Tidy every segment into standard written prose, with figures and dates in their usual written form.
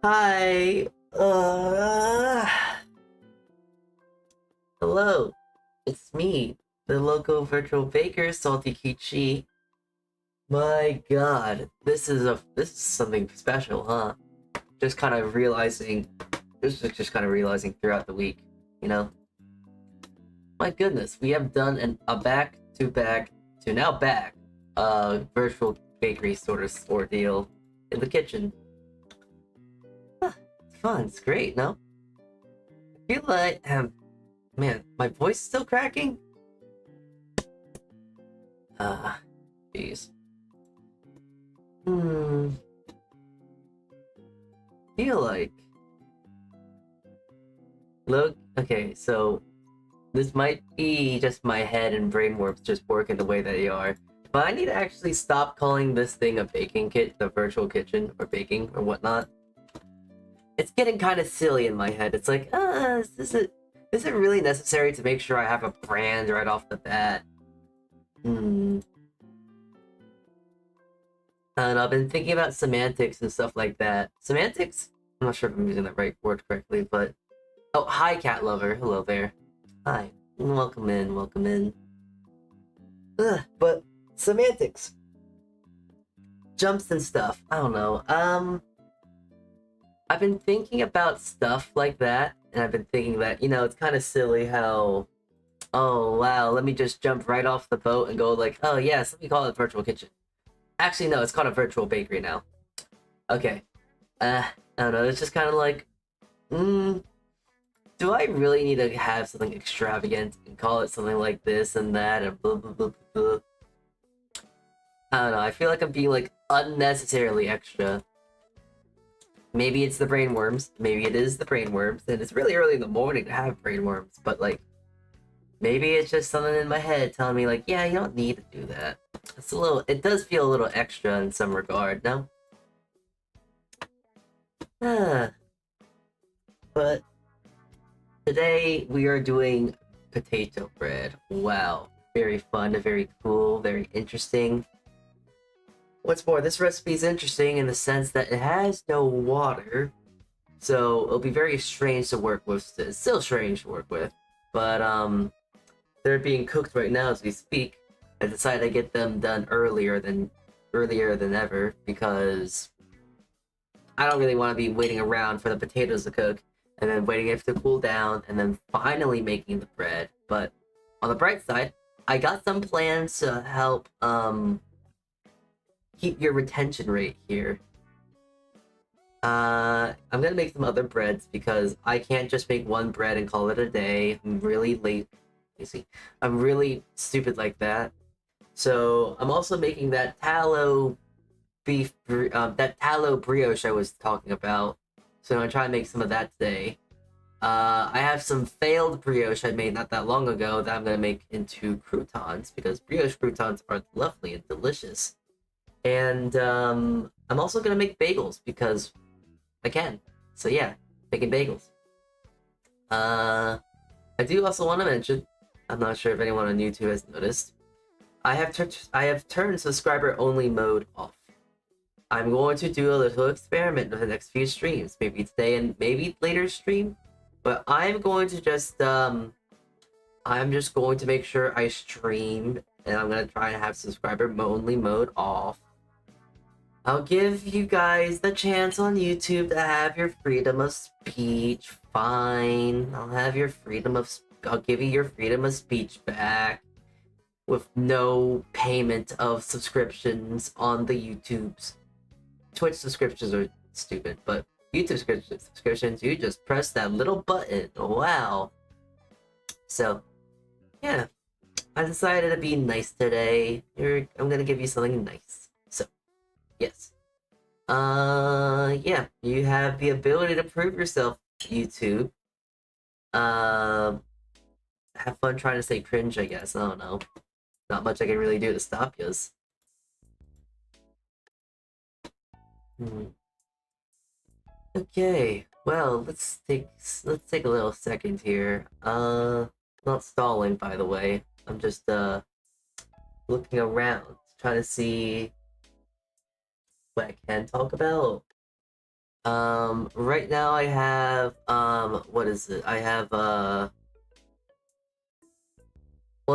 Hi. Hello. It's me, the local virtual baker, Saltea Kichee. My God, this is something special, huh? Just kind of realizing, this is just kind of realizing throughout the week, you know. My goodness, we have done a back to back to now back, virtual bakery sort of ordeal in the kitchen. It's fun. It's great, no? I feel like, man, my voice is still cracking? Ah, jeez. Hmm. Feel like. Look, okay, so this might be just my head and brain warps just working the way that they are. But I need to actually stop calling this thing a baking kit, the virtual kitchen, or baking, or whatnot. It's getting kind of silly in my head. It's like, is it really necessary to make sure I have a brand right off the bat? Hmm. And I've been thinking about semantics and stuff like that. Semantics? I'm not sure if I'm using the right word correctly, but... Oh, hi, cat lover. Hello there. Hi. Welcome in, welcome in. Ugh, but semantics. Jumps and stuff. I don't know. I've been thinking about stuff like that, and I've been thinking that, it's kind of silly how... Oh, wow, let me just jump right off the boat and go like, oh, yes, let me call it virtual kitchen. Actually, no, it's called a virtual bakery now. Okay. I don't know, it's just kind of like, do I really need to have something extravagant and call it something like this and that and blah, blah, blah, blah. I don't know, I feel like I'm being, like, unnecessarily extra. Maybe it's the brainworms, maybe it is the brainworms, and it's really early in the morning to have brainworms, but, like, maybe it's just something in my head telling me, like, yeah, you don't need to do that. It does feel a little extra in some regard, no? But today we are doing potato bread. Wow, very fun, very cool, very interesting. What's more, this recipe is interesting in the sense that it has no water, so it'll be very strange to work with. It's still strange to work with, but they're being cooked right now as we speak. I decided to get them done earlier than ever because I don't really want to be waiting around for the potatoes to cook and then waiting it to cool down and then finally making the bread. But on the bright side, I got some plans to help keep your retention rate here. I'm gonna make some other breads because I can't just make one bread and call it a day. I'm really late. You see, I'm really stupid like that. So I'm also making that tallow that tallow brioche I was talking about. So I'm gonna try and make some of that today. I have some failed brioche I made not that long ago that I'm gonna make into croutons because brioche croutons are lovely and delicious. And I'm also gonna make bagels because I can. So yeah, making bagels. I do also want to mention, I'm not sure if anyone on YouTube has noticed, I have turned subscriber only mode off. I'm going to do a little experiment in the next few streams, maybe today and maybe later stream, but I'm going to just I'm just going to make sure I stream and I'm gonna try and have subscriber only mode off. I'll give you guys the chance on YouTube to have your freedom of speech. Fine. I'll give you your freedom of speech back with no payment of subscriptions on the YouTubes. Twitch subscriptions are stupid, but YouTube subscriptions, you just press that little button. Wow. So, yeah. I decided to be nice today. I'm gonna give you something nice. So, yes. Yeah, you have the ability to prove yourself, YouTube. Have fun trying to say cringe, I guess. I don't know. Not much I can really do to stop yous. Okay, well, let's take a little second here. Not stalling, by the way. I'm just looking around, trying to see what I can talk about. Right now I have, what is it? I have, well,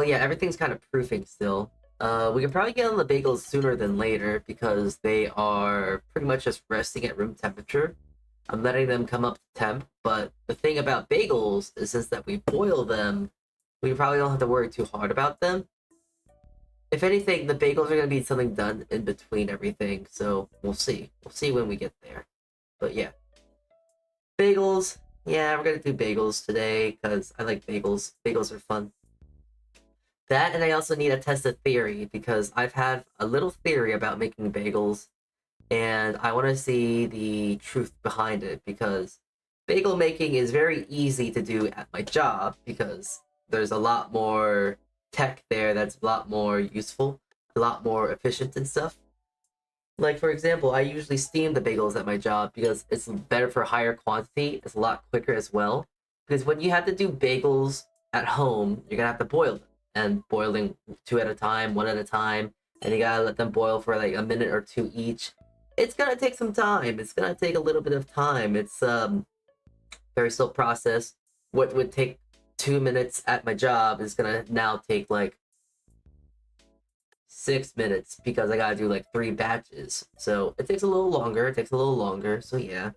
yeah, everything's kind of proofing still. We can probably get on the bagels sooner than later because they are pretty much just resting at room temperature. I'm letting them come up to temp, but the thing about bagels is since that we boil them, we probably don't have to worry too hard about them. If anything, the bagels are going to be something done in between everything, so we'll see. We'll see when we get there. But yeah. Bagels. Yeah, we're going to do bagels today because I like bagels. Bagels are fun. That, and I also need a test of theory because I've had a little theory about making bagels, and I want to see the truth behind it because bagel making is very easy to do at my job because there's a lot more tech there that's a lot more useful, a lot more efficient and stuff. Like, for example, I usually steam the bagels at my job because it's better for higher quantity, it's a lot quicker as well. Because when you have to do bagels at home, you're gonna have to boil them, and boiling two at a time, one at a time, and you gotta let them boil for like a minute or two each. It's gonna take some time. It's gonna take a little bit of time. It's very slow process. What would take 2 minutes at my job is gonna now take like 6 minutes because I gotta do like 3 batches. So it takes a little longer. It takes a little longer. So yeah.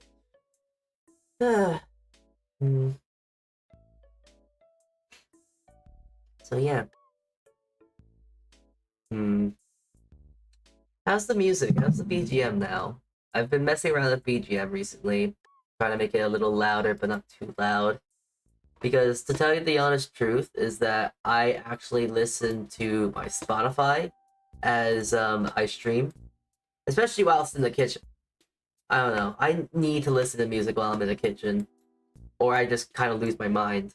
Hmm. So yeah. Hmm. How's the music? How's the BGM now? I've been messing around with BGM recently, trying to make it a little louder but not too loud. Because to tell you the honest truth is that I actually listen to my Spotify as I stream, especially whilst in the kitchen. I don't know. I need to listen to music while I'm in the kitchen, or I just kind of lose my mind.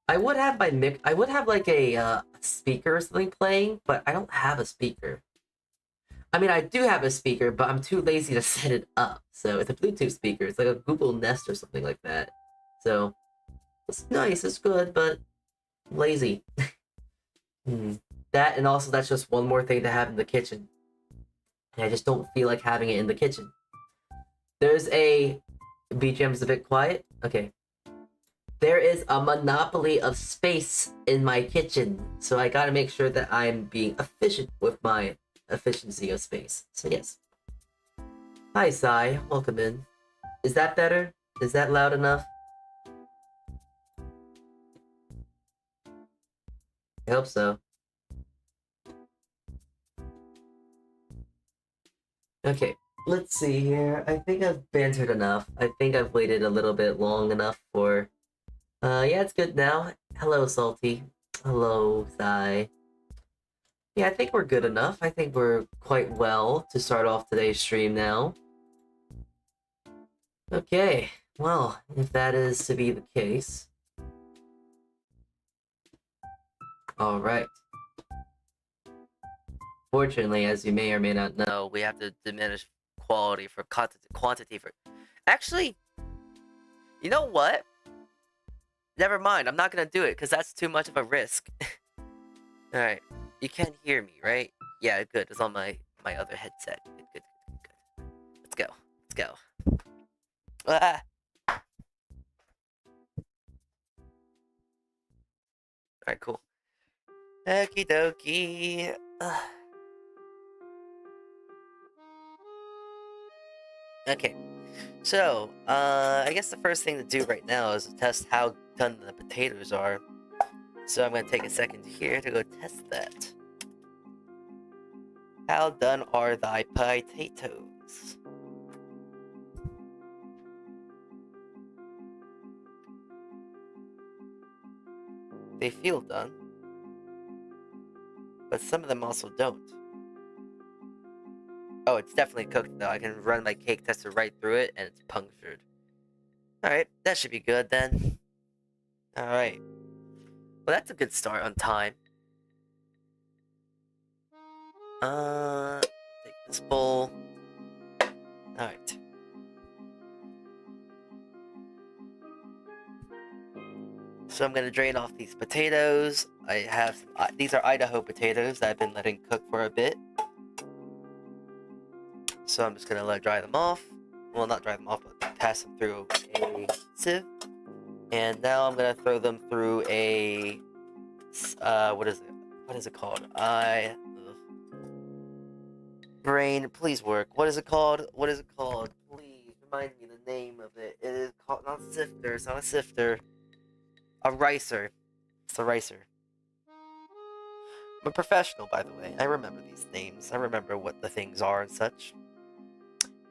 I would have my mic. I would have like a speaker or something playing, but I don't have a speaker. I mean, I do have a speaker, but I'm too lazy to set it up. So it's a Bluetooth speaker. It's like a Google Nest or something like that. So it's nice. It's good, but I'm lazy. That, and also that's just one more thing to have in the kitchen. And I just don't feel like having it in the kitchen. There's a BGM's a bit quiet. Okay. There is a monopoly of space in my kitchen, so I gotta make sure that I'm being efficient with my efficiency of space. So yes. Hi, Sai. Welcome in. Is that better? Is that loud enough? I hope so. Okay, let's see here. I think I've bantered enough. I think I've waited a little bit long enough for... yeah, it's good now. Hello, Salty. Hello, Sai. Yeah, I think we're good enough. I think we're quite well to start off today's stream now. Okay, well, if that is to be the case... Alright. Fortunately, as you may or may not know, we have to diminish quality for quantity for... Actually, you know what? Never mind, I'm not gonna do it, because that's too much of a risk. Alright, you can hear me, right? Yeah, good, it's on my other headset. Good. Let's go. Ah! Alright, cool. Okie dokie. Okay, so, I guess the first thing to do right now is to test how done the potatoes are. So I'm gonna take a second here to go test that. How done are thy potatoes? They feel done, but some of them also don't. Oh, it's definitely cooked though. I can run my cake tester right through it and it's punctured. Alright, that should be good then. Alright. Well, that's a good start on time. Take this bowl. Alright. So I'm gonna drain off these potatoes. I have these are Idaho potatoes that I've been letting cook for a bit. So I'm just gonna let dry them off, well, not dry them off, but pass them through a sieve. And now I'm gonna throw them through a, what is it? What is it called? Brain, please work. What is it called? What is it called? Please remind me the name of it. It is called, not sifter, it's not a sifter. A ricer. It's a ricer. I'm a professional, by the way. I remember these names. I remember what the things are and such.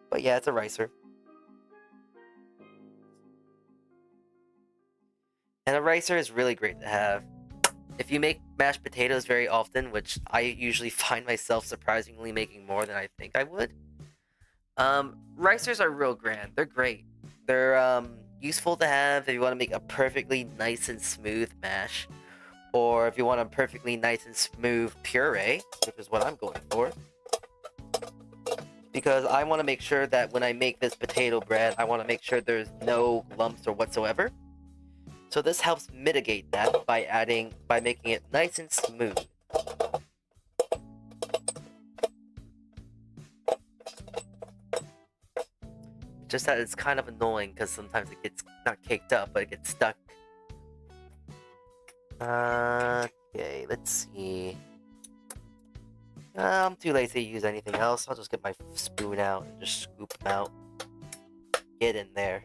But yeah, it's a ricer. And a ricer is really great to have. If you make mashed potatoes very often, which I usually find myself surprisingly making more than I think I would, ricers are real grand. They're great. They're useful to have if you want to make a perfectly nice and smooth mash, or if you want a perfectly nice and smooth puree, which is what I'm going for. Because I want to make sure that when I make this potato bread, I want to make sure there's no lumps or whatsoever. So this helps mitigate that by making it nice and smooth. Just that it's kind of annoying because sometimes it gets not caked up, but it gets stuck. Okay, let's see. I'm too lazy to use anything else. I'll just get my spoon out and just scoop them out. Get in there.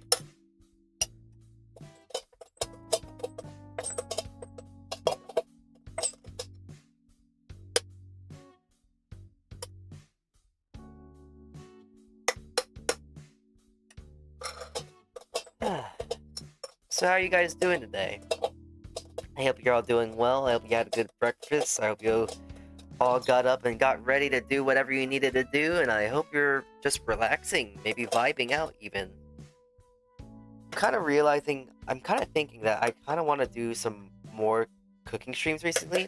So how are you guys doing today? I hope you're all doing well. I hope you had a good breakfast. I hope you all got up and got ready to do whatever you needed to do, and I hope you're just relaxing, maybe vibing out even. I'm kind of thinking that I kind of want to do some more cooking streams recently,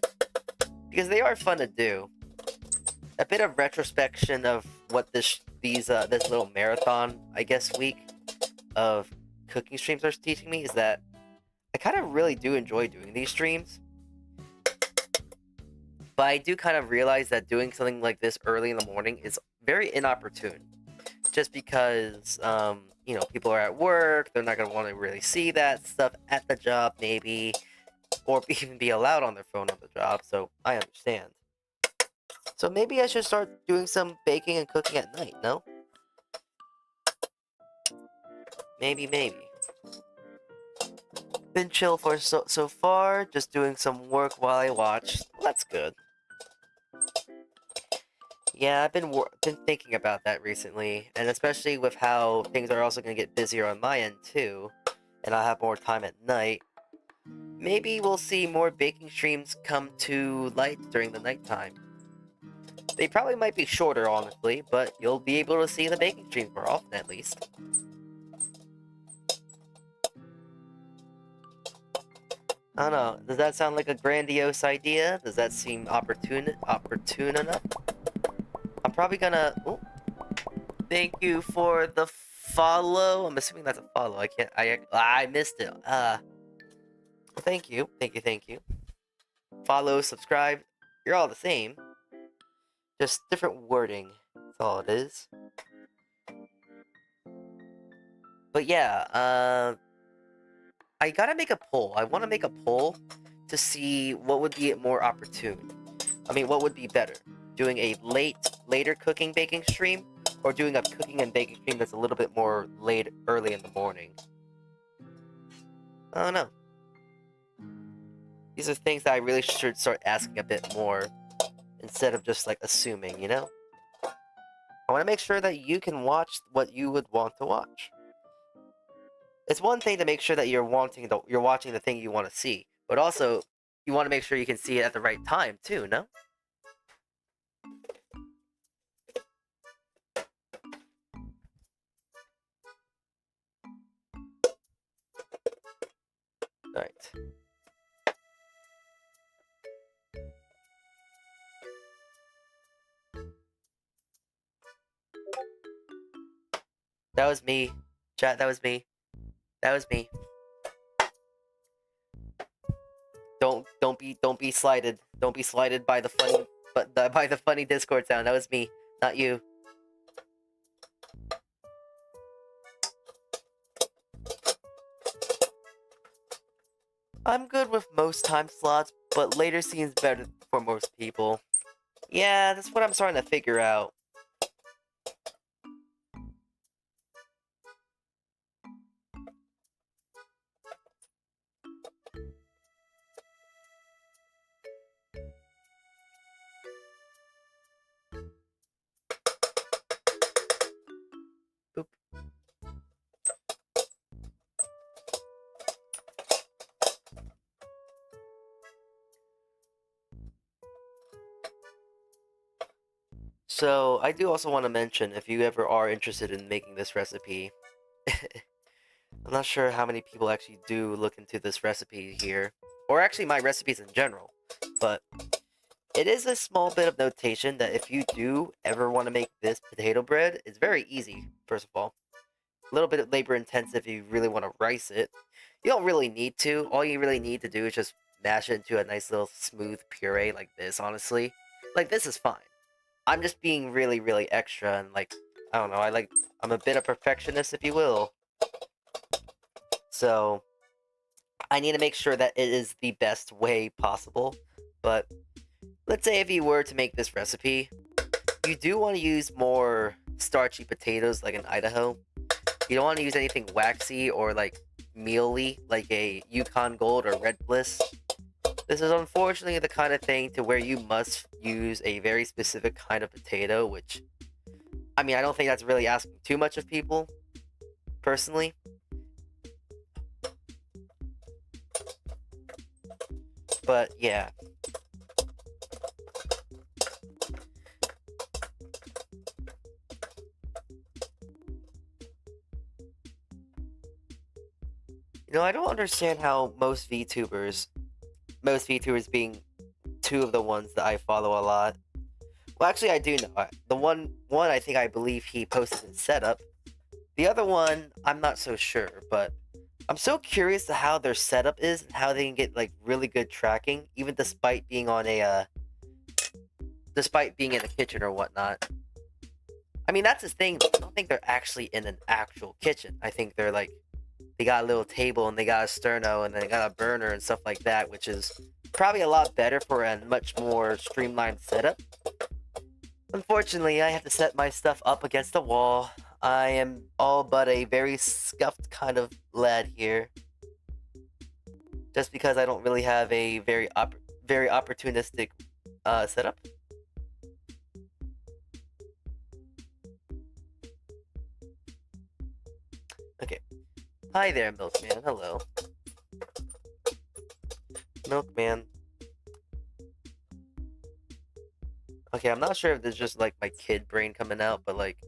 because they are fun to do. A bit of retrospection of what this little marathon, I guess, week of cooking streams are teaching me is that I kind of really do enjoy doing these streams. But I do kind of realize that doing something like this early in the morning is very inopportune. Just because, people are at work, they're not going to want to really see that stuff at the job, maybe, or even be allowed on their phone at the job, so I understand. So maybe I should start doing some baking and cooking at night, no? Maybe. Been chill for so far, just doing some work while I watch. Well, that's good. Yeah, I've been thinking about that recently, and especially with how things are also going to get busier on my end too, and I'll have more time at night. Maybe we'll see more baking streams come to light during the nighttime. They probably might be shorter, honestly, but you'll be able to see the baking streams more often at least. I don't know, does that sound like a grandiose idea? Does that seem opportune enough? I'm probably gonna... Oh, thank you for the follow. I'm assuming that's a follow. I missed it. Thank you. Follow, subscribe. You're all the same. Just different wording. That's all it is. But yeah, I gotta make a poll. I want to make a poll to see what would be more opportune. I mean, what would be better? Doing a later cooking baking stream, or doing a cooking and baking stream that's a little bit more early in the morning? I don't know. These are things that I really should start asking a bit more, instead of just, like, assuming, you know? I want to make sure that you can watch what you would want to watch. It's one thing to make sure that you're watching the thing you want to see, but also, you want to make sure you can see it at the right time, too, no? Alright. That was me. Chat, that was me. Don't be slighted. Don't be slighted by the funny Discord sound. That was me, not you. I'm good with most time slots, but later seems better for most people. Yeah, that's what I'm starting to figure out. Boop. So, I do also want to mention, if you ever are interested in making this recipe, I'm not sure how many people actually do look into this recipe here, or actually my recipes in general, but it is a small bit of notation that if you do ever want to make this potato bread, it's very easy, first of all. A little bit labor intensive if you really want to rice it. You don't really need to. All you really need to do is just mash it into a nice little smooth puree like this, honestly. Like, this is fine. I'm just being really, really extra and, like, I don't know, I'm a bit of perfectionist, if you will. So, I need to make sure that it is the best way possible. But, let's say if you were to make this recipe, you do want to use more starchy potatoes like in Idaho. You don't want to use anything waxy or like mealy like a Yukon Gold or Red Bliss. This is unfortunately the kind of thing to where you must use a very specific kind of potato, which, I mean, I don't think that's really asking too much of people, personally. But yeah. You know, I don't understand how most VTubers being two of the ones that I follow a lot. Well, actually, I do know. The one I think I believe he posted his setup. The other one, I'm not so sure, but I'm so curious to how their setup is and how they can get like really good tracking, even despite being on a despite being in the kitchen or whatnot. I mean, that's the thing. I don't think they're actually in an actual kitchen. I think they're like they got a little table and they got a sterno and they got a burner and stuff like that, which is probably a lot better for a much more streamlined setup. Unfortunately, I have to set my stuff up against the wall. I am all but a very scuffed kind of lad here. Just because I don't really have a very opportunistic setup. Okay. Hi there, Milkman. Hello. Milkman. Okay, I'm not sure if this is just like my kid brain coming out, but like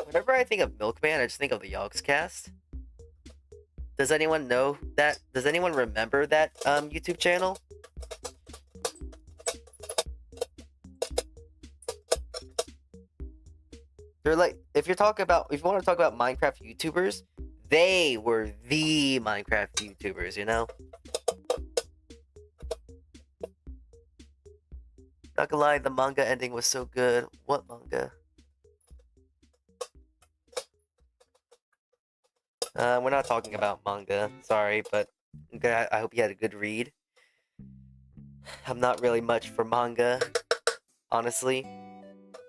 whenever I think of Milkman, I just think of the Yogscast. Does anyone know that? Does anyone remember that YouTube channel? They're like, if you want to talk about Minecraft YouTubers, they were the Minecraft YouTubers, you know? Not gonna lie, the manga ending was so good. What manga? We're not talking about manga. Sorry, but I hope you had a good read. I'm not really much for manga, honestly.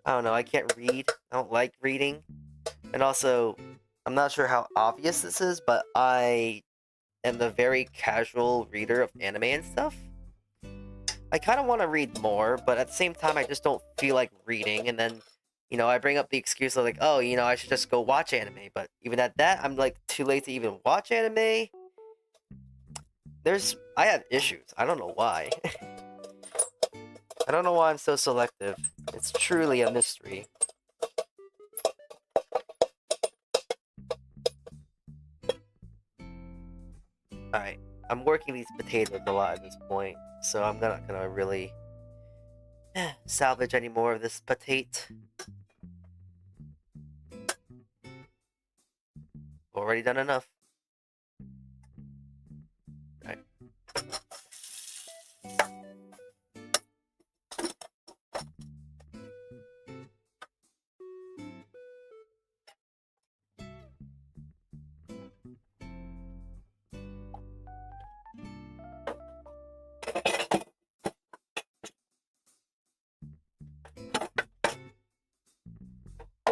I don't know, I can't read. I don't like reading. And also, I'm not sure how obvious this is, but I am a very casual reader of anime and stuff. I kind of want to read more, but at the same time, I just don't feel like reading. And then, I bring up the excuse of like, oh, I should just go watch anime. But even at that, I'm like too late to even watch anime. I have issues. I don't know why. I don't know why I'm so selective. It's truly a mystery. Alright, I'm working these potatoes a lot at this point, so I'm not gonna really salvage any more of this potato. Already done enough. Alright.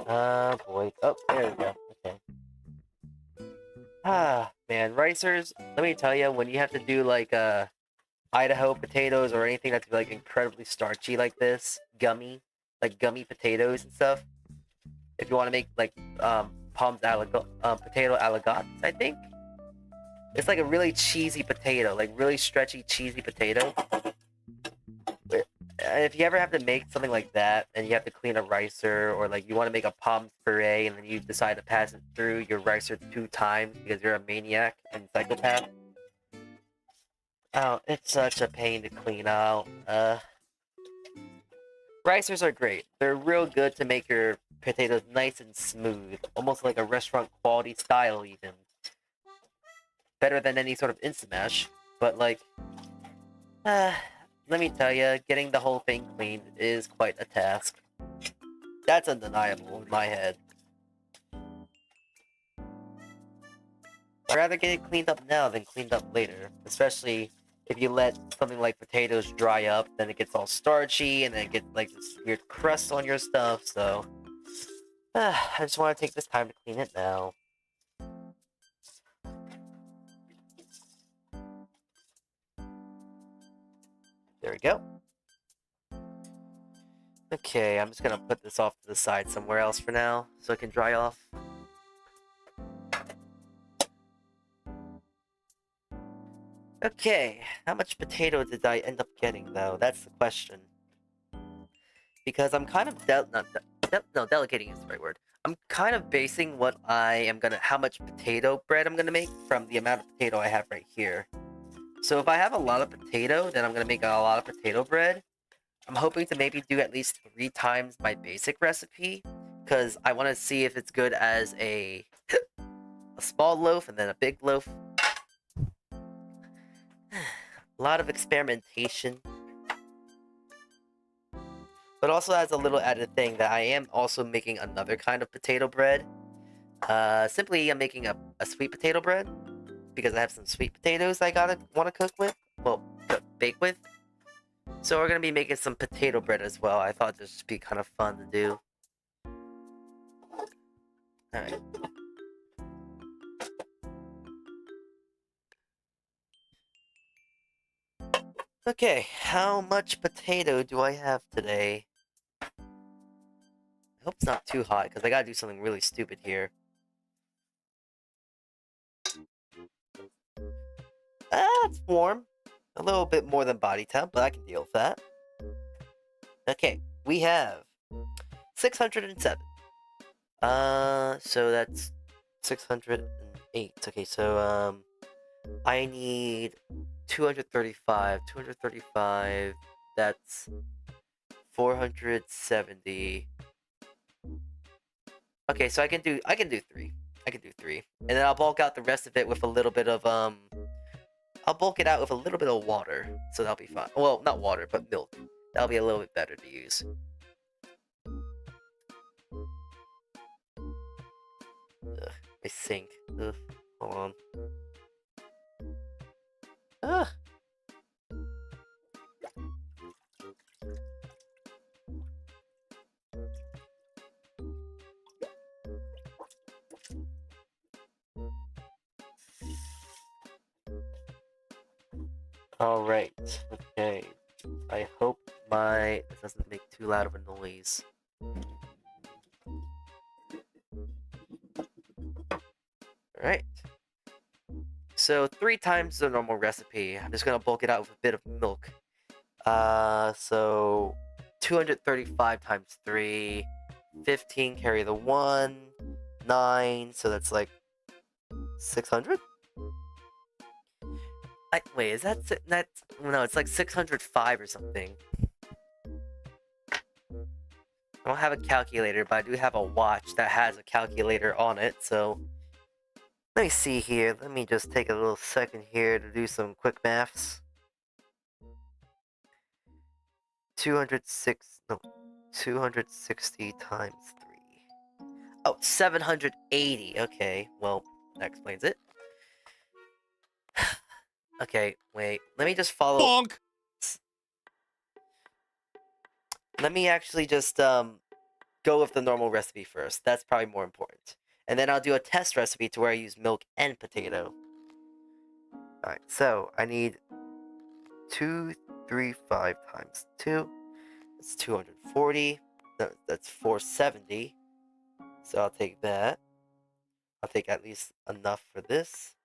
Boy. Oh, there we go. Okay. Ah, man, ricers. Let me tell you, when you have to do like Idaho potatoes or anything that's like incredibly starchy like this, gummy potatoes and stuff. If you want to make like potato aligots, I think it's like a really cheesy potato, like really stretchy cheesy potato. If you ever have to make something like that and you have to clean a ricer, or like you want to make a pommes puree and then you decide to pass it through your ricer 2 times because you're a maniac and psychopath. Oh, it's such a pain to clean out. Ricers are great. They're real good to make your potatoes nice and smooth, almost like a restaurant quality style even. Better than any sort of instant mash, but like, let me tell you, getting the whole thing cleaned is quite a task. That's undeniable in my head. I'd rather get it cleaned up now than cleaned up later, especially if you let something like potatoes dry up, then it gets all starchy and then it gets like this weird crust on your stuff, so I just want to take this time to clean it now. There we go. Okay, I'm just gonna put this off to the side somewhere else for now so it can dry off. Okay, how much potato did I end up getting though? That's the question. Because I'm kind of delegating is the right word. I'm kind of basing how much potato bread I'm gonna make from the amount of potato I have right here. So if I have a lot of potato, then I'm gonna make a lot of potato bread. I'm hoping to maybe do at least 3 times my basic recipe, because I want to see if it's good as a small loaf and then a big loaf. A lot of experimentation. But also as a little added thing that I am also making another kind of potato bread. Simply I'm making a sweet potato bread, because I have some sweet potatoes I want to cook with. Well, bake with. So we're going to be making some potato bread as well. I thought this would be kind of fun to do. Alright. Okay, how much potato do I have today? I hope it's not too hot, because I gotta do something really stupid here. It's warm. A little bit more than body temp, but I can deal with that. Okay, we have 607. So that's 608. Okay, so, I need 235. 235, that's 470. Okay, so I can do 3. I can do 3. And then I'll bulk out the rest of it with a little bit of, I'll bulk it out with a little bit of water, so that'll be fine. Well, not water, but milk. That'll be a little bit better to use. Ugh, my sink. Ugh, hold on. Ugh. Alright, okay. I hope this doesn't make too loud of a noise. Alright. So 3 times the normal recipe. I'm just gonna bulk it out with a bit of milk. So 235 times 3, 15, carry the 1, 9, so that's like 600? Wait, is that's no, it's like 605 or something. I don't have a calculator, but I do have a watch that has a calculator on it, so let me see here. Let me just take a little second here to do some quick maths. 260 times 3. Oh, 780. Okay, well, that explains it. Okay, wait. Let me just follow. Bonk! Let me actually just, go with the normal recipe first. That's probably more important. And then I'll do a test recipe to where I use milk and potato. Alright, so I need 235 times 2. That's 240. No, that's 470. So I'll take that. I'll take at least enough for this.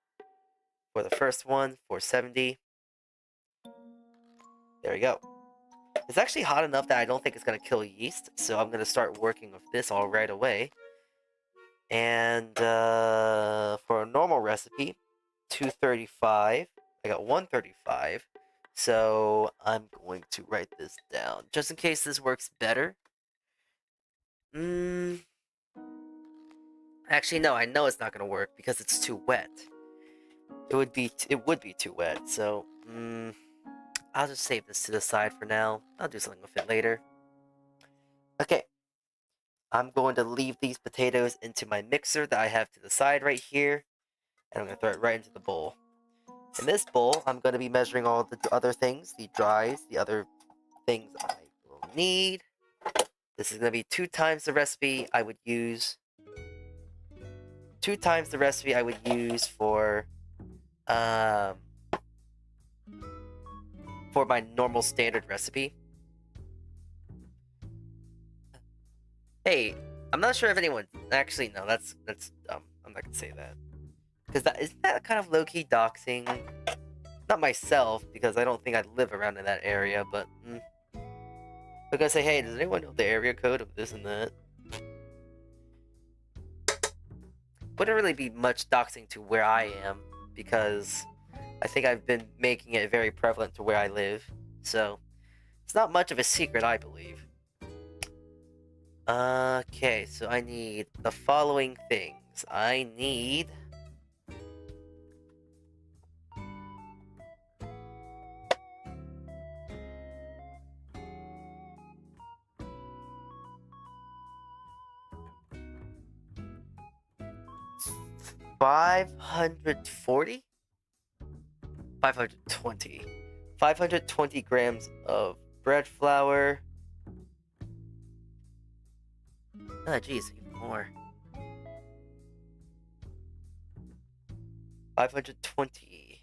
For the first one, 470. There we go. It's actually hot enough that I don't think it's going to kill yeast, so I'm going to start working with this all right away. And for a normal recipe, 235. I got 135. So I'm going to write this down, just in case this works better. Actually, no, I know it's not going to work because it's too wet. It would be too wet, so I'll just save this to the side for now. I'll do something with it later. Okay. I'm going to leave these potatoes into my mixer that I have to the side right here. And I'm going to throw it right into the bowl. In this bowl, I'm going to be measuring all the other things, the dries, the other things I will need. This is going to be 2 times the recipe I would use. 2 times the recipe I would use for my normal standard recipe. Hey, I'm not sure if anyone... Actually, no, that's dumb. I'm not gonna say that. Because isn't that kind of low-key doxing? Not myself, because I don't think I live around in that area, but... I'm gonna say, hey, does anyone know the area code of this and that? Wouldn't really be much doxing to where I am, because I think I've been making it very prevalent to where I live. So, it's not much of a secret, I believe. Okay, so I need the following things. I need... $540? 520. 520 grams of bread flour. Oh, geez, even more. 520.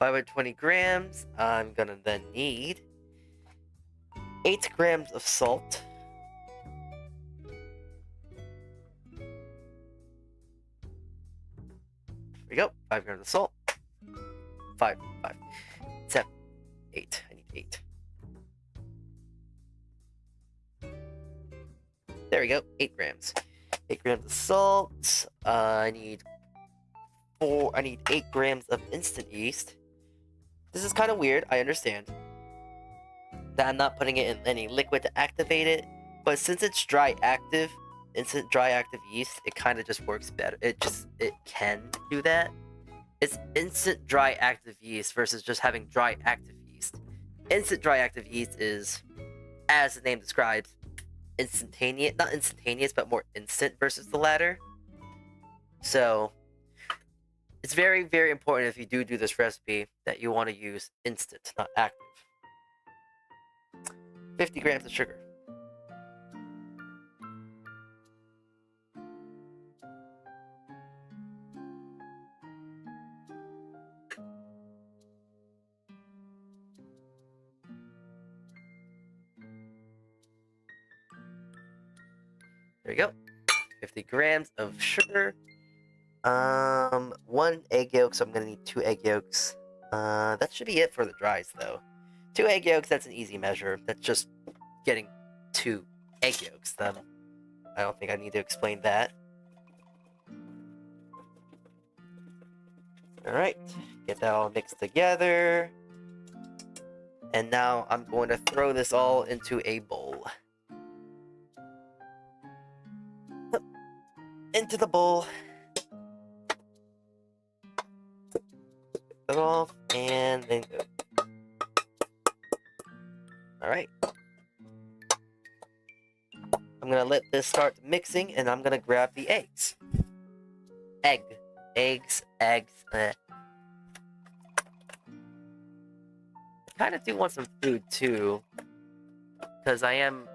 $520. I'm gonna then need 8 grams of salt. There we go. 5 grams of salt. 5, 7, 8. I need 8. There we go. 8 grams. 8 grams of salt. I need 8 grams of instant yeast. This is kind of weird, I understand. That I'm not putting it in any liquid to activate it, but since it's dry active, instant dry active yeast, it kind of just works better. It can do that. It's instant dry active yeast versus just having dry active yeast. Instant dry active yeast is, as the name describes, instantaneous, not instantaneous, but more instant versus the latter. So, it's very, very important if you do this recipe that you want to use instant, not active. 50 grams of sugar. There we go. 50 grams of sugar. 1 egg yolk, so I'm gonna need 2 egg yolks. That should be it for the dries, though. 2 egg yolks, that's an easy measure. That's just getting 2 egg yolks, then. I don't think I need to explain that. Alright, get that all mixed together. And now I'm going to throw this all into a bowl. Into the bowl. It off, and then go. Alright. I'm gonna let this start mixing, and I'm gonna grab the eggs. Eggs. kind of do want some food too, because I am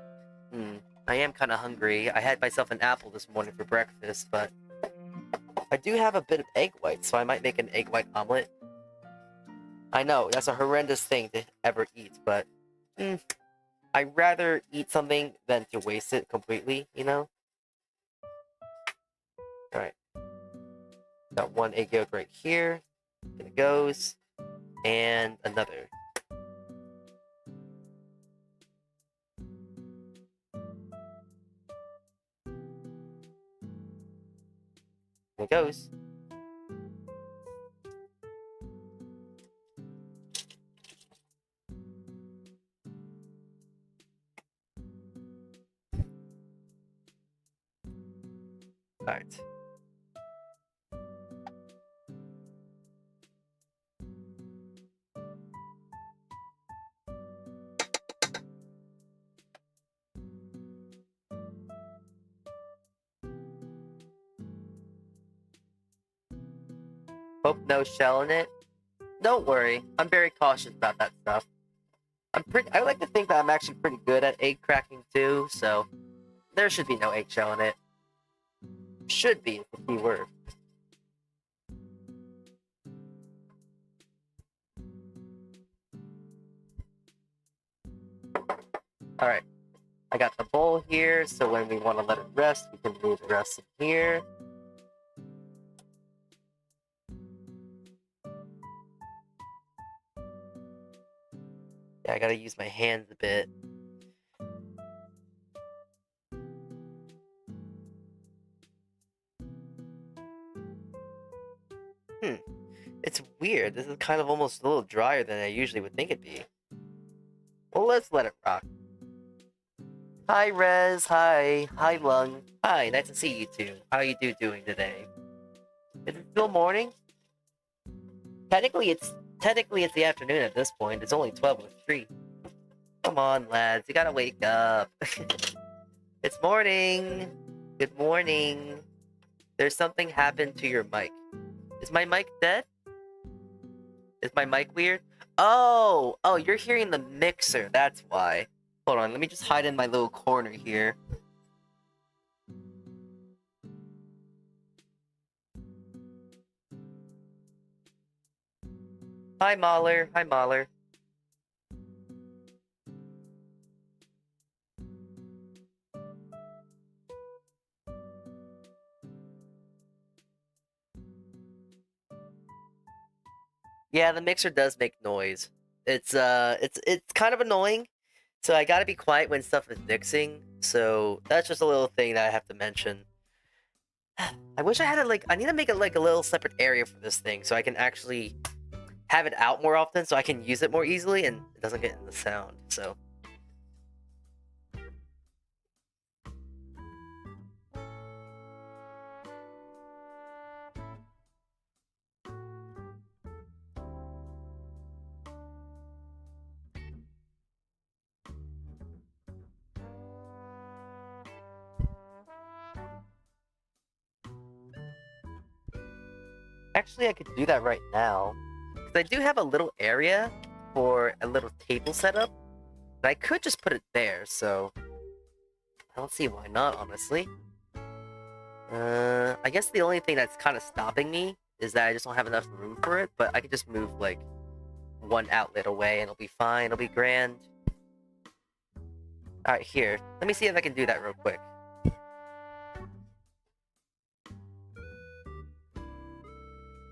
kind of hungry. I had myself an apple this morning for breakfast, but I do have a bit of egg white, so I might make an egg white omelet. I know, that's a horrendous thing to ever eat, but I'd rather eat something than to waste it completely, you know? Alright. Got one egg yolk right here. And it goes. And another. And it goes. Alright. Hope no shell in it. Don't worry, I'm very cautious about that stuff. I like to think that I'm actually pretty good at egg cracking too, so there should be no eggshell in it. Should be is the key word. Alright. I got the bowl here, so when we want to let it rest, we can move the rest in here. Yeah, I gotta use my hands a bit. It's weird. This is kind of almost a little drier than I usually would think it'd be. Well, let's let it rock. Hi, Rez. Hi. Hi, Lung. Hi, nice to see you two. How are you doing today? Is it still morning? Technically, it's the afternoon at this point. It's only 12:03. Come on, lads. You gotta wake up. It's morning. Good morning. There's something happened to your mic. Is my mic dead? Is my mic weird? Oh, you're hearing the mixer. That's why. Hold on, let me just hide in my little corner here. Hi, Mahler. Hi, Mahler. Yeah, the mixer does make noise. It's kind of annoying. So I gotta be quiet when stuff is mixing. So that's just a little thing that I have to mention. I wish I had I need to make it like a little separate area for this thing so I can actually have it out more often so I can use it more easily and it doesn't get in the sound. So actually I could do that right now. Because I do have a little area for a little table setup. But I could just put it there, so I don't see why not, honestly. I guess the only thing that's kind of stopping me is that I just don't have enough room for it, but I could just move, like, one outlet away and it'll be fine, it'll be grand. Alright, here. Let me see if I can do that real quick.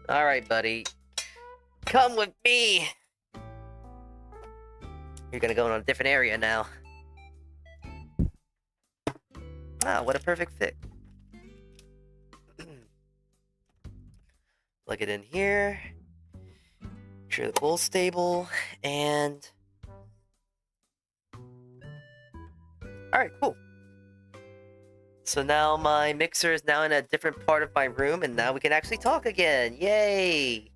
Alright, buddy. Come with me! You're gonna go in a different area now. Ah, what a perfect fit. Plug it in here. Make sure the bowl's stable, and... Alright, cool. So now my mixer is now in a different part of my room, and now we can actually talk again. Yay!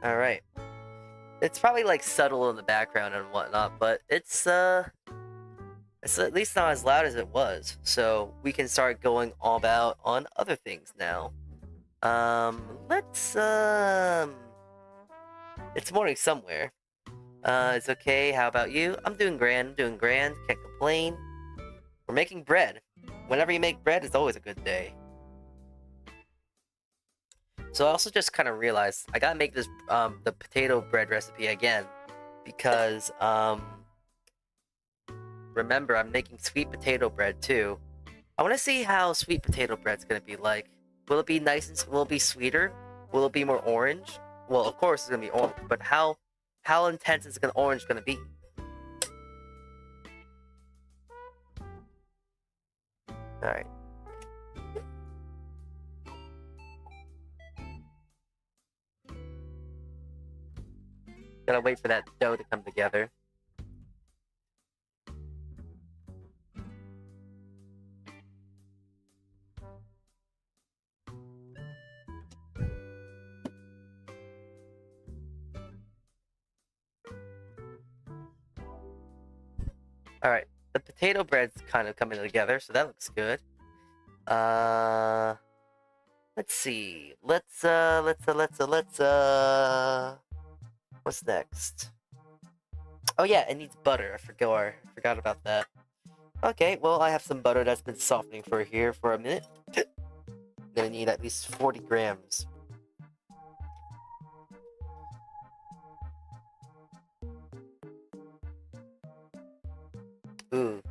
Alright. It's probably like subtle in the background and whatnot, but it's at least not as loud as it was. So we can start going all about on other things now. Let's It's morning somewhere. It's okay. How about you? I'm doing grand. Can't complain. We're making bread. Whenever you make bread, it's always a good day. So I also just kind of realized I gotta make this the potato bread recipe again because remember I'm making sweet potato bread too. I want to see how sweet potato bread's gonna be like. Will it be nice and will it be sweeter? Will it be more orange? Well, of course it's gonna be orange, but how intense is orange gonna be? All right. Gotta wait for that dough to come together. All right, the potato bread's kind of coming together, so that looks good. Let's see. Let's what's next? Oh yeah, it needs butter. I forgot about that. Okay, well I have some butter that's been softening for a minute. Gonna need at least 40 grams. Ooh,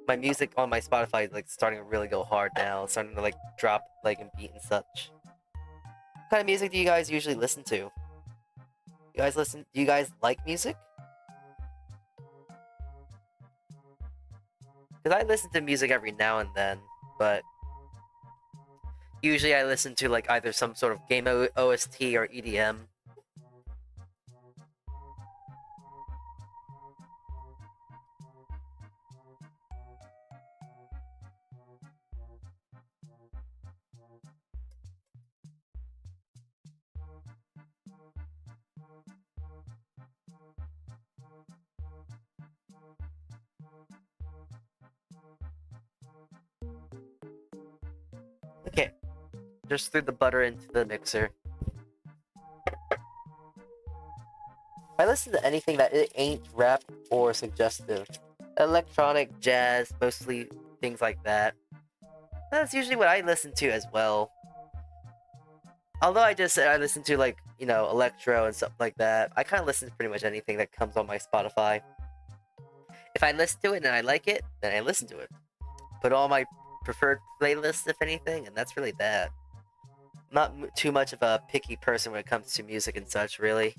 my music on my Spotify is like starting to really go hard now. It's starting to like drop like in beat and such. What kind of music do you guys usually listen to? Do you guys like music? Because I listen to music every now and then, but usually I listen to like either some sort of game OST or EDM. Okay, just threw the butter into the mixer. I listen to anything that it ain't rap or suggestive. Electronic, jazz, mostly things like that. That's usually what I listen to as well. Although I just said I listen to like, electro and stuff like that. I kind of listen to pretty much anything that comes on my Spotify. If I listen to it and I like it, then I listen to it. Put all my preferred playlists, if anything, and that's really that. Not too much of a picky person when it comes to music and such, really.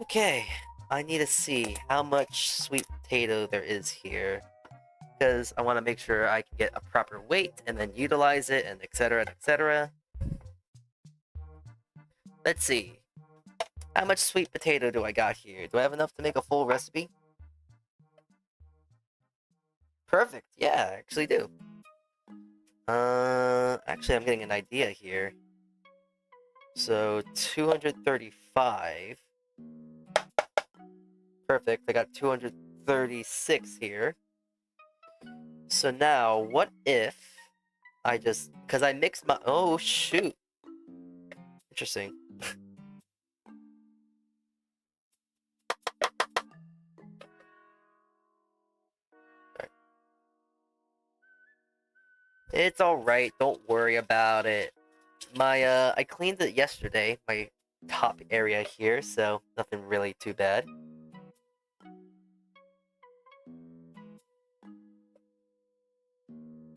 Okay, I need to see how much sweet potato there is here. Because I want to make sure I can get a proper weight and then utilize it and etc. etc. Let's see. How much sweet potato do I got here? Do I have enough to make a full recipe? Perfect. Yeah, I actually do. Actually, I'm getting an idea here. So, 235. Perfect. I got 236 here. So now, what if I just... Because I mixed my... Oh, shoot. Interesting. Alright. It's alright. Don't worry about it. I cleaned it yesterday. My top area here, so nothing really too bad.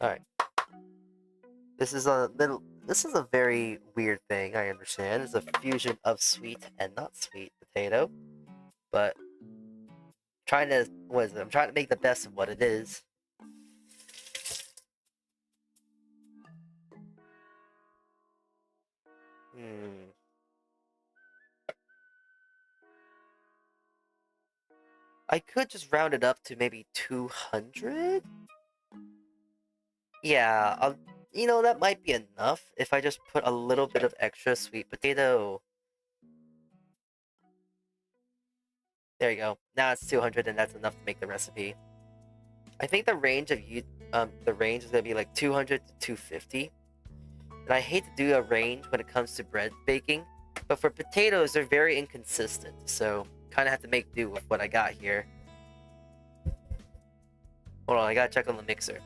Alright. This is a very weird thing, I understand. It's a fusion of sweet and not sweet potato. But I'm trying to make the best of what it is. I could just round it up to maybe 200? Yeah, that might be enough if I just put a little bit of extra sweet potato. There you go. Now it's 200 and that's enough to make the recipe. I think the range is gonna be like 200 to 250. And I hate to do a range when it comes to bread baking, But for potatoes, they're very inconsistent, so kind of have to make do with what I got here. Hold on, I gotta check on the mixer.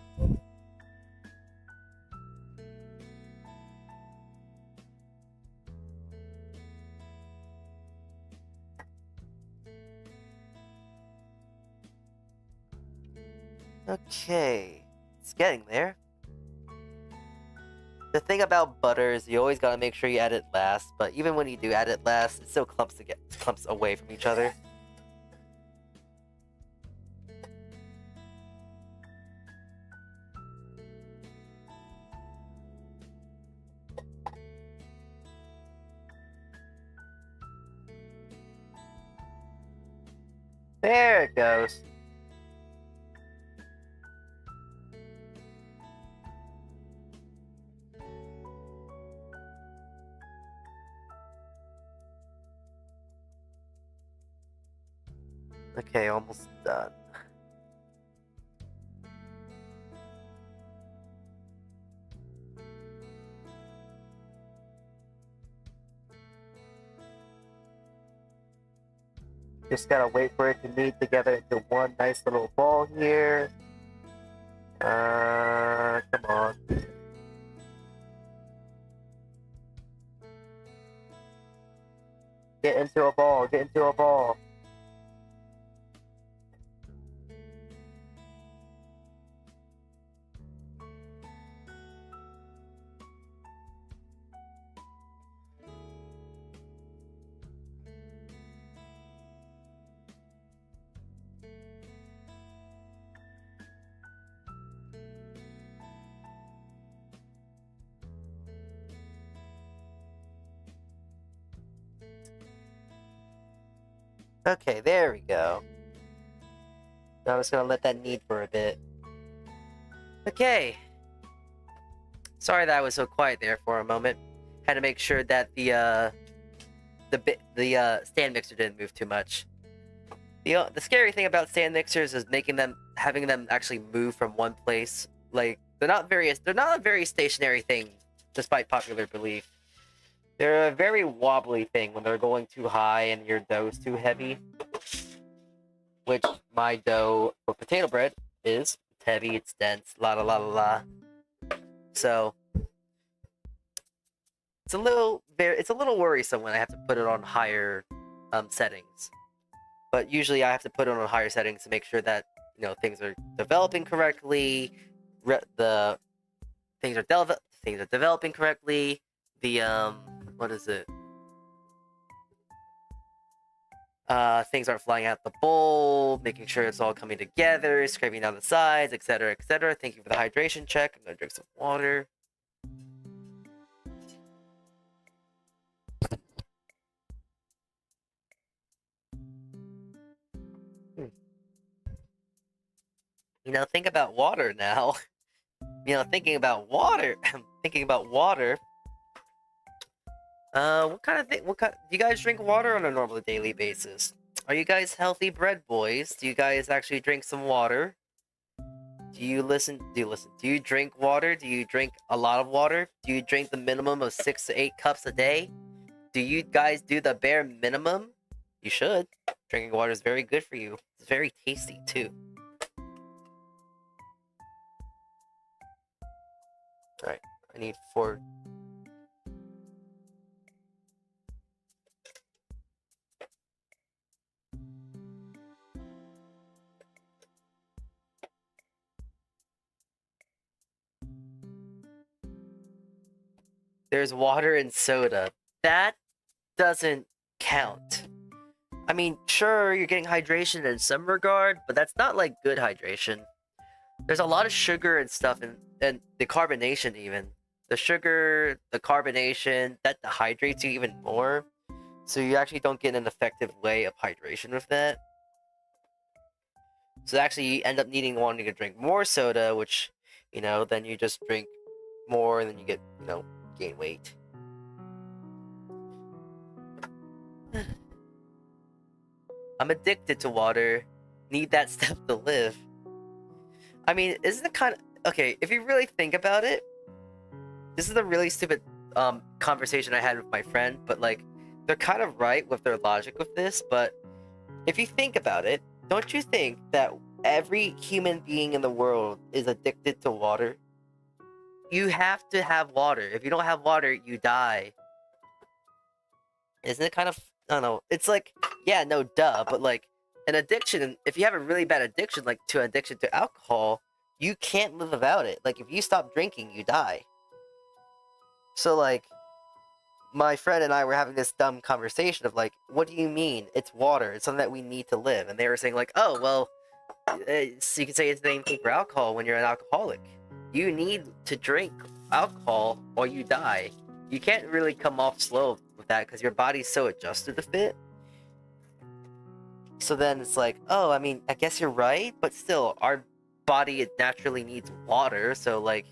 Okay, it's getting there. The thing about butter is you always gotta make sure you add it last, but even when you do add it last, it still clumps away from each other. There it goes. Okay, almost done. Just gotta wait for it to knead together into one nice little ball here. Come on. Get into a ball, get into a ball. Okay, there we go. Now I'm just gonna let that knead for a bit. Okay. Sorry that I was so quiet there for a moment. Had to make sure that the stand mixer didn't move too much. The scary thing about stand mixers is having them actually move from one place. Like they're not a very stationary thing, despite popular belief. They're a very wobbly thing when they're going too high and your dough's too heavy. Which my dough for potato bread is. It's heavy, it's dense, la la la la la. So it's a little worrisome when I have to put it on higher settings. But usually I have to put it on higher settings to make sure that things are developing correctly. The things are developing correctly. The what is it? Things aren't flying out the bowl, making sure it's all coming together, scraping down the sides, etc., etc. Thank you for the hydration check. I'm gonna drink some water. Think about water now. Thinking about water. Thinking about water. What do you guys drink water on a normal daily basis? Are you guys healthy bread boys? Do you guys actually drink some water? Do you drink water? Do you drink a lot of water? Do you drink the minimum of 6 to 8 cups a day? Do you guys do the bare minimum? You should. Drinking water is very good for you. It's very tasty, too. Alright, I need 4... There's water and soda. That doesn't count. I mean, sure, you're getting hydration in some regard, but that's not like good hydration. There's a lot of sugar and stuff, and the carbonation even. The sugar, the carbonation, that dehydrates you even more. So you actually don't get an effective way of hydration with that. So actually you end up wanting to drink more soda, which, then you just drink more and then you get, gain weight. I'm addicted to water. Need that stuff to live. I mean, isn't it kind of... Okay, if you really think about it, this is a really stupid conversation I had with my friend, but, like, they're kind of right with their logic with this, but if you think about it, don't you think that every human being in the world is addicted to water? You have to have water. If you don't have water, you die. Isn't it kind of, I don't know, it's like, yeah, no, duh, but like, an addiction, if you have a really bad addiction, like to addiction to alcohol, you can't live without it. Like, if you stop drinking, you die. So, like, my friend and I were having this dumb conversation of like, what do you mean? It's water. It's something that we need to live. And they were saying like, oh, well, so you can say it's the same thing for alcohol when you're an alcoholic. You need to drink alcohol or you die. You can't really come off slow with that because your body's so adjusted to it. So then it's like, oh, I mean, I guess you're right, but still, our body naturally needs water, so like,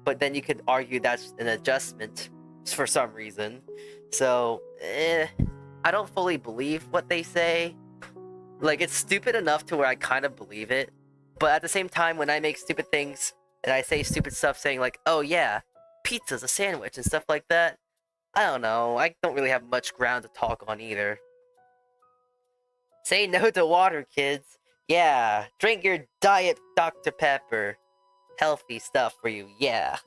but then you could argue that's an adjustment for some reason. So, I don't fully believe what they say. Like, it's stupid enough to where I kind of believe it, but at the same time, when I make stupid things, and I say stupid stuff saying like, oh yeah, pizza's a sandwich and stuff like that, I don't know, I don't really have much ground to talk on either. Say no to water, kids. Yeah, drink your diet Dr. Pepper. Healthy stuff for you, yeah.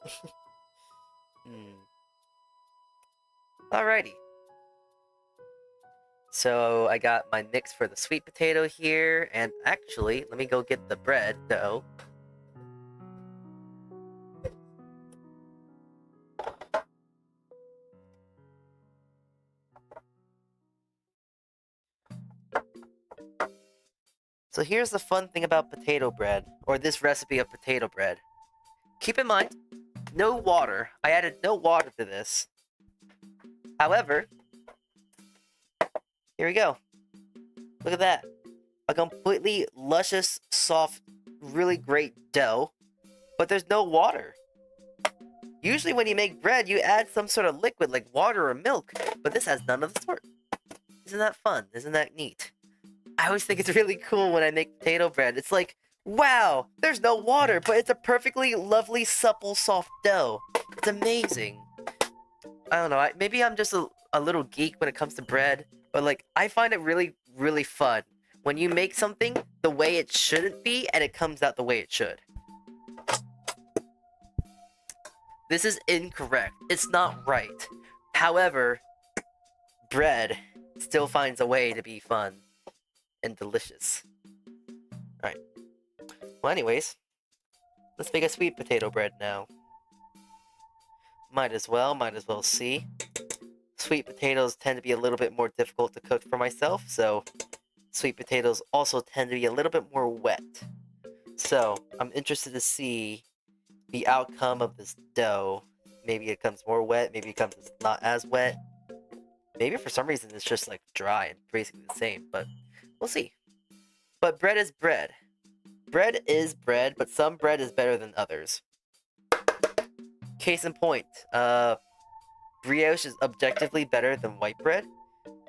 Alrighty. So, I got my mix for the sweet potato here, and actually, let me go get the bread dough. So here's the fun thing about potato bread, or this recipe of potato bread. Keep in mind, no water. I added no water to this. However, here we go. Look at that. A completely luscious, soft, really great dough, but there's no water. Usually when you make bread, you add some sort of liquid like water or milk, but this has none of the sort. Isn't that fun? Isn't that neat? I always think it's really cool when I make potato bread. It's like, wow, there's no water, but it's a perfectly lovely, supple, soft dough. It's amazing. I don't know, maybe I'm just a little geek when it comes to bread, but like, I find it really, really fun when you make something the way it shouldn't be and it comes out the way it should. This is incorrect. It's not right. However, bread still finds a way to be fun and delicious. Alright. Well, anyways, let's make a sweet potato bread now. Might as well see. Sweet potatoes tend to be a little bit more difficult to cook for myself, so sweet potatoes also tend to be a little bit more wet. So, I'm interested to see the outcome of this dough. Maybe it comes more wet, maybe it comes not as wet. Maybe for some reason it's just like dry and basically the same, but we'll see. But bread is bread. Bread is bread, but some bread is better than others. Case in point, brioche is objectively better than white bread,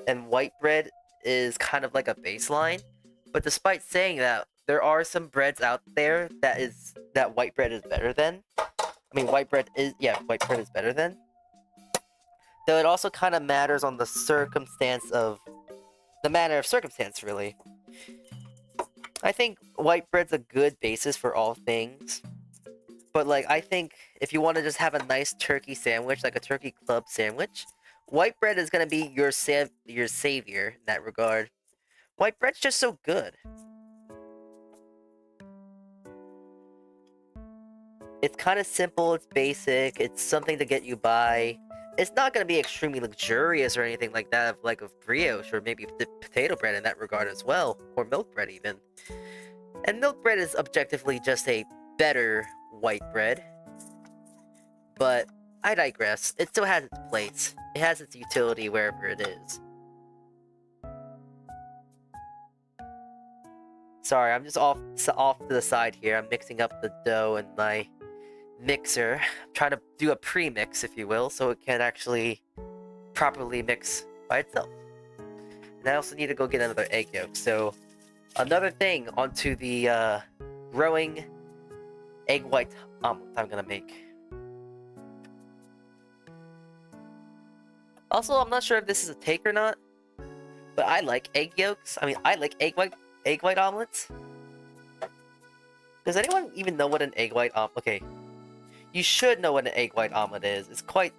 and white bread is kind of like a baseline. But despite saying that, there are some breads out there that white bread is better than. I mean, white bread is better than. Though it also kind of matters on the manner of circumstance, really. I think white bread's a good basis for all things. But, like, I think if you want to just have a nice turkey sandwich, like a turkey club sandwich, white bread is going to be your savior in that regard. White bread's just so good. It's kind of simple, it's basic, it's something to get you by. It's not going to be extremely luxurious or anything like that, like of brioche, or maybe the potato bread in that regard as well, or milk bread even. And milk bread is objectively just a better white bread. But I digress. It still has its place. It has its utility wherever it is. Sorry, I'm just off to the side here. I'm mixing up the dough in my mixer. I'm trying to do a pre-mix, if you will, so it can actually properly mix by itself. And I also need to go get another egg yolk. So, another thing onto the growing egg white omelet I'm gonna make. Also, I'm not sure if this is a take or not, but I like egg yolks. I mean, I like egg white omelets. Does anyone even know what an egg white omelet? Okay, you should know what an egg white omelet is. It's quite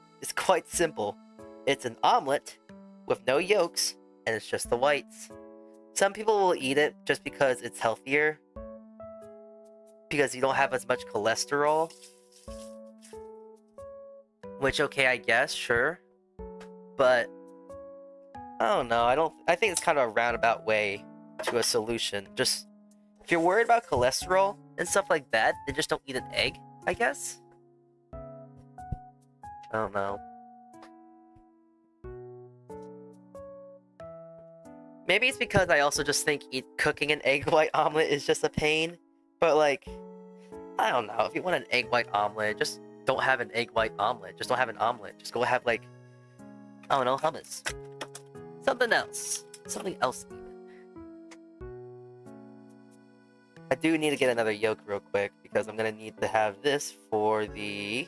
simple. It's an omelet with no yolks, and it's just the whites. Some people will eat it just because it's healthier, because you don't have as much cholesterol. Which, okay, I guess, sure. But I don't know. I think it's kind of a roundabout way to a solution. Just if you're worried about cholesterol and stuff like that, then just don't eat an egg, I guess. I don't know. Maybe it's because I also just think cooking an egg white omelet is just a pain. But like, I don't know. If you want an egg white omelet, just don't have an egg white omelet. Just don't have an omelet. Just go have like, I don't know, hummus. Something else. Something else even. I do need to get another yolk real quick because I'm gonna need to have this for the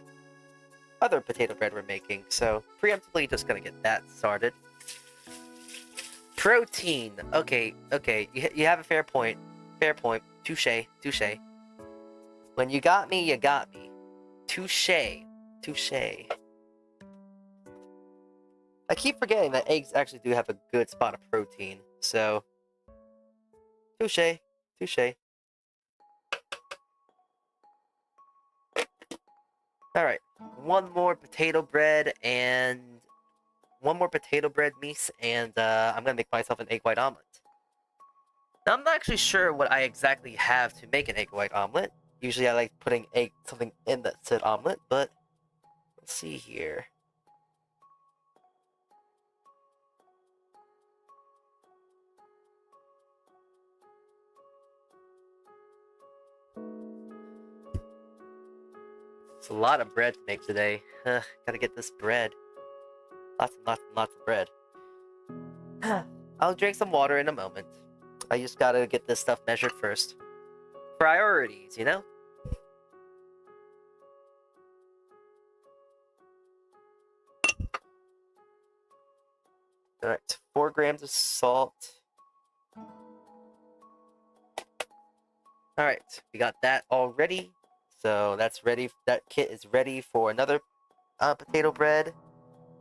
other potato bread we're making. So preemptively just gonna get that started. Protein. Okay. You have a fair point. Fair point. Touche. When you got me, you got me. Touche. I keep forgetting that eggs actually do have a good spot of protein. So, touche. Alright, one more potato bread mix, and I'm gonna make myself an egg white omelet. Now, I'm not actually sure what I exactly have to make an egg white omelet. Usually I like putting something in that said omelet, but let's see here. It's a lot of bread to make today. Gotta get this bread. Lots of bread. I'll drink some water in a moment. I just gotta get this stuff measured first. Priorities, you know? Alright, 4 grams of salt. Alright, we got that all ready. So that's ready. That kit is ready for another potato bread.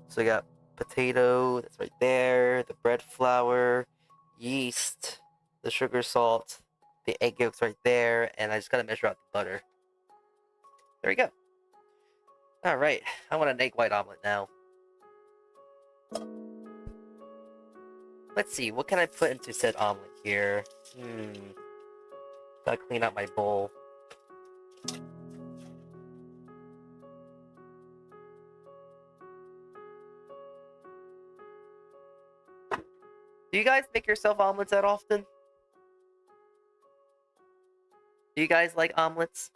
So we got potato, that's right there, the bread flour, yeast, the sugar, salt, the egg yolks right there, and I just gotta measure out the butter. There we go. Alright, I want an egg white omelet now. Let's see, what can I put into said omelet here? Gotta clean out my bowl. Do you guys make yourself omelets that often? Do you guys like omelets?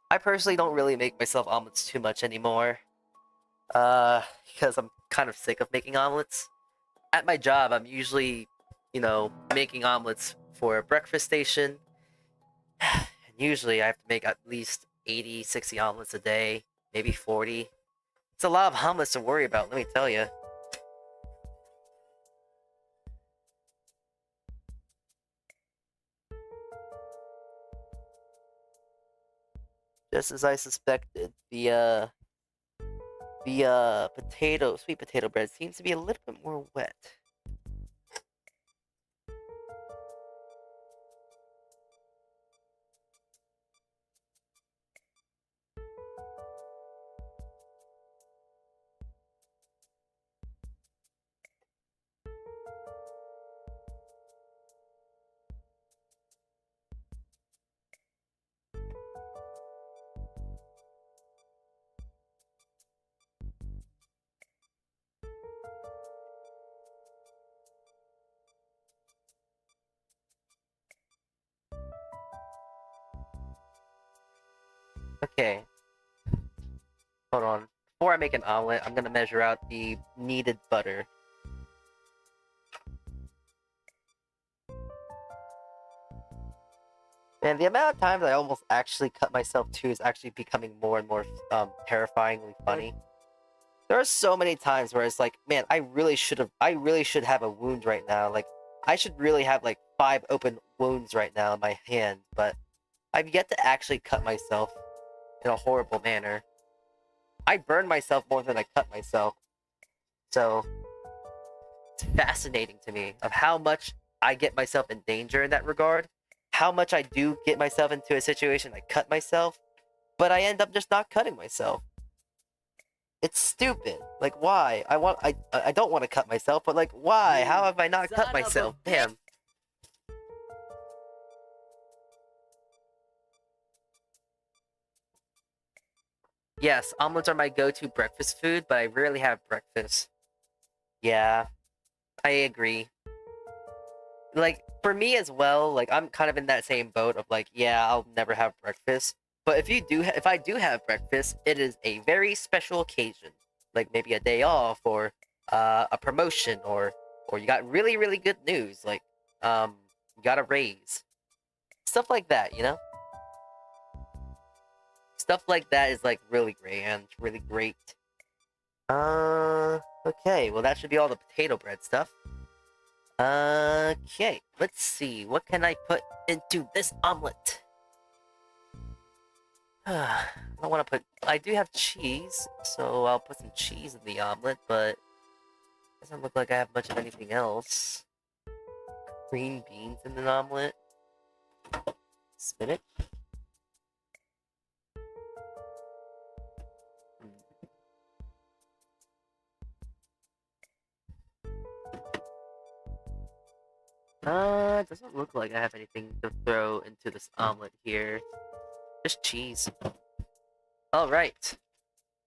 I personally don't really make myself omelets too much anymore. Because I'm kind of sick of making omelets. At my job, I'm usually, making omelets for a breakfast station. And usually I have to make at least 80, 60 omelets a day, maybe 40. It's a lot of omelets to worry about, let me tell you. Just as I suspected, the sweet potato bread seems to be a little bit more wet. Okay. Hold on. Before I make an omelet, I'm gonna measure out the needed butter. And the amount of times I almost actually cut myself too is actually becoming more and more terrifyingly funny. There are so many times where it's like, man, I really should have a wound right now. Like, I should really have like 5 open wounds right now in my hand, but I've yet to actually cut myself in a horrible manner. I burn myself more than I cut myself. So, it's fascinating to me of how much I get myself in danger in that regard. How much I do get myself into a situation I cut myself, but I end up just not cutting myself. It's stupid. Like, why? I don't want to cut myself, but like, why? How have I not cut myself? Damn. Yes, omelets are my go-to breakfast food, but I rarely have breakfast. Yeah, I agree. Like, for me as well, like, I'm kind of in that same boat of like, yeah, I'll never have breakfast. But if I do have breakfast, it is a very special occasion. Like, maybe a day off, or a promotion, or you got really, really good news, like, you got a raise. Stuff like that, you know? Stuff like that is, like, really great, and really great. Okay, well, that should be all the potato bread stuff. Okay, let's see. What can I put into this omelet? I don't want to put... I do have cheese, so I'll put some cheese in the omelet, but... doesn't look like I have much of anything else. Green beans in an omelet. Spinach. It doesn't look like I have anything to throw into this omelet here. Just cheese. Alright.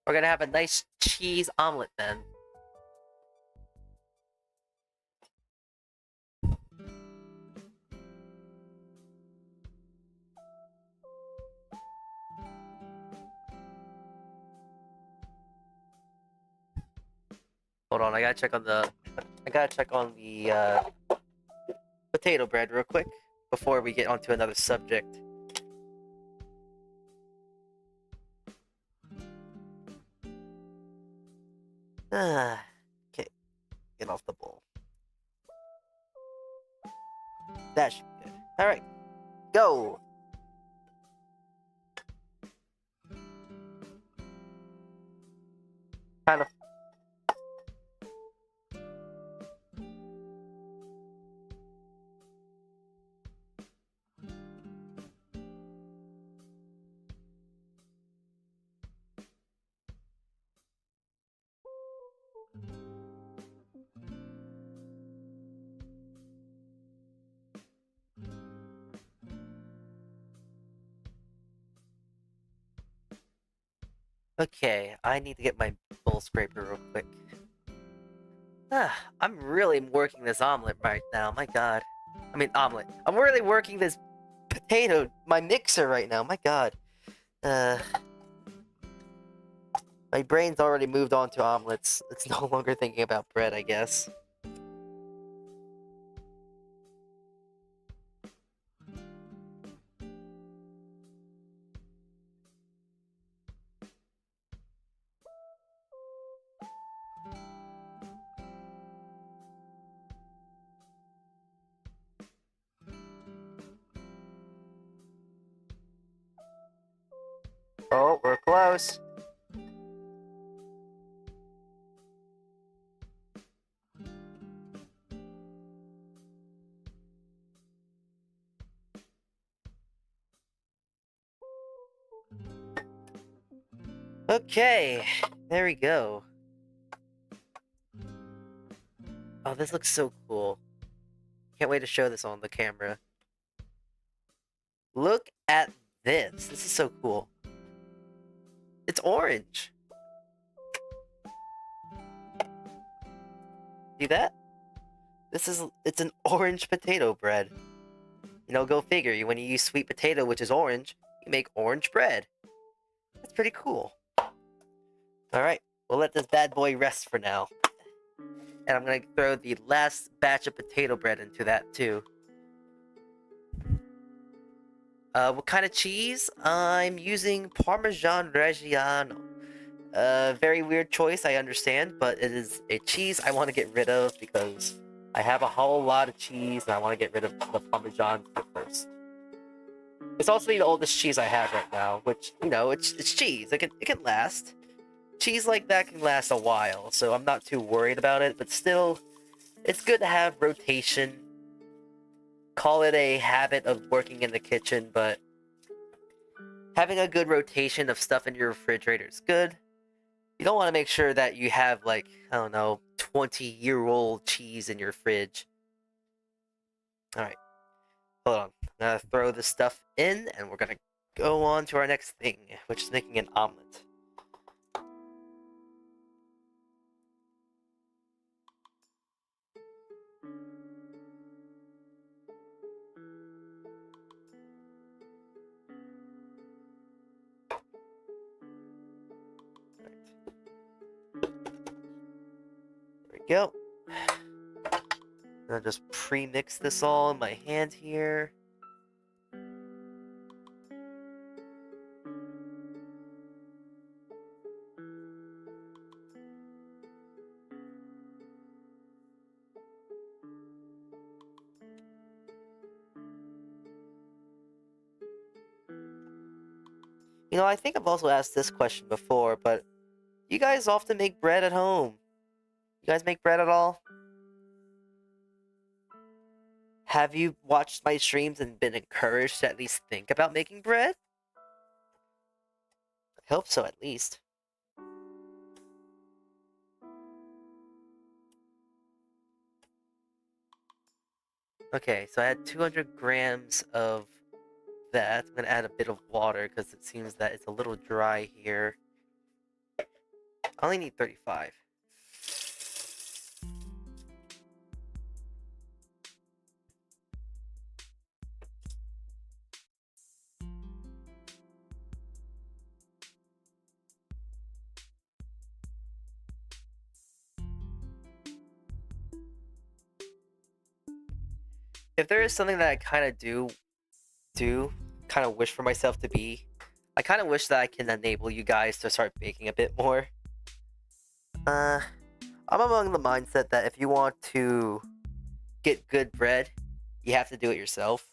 We're gonna have a nice cheese omelet then. Hold on, I gotta check on the potato bread real quick before we get onto another subject. Okay, get off the bowl. That should be good. Alright, go! Kind of. Okay, I need to get my bowl scraper real quick. I'm really working this omelet right now, my god. I mean, omelet. I'm really working this my mixer right now, my god. My brain's already moved on to omelets. It's no longer thinking about bread, I guess. Oh, we're close. Okay, there we go. Oh, this looks so cool. Can't wait to show this on the camera. Look at this. This is so cool. It's orange. See that? It's an orange potato bread. You know, go figure. When you use sweet potato, which is orange, you make orange bread. That's pretty cool. Alright, we'll let this bad boy rest for now. And I'm gonna throw the last batch of potato bread into that too. What kind of cheese? I'm using Parmesan Reggiano. Very weird choice, I understand, but it is a cheese I want to get rid of because I have a whole lot of cheese and I want to get rid of the Parmesan first. It's also the oldest cheese I have right now, which, you know, it's cheese. It can last. Cheese like that can last a while, so I'm not too worried about it, but still, it's good to have rotation. Call it a habit of working in the kitchen, but having a good rotation of stuff in your refrigerator is good. You don't want to make sure that you have, like, I don't know, 20-year-old cheese in your fridge. Alright, hold on. I'm gonna throw this stuff in, and we're gonna go on to our next thing, which is making an omelet. There we go. I'll just pre-mix this all in my hand here. You know, I think I've also asked this question before, but you guys often make bread at home? You guys make bread at all? Have you watched my streams and been encouraged to at least think about making bread? I hope so, at least. Okay, so I had 200 grams of that. I'm gonna add a bit of water because it seems that it's a little dry here. I only need 35. If there is something that I kind of kind of wish for myself to be, I kind of wish that I can enable you guys to start baking a bit more. I'm among the mindset that if you want to get good bread, you have to do it yourself.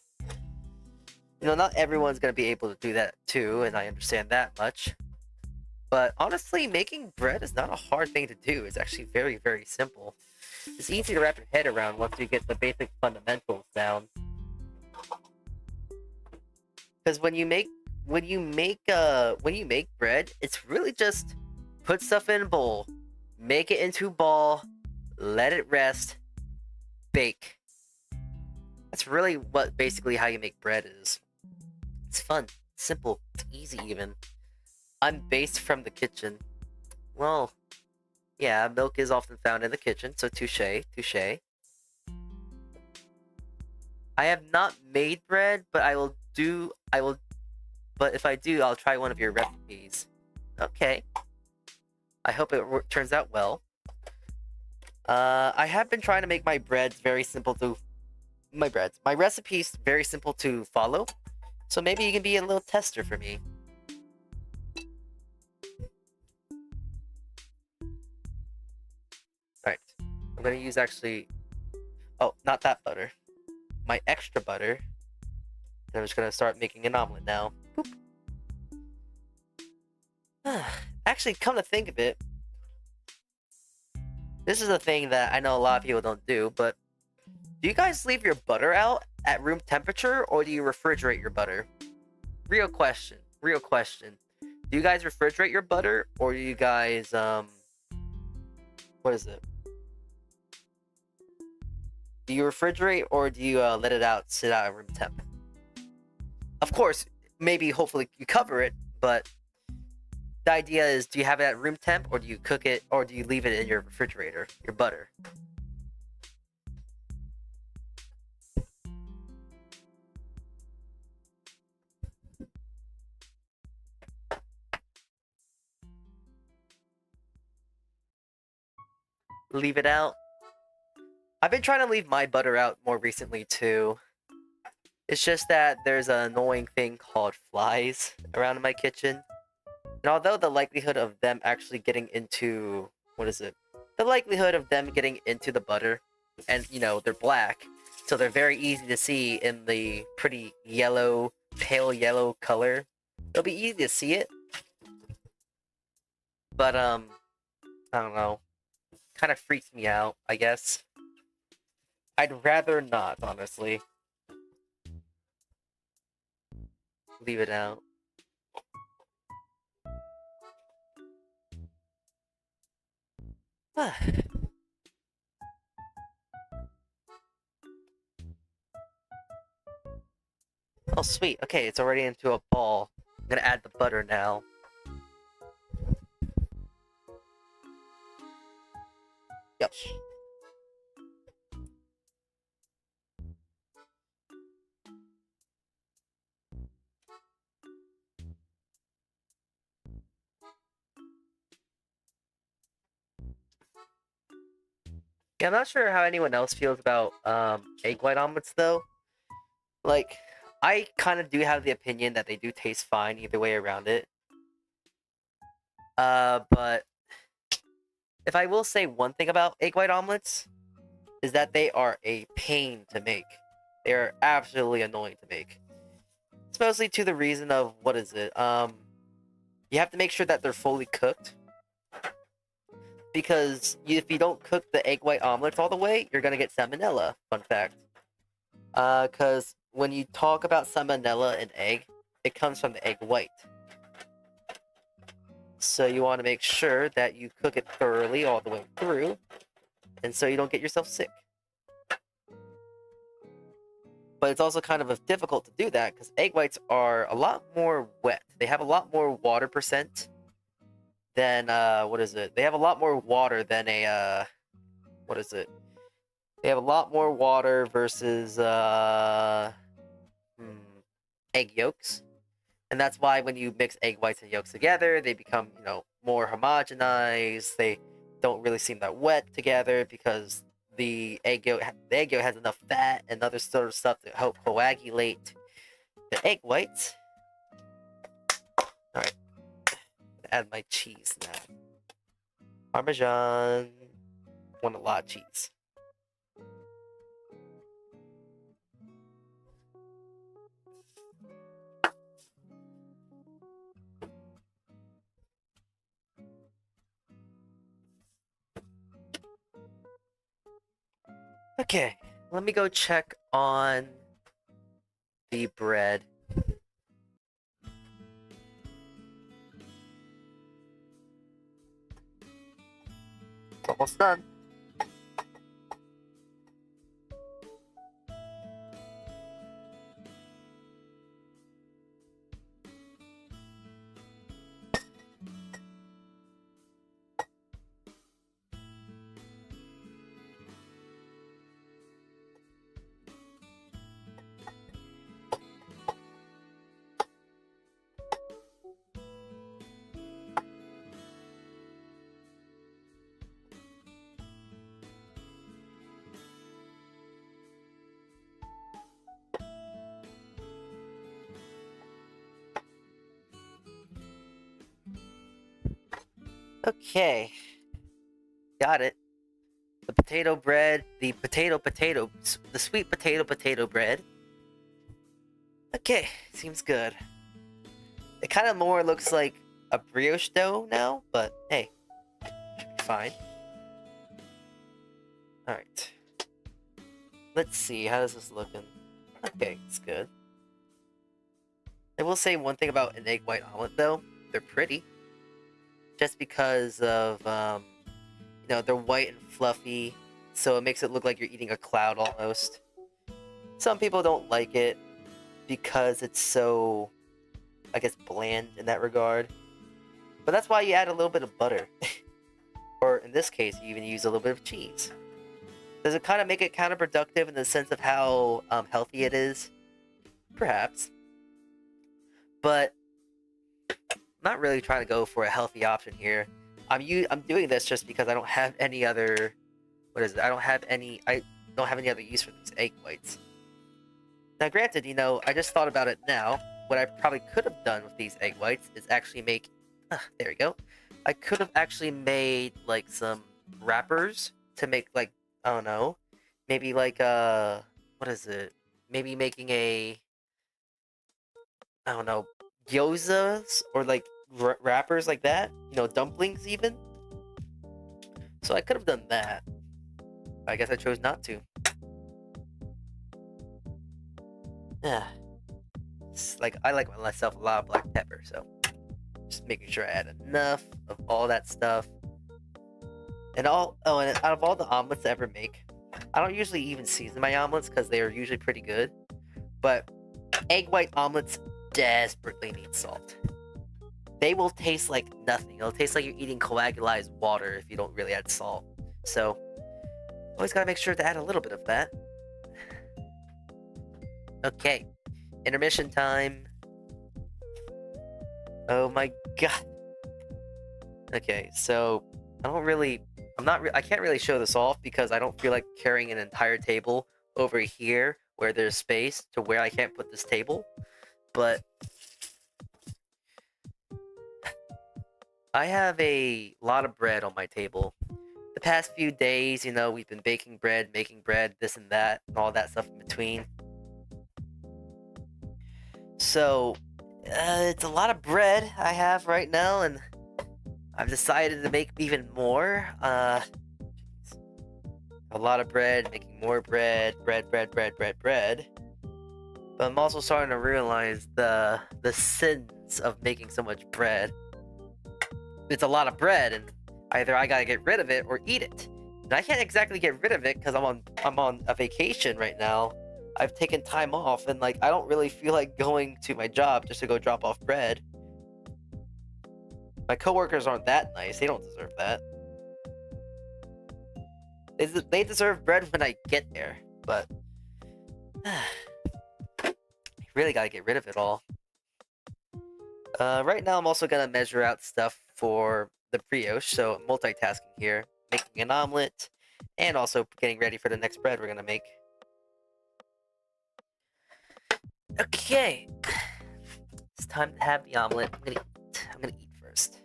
You know, not everyone's going to be able to do that too, and I understand that much. But honestly, making bread is not a hard thing to do. It's actually very, very simple. It's easy to wrap your head around once you get the basic fundamentals down. Because when you make bread, it's really just put stuff in a bowl, make it into a ball, let it rest, bake. That's really what basically how you make bread is. It's fun, simple, it's easy even. I'm based from the kitchen. Well, yeah, milk is often found in the kitchen, so touche. I have not made bread, but but if I do, I'll try one of your recipes. Okay. I hope it turns out well. I have been trying to make my recipes very simple to follow. So maybe you can be a little tester for me. Alright. I'm gonna use oh, not that butter. My extra butter. And I'm just gonna start making an omelet now. Boop. Actually, come to think of it, this is a thing that I know a lot of people don't do, but do you guys leave your butter out at room temperature, or do you refrigerate your butter? Real question. Do you guys refrigerate your butter, or do you guys, what is it? Do you refrigerate, or do you let it sit out at room temp? Of course, maybe, hopefully, you cover it, but the idea is, do you have it at room temp, or do you cook it, or do you leave it in your refrigerator, your butter? Leave it out? I've been trying to leave my butter out more recently, too. It's just that there's an annoying thing called flies around in my kitchen. And although the likelihood of them actually getting into, what is it? The likelihood of them getting into the butter, and they're black, so they're very easy to see in the pretty yellow, pale yellow color. It'll be easy to see it. But I don't know. Kind of freaks me out, I guess. I'd rather not, honestly. Leave it out. Oh, sweet. Okay, it's already into a ball. I'm gonna add the butter now. Yes. Yeah, I'm not sure how anyone else feels about egg white omelets, though. Like, I kind of do have the opinion that they do taste fine either way around it. But if I will say one thing about egg white omelets, is that they are a pain to make. They are absolutely annoying to make. It's mostly to the reason of, what is it? You have to make sure that they're fully cooked. Because if you don't cook the egg white omelets all the way, you're gonna get salmonella. Fun fact. Because when you talk about salmonella in egg, it comes from the egg white. So you want to make sure that you cook it thoroughly all the way through, and so you don't get yourself sick. But it's also kind of difficult to do that because egg whites are a lot more wet. They have a lot more water percent than what is it? They have a lot more water than a what is it? They have a lot more water versus egg yolks. And that's why when you mix egg whites and yolks together, they become, more homogenized. They don't really seem that wet together because the egg yolk has enough fat and other sort of stuff to help coagulate the egg whites. All right, add my cheese now. Parmesan. Want a lot of cheese. Okay, let me go check on the bread. It's almost done. Okay, got it. The potato bread, the sweet potato bread. Okay, seems good. It kind of more looks like a brioche dough now, but hey, should be fine. All right. Let's see, how is this looking? Okay, it's good. I will say one thing about an egg white omelet, though. They're pretty. Just because of, they're white and fluffy, so it makes it look like you're eating a cloud almost. Some people don't like it because it's so, I guess, bland in that regard. But that's why you add a little bit of butter. Or in this case, you even use a little bit of cheese. Does it kind of make it counterproductive in the sense of how healthy it is? Perhaps. But I'm not really trying to go for a healthy option here. I'm doing this just because I don't have any other. What is it? I don't have any other use for these egg whites. Now, granted, I just thought about it now. What I probably could have done with these egg whites is actually make There we go. I could have actually made like some wrappers to make like, I don't know, maybe like what is it? Maybe making a, I don't know, gyozas or like wrappers like that. You know, dumplings even. So I could have done that. I guess I chose not to. Yeah. It's like I like myself a lot of black pepper, so just making sure I add enough of all that stuff. And and out of all the omelets I ever make, I don't usually even season my omelets because they are usually pretty good. But egg white omelets desperately need salt. They will taste like nothing. It'll taste like you're eating coagulized water if you don't really add salt. So always gotta make sure to add a little bit of that. Okay, intermission time. Oh my god. Okay, so I can't really show this off because I don't feel like carrying an entire table over here where there's space to where I can't put this table. But I have a lot of bread on my table. The past few days, you know, we've been baking bread, making bread, this and that, and all that stuff in between. So, it's a lot of bread I have right now, and I've decided to make even more. A lot of bread, making more bread. But I'm also starting to realize the sins of making so much bread. It's a lot of bread, and either I gotta get rid of it or eat it. And I can't exactly get rid of it because I'm on a vacation right now. I've taken time off, and like I don't really feel like going to my job just to go drop off bread. My coworkers aren't that nice. They don't deserve that. They deserve bread when I get there, but I really gotta get rid of it all. Right now I'm also gonna measure out stuff for the brioche, so I'm multitasking here, making an omelet, and also getting ready for the next bread we're gonna make. Okay, it's time to have the omelet. I'm gonna eat first.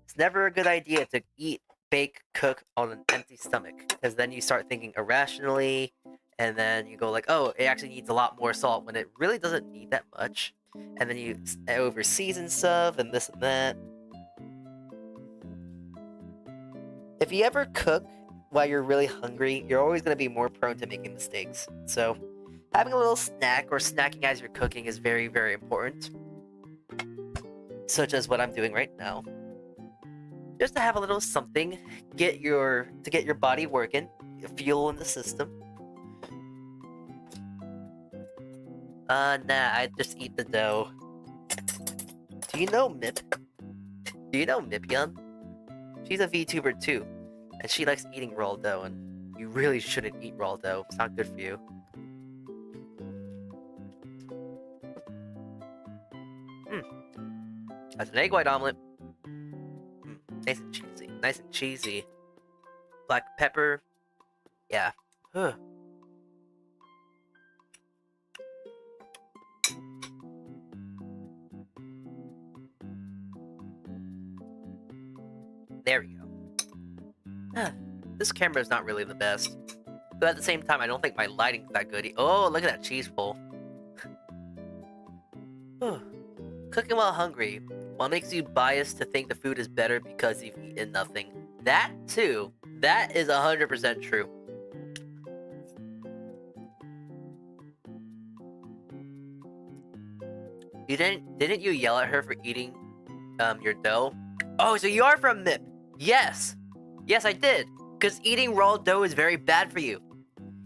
It's never a good idea to eat, bake, cook on an empty stomach, because then you start thinking irrationally, and then you go like, oh, it actually needs a lot more salt when it really doesn't need that much. And then you over season stuff and this and that. If you ever cook while you're really hungry, you're always going to be more prone to making mistakes. So having a little snack or snacking as you're cooking is very, very important. Such as what I'm doing right now. Just to have a little something, to get your body working, fuel in the system. Nah, I just eat the dough. Do you know Mip? Do you know Mipyun? She's a VTuber too, and she likes eating raw dough, and you really shouldn't eat raw dough. It's not good for you. That's an egg white omelet. Nice and cheesy. Nice and cheesy. Black pepper. Yeah. Huh. There we go. This camera is not really the best. But at the same time, I don't think my lighting's that good. Oh, look at that cheese pull. Cooking while hungry. What makes you biased to think the food is better because you've eaten nothing? That too. That is 100% true. Didn't you yell at her for eating your dough? Oh, so you are from MIP. Yes. Yes, I did. Because eating raw dough is very bad for you.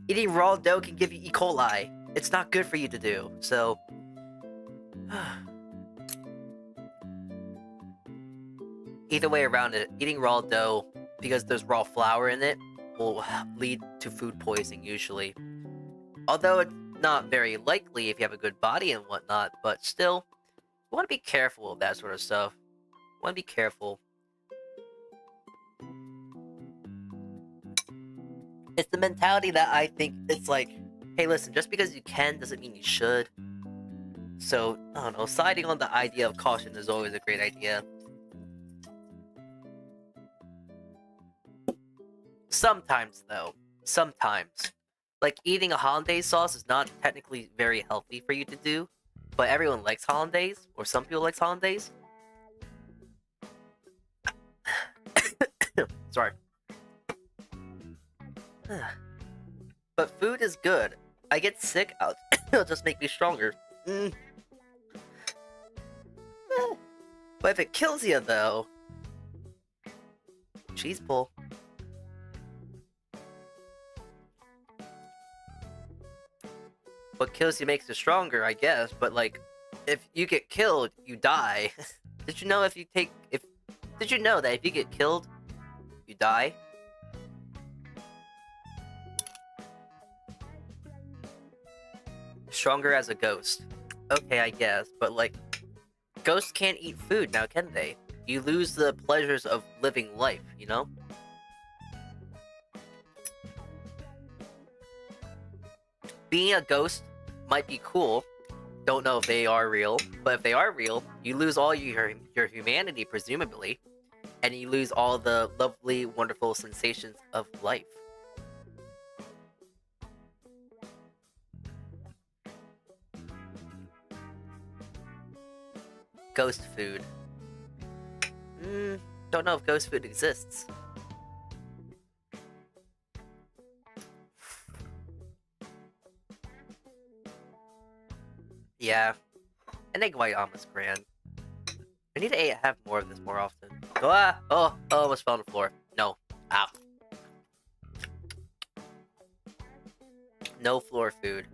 Eating raw dough can give you E. coli. It's not good for you to do. So either way around it, eating raw dough because there's raw flour in it will lead to food poisoning usually. Although it's not very likely if you have a good body and whatnot, but still, you want to be careful of that sort of stuff. You want to be careful. It's the mentality that I think it's like, hey, listen, just because you can doesn't mean you should. So, I don't know, siding on the idea of caution is always a great idea. Sometimes, though. Sometimes. Like, eating a hollandaise sauce is not technically very healthy for you to do, but everyone likes hollandaise, or some people like hollandaise. Sorry. But food is good. I get sick, it'll just make me stronger. But if it kills you, though... Cheese pull. What kills you makes you stronger, I guess, but like, if you get killed, you die. Did you know that if you get killed, you die? Stronger as a ghost. Okay, I guess, but like, ghosts can't eat food now, can they? You lose the pleasures of living life, you know? Being a ghost might be cool. Don't know if they are real, but if they are real, you lose all your humanity, presumably, and you lose all the lovely, wonderful sensations of life. Ghost food. Don't know if ghost food exists. Yeah, an egg white omelet's grand. I need to have more of this more often. Oh, almost fell on the floor. No. Ow. No floor food.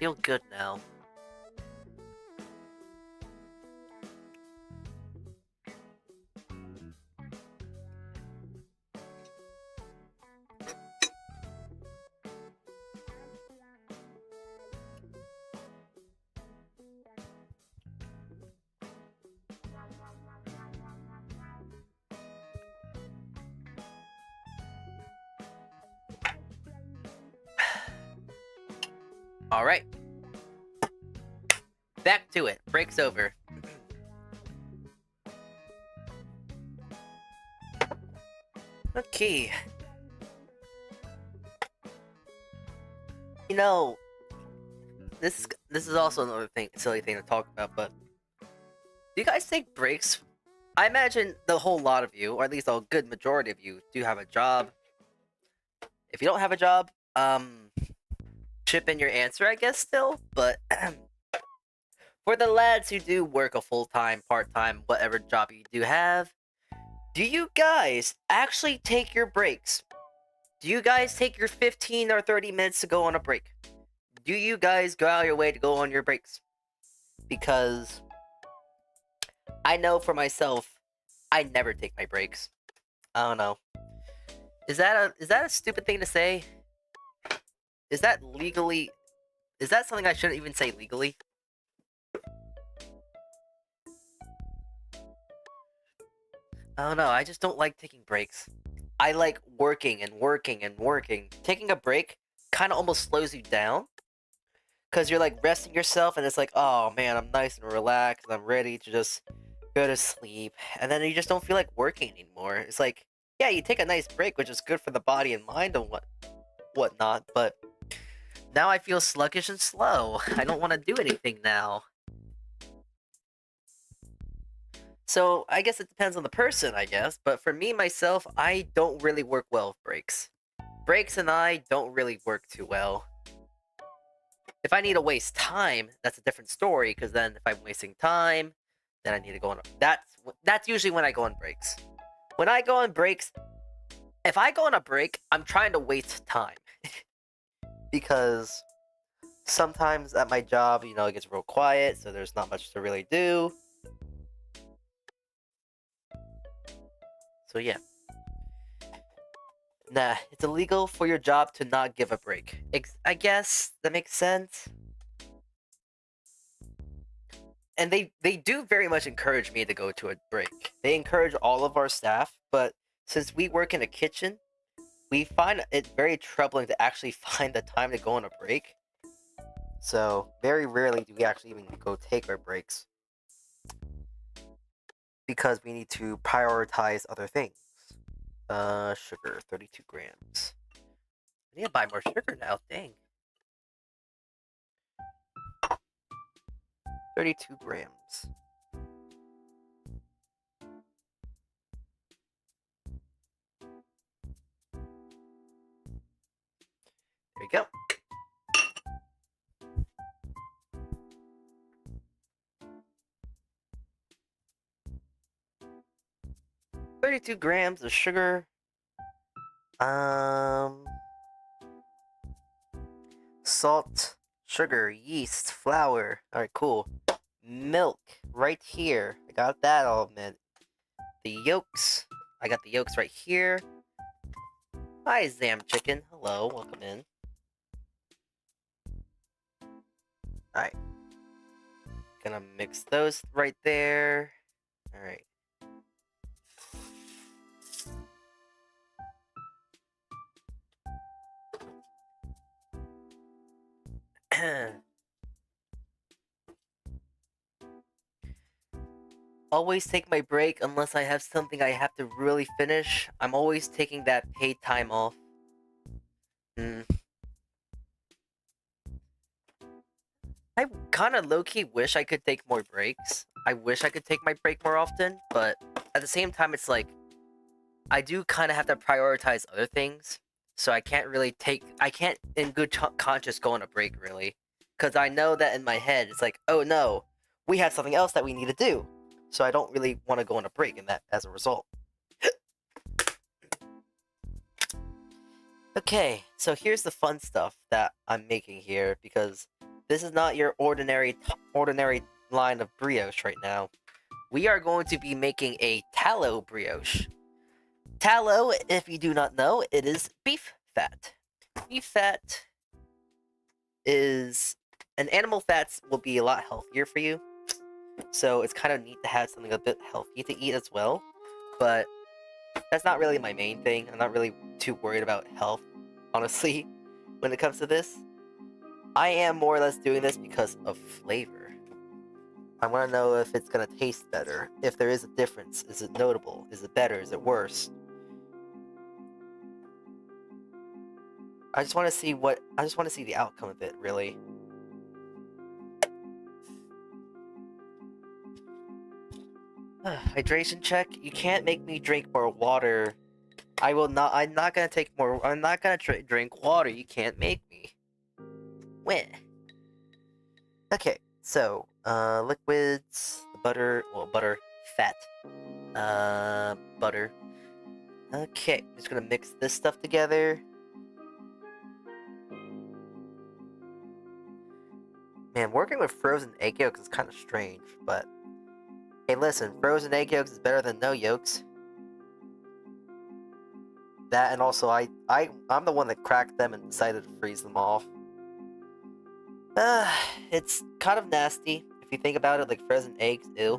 Feel good now. All right. Back to it. Break's over. Okay. You know, this is also another silly thing to talk about, but do you guys take breaks? I imagine the whole lot of you, or at least a good majority of you, do have a job. If you don't have a job, chip in your answer, I guess, still, but for the lads who do work a full-time, part-time, whatever job you do have, do you guys actually take your breaks? Do you guys take your 15 or 30 minutes to go on a break? Do you guys go out of your way to go on your breaks? Because I know for myself, I never take my breaks. I don't know. Is that a stupid thing to say? Is that something I shouldn't even say legally? I don't know, I just don't like taking breaks. I like working and working and working. Taking a break kind of almost slows you down. Because you're like resting yourself and it's like, oh man, I'm nice and relaxed. I'm ready to just go to sleep. And then you just don't feel like working anymore. It's like, yeah, you take a nice break, which is good for the body and mind and whatnot, but now I feel sluggish and slow. I don't want to do anything now. So I guess it depends on the person, I guess. But for me, myself, I don't really work well with breaks. Breaks and I don't really work too well. If I need to waste time, that's a different story. Because then if I'm wasting time, then I need to go on. That's usually when I go on breaks. When I go on breaks, if I go on a break, I'm trying to waste time. Because sometimes at my job, it gets real quiet, so there's not much to really do. So yeah. Nah, it's illegal for your job to not give a break. I guess that makes sense. and they do very much encourage me to go to a break. They encourage all of our staff, but since we work in a kitchen, we find it very troubling to actually find the time to go on a break. So very rarely do we actually even go take our breaks because we need to prioritize other things. Sugar, 32 grams. I need to buy more sugar now, dang. 32 grams. There you go. $32 grams of sugar. Salt, sugar, yeast, flour. Alright, cool. Milk, right here. I got that all meant. The yolks. I got the yolks right here. Hi, Zam Chicken. Hello, welcome in. Alright. Gonna mix those right there. Alright. Always take my break unless I have something I have to really finish. I'm always taking that paid time off. I kind of low-key wish I could take more breaks. I wish I could take my break more often, but at the same time, it's like I do kind of have to prioritize other things. So I can't really I can't in good conscience go on a break, really. Because I know that in my head, it's like, oh no, we have something else that we need to do. So I don't really want to go on a break in that as a result. Okay, so here's the fun stuff that I'm making here, because this is not your ordinary line of brioche right now. We are going to be making a tallow brioche. Tallow, if you do not know, it is beef fat. Beef fat is... and animal fats will be a lot healthier for you. So it's kind of neat to have something a bit healthy to eat as well. But that's not really my main thing. I'm not really too worried about health, honestly, when it comes to this. I am more or less doing this because of flavor. I want to know if it's going to taste better. If there is a difference. Is it notable? Is it better? Is it worse? I just want to see the outcome of it, really. Hydration check. You can't make me drink more water. I will not. I'm not gonna take more. I'm not gonna drink water. You can't make me. When? Okay. So, liquids, butter. Well, butter, fat. Butter. Okay. I'm just gonna mix this stuff together. Man, working with frozen egg yolks is kind of strange, but hey, listen, frozen egg yolks is better than no yolks. That, and also I'm the one that cracked them and decided to freeze them off. It's kind of nasty if you think about it, like frozen eggs, ew.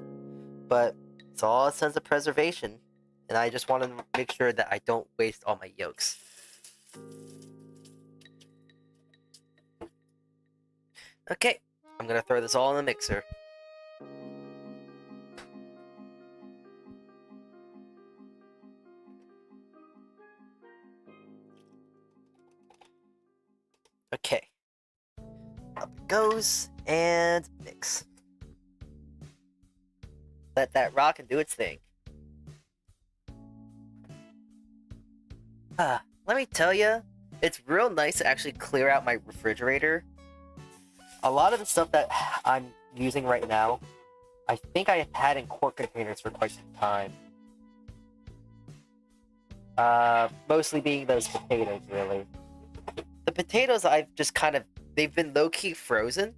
But it's all a sense of preservation, and I just want to make sure that I don't waste all my yolks. Okay, I'm gonna throw this all in the mixer. Okay. Up it goes, and mix. Let that rock and do its thing. Let me tell you, it's real nice to actually clear out my refrigerator. A lot of the stuff that I'm using right now, I think I have had in quart containers for quite some time. Mostly being those potatoes, really. The potatoes I've just they've been low-key frozen,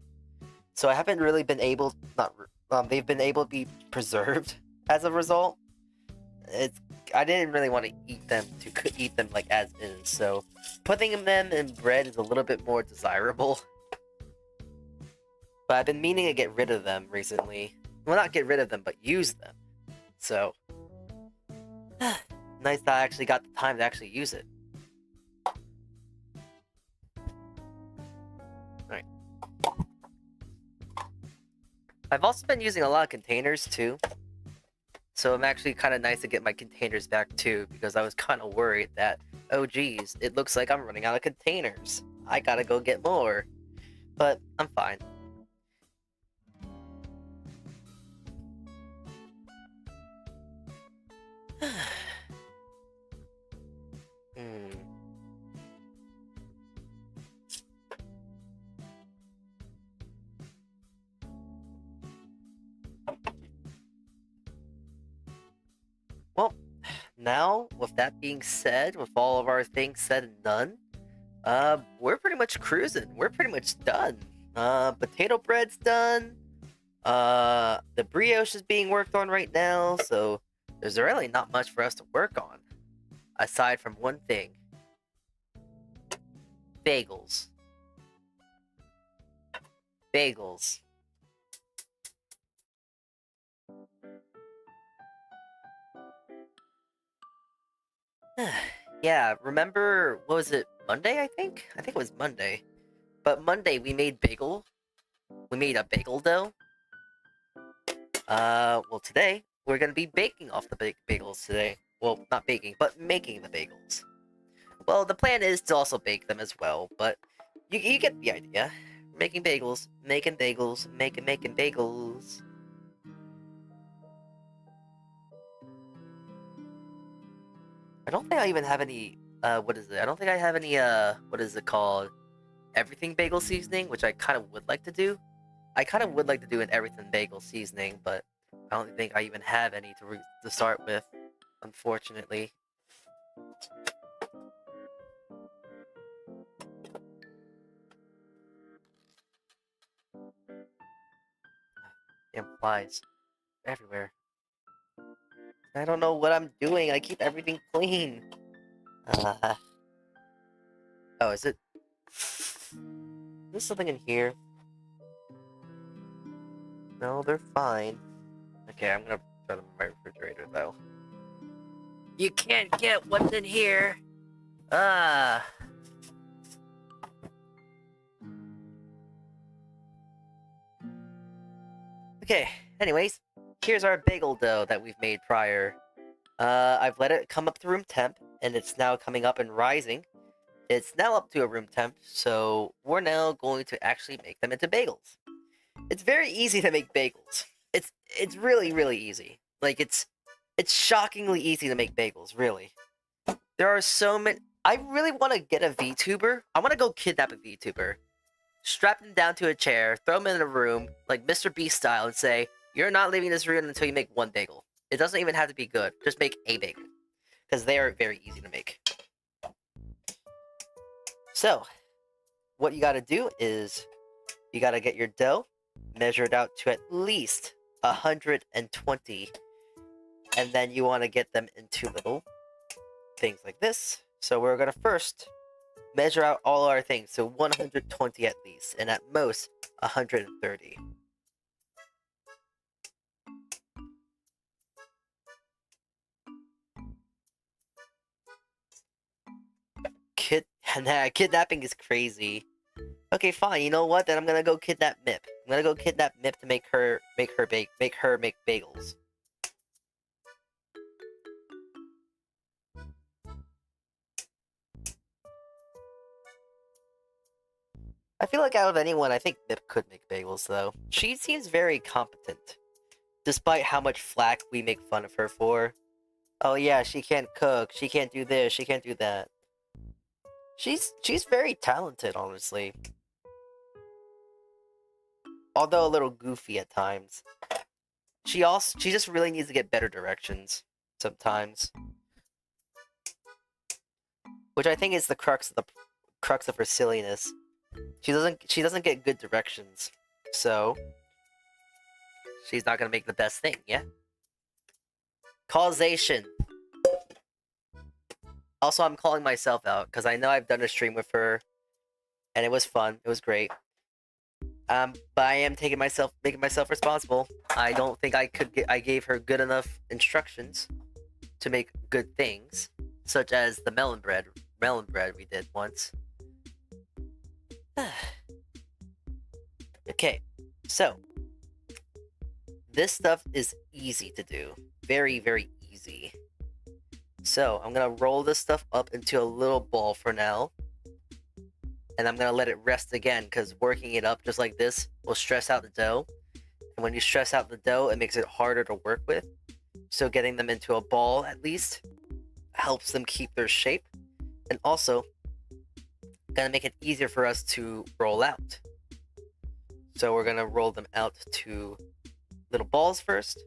so I haven't really been able, they've been able to be preserved as a result. I didn't really want to eat them like as is, so putting them in bread is a little bit more desirable. But I've been meaning to get rid of them recently. Well, not get rid of them, but use them. So, nice that I actually got the time to actually use it. Alright. I've also been using a lot of containers too. So I'm actually kind of nice to get my containers back too, because I was kind of worried that, oh geez, it looks like I'm running out of containers. I gotta go get more. But I'm fine. Well, now, with that being said, with all of our things said and done, we're pretty much cruising. We're pretty much done. Potato bread's done. The brioche is being worked on right now, so there's really not much for us to work on. Aside from one thing. Bagels. Bagels. Yeah, remember, what was it, Monday, I think? I think it was Monday. But Monday, we made We made a bagel dough. Well, today, we're gonna be baking off the bagels today. Well, not baking, but making the bagels. Well, the plan is to also bake them as well, but you get the idea. Making bagels, making bagels. I don't think I even have any, what is it? I don't think I have any, what is it called? Everything bagel seasoning, which I kind of would like to do. I kind of would like to do an everything bagel seasoning, but I don't think I even have any to start with, unfortunately. Damn flies everywhere. I don't know what I'm doing. I keep everything clean. Oh, is it? There's something in here. No, they're fine. Okay, I'm gonna throw them in my refrigerator, though. You can't get what's in here! Ah! Okay, anyways, here's our bagel dough that we've made prior. I've let it come up to room temp, and it's now coming up and rising. It's now up to a room temp, so we're now going to actually make them into bagels. It's very easy to make bagels. It's really, really easy. Like, it's shockingly easy to make bagels, really. There are so many... I really want to get a VTuber. I want to go kidnap a VTuber. Strap him down to a chair, throw him in a room, like Mr. Beast style, and say, you're not leaving this room until you make one bagel. It doesn't even have to be good. Just make a bagel. Because they are very easy to make. So, what you gotta do is, you gotta get your dough, measure it out to at least 120, and then you want to get them into little things like this. So we're gonna first measure out all our things, so 120 at least, and at most 130. Kidnapping is crazy. Okay, fine. You know what? Then I'm gonna go kidnap Mip. I'm gonna go kidnap Mip to make her make bagels. I feel like out of anyone, I think Mip could make bagels, though. She seems very competent, despite how much flack we make fun of her for. Oh yeah, she can't cook, she can't do this, she can't do that. She's very talented, honestly. Although a little goofy at times. She just really needs to get better directions sometimes. Which I think is the crux of her silliness. She doesn't get good directions. So she's not gonna make the best thing, yeah? Causation. Also, I'm calling myself out, because I know I've done a stream with her, and it was fun. It was great. But I am making myself responsible. I don't think I gave her good enough instructions to make good things, such as the melon bread we did once. Okay, so this stuff is easy to do. Very, very easy. So I'm gonna roll this stuff up into a little ball for now. And I'm gonna let it rest again, because working it up just like this will stress out the dough. And when you stress out the dough, it makes it harder to work with. So getting them into a ball, at least, helps them keep their shape. And also, gonna make it easier for us to roll out. So we're gonna roll them out to little balls first.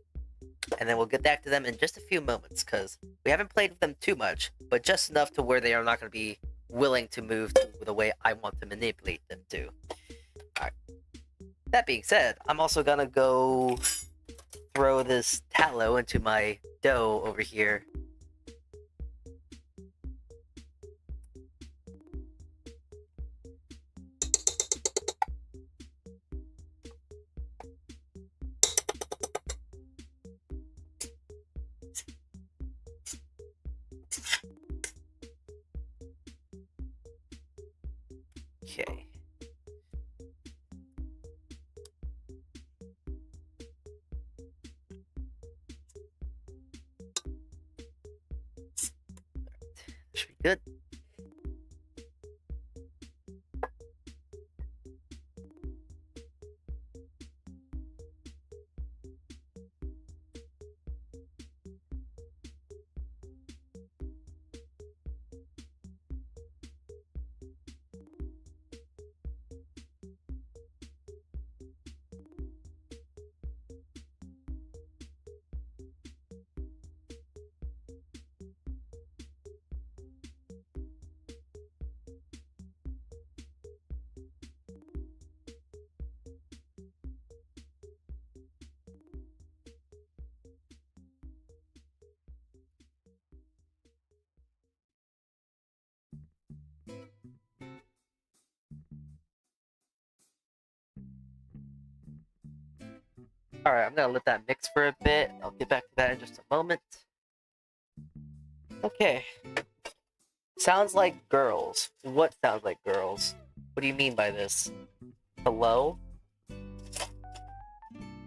And then we'll get back to them in just a few moments, because we haven't played with them too much, but just enough to where they are not gonna be willing to move the way I want to manipulate them to. Alright. That being said, I'm also gonna go throw this tallow into my dough over here. Okay. Should be good. Alright, I'm gonna let that mix for a bit. I'll get back to that in just a moment. Okay. Sounds like girls. What sounds like girls? What do you mean by this? Hello?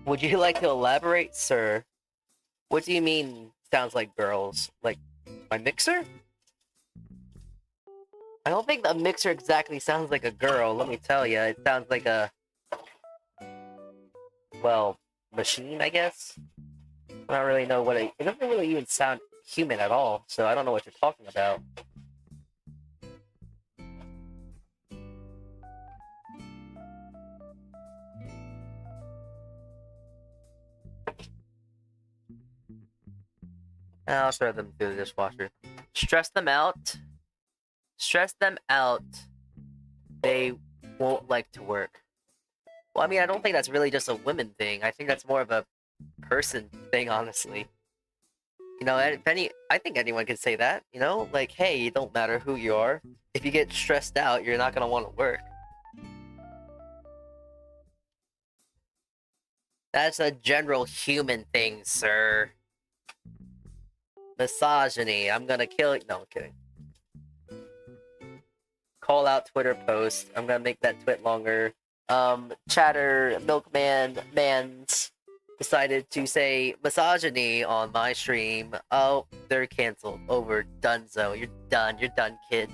Would you like to elaborate, sir? What do you mean sounds like girls? Like my mixer? I don't think the mixer exactly sounds like a girl, let me tell you. It sounds like a... well, machine, I guess? I don't really know what it doesn't really even sound human at all, so I don't know what you're talking about. I'll throw them through the dishwasher. Stress them out. Stress them out. They won't like to work. Well, I mean, I don't think that's really just a women thing. I think that's more of a person thing, honestly. You know, I think anyone can say that, you know? Like, hey, it don't matter who you are. If you get stressed out, you're not gonna want to work. That's a general human thing, sir. Misogyny. I'm gonna kill you. No, I'm kidding. Call out Twitter post. I'm gonna make that twit longer. Chatter Milkman Mans decided to say misogyny on my stream. Oh, they're canceled. Over. Dunzo. You're done. You're done, kid.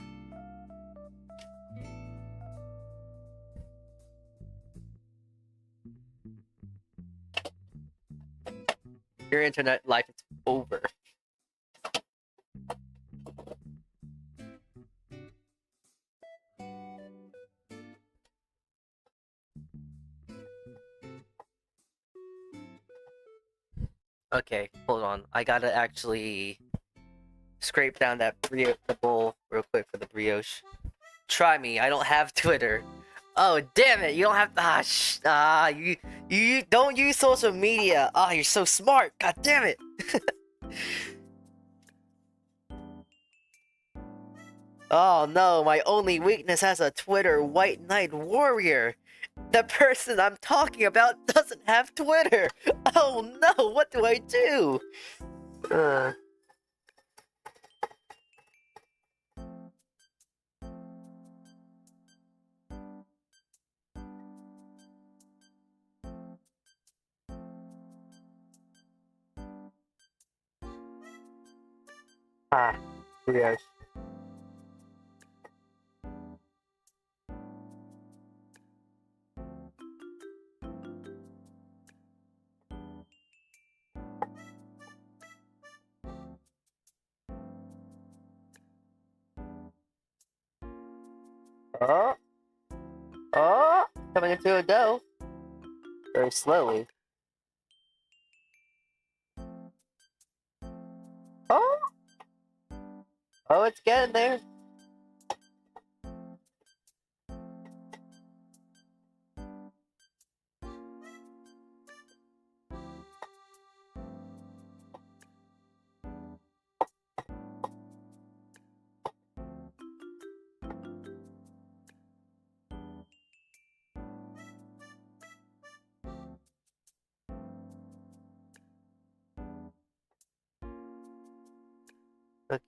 Your internet life is over. Okay, hold on. I gotta actually scrape down that the bowl real quick for the brioche. Try me. I don't have Twitter. Oh, damn it! You don't have you don't use social media. Ah, you're so smart. God damn it. Oh no, my only weakness as a Twitter White Knight warrior. The person I'm talking about doesn't have Twitter. Oh no, what do I do? Uh. Ah, yes. Oh, oh, coming into a dough. Very slowly. Oh, oh, it's getting there.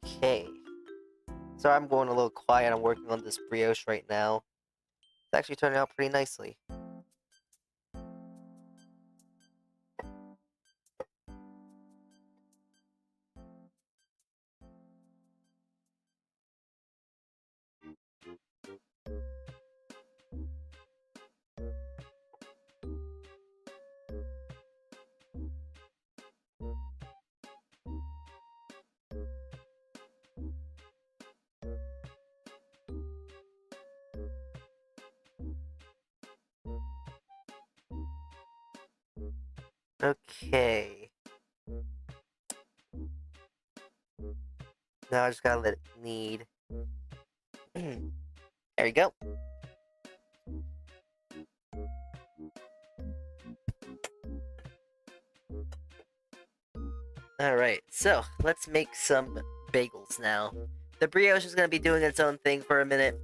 Okay. So I'm going a little quiet. I'm working on this brioche right now. It's actually turning out pretty nicely. Okay. Now I just gotta let it knead. There you go. Alright, so let's make some bagels now. The brioche is gonna be doing its own thing for a minute.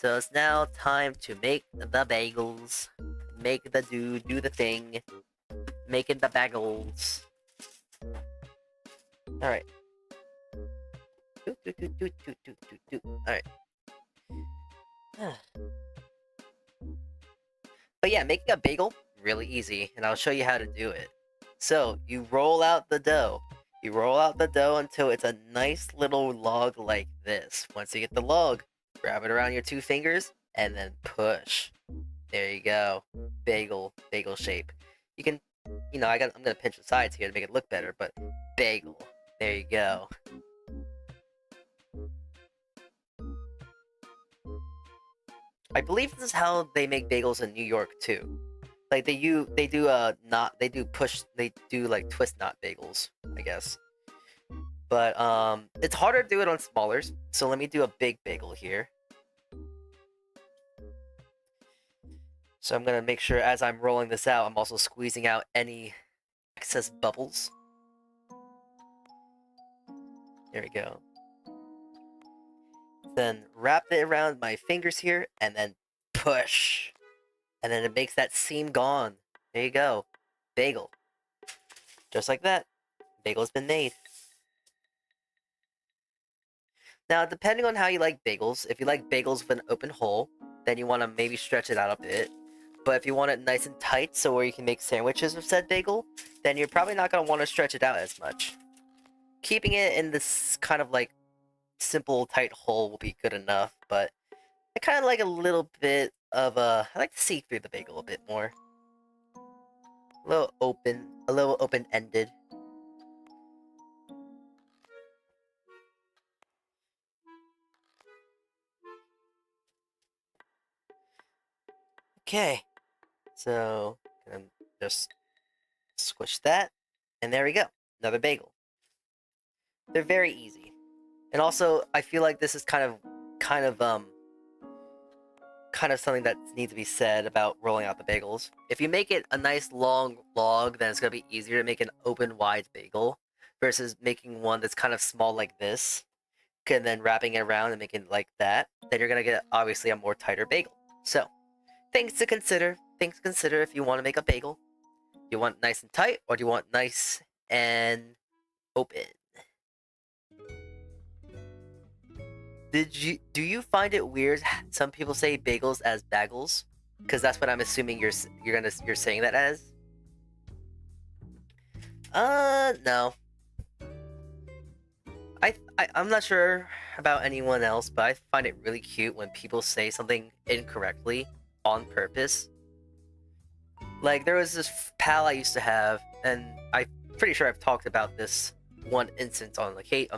So it's now time to make the bagels. Make the do the thing. Making the bagels. Alright. Alright. But yeah, making a bagel, really easy, and I'll show you how to do it. So, you roll out the dough. You roll out the dough until it's a nice little log like this. Once you get the log, grab it around your 2 fingers, and then push. There you go. Bagel shape. You can, I'm gonna pinch the sides here to make it look better, but bagel. There you go. I believe this is how they make bagels in New York too. Like they do like twist knot bagels, I guess. But it's harder to do it on smallers, so let me do a big bagel here. So I'm gonna make sure as I'm rolling this out, I'm also squeezing out any excess bubbles. There we go. Then wrap it around my fingers here, and then push. And then it makes that seam gone. There you go. Bagel. Just like that. Bagel's been made. Now, depending on how you like bagels, if you like bagels with an open hole, then you want to maybe stretch it out a bit. But if you want it nice and tight, so where you can make sandwiches with said bagel, then you're probably not going to want to stretch it out as much. Keeping it in this kind of like simple, tight hole will be good enough, but I kind of like a little bit of I like to see through the bagel a bit more. A little open-ended. Okay, so I'm just squish that, and there we go. Another bagel. They're very easy, and also I feel like this is kind of something that needs to be said about rolling out the bagels. If you make it a nice long log, then it's gonna be easier to make an open wide bagel versus making one that's kind of small like this. and then wrapping it around and making it like that, then you're gonna get obviously a more tighter bagel. So, things to consider. Things to consider if you want to make a bagel. Do you want nice and tight, or do you want nice and open? Do you find it weird? Some people say bagels as bagels, because that's what I'm assuming you're saying that as. No. I'm not sure about anyone else, but I find it really cute when people say something incorrectly on purpose. Like, there was this pal I used to have, and I'm pretty sure I've talked about this one instance on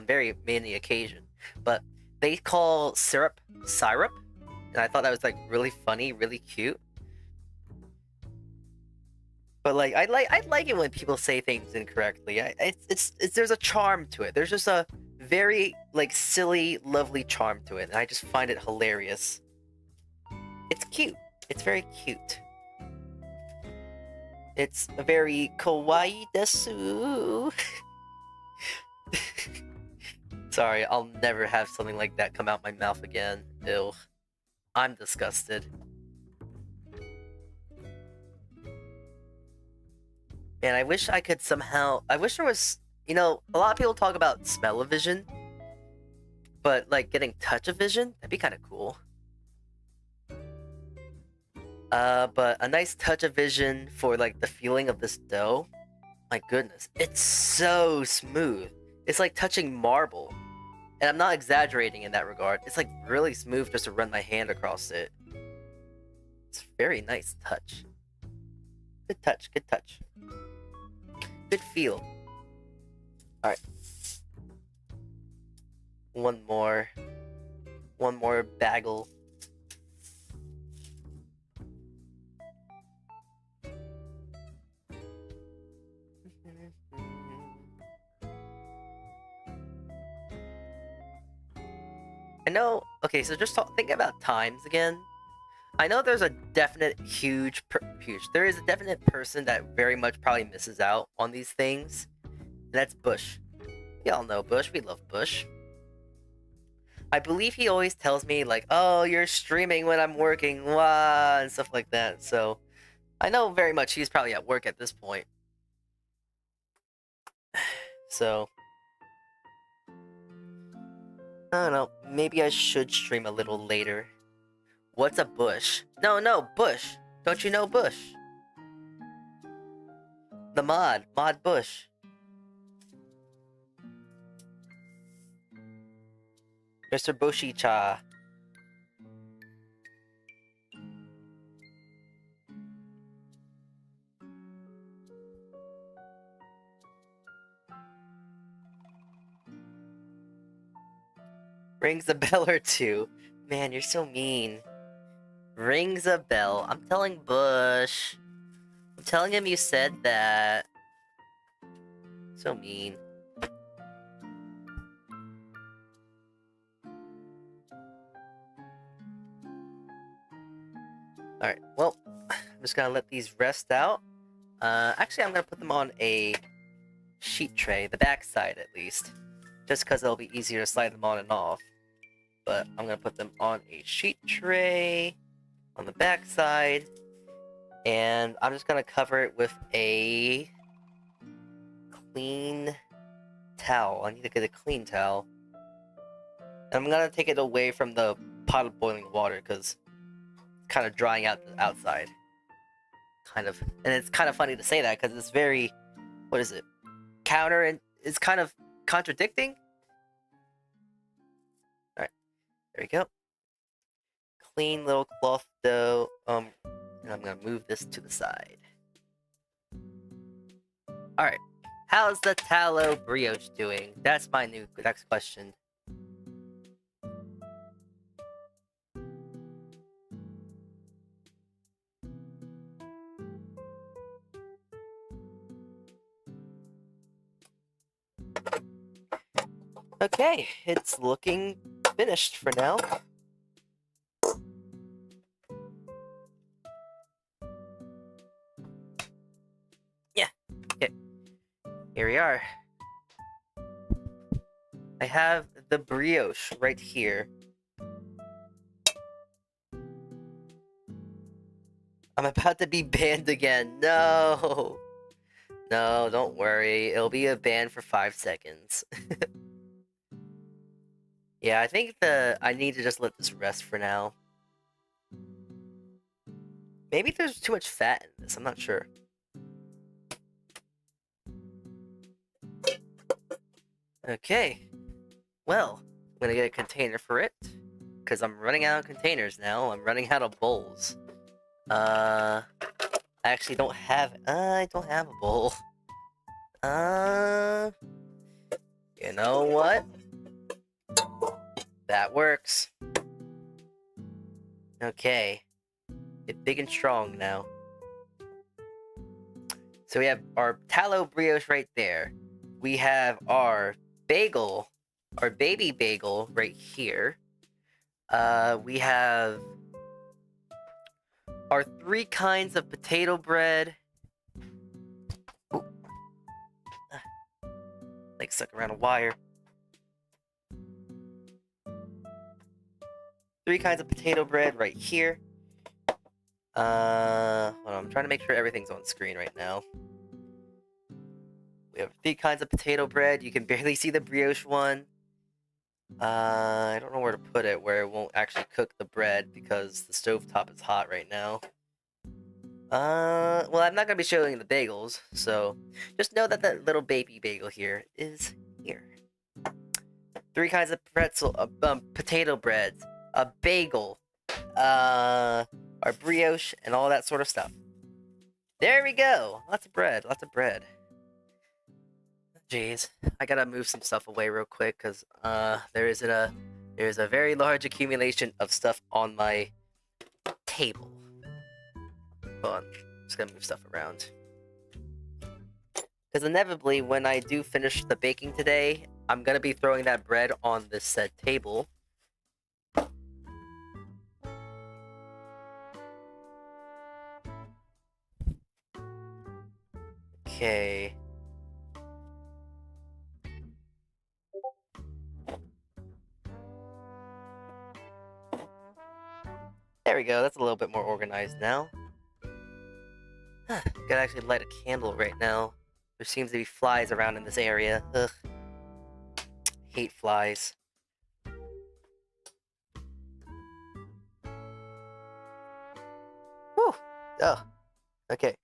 very many occasions, but they call syrup, and I thought that was like really funny, really cute. But like, I like it when people say things incorrectly. It's there's a charm to it. There's just a very like silly, lovely charm to it, and I just find it hilarious. It's cute. It's very cute. It's very kawaii desu. Sorry, I'll never have something like that come out my mouth again. Ew. I'm disgusted. Man, I wish I could somehow... I wish there was... You know, a lot of people talk about smell-o-vision, but, like, getting touch-o-vision? That'd be kind of cool. But a nice touch-o-vision for, like, the feeling of this dough. My goodness. It's so smooth. It's like touching marble. And I'm not exaggerating in that regard. It's, like, really smooth just to run my hand across it. It's very nice touch. Good touch, good touch. Good feel. Alright. One more bagel. I know, okay, so just think about times again. I know there's a definite there is a definite person that very much probably misses out on these things. And that's Bush. Y'all know Bush, we love Bush. I believe he always tells me like, oh, you're streaming when I'm working, wah, and stuff like that. So, I know very much he's probably at work at this point. So, I don't know, maybe I should stream a little later. What's a bush? No, Bush. Don't you know Bush? The mod Bush. Mr. Bushy-cha. Rings a bell or two. Man, you're so mean. Rings a bell. I'm telling Bush. I'm telling him you said that. So mean. Alright, well, I'm just gonna let these rest out. Actually, I'm gonna put them on a sheet tray, the back side at least. Just because it'll be easier to slide them on and off. But I'm gonna put them on a sheet tray on the back side. And I'm just gonna cover it with a clean towel. I need to get a clean towel. And I'm gonna take it away from the pot of boiling water because it's kind of drying out the outside. Kind of. And it's kind of funny to say that because it's very, what is it? Counter, and it's kind of contradicting. Alright, there we go. Clean little cloth dough. And I'm gonna move this to the side. Alright, how's the tallow brioche doing? That's my next question. Okay, it's looking finished for now. Yeah, okay. Here we are. I have the brioche right here. I'm about to be banned again. No! No, don't worry. It'll be a ban for 5 seconds. Yeah, I think I need to just let this rest for now. Maybe there's too much fat in this, I'm not sure. Okay. Well, I'm gonna get a container for it. Because I'm running out of containers now. I'm running out of bowls. I actually don't have... I don't have a bowl. You know what? That works. Okay. Get big and strong now. So we have our tallow brioche right there. We have our bagel, our baby bagel right here. We have our 3 kinds of potato bread. Ooh. Like stuck around a wire. 3 kinds of potato bread right here. Hold on, I'm trying to make sure everything's on screen right now. We have 3 kinds of potato bread. You can barely see the brioche one. I don't know where to put it where it won't actually cook the bread because the stovetop is hot right now. Well, I'm not gonna be showing the bagels, so just know that that little baby bagel here is here. 3 kinds of potato breads, a bagel, our brioche, and all that sort of stuff. There we go. Lots of bread. Lots of bread. Jeez, I gotta move some stuff away real quick because there's a very large accumulation of stuff on my table. Hold on, just gonna move stuff around. Because inevitably, when I do finish the baking today, I'm gonna be throwing that bread on this said table. Okay. There we go, that's a little bit more organized now. Gotta actually light a candle right now. There seems to be flies around in this area. Ugh. Hate flies. Whew. Oh. Okay.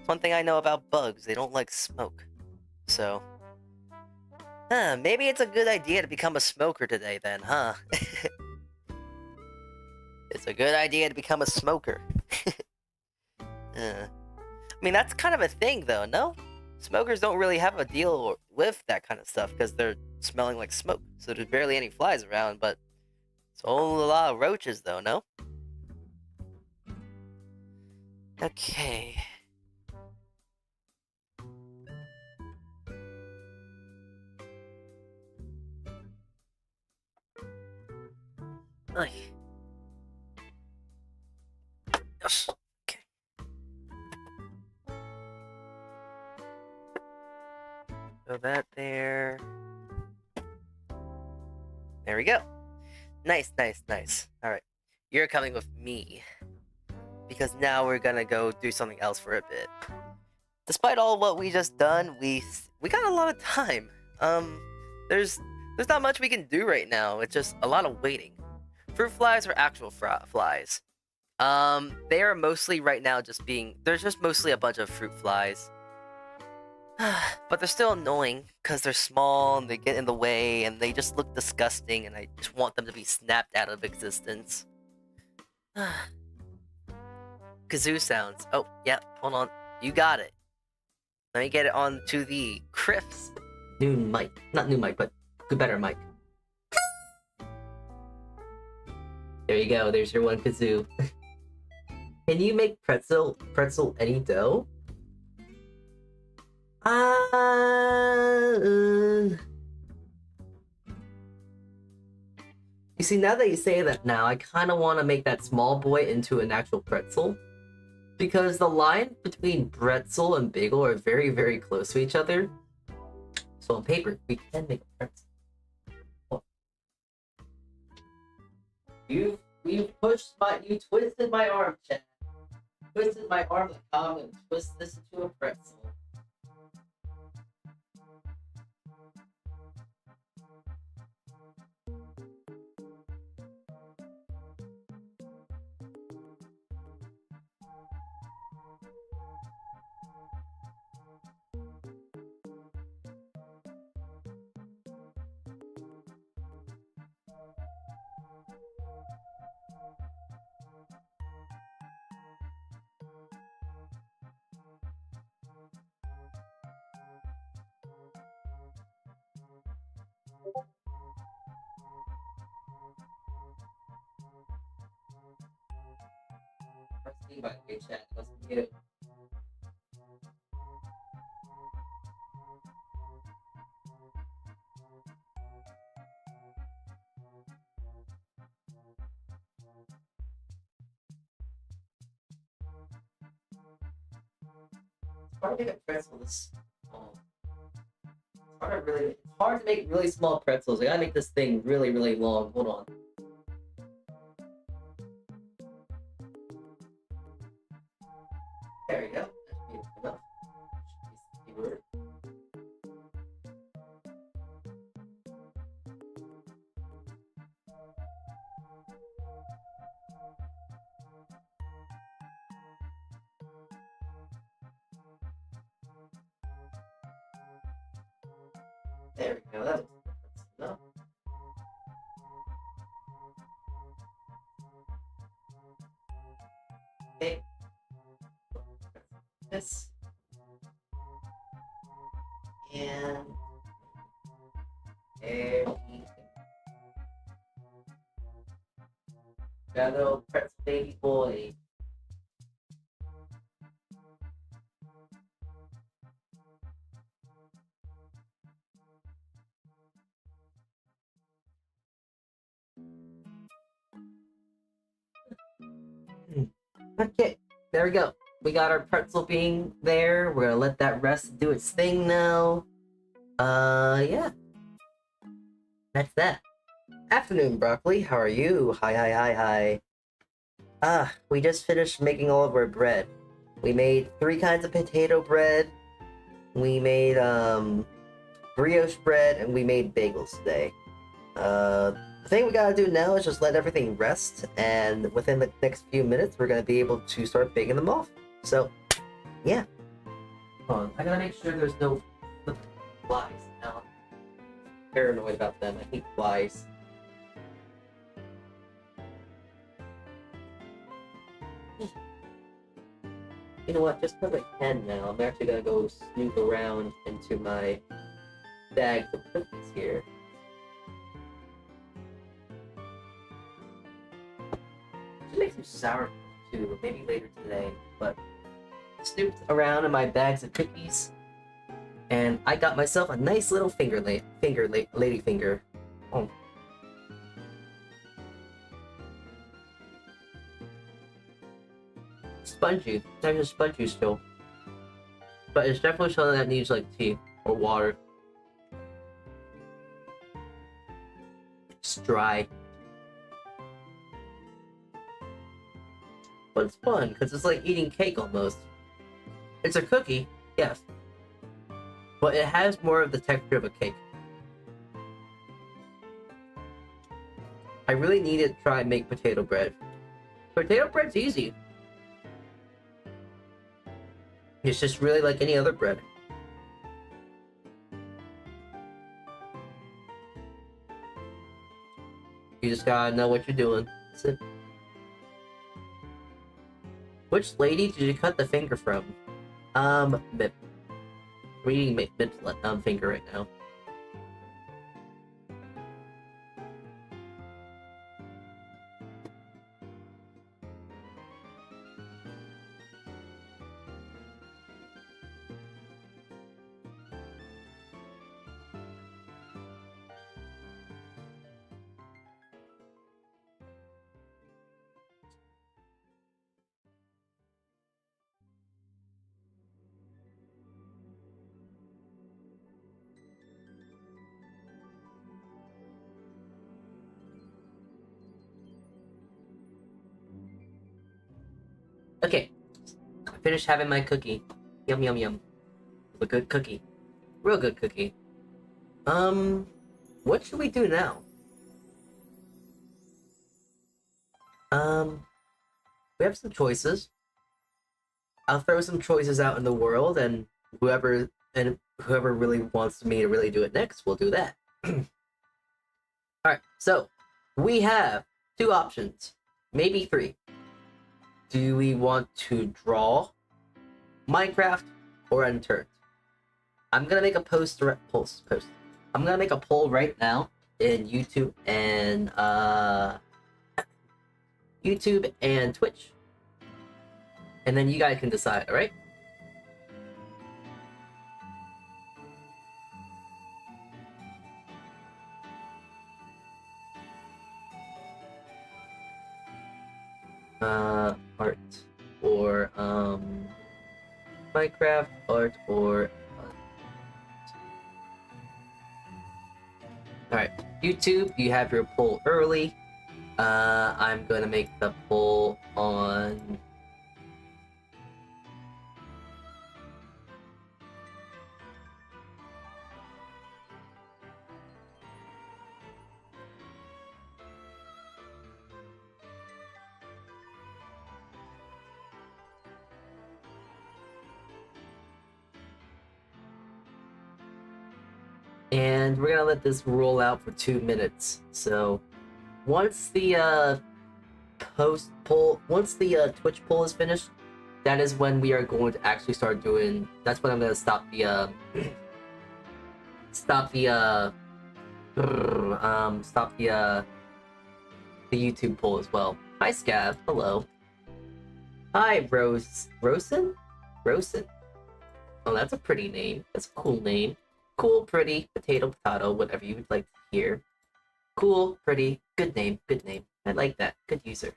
One thing I know about bugs, they don't like smoke. So... maybe it's a good idea to become a smoker today then, huh? It's a good idea to become a smoker. I mean, that's kind of a thing, though, no? Smokers don't really have a deal with that kind of stuff because they're smelling like smoke. So there's barely any flies around, but it's a whole lot of roaches, though, no? Okay. Ay. Yes. Okay. Throw that there. There we go. Nice, nice, nice. Alright. You're coming with me. Because now we're gonna go do something else for a bit. Despite all what we just done, we got a lot of time. There's not much we can do right now. It's just a lot of waiting. Fruit flies are actual flies. They are mostly right now there's just mostly a bunch of fruit flies. But they're still annoying because they're small and they get in the way and they just look disgusting and I just want them to be snapped out of existence. Kazoo sounds. Oh, yeah, hold on. You got it. Let me get it onto the Crips. New mic. Not new mic, but better mic. There you go, there's your one kazoo. Can you make pretzel any dough? You see, now that you say that now, I kind of want to make that small boy into an actual pretzel. Because the line between pretzel and bagel are very, very close to each other. So on paper, we can make a pretzel. Oh. You twisted my arm, Chad. Twisted my arm like how I'm gonna twist this into a pretzel. By the way, Chad, let's get it. It's hard to make a pretzel this small. It's hard to make really small pretzels. I gotta make this thing really, really long. Hold on. There we go. That should be enough. Should be keyword. There we go. That's enough. Okay. This. And everything. Got a little pretzel baby boy. Okay, there we go. We got our pretzel being there. We're gonna let that rest do its thing now. Yeah. That's that. Afternoon, broccoli. How are you? Hi, hi, hi, hi. We just finished making all of our bread. We made 3 kinds of potato bread. We made, brioche bread, and we made bagels today. The thing we gotta do now is just let everything rest, and within the next few minutes, we're gonna be able to start baking them off. So, yeah. Hold on, I gotta make sure there's no flies now. I'm paranoid about them. I hate flies. You know what? Just because I can now, I'm actually gonna go snoop around into my bags of cookies here. Should make some sour too, maybe later today. But snooped around in my bags of cookies, and I got myself a nice little lady finger. Oh. Spongy. It's actually spongy still. But it's definitely something that needs like tea or water. It's dry. But it's fun, because it's like eating cake almost. It's a cookie, yes. But it has more of the texture of a cake. I really need to try and make potato bread. Potato bread's easy. It's just really like any other bread. You just gotta know what you're doing. That's it. Which lady did you cut the finger from? Mip. We're eating Mip's finger right now. Okay, I finished having my cookie. Yum yum yum. A good cookie. Real good cookie. What should we do now? We have some choices. I'll throw some choices out in the world, and whoever really wants me to really do it next, will do that. Alright, so we have two options, maybe three. Do we want to draw Minecraft or unturned? I'm gonna make a post. I'm gonna make a poll right now in YouTube and Twitch, and then you guys can decide. All right? Art or Minecraft, art or Alright, YouTube, you have your poll early. I'm gonna make the poll on and we're gonna let this roll out for 2 minutes. So once the Twitch poll is finished, that is when we are going to actually start doing. That's when I'm gonna stop the the YouTube poll as well. Hi Scav, hello. Hi Rosen. Oh, that's a pretty name. That's a cool name. Cool, pretty, potato, whatever you would like to hear. Cool, pretty, good name. I like that. Good user.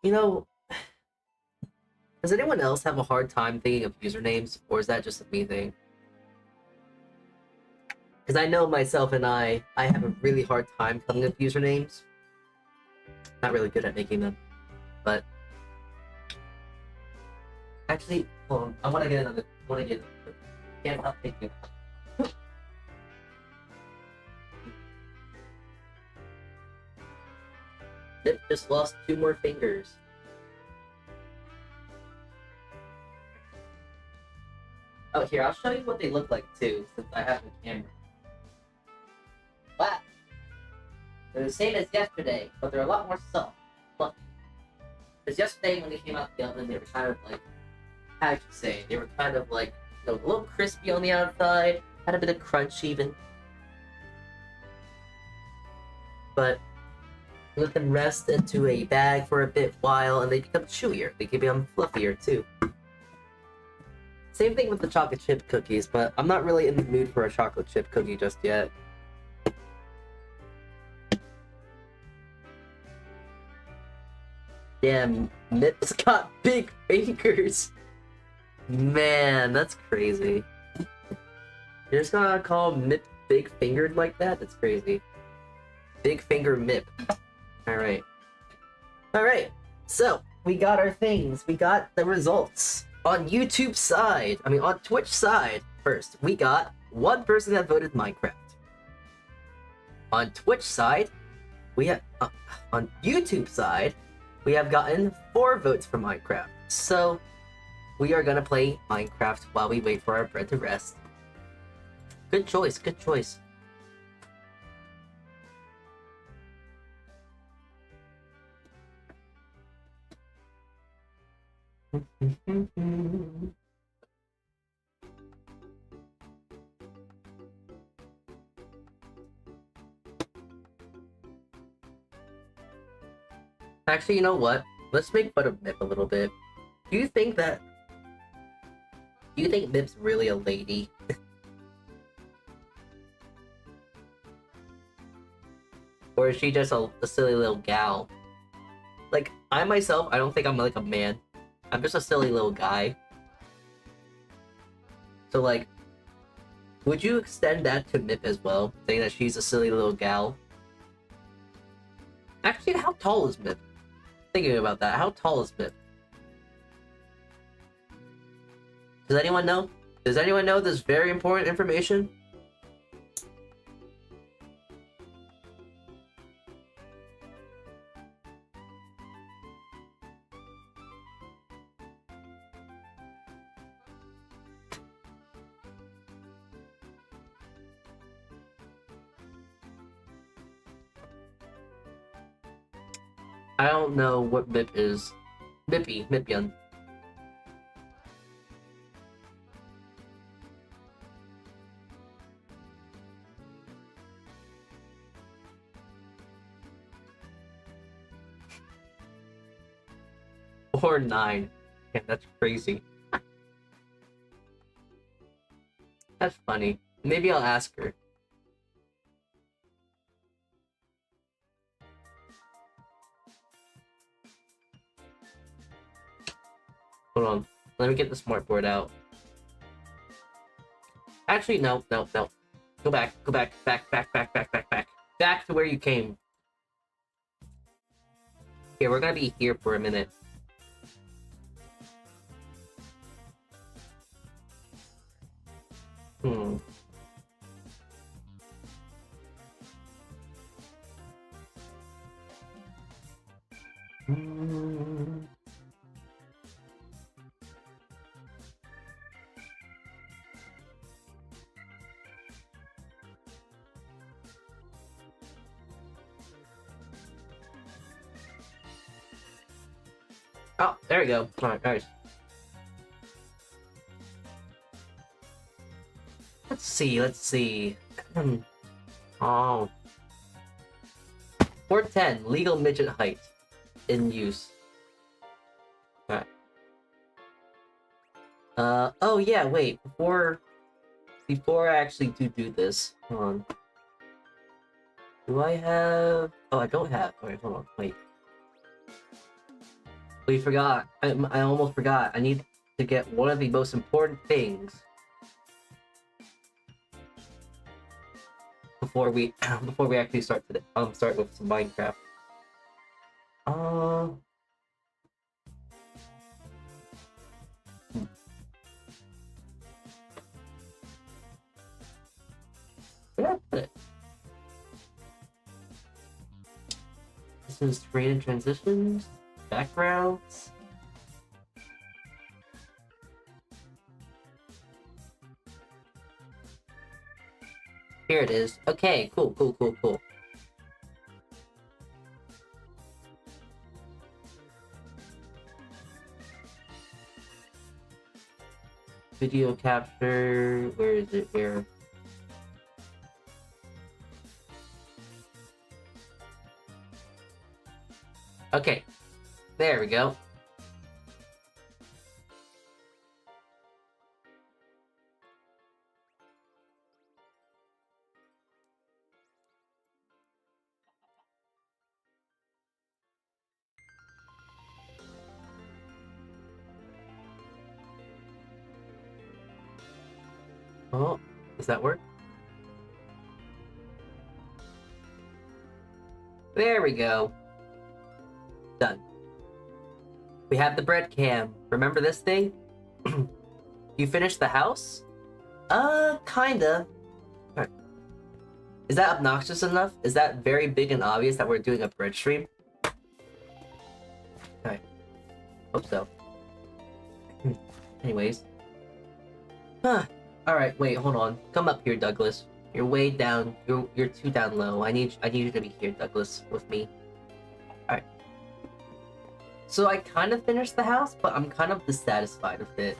You know, does anyone else have a hard time thinking of usernames, or is that just a me thing? Because I know myself and I have a really hard time coming up with usernames. Not really good at making them, but actually, hold on. I want to get another. Can't stop thinking. Nip just lost 2 more fingers. Oh, here, I'll show you what they look like too, since I have the camera. Wow. They're the same as yesterday, but they're a lot more soft. Fluffy. Because yesterday when they came out the oven, they were kind of like, how would you say? They were kind of like, you know, a little crispy on the outside, had a bit of crunch even. But let them rest into a bag for a bit while, and they become chewier. They can become fluffier too. Same thing with the chocolate chip cookies, but I'm not really in the mood for a chocolate chip cookie just yet. Damn, Mip's got big fingers. Man, that's crazy. You're just gonna call Mip big fingered like that? That's crazy. Big finger Mip. Alright. Alright, so we got our things. We got the results. On YouTube side, on Twitch side, first, we got 1 person that voted Minecraft. On Twitch side, we have, on YouTube side, we have gotten 4 votes for Minecraft. So, we are gonna play Minecraft while we wait for our bread to rest. Good choice, good choice. Actually, you know what? Let's make fun of Mip a little bit. Do you think Mip's really a lady? Or is she just a silly little gal? Like, I myself, I don't think I'm like a man. I'm just a silly little guy. So like, would you extend that to Mip as well? Saying that she's a silly little gal? Actually, how tall is Mip? Thinking about that. How tall is Mip? Does anyone know? Does anyone know this very important information? I don't know what Mip is. Mipyun. Or 9. Yeah, that's crazy. That's funny. Maybe I'll ask her. Hold on. Let me get the smartboard out. Actually, no. Go back. Back to where you came. Okay, we're gonna be here for a minute. Hmm. Oh, there we go. Alright, nice. Let's see. Oh. 410, legal midget height. In use. Okay. Oh yeah, wait, before I actually do this, hold on. Do I have... Oh, I don't have... Wait, hold on, wait. We forgot. I almost forgot. I need to get one of the most important things before we actually start with some Minecraft. Where did I put it? This is creative transitions, backgrounds. Here it is. Okay, cool. Video capture, where is it? Here. Okay, there we go. Oh, does that work? There we go. Done. We have the bread cam. Remember this thing? You finished the house? Kinda. Alright. Is that obnoxious enough? Is that very big and obvious that we're doing a bread stream? Alright. Hope so. Anyways. Huh. Alright, wait, hold on. Come up here, Douglas. You're way down. You're too down low. I need you to be here, Douglas, with me. Alright. So I kind of finished the house, but I'm kind of dissatisfied with it.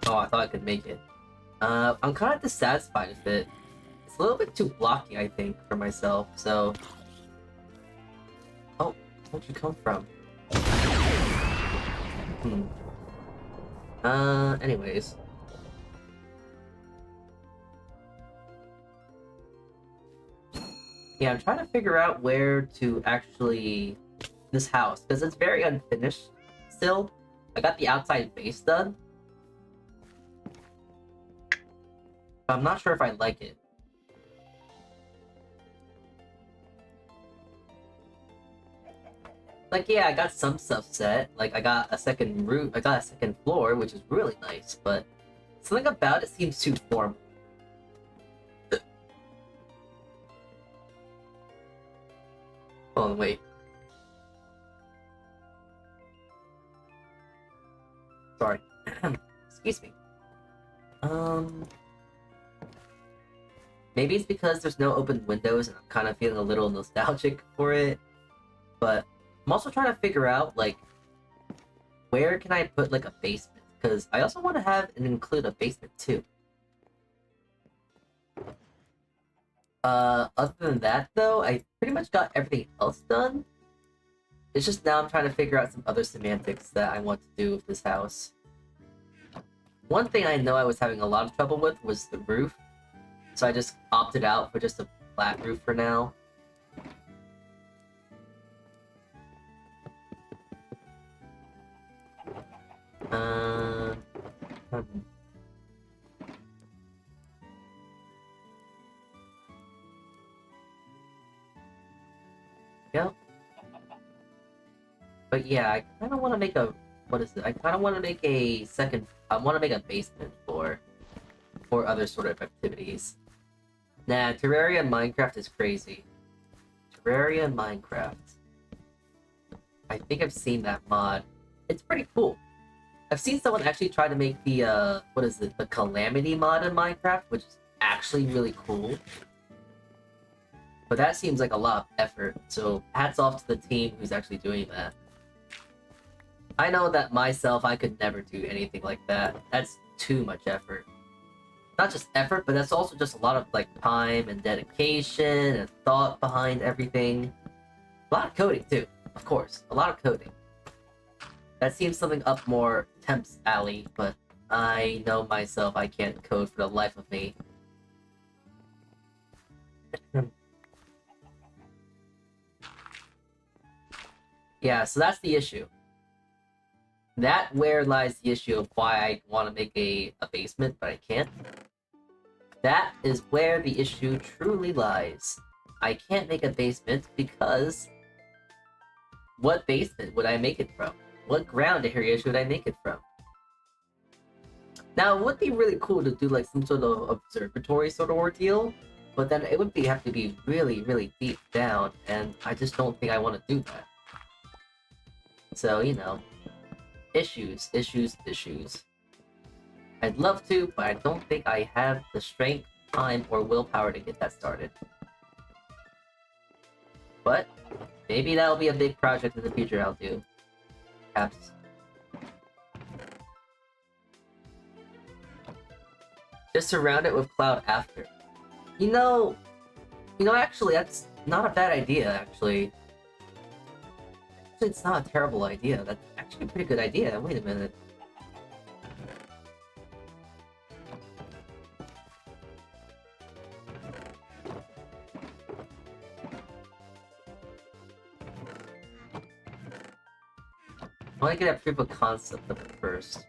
Oh, I thought I could make it. I'm kind of dissatisfied with it. It's a little bit too blocky, I think, for myself, so... Oh, where'd you come from? Anyways. Yeah, I'm trying to figure out where to actually... This house, because it's very unfinished still. I got the outside face done. But I'm not sure if I like it. Like, yeah, I got some stuff set. Like, I got a second roof, I got a second floor, which is really nice, but something about it seems too formal. Hold on, wait. Sorry. Excuse me. Maybe it's because there's no open windows and I'm kind of feeling a little nostalgic for it. But I'm also trying to figure out, like, where can I put, like, a basement? Because I also want to have and include a basement, too. Other than that, though, I pretty much got everything else done. It's just now I'm trying to figure out some other semantics that I want to do with this house. One thing I know I was having a lot of trouble with was the roof. So I just opted out for just a flat roof for now. Yep. But yeah, I kind of want to make a... What is it? I kind of want to make a second... I want to make a basement for other sort of activities. Nah, Terraria and Minecraft is crazy. Terraria and Minecraft. I think I've seen that mod. It's pretty cool. I've seen someone actually try to make the, what is it? The Calamity mod in Minecraft, which is actually really cool. But that seems like a lot of effort, so hats off to the team who's actually doing that. I know that myself, I could never do anything like that. That's too much effort. Not just effort, but that's also just a lot of like time and dedication and thought behind everything. A lot of coding too, of course. A lot of coding. That seems something up more Temp's alley, but I know myself I can't code for the life of me. Yeah, so that's the issue. That where lies the issue of why I want to make a basement, but I can't. That is where the issue truly lies. I can't make a basement because... What basement would I make it from? What ground area should I make it from? Now, it would be really cool to do like some sort of observatory sort of ordeal, but then it would have to be really, really deep down, and I just don't think I want to do that. So, you know, issues. I'd love to, but I don't think I have the strength, time, or willpower to get that started. But maybe that'll be a big project in the future I'll do. Perhaps. Just surround it with cloud after. You know, actually, that's not a bad idea, actually. Actually, it's not a terrible idea. That's actually a pretty good idea. Wait a minute. I want to get a proof of concept of it first.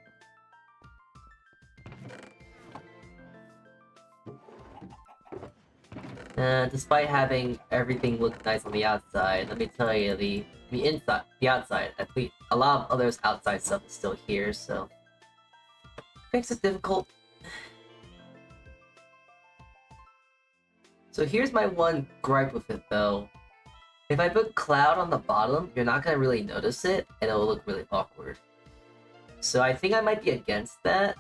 Despite having everything look nice on the outside, let me tell you, the outside, at least a lot of others outside stuff is still here, so makes it difficult. So here's my one gripe with it, though. If I put cloud on the bottom, you're not gonna really notice it, and it'll look really awkward. So I think I might be against that,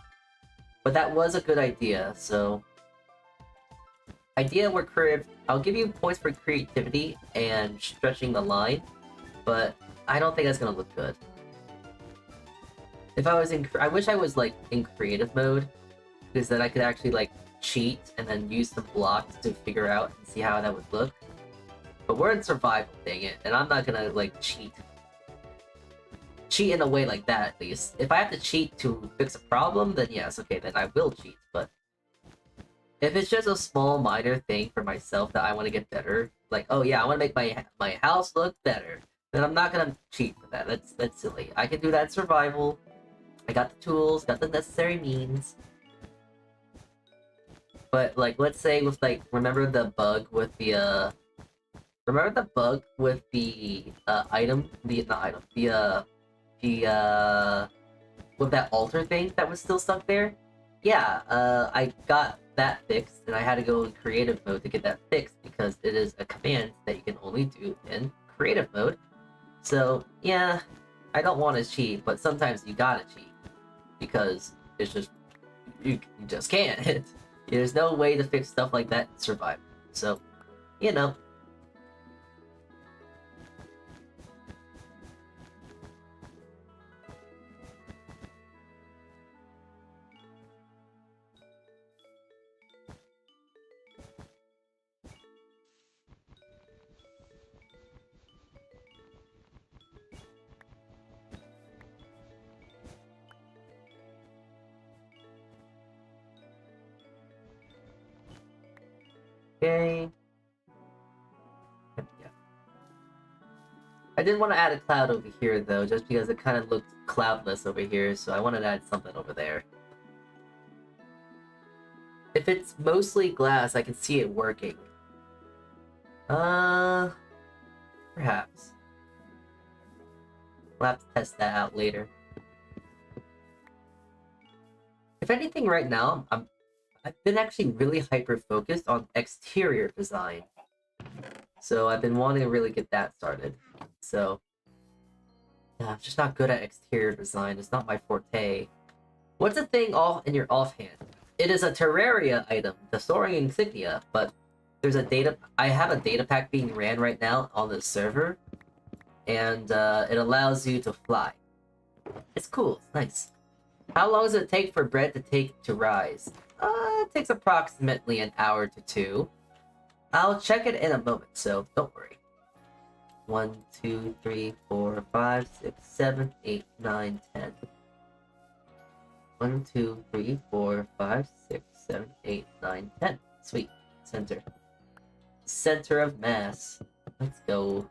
but that was a good idea, so... Idea where I'll give you points for creativity and stretching the line, but I don't think that's gonna look good. If I was I wish I was like in creative mode, because then I could actually like cheat and then use some blocks to figure out and see how that would look. But we're in survival, dang it, and I'm not gonna like cheat in a way like that, at least. If I have to cheat to fix a problem, then yes, okay, then I will cheat, but if it's just a small minor thing for myself that I want to get better, like, oh yeah, I want to make my house look better, then I'm not gonna cheat for that. That's silly. I can do that in survival, I got the tools, got the necessary means. But like, let's say with like, remember the bug with the item, with that altar thing that was still stuck there? Yeah, I got that fixed, and I had to go in creative mode to get that fixed because it is a command that you can only do in creative mode. So yeah, I don't want to cheat, but sometimes you gotta cheat because it's just you just can't. There's no way to fix stuff like that and survive. So, you know. Okay. Yeah. I didn't want to add a cloud over here though, just because it kind of looked cloudless over here, so I wanted to add something over there. If it's mostly glass, I can see it working. Perhaps. We'll have to test that out later. If anything, right now, I've been actually really hyper-focused on exterior design. So I've been wanting to really get that started. So, yeah, I'm just not good at exterior design. It's not my forte. What's a thing all in your offhand? It is a Terraria item, the soaring insignia, but there's a I have a data pack being ran right now on the server, and it allows you to fly. It's cool, it's nice. How long does it take for Bred to rise? It takes approximately an hour to 2. I'll check it in a moment, so don't worry. 1, 2, 3, 4, 5, 6, 7, 8, 9, 10. 1, 2, 3, 4, 5, 6, 7, 8, 9, 10. Sweet. Center. Center of mass. Let's go.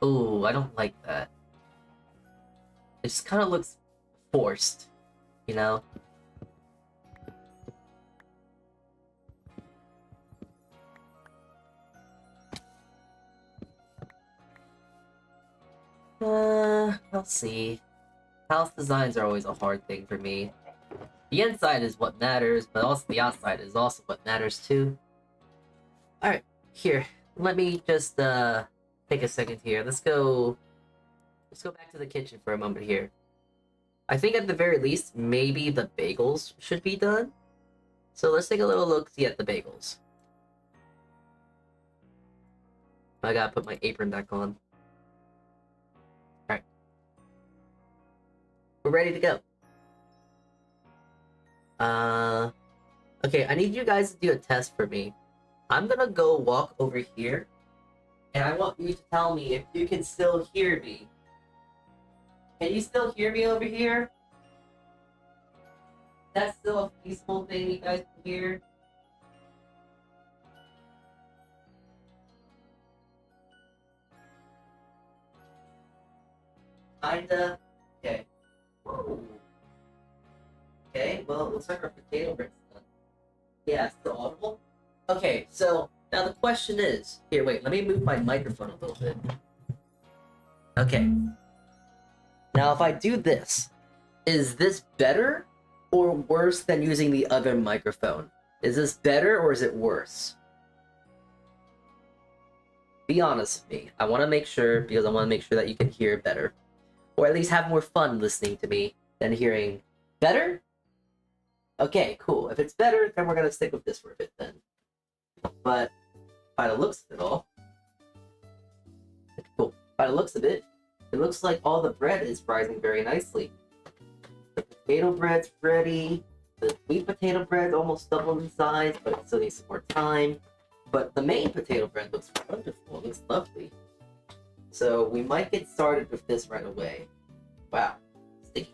Oh, I don't like that. It just kind of looks forced, you know? I'll see. House designs are always a hard thing for me. The inside is what matters, but also the outside is also what matters too. Alright, here. Let me just take a second here. Let's go back to the kitchen for a moment here. I think at the very least, maybe the bagels should be done. So let's take a little look-see at the bagels. I gotta put my apron back on. Alright. We're ready to go. Okay, I need you guys to do a test for me. I'm gonna go walk over here, and I want you to tell me if you can still hear me. Can you still hear me over here? That's still a peaceful thing you guys can hear? Kinda? Okay. Whoa. Okay, well, it looks like our potato bread's done. Yeah, it's still audible? Okay, so, now the question is... Here, wait, let me move my microphone a little bit. Okay. Now, if I do this, is this better or worse than using the other microphone? Is this better or is it worse? Be honest with me. I want to make sure, because I want to make sure that you can hear better. Or at least have more fun listening to me than hearing better? Okay, cool. If it's better, then we're going to stick with this for a bit then. But by the looks of it all... Cool. By the looks of it, it looks like all the bread is rising very nicely. The potato bread's ready. The sweet potato bread almost doubled in size, but it still needs some more time. But the main potato bread looks wonderful. It looks lovely. So we might get started with this right away. Wow. Sticky.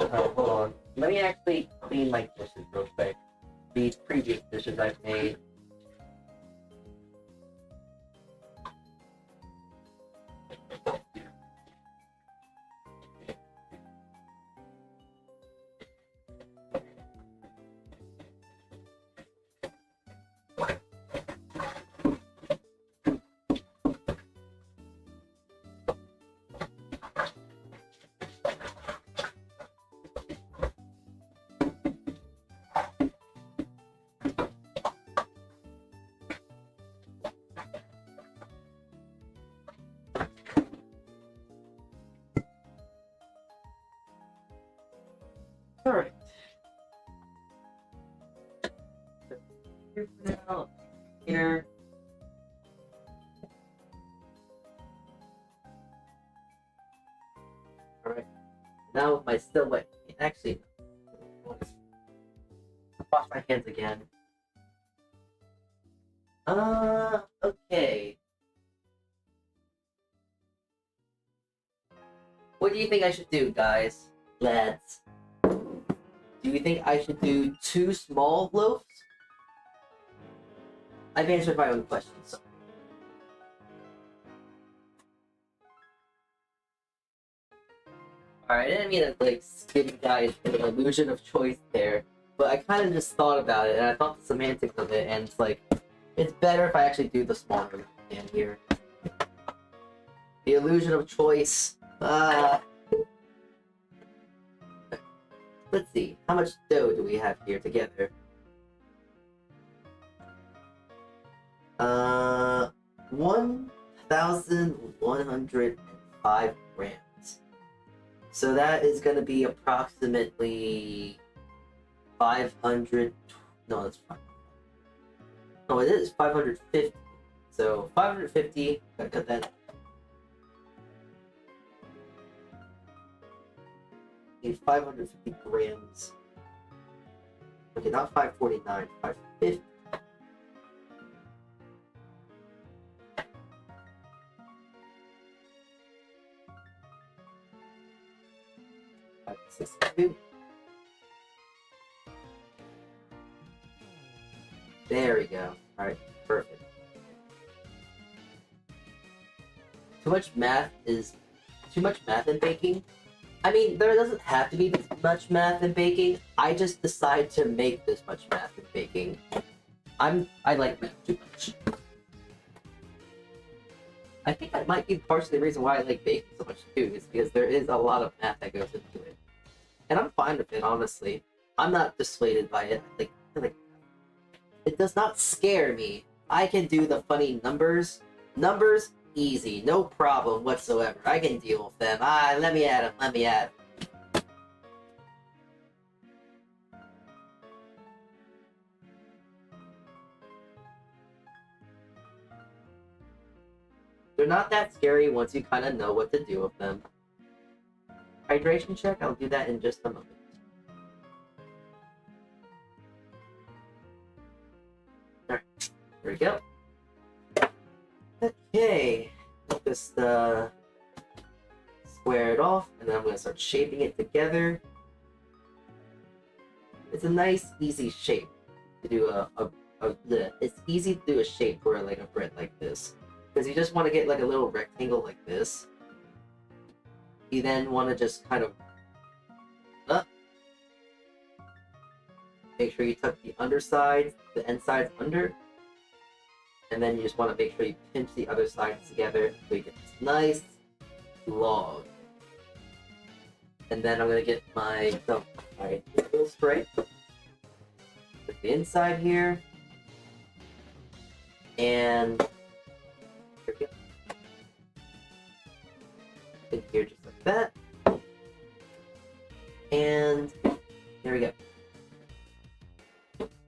Hold on. Let me actually clean my dishes real quick. These previous dishes I've made. Alright. Here for now. Here. Alright. Now with my still wet. Actually, wash my hands again. Okay. What do you think I should do, guys? Lads. Do you think I should do 2 small loaves? I've answered my own question, so. Alright, I didn't mean to like give you guys an illusion of choice there, but I kind of just thought about it and I thought the semantics of it, and it's like, it's better if I actually do the smaller hand here. The illusion of choice. Let's see, how much dough do we have here together? 1,105 grams. So that is going to be approximately 500. No, that's fine. No, it is 550. So 550. Gotta cut that. Need 550 grams. Okay, not 549. 550. There we go. Alright, perfect. Too much math in baking? I mean, there doesn't have to be this much math in baking. I just decide to make this much math in baking. I like math too much. I think that might be partially the reason why I like baking so much too, is because there is a lot of math that goes into it. And I'm fine with it, honestly. I'm not dissuaded by it. Like, it does not scare me. I can do the funny numbers. Numbers, easy, no problem whatsoever. I can deal with them. Let me at them. They're not that scary once you kind of know what to do with them. Hydration check, I'll do that in just a moment. Alright, there we go. Okay, just square it off, and then I'm going to start shaping it together. It's a nice, easy shape to do it's easy to do a shape for like a bread like this. Because you just want to get like a little rectangle like this. You then want to just kind of make sure you tuck the underside, the end sides under, and then you just want to make sure you pinch the other sides together so you get this nice log. And then I'm gonna get my little spray, put the inside here, and here we go. In here just like that. And there we go.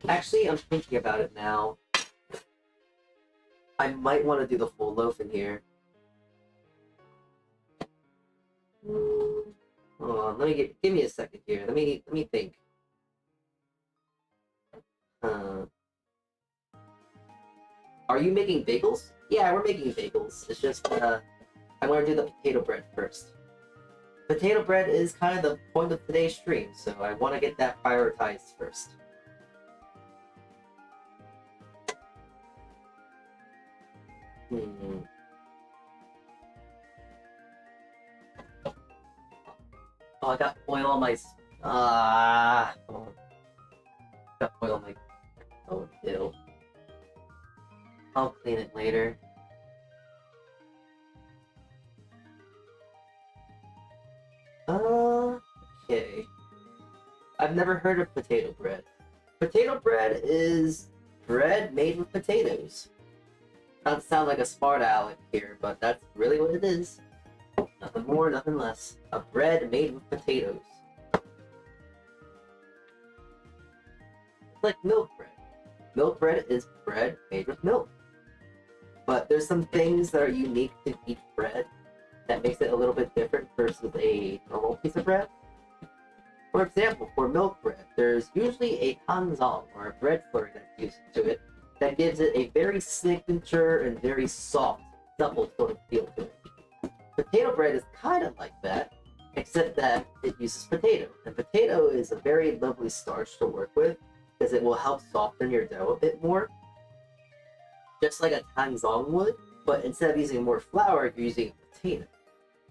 Actually, I'm thinking about it now. I might want to do the full loaf in here. Hold on, give me a second here. Let me think. Are you making bagels? Yeah, we're making bagels. It's just I want to do the potato bread first. Potato bread is kind of the point of today's stream, so I want to get that prioritized first. Oh, I got oil on my... got oil on my... Oh, ew. I'll clean it later. Okay. I've never heard of potato bread. Potato bread is bread made with potatoes. Not to sound like a smart aleck here, but that's really what it is. Nothing more, nothing less. A bread made with potatoes. like milk bread. Milk bread is bread made with milk. But there's some things that are unique to each bread that makes it a little bit different versus a normal piece of bread. For example, for milk bread, there's usually a hanzang or a bread flirt that's used to it that gives it a very signature and very soft, supple sort of feel to it. Potato bread is kind of like that, except that it uses potato. And potato is a very lovely starch to work with because it will help soften your dough a bit more, just like a hanzang would, but instead of using more flour, you're using potato.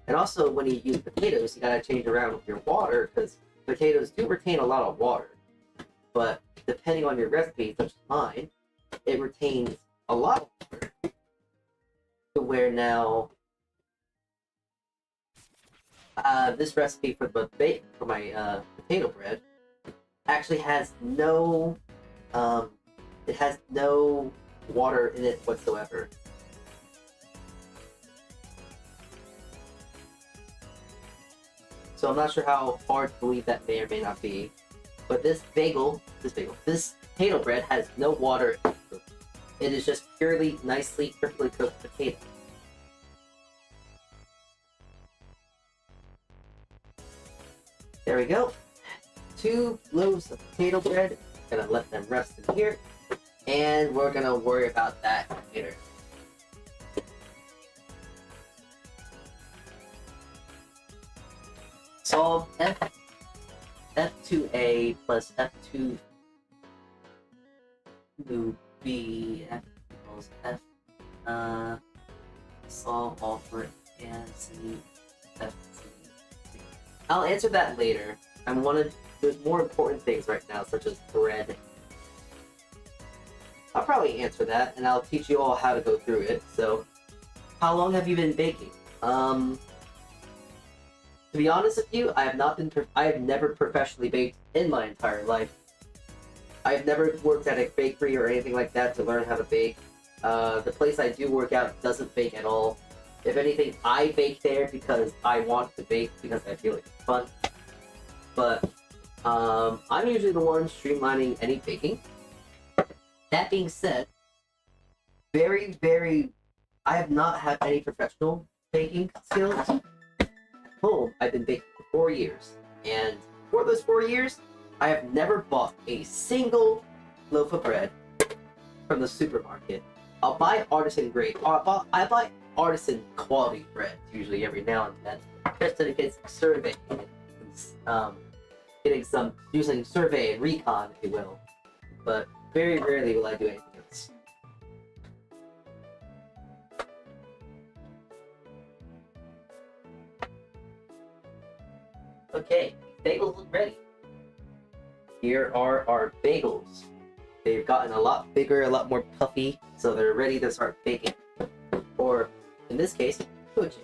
And also, when you use potatoes, you gotta change around with your water because potatoes do retain a lot of water. But depending on your recipe, such as mine, it retains a lot of water. To where now, this recipe for my potato bread actually has no, it has no water in it whatsoever. So I'm not sure how hard to believe that may or may not be, but this potato bread has no water in it. It is just purely nicely, perfectly cooked potato. There we go. 2 loaves of potato bread. Gonna let them rest in here, and we're gonna worry about that later. Solve F2A plus F2 to B F equals F. Solve all for and C F C. I'll answer that later. There's more important things right now, such as bread. I'll probably answer that, and I'll teach you all how to go through it. So, how long have you been baking? To be honest with you, I have never professionally baked in my entire life. I've never worked at a bakery or anything like that to learn how to bake. The place I do work at doesn't bake at all. If anything, I bake there because I want to bake because I feel like it's fun. But I'm usually the one streamlining any baking. That being said, I have not had any professional baking skills. Home, I've been baking for 4 years, and for those 4 years, I have never bought a single loaf of bread from the supermarket. I'll buy artisan grade. I buy artisan quality bread usually every now and then, just to get some survey, using survey and recon, if you will. But very rarely will I do anything else. Okay, bagels look ready. Here are our bagels. They've gotten a lot bigger, a lot more puffy, so they're ready to start baking. Or, in this case, cooking.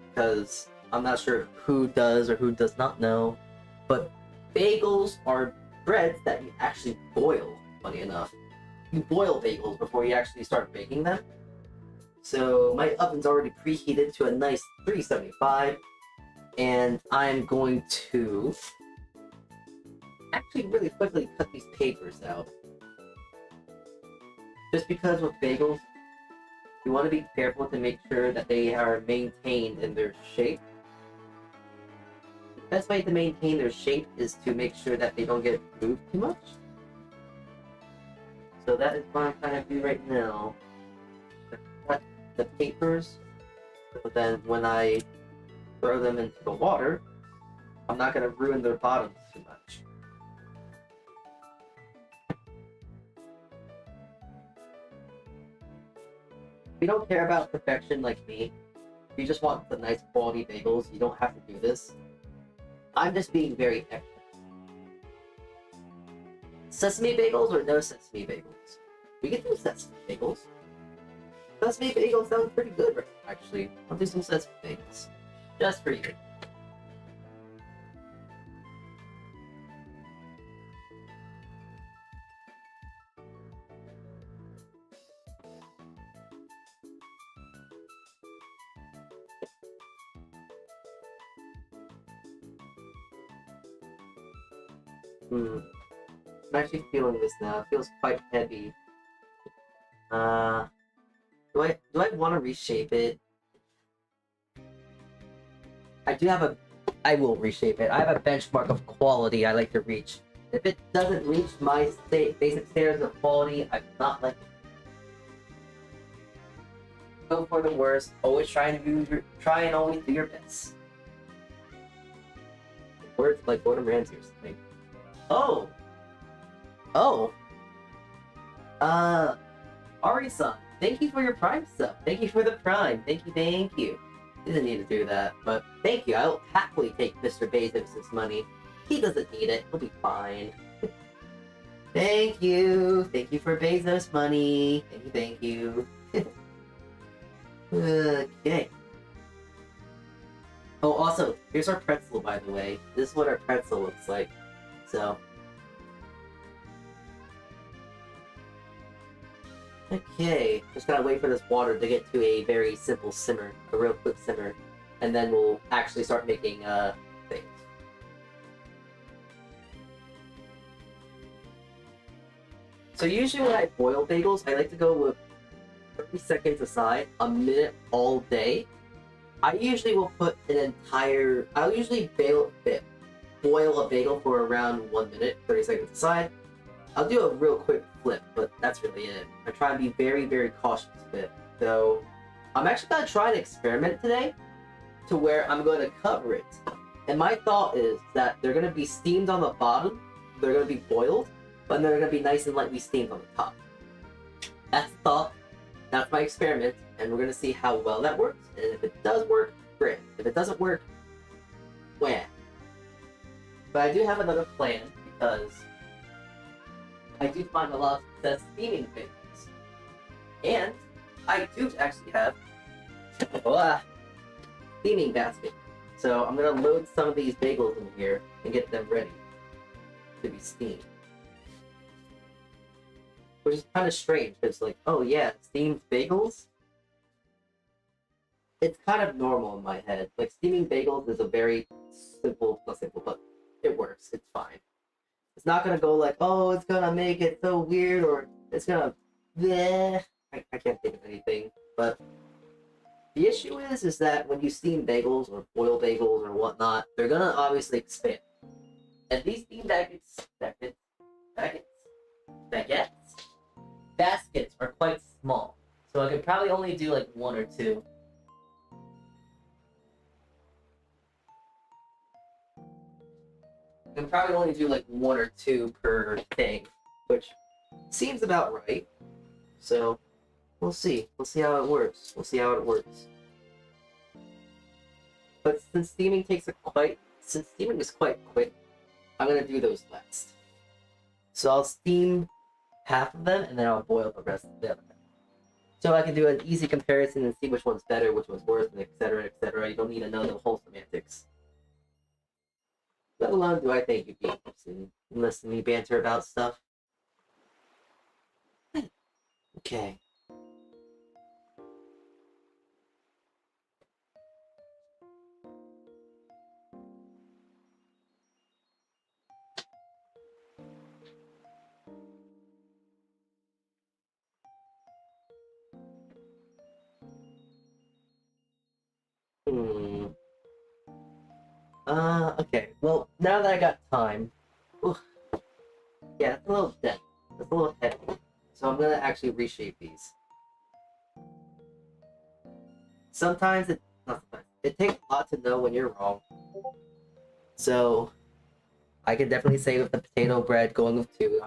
Because I'm not sure who does or who does not know, but bagels are breads that you actually boil, funny enough. You boil bagels before you actually start baking them. So my oven's already preheated to a nice 375, and I'm going to actually really quickly cut these papers out. Just because with bagels, you want to be careful to make sure that they are maintained in their shape. The best way to maintain their shape is to make sure that they don't get moved too much. So that is what I'm trying to do right now. Cut the papers, but then when I throw them into the water, I'm not going to ruin their bottoms too much. If you don't care about perfection like me, if you just want the nice quality bagels, you don't have to do this. I'm just being very extra. Sesame bagels or no sesame bagels? We can do sesame bagels. Sesame bagels sound pretty good, right? Actually. I'll do some sesame bagels. Just for you. I'm actually feeling this now. It feels quite heavy. Do I want to reshape it? I will reshape it. I have a benchmark of quality I like to reach. If it doesn't reach my basic standards of quality, I'm not like it. Go for the worst. Always try and always do your best. Words like Gordon Ramsay or something. Oh. Ari-san, thank you for your Prime sub. Thank you for the Prime. Thank you. Didn't need to do that, but thank you. I'll happily take Mr. Bezos' money. He doesn't need it. He'll be fine. Thank you. Thank you for Bezos' money. Thank you. Okay. Oh, also, here's our pretzel, by the way. This is what our pretzel looks like. So. Okay, just gotta wait for this water to get to a very simple simmer, a real quick simmer, and then we'll actually start making things. So usually when I boil bagels, I like to go with 30 seconds aside, a minute all day. I usually will put I'll usually boil a bagel for around 1 minute, 30 seconds aside. I'll do a real quick flip, but that's really it. I try and be very, very cautious with it. So, I'm actually going to try an experiment today to where I'm going to cover it. And my thought is that they're going to be steamed on the bottom, they're going to be boiled, but they're going to be nice and lightly steamed on the top. That's the thought. That's my experiment, and we're going to see how well that works. And if it does work, great. If it doesn't work, wham. But I do have another plan, because I do find a lot of success steaming things. And I do actually have a steaming basket. So I'm going to load some of these bagels in here and get them ready to be steamed. Which is kind of strange, because like, oh yeah, steamed bagels? It's kind of normal in my head. Like, steaming bagels is a very not simple, but it works. It's fine. It's not gonna go like, oh, it's gonna make it so weird, or it's gonna bleh. I can't think of anything. But the issue is that when you steam bagels or boil bagels or whatnot, they're gonna obviously expand. And these steam baskets are quite small. So I could probably only do like 1 or 2. I can probably only do like 1 or 2 per thing, which seems about right. So we'll see. We'll see how it works. But since steaming is quite quick, I'm gonna do those last. So I'll steam half of them and then I'll boil the rest of the other half. So I can do an easy comparison and see which one's better, which one's worse, and etc. etc. You don't need to know the whole semantics. Let alone do I think you'd be interested in listening to me banter about stuff. Okay. Okay. Well, now that I got time, yeah, it's a little dense. It's a little heavy. So I'm gonna actually reshape these. Sometimes it takes a lot to know when you're wrong. So I can definitely say with the potato bread going with 2.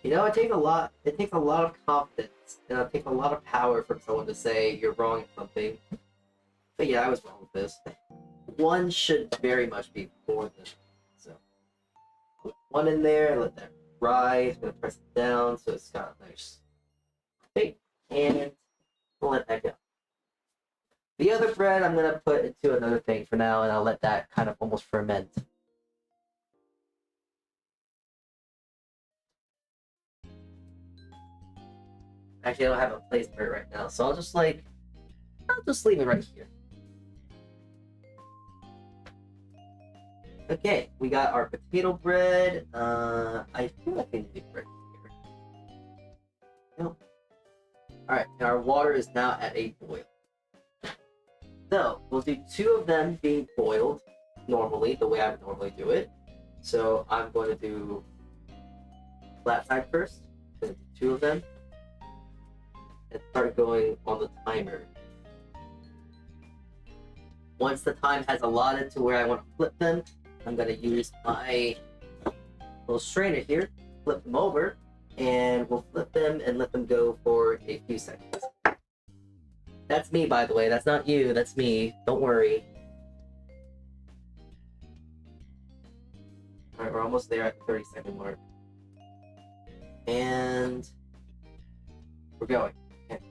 You know, it takes a lot of confidence, and it takes a lot of power from someone to say you're wrong at something. But yeah, I was wrong with this. 1 should very much be more than, so put 1 in there, let that rise, I'm gonna press it down so it's got a nice shape, and we'll let that go. The other bread I'm gonna put into another thing for now, and I'll let that kind of almost ferment. Actually, I don't have a place for it right now, so I'll just leave it right here. Okay, we got our potato bread. I feel like I need to do bread here. Nope. Alright, and our water is now at a boil. So, we'll do 2 of them being boiled normally, the way I would normally do it. So, I'm going to do flat side first, 2 of them, and start going on the timer. Once the time has allotted to where I want to flip them, I'm going to use my little strainer here, flip them over, and we'll flip them and let them go for a few seconds. That's me, by the way. That's not you. That's me. Don't worry. Alright, we're almost there at the 30-second mark. And we're going. Okay.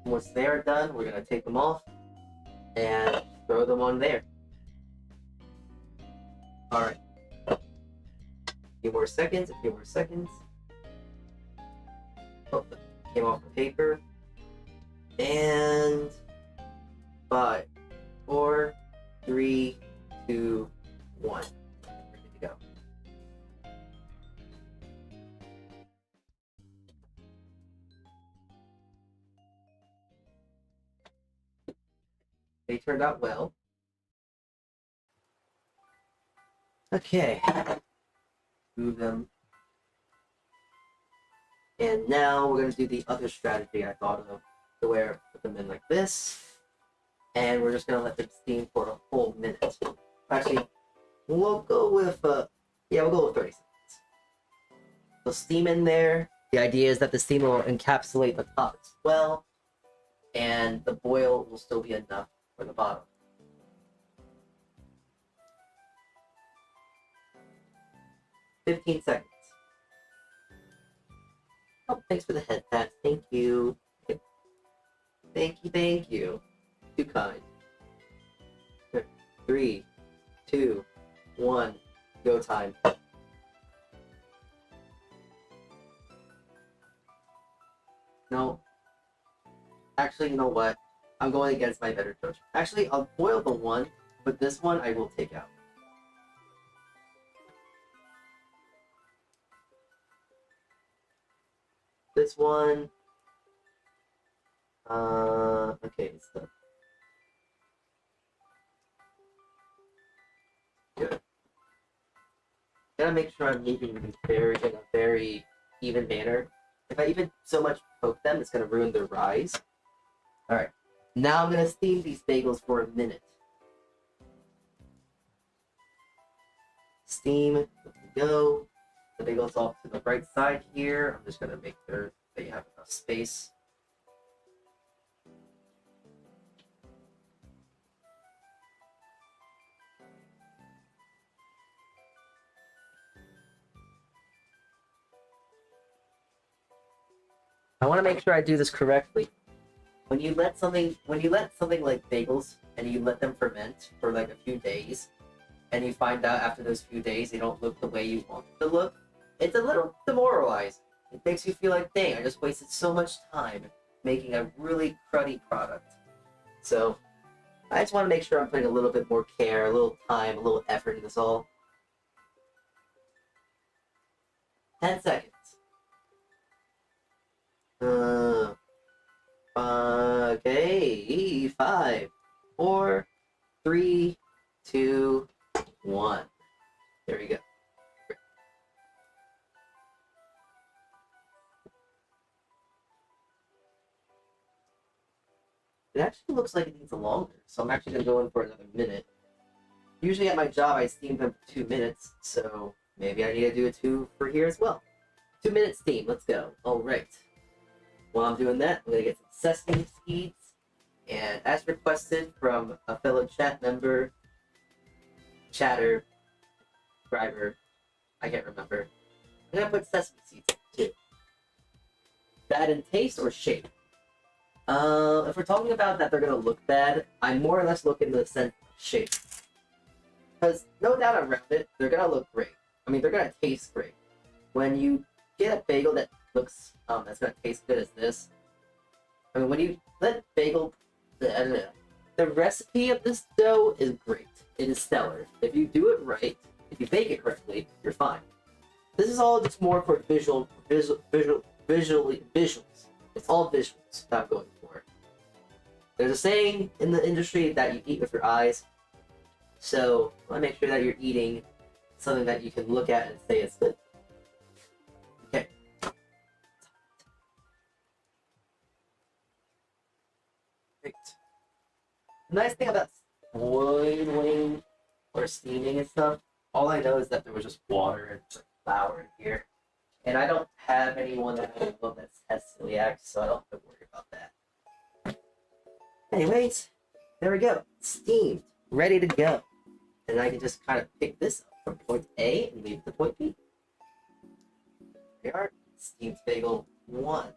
Once they're done, we're going to take them off and throw them on there. Alright. A few more seconds, Oh, came off the paper. And 5, 4, 3, 2, 1. Ready to go. They turned out well. Okay. Move them. And now we're going to do the other strategy I thought of, to where put them in like this, and we're just going to let them steam for a full minute. Actually, we'll go with, we'll go with 30 seconds. So steam in there. The idea is that the steam will encapsulate the top as well, and the boil will still be enough for the bottom. "15 seconds. Oh, thanks for the head pat. Thank you. Thank you. Too kind. 3, 2, 1, go time. No. Actually, you know what? I'm going against my better judgment. Actually, I'll boil the one, but this one I will take out. This one, okay, so good. Gotta make sure I'm moving them in a very even manner. If I even so much poke them, it's gonna ruin their rise. All right, now I'm gonna steam these bagels for a minute. Steam, let them go. The bagels off to the right side here. I'm just gonna make sure they have enough space. I want to make sure I do this correctly. When you let something like bagels and you let them ferment for like a few days, and you find out after those few days they don't look the way you want them to look, it's a little demoralizing. It makes you feel like, dang, I just wasted so much time making a really cruddy product. So I just want to make sure I'm putting a little bit more care, a little time, a little effort in this all. 10 seconds. Okay, 5, 4, 3, 2, 1. There we go. It actually looks like it needs a longer, so I'm actually gonna go in for another minute. Usually at my job I steam them for 2 minutes, so maybe I need to do a 2 for here as well. 2-minute steam, let's go. Alright. While I'm doing that, I'm gonna get some sesame seeds, and as requested from a fellow chat member, chatter, subscriber, I can't remember, I'm gonna put sesame seeds in too. Bad in taste or shape? If we're talking about that they're gonna look bad, I'm more or less looking to the sense of shape. Because no doubt around it, they're gonna look great. I mean, they're gonna taste great. When you get a bagel that looks, that's gonna taste good as this, I mean, when you let bagel, the recipe of this dough is great. It is stellar. If you do it right, if you bake it correctly, you're fine. This is all just more for visuals. It's all visuals that I'm going for. There's a saying in the industry that you eat with your eyes. So I want to make sure that you're eating something that you can look at and say it's good. Okay. Great. The nice thing about boiling or steaming and stuff, all I know is that there was just water and flour in here. And I don't have anyone that I know that has celiac, so I don't have to worry about that. Anyways, there we go. Steamed. Ready to go. And I can just kind of pick this up from point A and leave it to point B. There we are. Steamed bagel 1.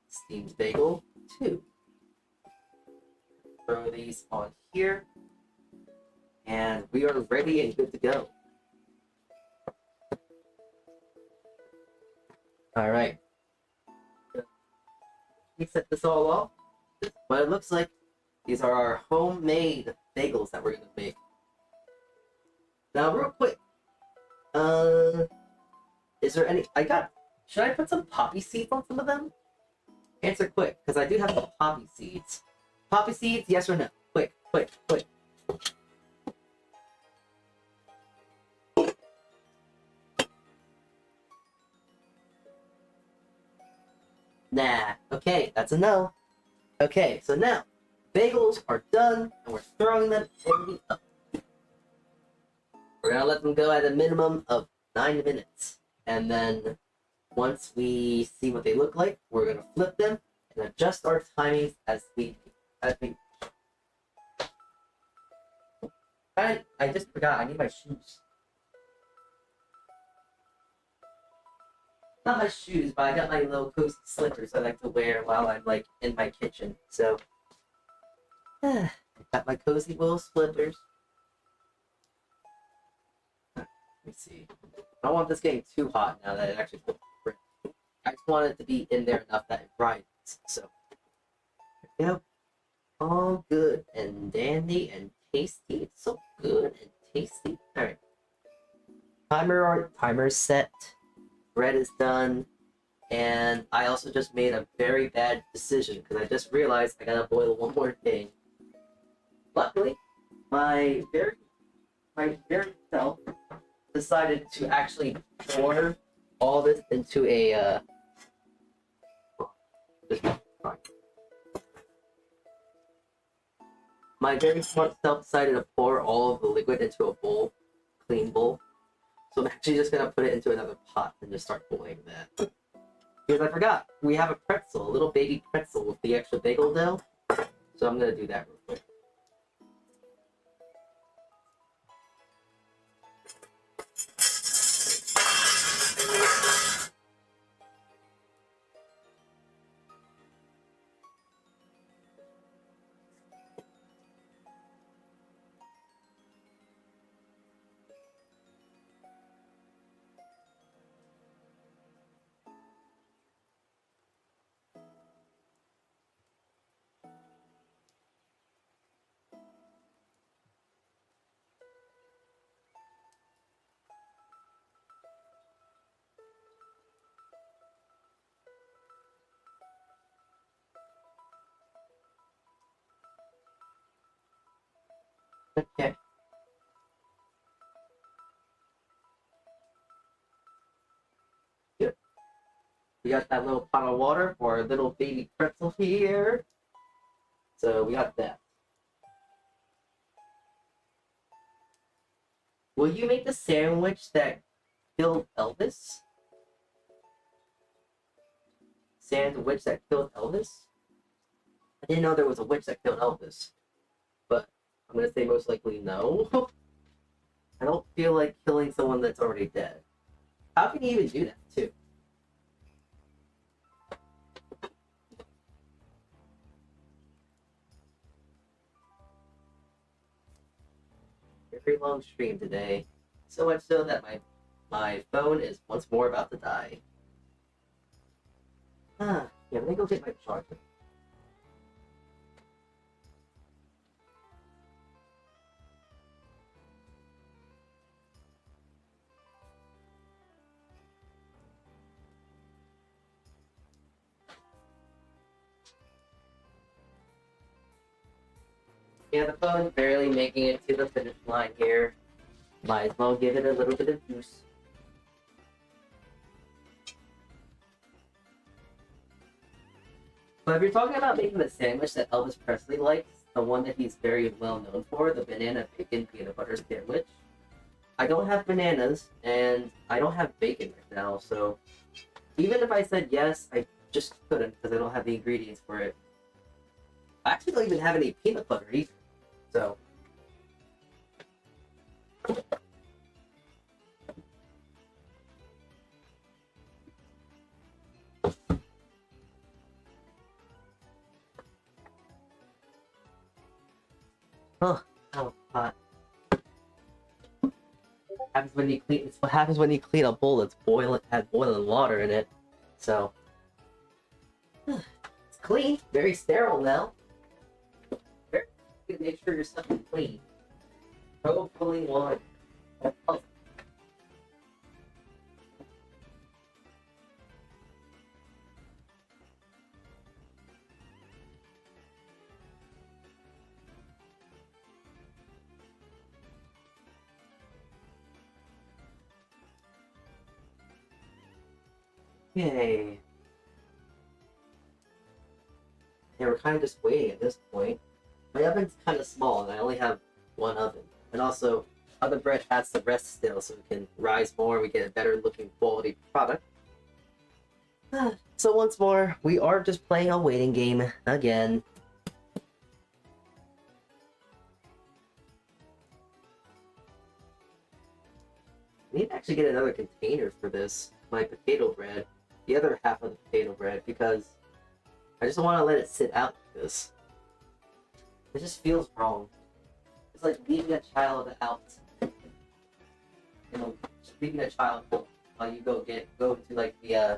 Steamed bagel 2. Throw these on here. And we are ready and good to go. Alright. We set this all off. This is what it looks like. These are our homemade bagels that we're going to make. Now, real quick. Is there any... Should I put some poppy seeds on some of them? Answer quick, because I do have some poppy seeds. Poppy seeds, yes or no? Quick, quick, quick. Nah. Okay, that's a no. Okay, so now, bagels are done, and we're throwing them in the oven. We're gonna let them go at a minimum of 9 minutes. And then, once we see what they look like, we're gonna flip them and adjust our timings as we I just forgot, I need my shoes. Not my shoes, but I got my little cozy slippers I like to wear while I'm like in my kitchen. So I got my cozy little slippers. Let me see. I don't want this getting too hot now that it actually put the I just want it to be in there enough that it brightens. So there we go. All good and dandy and tasty. It's so good and tasty. Alright. Timer set. Bread is done. And I also just made a very bad decision because I just realized I gotta boil one more thing. Luckily, my very self decided to actually pour all this into a my very smart self decided to pour all of the liquid into a bowl, clean bowl. So I'm actually just gonna put it into another pot and just start boiling that. Because I forgot, we have a pretzel, a little baby pretzel with the extra bagel dough. So I'm gonna do that real quick. Okay. Good. We got that little pot of water for our little baby pretzel here. So we got that. Will you make the sandwich that killed Elvis? Sandwich that killed Elvis? I didn't know there was a witch that killed Elvis. But I'm gonna say most likely no. I don't feel like killing someone that's already dead. How can you even do that, too? Very long stream today. So much so that my phone is once more about to die. Yeah, let me go get my charger. Yeah, the phone's barely making it to the finish line here. Might as well give it a little bit of juice. But if you're talking about making the sandwich that Elvis Presley likes, the one that he's very well known for, the banana bacon peanut butter sandwich, I don't have bananas and I don't have bacon right now, so even if I said yes, I just couldn't because I don't have the ingredients for it. I actually don't even have any peanut butter either, so. Oh, hot. Happens when you clean. It's what happens when you clean a bowl that's had boiling water in it. So it's clean, very sterile now. Very, make sure your stuff is clean. No pulling water. Oh. Yay. Yeah, we're kind of just waiting at this point. My oven's kind of small, and I only have one oven. And also, other bread has to rest still, so we can rise more and we get a better looking quality product. So once more, we are just playing a waiting game again. I need to actually get another container for this, my potato bread, the other half of the potato bread, because I just don't want to let it sit out like this. It just feels wrong. It's like leaving a child out. You know, just leaving a child while you go to like the I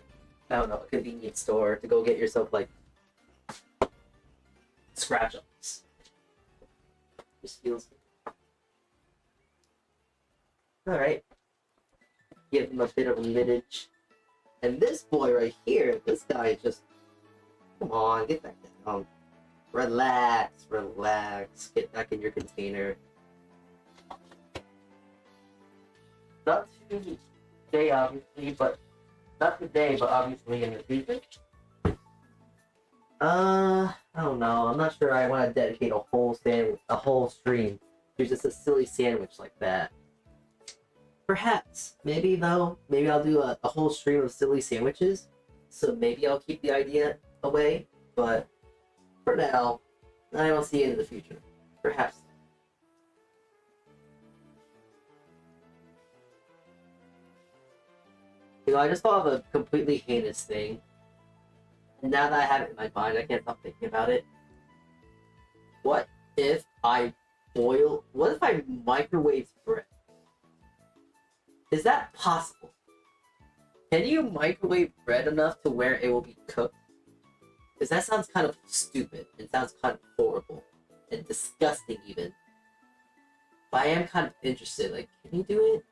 don't know, a convenience store to go get yourself like scratch ups. Just feels good. Alright. Give him a bit of a liddage. And this boy right here, this guy is just, come on, get back down. Relax, relax. Get back in your container. Not today, obviously, but not today, but obviously in the future. I don't know. I'm not sure I want to dedicate a whole stream to just a silly sandwich like that. Perhaps. Maybe though. Maybe I'll do a whole stream of silly sandwiches. So maybe I'll keep the idea away. But for now, I don't see it in the future. Perhaps. You know, I just thought of a completely heinous thing. And now that I have it in my mind, I can't stop thinking about it. What if I microwave bread? Is that possible? Can you microwave bread enough to where it will be cooked? Because that sounds kind of stupid. It sounds kind of horrible. And disgusting even. But I am kind of interested. Like, can you do it?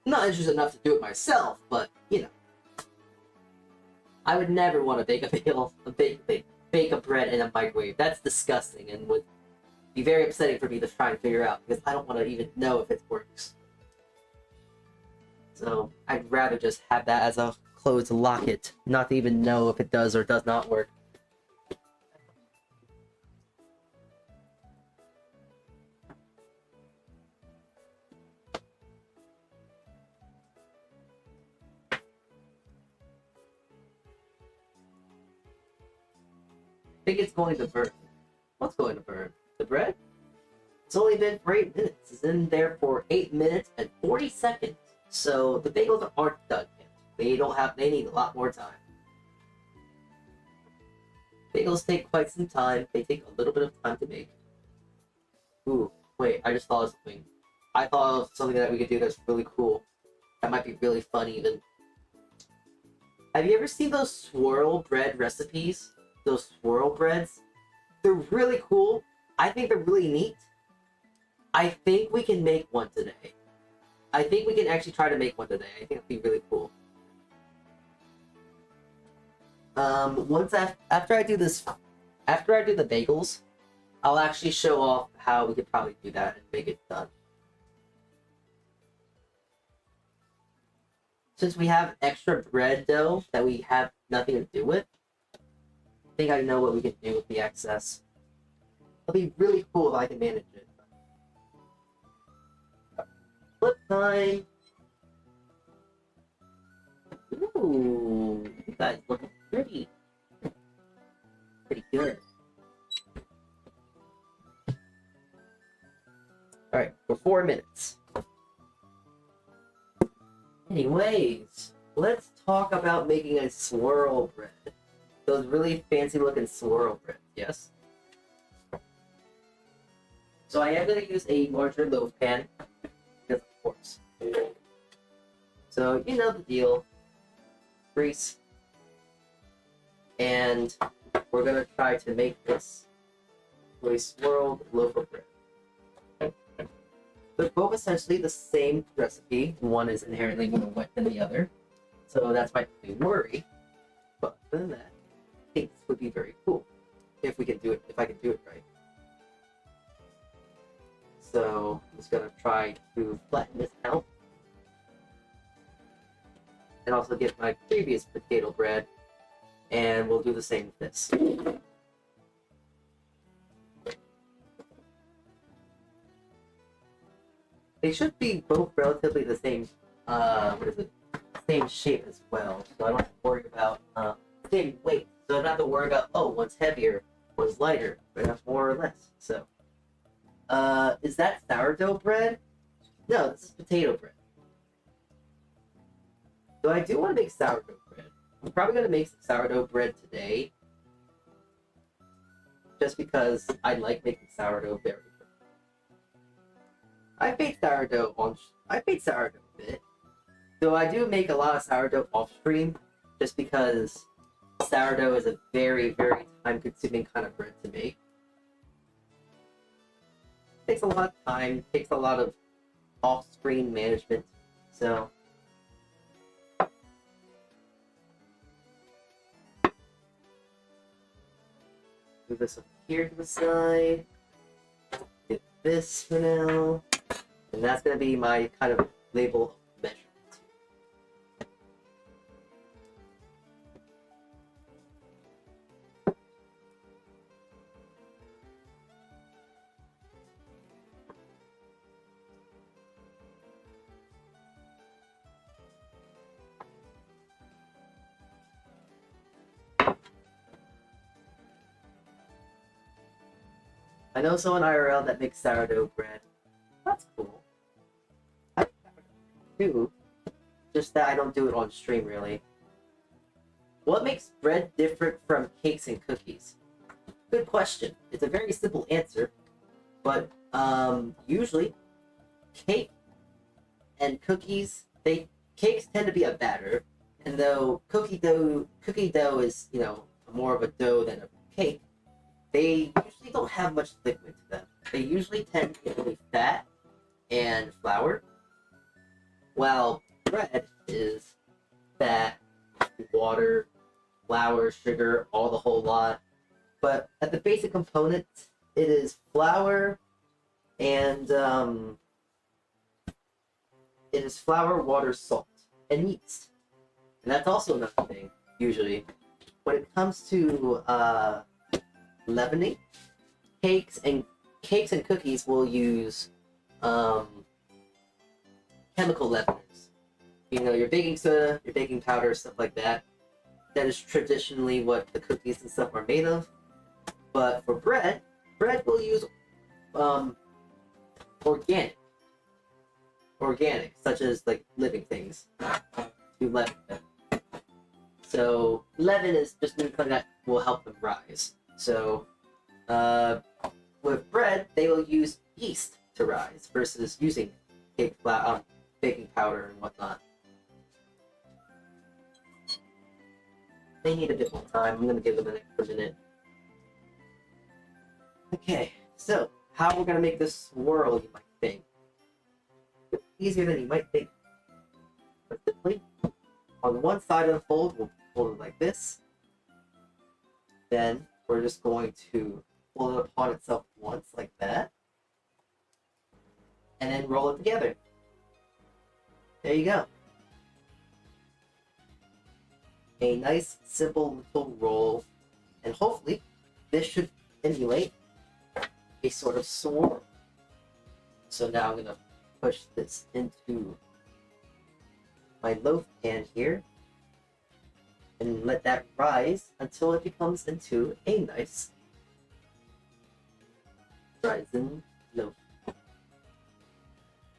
I'm not interested enough to do it myself, but, you know. I would never want to bake a bread in a microwave. That's disgusting and would be very upsetting for me to try and figure out because I don't want to even know if it works. So I'd rather just have that as a closed locket, not to even know if it does or does not work. I think it's going to burn. What's going to burn? The bread? It's only been for 8 minutes. It's in there for 8 minutes and 40 seconds. So the bagels aren't done yet. They need a lot more time. Bagels take quite some time. They take a little bit of time to make. Ooh, wait, I just thought of something. I thought of something that we could do that's really cool. That might be really fun even. Have you ever seen those swirl bread recipes? Those swirl breads? They're really cool. I think they're really neat. I think we can make one today. I think we can actually try to make one today. I think it'd be really cool. After I do the bagels, I'll actually show off how we could probably do that and make it done. Since we have extra bread dough that we have nothing to do with, I think I know what we can do with the excess. It'll be really cool if I can manage it. Flip time! Ooh, you guys look pretty good. Alright, for 4 minutes. Anyways, let's talk about making a swirl bread. Those really fancy looking swirl breads, yes? So I am going to use a larger loaf pan, because of course. So you know the deal. Grease. And we're going to try to make this a swirled loaf of bread. They're both essentially the same recipe. One is inherently more wet than the other. So that's my only worry. But other than that, I think this would be very cool. If we can do it, if I can do it right. So I'm just gonna try to flatten this out. And also get my previous potato bread. And we'll do the same with this. They should be both relatively the same, same shape as well. So I don't have to worry about, same weight. So I don't have to worry about, oh, one's heavier, one's lighter, perhaps more or less. So, is that sourdough bread? No, this is potato bread. So I do want to make sourdough bread. I'm probably going to make some sourdough bread today. Just because I like making sourdough very quickly. I've made sourdough a bit. Though I do make a lot of sourdough off stream, just because sourdough is a very, very time consuming kind of bread to make. It takes a lot of time, takes a lot of off screen management, so. Move this up here to the side. Get this for now. And that's going to be my kind of label measurement. I know someone IRL that makes sourdough bread. That's cool. I do, just that I don't do it on stream really. What makes bread different from cakes and cookies? Good question. It's a very simple answer, but usually cake and cookies, cakes tend to be a batter, and though cookie dough is, you know, more of a dough than a cake, they usually don't have much liquid to them. They usually tend to be really fat and flour, while bread is fat, water, flour, sugar, all the whole lot. But at the basic components, it is flour and water, salt, and yeast. And that's also another thing, usually. When it comes to leavening, cakes and cookies will use chemical leaveners. You know, your baking soda, your baking powder, stuff like that. That is traditionally what the cookies and stuff are made of. But for bread will use organic, such as like living things, to leaven them. So leaven is just something that will help them rise. So with bread, they will use yeast to rise versus using baking powder and whatnot. They need a bit more time. I'm going to give them an extra minute. Okay, so how we're going to make this swirl, you might think. It's easier than you might think. But simply, on one side of the fold, we'll fold it like this. Then we're just going to pull it upon itself once like that, and then roll it together. There you go. A nice, simple little roll, and hopefully this should emulate a sort of swirl. So now I'm gonna push this into my loaf pan here and let that rise until it becomes into a nice rising loaf.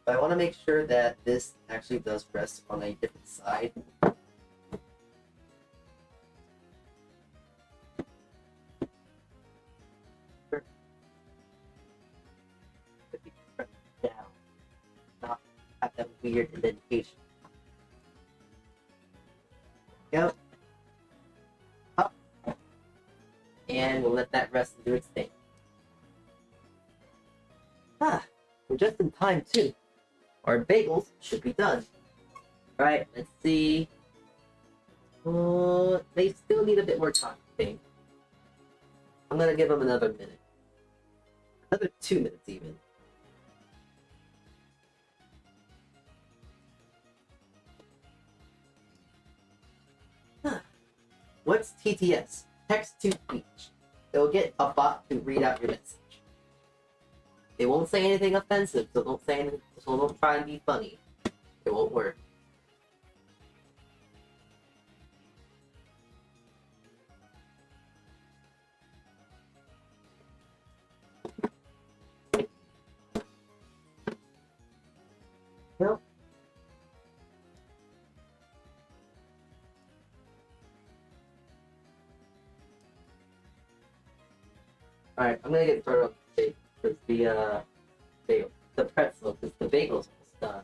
But I want to make sure that this actually does rest on a different side. Down, not have that weird indentation. Go up, and we'll let that rest and do its thing. We're just in time too. Our bagels should be done. Alright, let's see. They still need a bit more time, I think. I'm gonna give them another minute. Another 2 minutes even. What's TTS? Text to speech. It'll get a bot to read out your message. It won't say anything offensive, so don't say anything, so don't try and be funny. It won't work. Nope. Alright, I'm gonna get started on the steak, because the pretzel, because the bagel's almost done.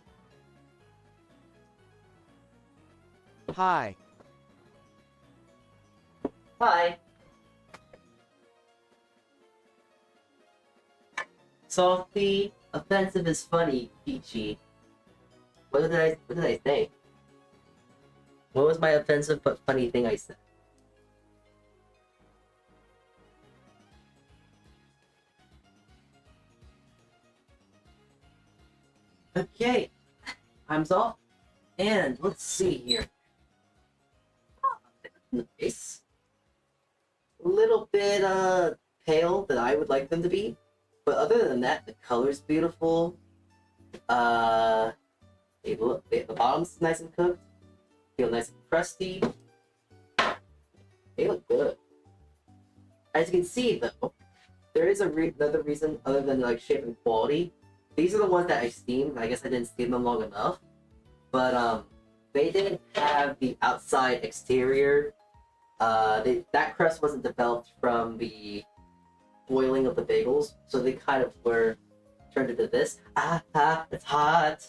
Hi. Hi. Salty, offensive is funny, Kichee. What did I say? What was my offensive but funny thing I said? Okay, time's off, and let's see here. Nice. A little bit pale than I would like them to be, but other than that, the color's beautiful. The bottom's nice and cooked. Feel nice and crusty. They look good. As you can see, though, there is another reason other than like shape and quality. These are the ones that I steamed. I guess I didn't steam them long enough, but they didn't have the outside exterior. That crust wasn't developed from the boiling of the bagels, so they kind of were turned into this. It's hot.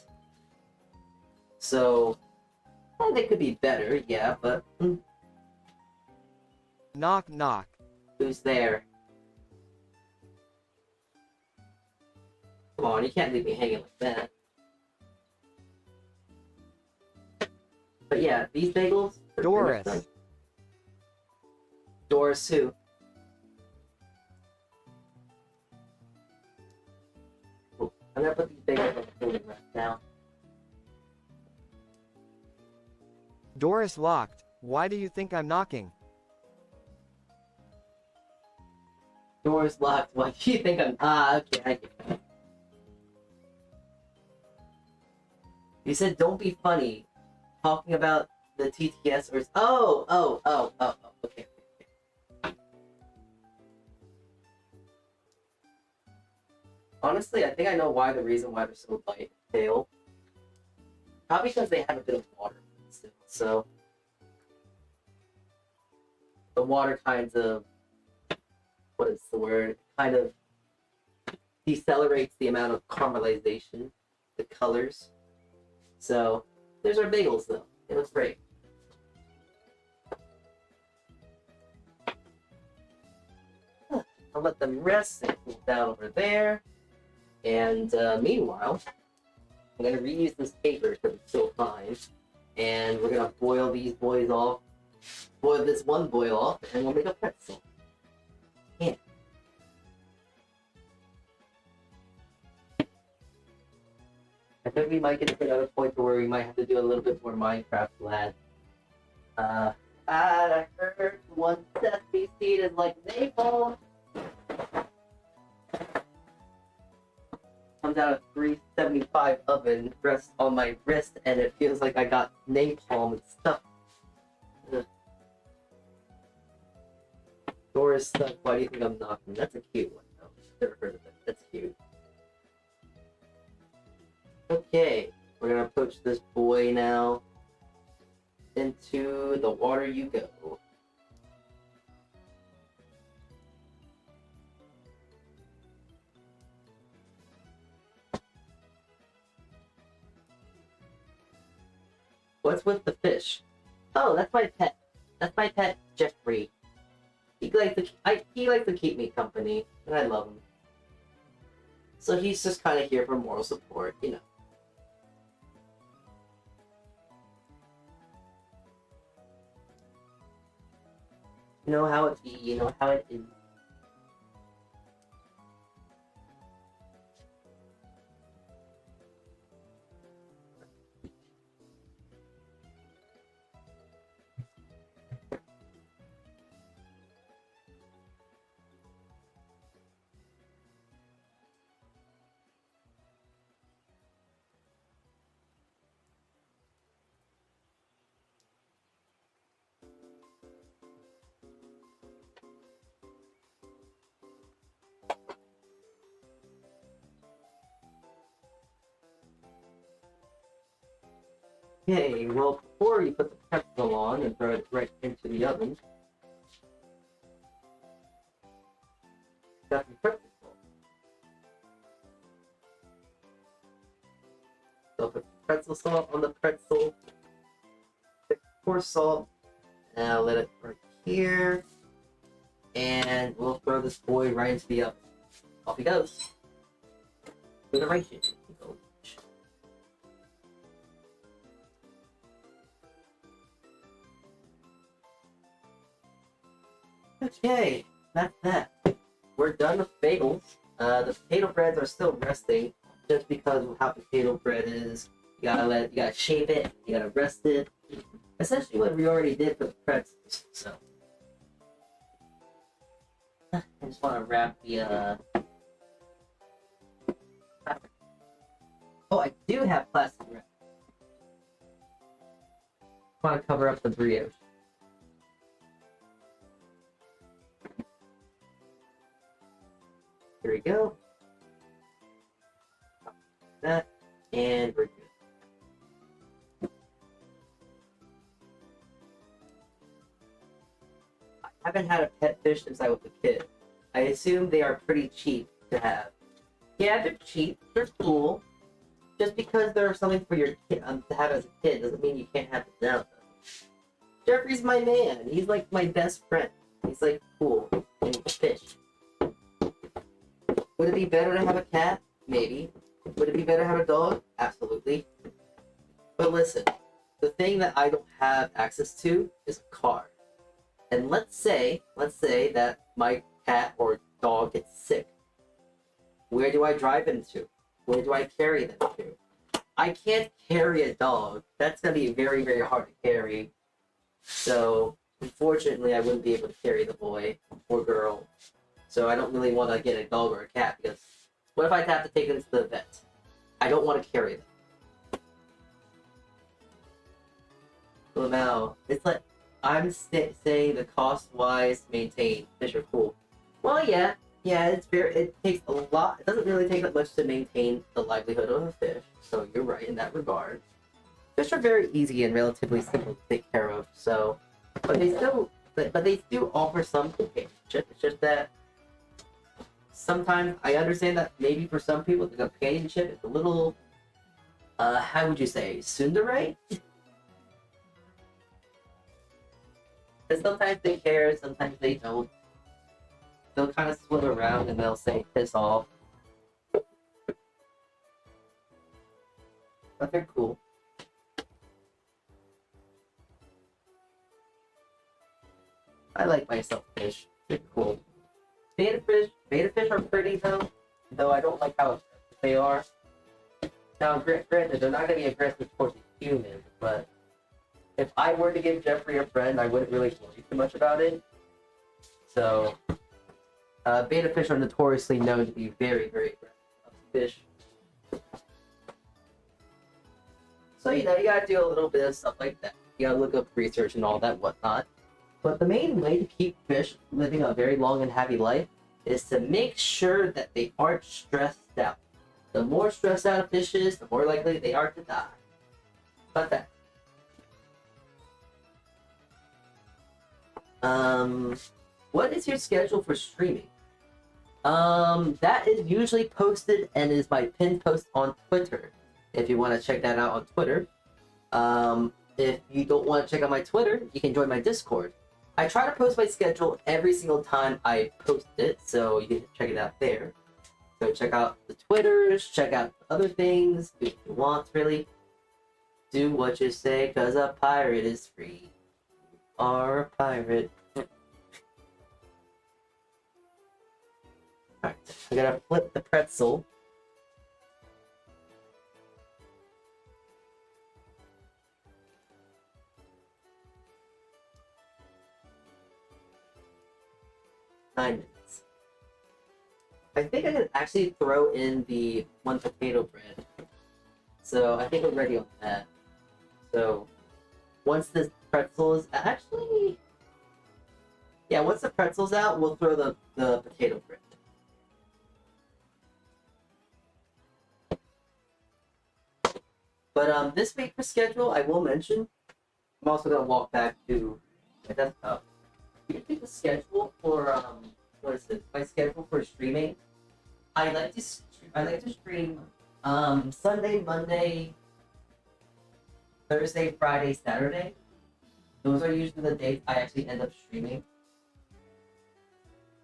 So they could be better, yeah, but Knock knock. who's there? Come on, you can't leave me hanging like that. But yeah, these bagels are pretty much done. Doris. Doris who? Cool. I'm gonna put these bagels on the cooling rack now. Doris locked. Why do you think I'm knocking? Doors locked. Why do you think I'm... okay, I get it. You said don't be funny. Talking about the TTS or... Oh, okay. Honestly, I think I know why the reason why they're so light and pale. Probably because they have a bit of water still, so... The water kind of... What is the word? Kind of decelerates the amount of caramelization, the colors. So, there's our bagels though. They look great. I'll let them rest and cool down over there. And meanwhile, I'm going to reuse this paper because it's still fine. And we're going to boil these boys off. Boil this one boil off, and we'll make a pretzel. Yeah. think we might get to another point where we might have to do a little bit more Minecraft, lad. I heard one Sesame Seed is like napalm. Comes out of 375 oven, rests on my wrist, and it feels like I got napalm and stuff. Ugh. Door is stuck. Why do you think I'm knocking? That's a cute one, though. Never heard of it. That's cute. Okay, we're gonna approach this boy now. Into the water you go. What's with the fish? Oh, that's my pet. That's my pet, Jeffrey. He likes to keep me company, and I love him. So he's just kind of here for moral support, you know. You know how it be, you know how it is. Okay, well, before you put the pretzel on and throw it right into the oven, got some pretzel salt. So put pretzel salt on the pretzel, pour salt, and I'll let it right here, and we'll throw this boy right into the oven. Off he goes. To the right. Okay, that's that. We're done with bagels. The potato breads are still resting, just because of how potato bread is. You gotta shape it, you gotta rest it. Essentially what we already did for the pretzels, so. I just wanna wrap the, Oh, I do have plastic wrap. I wanna cover up the brioche. Here we go. That, and we're good. I haven't had a pet fish since I was a kid. I assume they are pretty cheap to have. Yeah, they're cheap. They're cool. Just because they're something for your kid to have as a kid doesn't mean you can't have it now. Jeffrey's my man. He's like my best friend. He's like cool and fish. Would it be better to have a cat? Maybe. Would it be better to have a dog? Absolutely. But listen, the thing that I don't have access to is a car. And let's say that my cat or dog gets sick. Where do I drive them to? Where do I carry them to? I can't carry a dog. That's going to be very, very hard to carry. So, unfortunately, I wouldn't be able to carry the boy or girl. So I don't really want to get a dog or a cat, because what if I have to take them to the vet? I don't want to carry them. So now, it's like, I'm saying the cost-wise maintain fish are cool. Well, yeah, it takes a lot. It doesn't really take that much to maintain the livelihood of a fish, so you're right in that regard. Fish are very easy and relatively simple to take care of, so, but they do offer some companionship. It's just that sometimes I understand that maybe for some people the companionship is a little, how would you say, tsundere? Because sometimes they care, sometimes they don't. They'll kind of swim around and they'll say, piss off. But they're cool. I like myself fish. They're cool. Beta fish are pretty though I don't like how aggressive they are. Now, granted, they're not going to be aggressive towards a human, but if I were to give Jeffrey a friend, I wouldn't really worry too much about it. So, beta fish are notoriously known to be very, very aggressive fish. So, you know, you gotta do a little bit of stuff like that. You gotta look up research and all that whatnot. But the main way to keep fish living a very long and happy life is to make sure that they aren't stressed out. The more stressed out a fish is, the more likely they are to die. But that. What is your schedule for streaming? That is usually posted and is my pinned post on Twitter. If you want to check that out on Twitter. If you don't want to check out my Twitter, you can join my Discord. I try to post my schedule every single time I post it, so you can check it out there. So check out the Twitters, check out other things, do what you want, really. Do what you say, cause a pirate is free. You are a pirate. Alright, I gotta flip the pretzel. $9. I think I can actually throw in the one potato bread. So I think we're ready on that. So once this pretzel is actually, yeah, once the pretzel's out, we'll throw the potato bread. But this week for schedule, I will mention, I'm also gonna walk back to my desktop. You can the schedule for what is it? My schedule for streaming. I like to stream Sunday, Monday, Thursday, Friday, Saturday. Those are usually the days I actually end up streaming.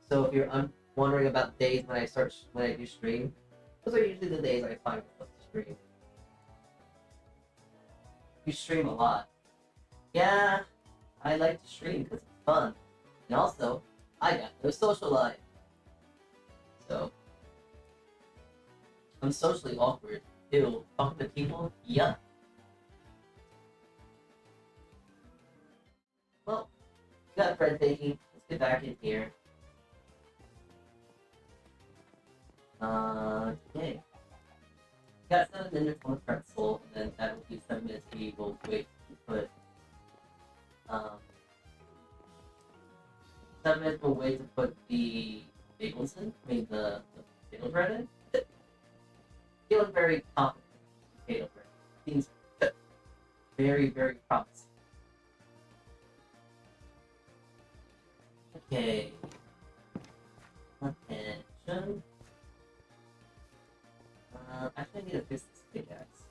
So if you're wondering about days when I do stream, those are usually the days I find to stream. You stream a lot. Yeah, I like to stream because it's fun. And also, I got no social life. So, I'm socially awkward. Ew, talking to people? Yuck. Well, we got bread baking. Let's get back in here. Okay. Got 7 minutes on the pretzel, and then that will be 7 minutes we will wait to put, 7 minutes we'll wait to put the bagels in, the potato bread in. Feeling very confident with potato bread. Seems very, very promising. Okay. Attention. Actually, I need a fix this pickaxe.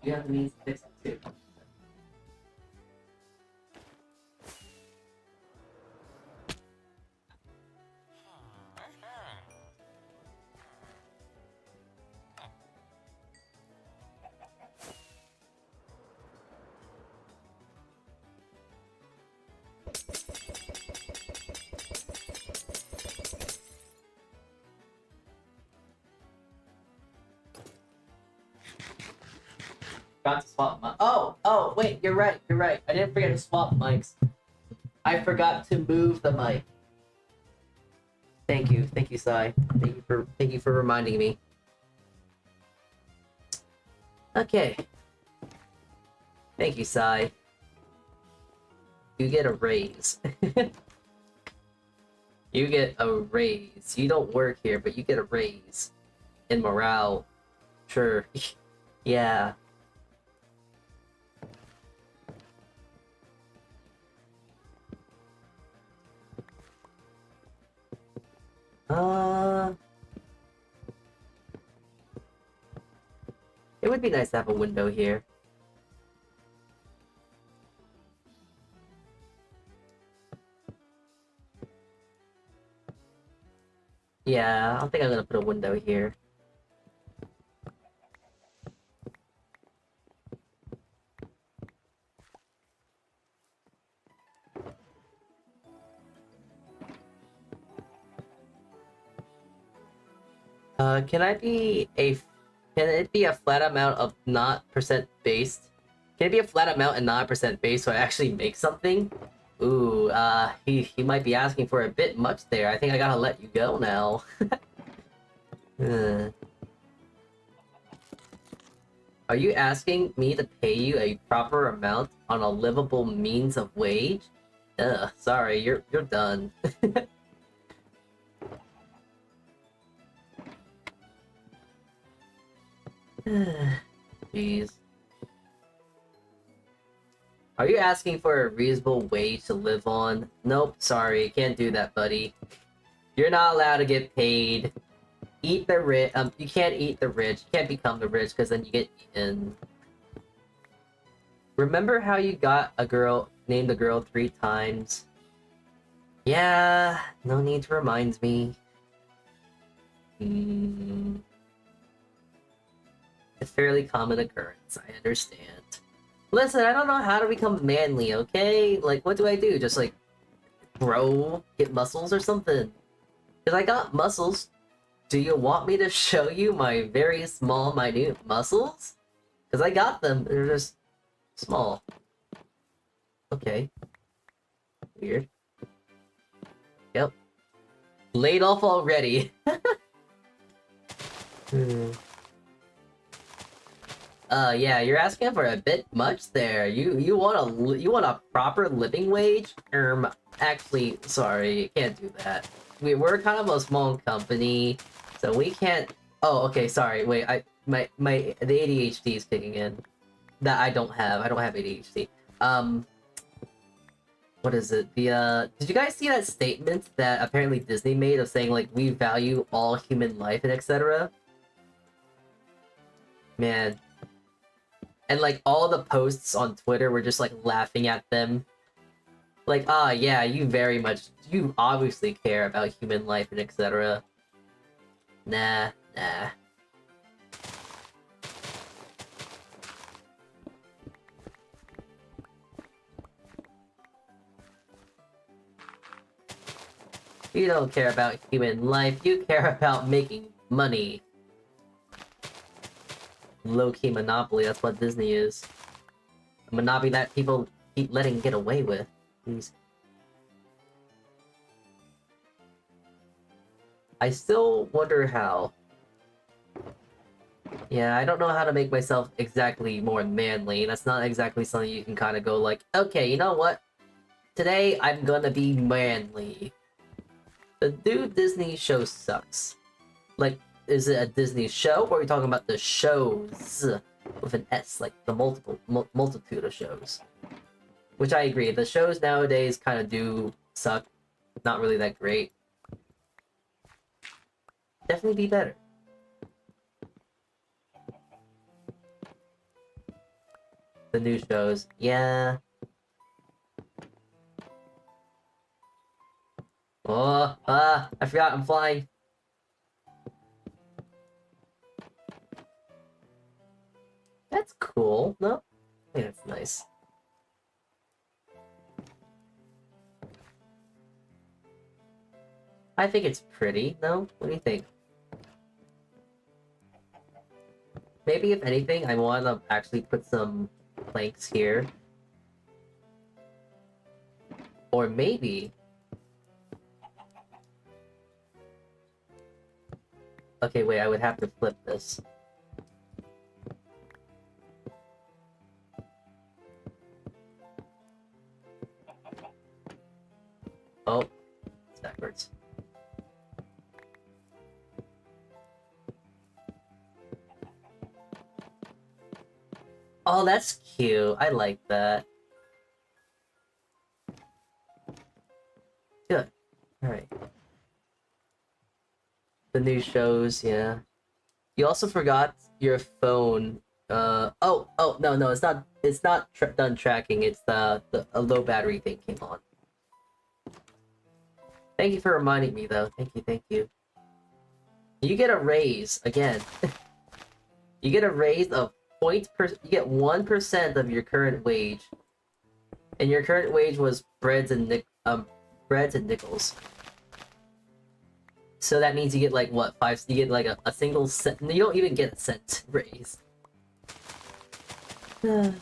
You have the means to fix it too. Forgot to swap my. Oh, wait, you're right. I didn't forget to swap mics. I forgot to move the mic. Thank you, Sai. Thank you for reminding me. Okay. Thank you, Sai. You get a raise. You get a raise. You don't work here, but you get a raise. In morale. Sure. Yeah. It would be nice to have a window here. Yeah, I think I'm gonna put a window here. Can I be a... Can it be a flat amount of not percent based? Can it be a flat amount and not percent based so I actually make something? Ooh, he might be asking for a bit much there. I think I gotta let you go now. Are you asking me to pay you a proper amount on a livable means of wage? Sorry, you're done. Jeez. Are you asking for a reasonable wage to live on? Nope, sorry, can't do that, buddy. You're not allowed to get paid. Eat the rich. You can't eat the rich. You can't become the rich because then you get eaten. Remember how you got a girl, named a girl 3 times? Yeah, no need to remind me. A fairly common occurrence, I understand. Listen, I don't know how to become manly, okay? Like, what do I do? Just, like, grow, get muscles or something? Because I got muscles. Do you want me to show you my very small, minute muscles? Because I got them. They're just small. Okay. Weird. Yep. Laid off already. Yeah, you're asking for a bit much there. You want a proper living wage? Actually, sorry, can't do that. We're kind of a small company, so we can't. Oh, okay, sorry. Wait, the ADHD is kicking in. That I don't have. I don't have ADHD. What is it? Did you guys see that statement that apparently Disney made of saying like we value all human life and etc. Man. And like all the posts on Twitter were just like laughing at them. Like, yeah, you obviously care about human life and etc. Nah. You don't care about human life, you care about making money. Low-key monopoly, that's what Disney is. A monopoly that people keep letting get away with. Jeez. I still wonder how. Yeah, I don't know how to make myself exactly more manly. That's not exactly something you can kind of go like, okay, you know what? Today, I'm gonna be manly. The new Disney show sucks. Like, is it a Disney show, or are we talking about the shows with an S, like the multitude of shows? Which I agree, the shows nowadays kind of do suck. Not really that great. Definitely be better. The new shows, yeah. Oh, I forgot I'm flying. That's cool, no? I think that's nice. I think it's pretty, no? What do you think? Maybe if anything, I want to actually put some planks here. Or maybe... Okay, wait, I would have to flip this. Oh, it's backwards. Oh, that's cute. I like that. Good. Alright. The new shows, yeah. You also forgot your phone. Oh, no, it's not done tracking. It's a low battery thing came on. Thank you for reminding me, though. Thank you. You get a raise again. You get a raise of you get 1% of your current wage, and your current wage was breads and nickels. So that means you get like what, 5? You get like a single cent. You don't even get a cent raise. You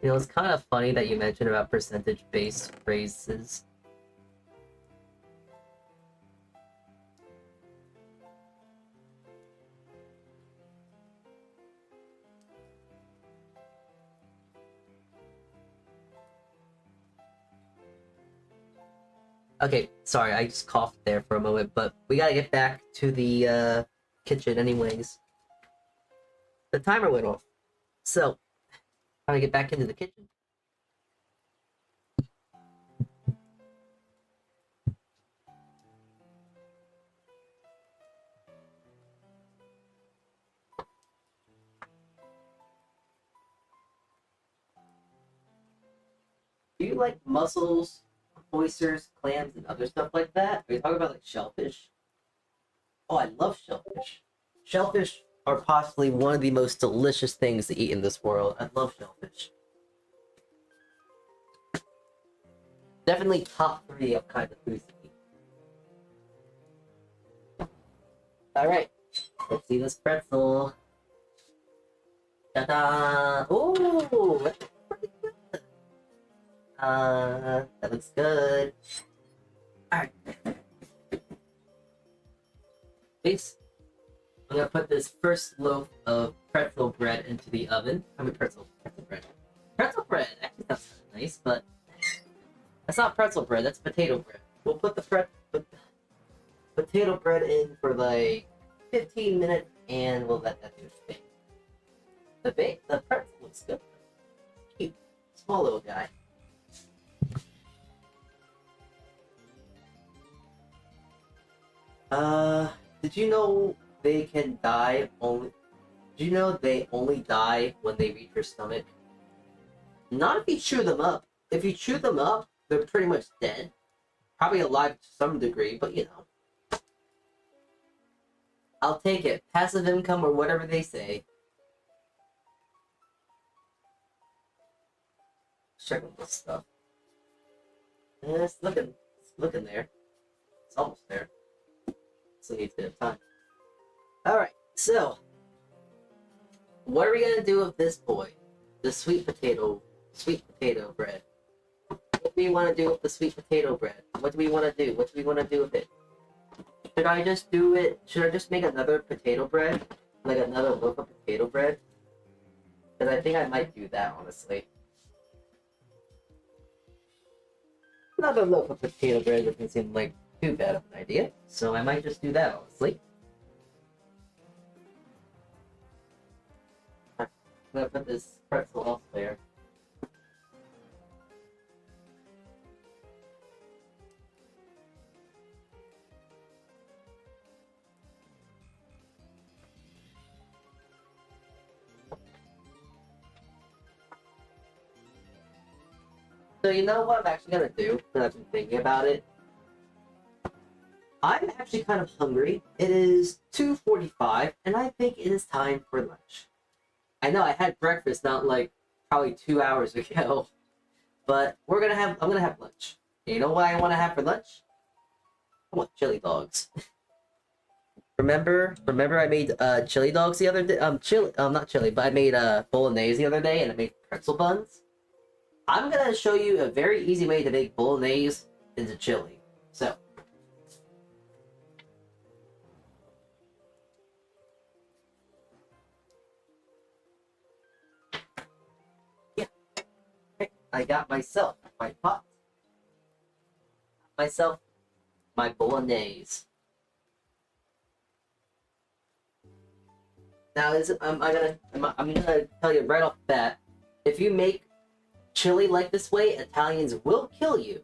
know, it's kind of funny that you mentioned about percentage-based raises. Okay, sorry, I just coughed there for a moment, but we gotta get back to the kitchen anyways. The timer went off. So, how do I get back into the kitchen? Do you like mussels, oysters, clams, and other stuff like that? Are you talking about like shellfish? Oh, I love shellfish. Shellfish are possibly one of the most delicious things to eat in this world. I love shellfish. Definitely top 3 of kind of foods to eat. Alright, let's see this pretzel. Ta-da! Ooh, that's pretty good. That looks good. Alright. Please. I'm gonna put this first loaf of pretzel bread into the oven. I mean pretzel bread. Pretzel bread actually sounds kind of nice, but that's not pretzel bread, that's potato bread. We'll put the potato bread in for like 15 minutes and we'll let that do its thing. The pretzel looks good. Cute. Small little guy. Did you know they can die only... Did you know they only die when they reach your stomach? Not if you chew them up. If you chew them up, they're pretty much dead. Probably alive to some degree, but you know. I'll take it. Passive income or whatever they say. Check on this stuff. Yeah, it's looking there. It's almost there. Still needs a bit of time. Alright, so what are we gonna do with this boy? The sweet potato bread. What do we want to do with the sweet potato bread? What do we want to do? What do we want to do with it? Should I just do it? Should I just make another potato bread? Like another loaf of potato bread? Because I think I might do that, honestly. Another loaf of potato bread doesn't seem like too bad of an idea, so I might just do that, honestly. I'm gonna put this pretzel elsewhere. So you know what I'm actually gonna do, because I've been thinking about it? I'm actually kind of hungry. It is 2:45, and I think it is time for lunch. I know I had breakfast not like probably 2 hours ago, but I'm gonna have lunch. And you know what I want to have for lunch? I want chili dogs. Remember I made chili dogs the other day. Not chili, but I made bolognese the other day, and I made pretzel buns. I'm gonna show you a very easy way to make bolognese into chili. So. I got myself my pot. Myself my bolognese. Now I'm gonna tell you right off the bat, if you make chili like this way, Italians will kill you.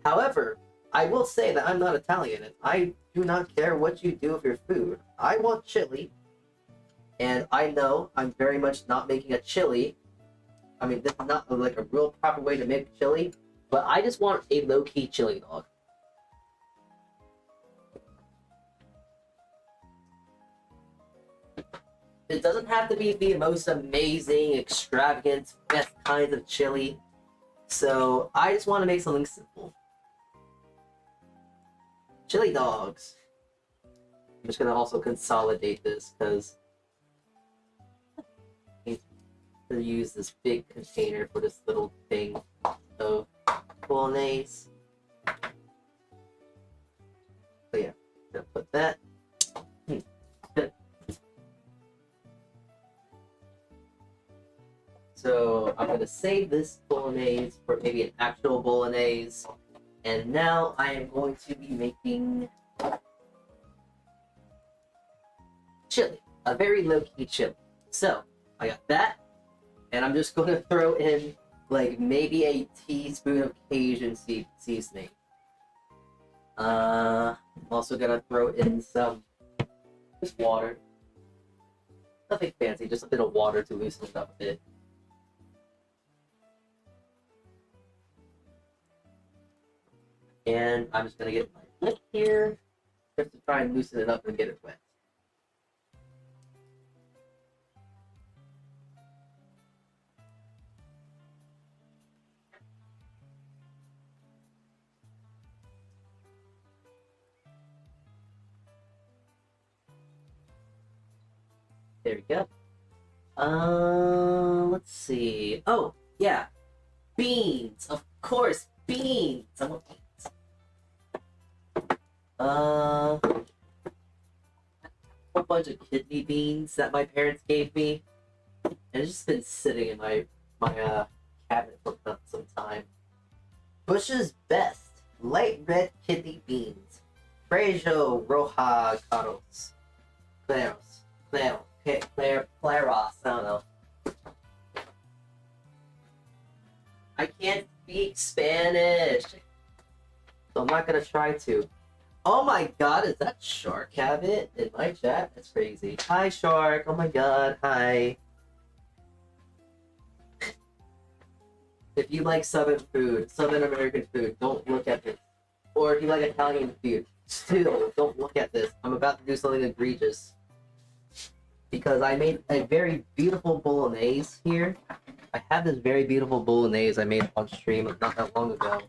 However, I will say that I'm not Italian and I do not care what you do with your food. I want chili, and I know I'm very much not making a chili. I mean, this is not like a real proper way to make chili, but I just want a low-key chili dog. it doesn't have to be the most amazing, extravagant, best kinds of chili. So I just want to make something simple. Chili dogs. I'm just gonna also consolidate this because I'm gonna use this big container for this little thing of bolognese. So yeah, I'm gonna put that. So I'm gonna save this bolognese for maybe an actual bolognese. And now I am going to be making chili, a very low-key chili. So I got that, and I'm just gonna throw in like maybe a teaspoon of Cajun seasoning. I'm also gonna throw in some just water. Nothing fancy, just a bit of water to loosen it up a bit. And I'm just gonna get my lip here, just to try and loosen it up and get it wet. There we go. Let's see. Oh, yeah. Beans! Of course, beans! I want beans. A whole bunch of kidney beans that my parents gave me. And it's just been sitting in my cabinet for some time. Bush's Best Light Red Kidney Beans. Frejo Roja Caros. Claros, I don't know. I can't speak Spanish, so I'm not gonna try to. Oh my god, is that Shark Habit in my chat? That's crazy. Hi Shark, oh my god, hi. If you like Southern food, Southern American food, don't look at this. Or if you like Italian food, still, don't look at this. I'm about to do something egregious. Because I made a very beautiful bolognese here. I have this very beautiful bolognese I made on stream not that long ago.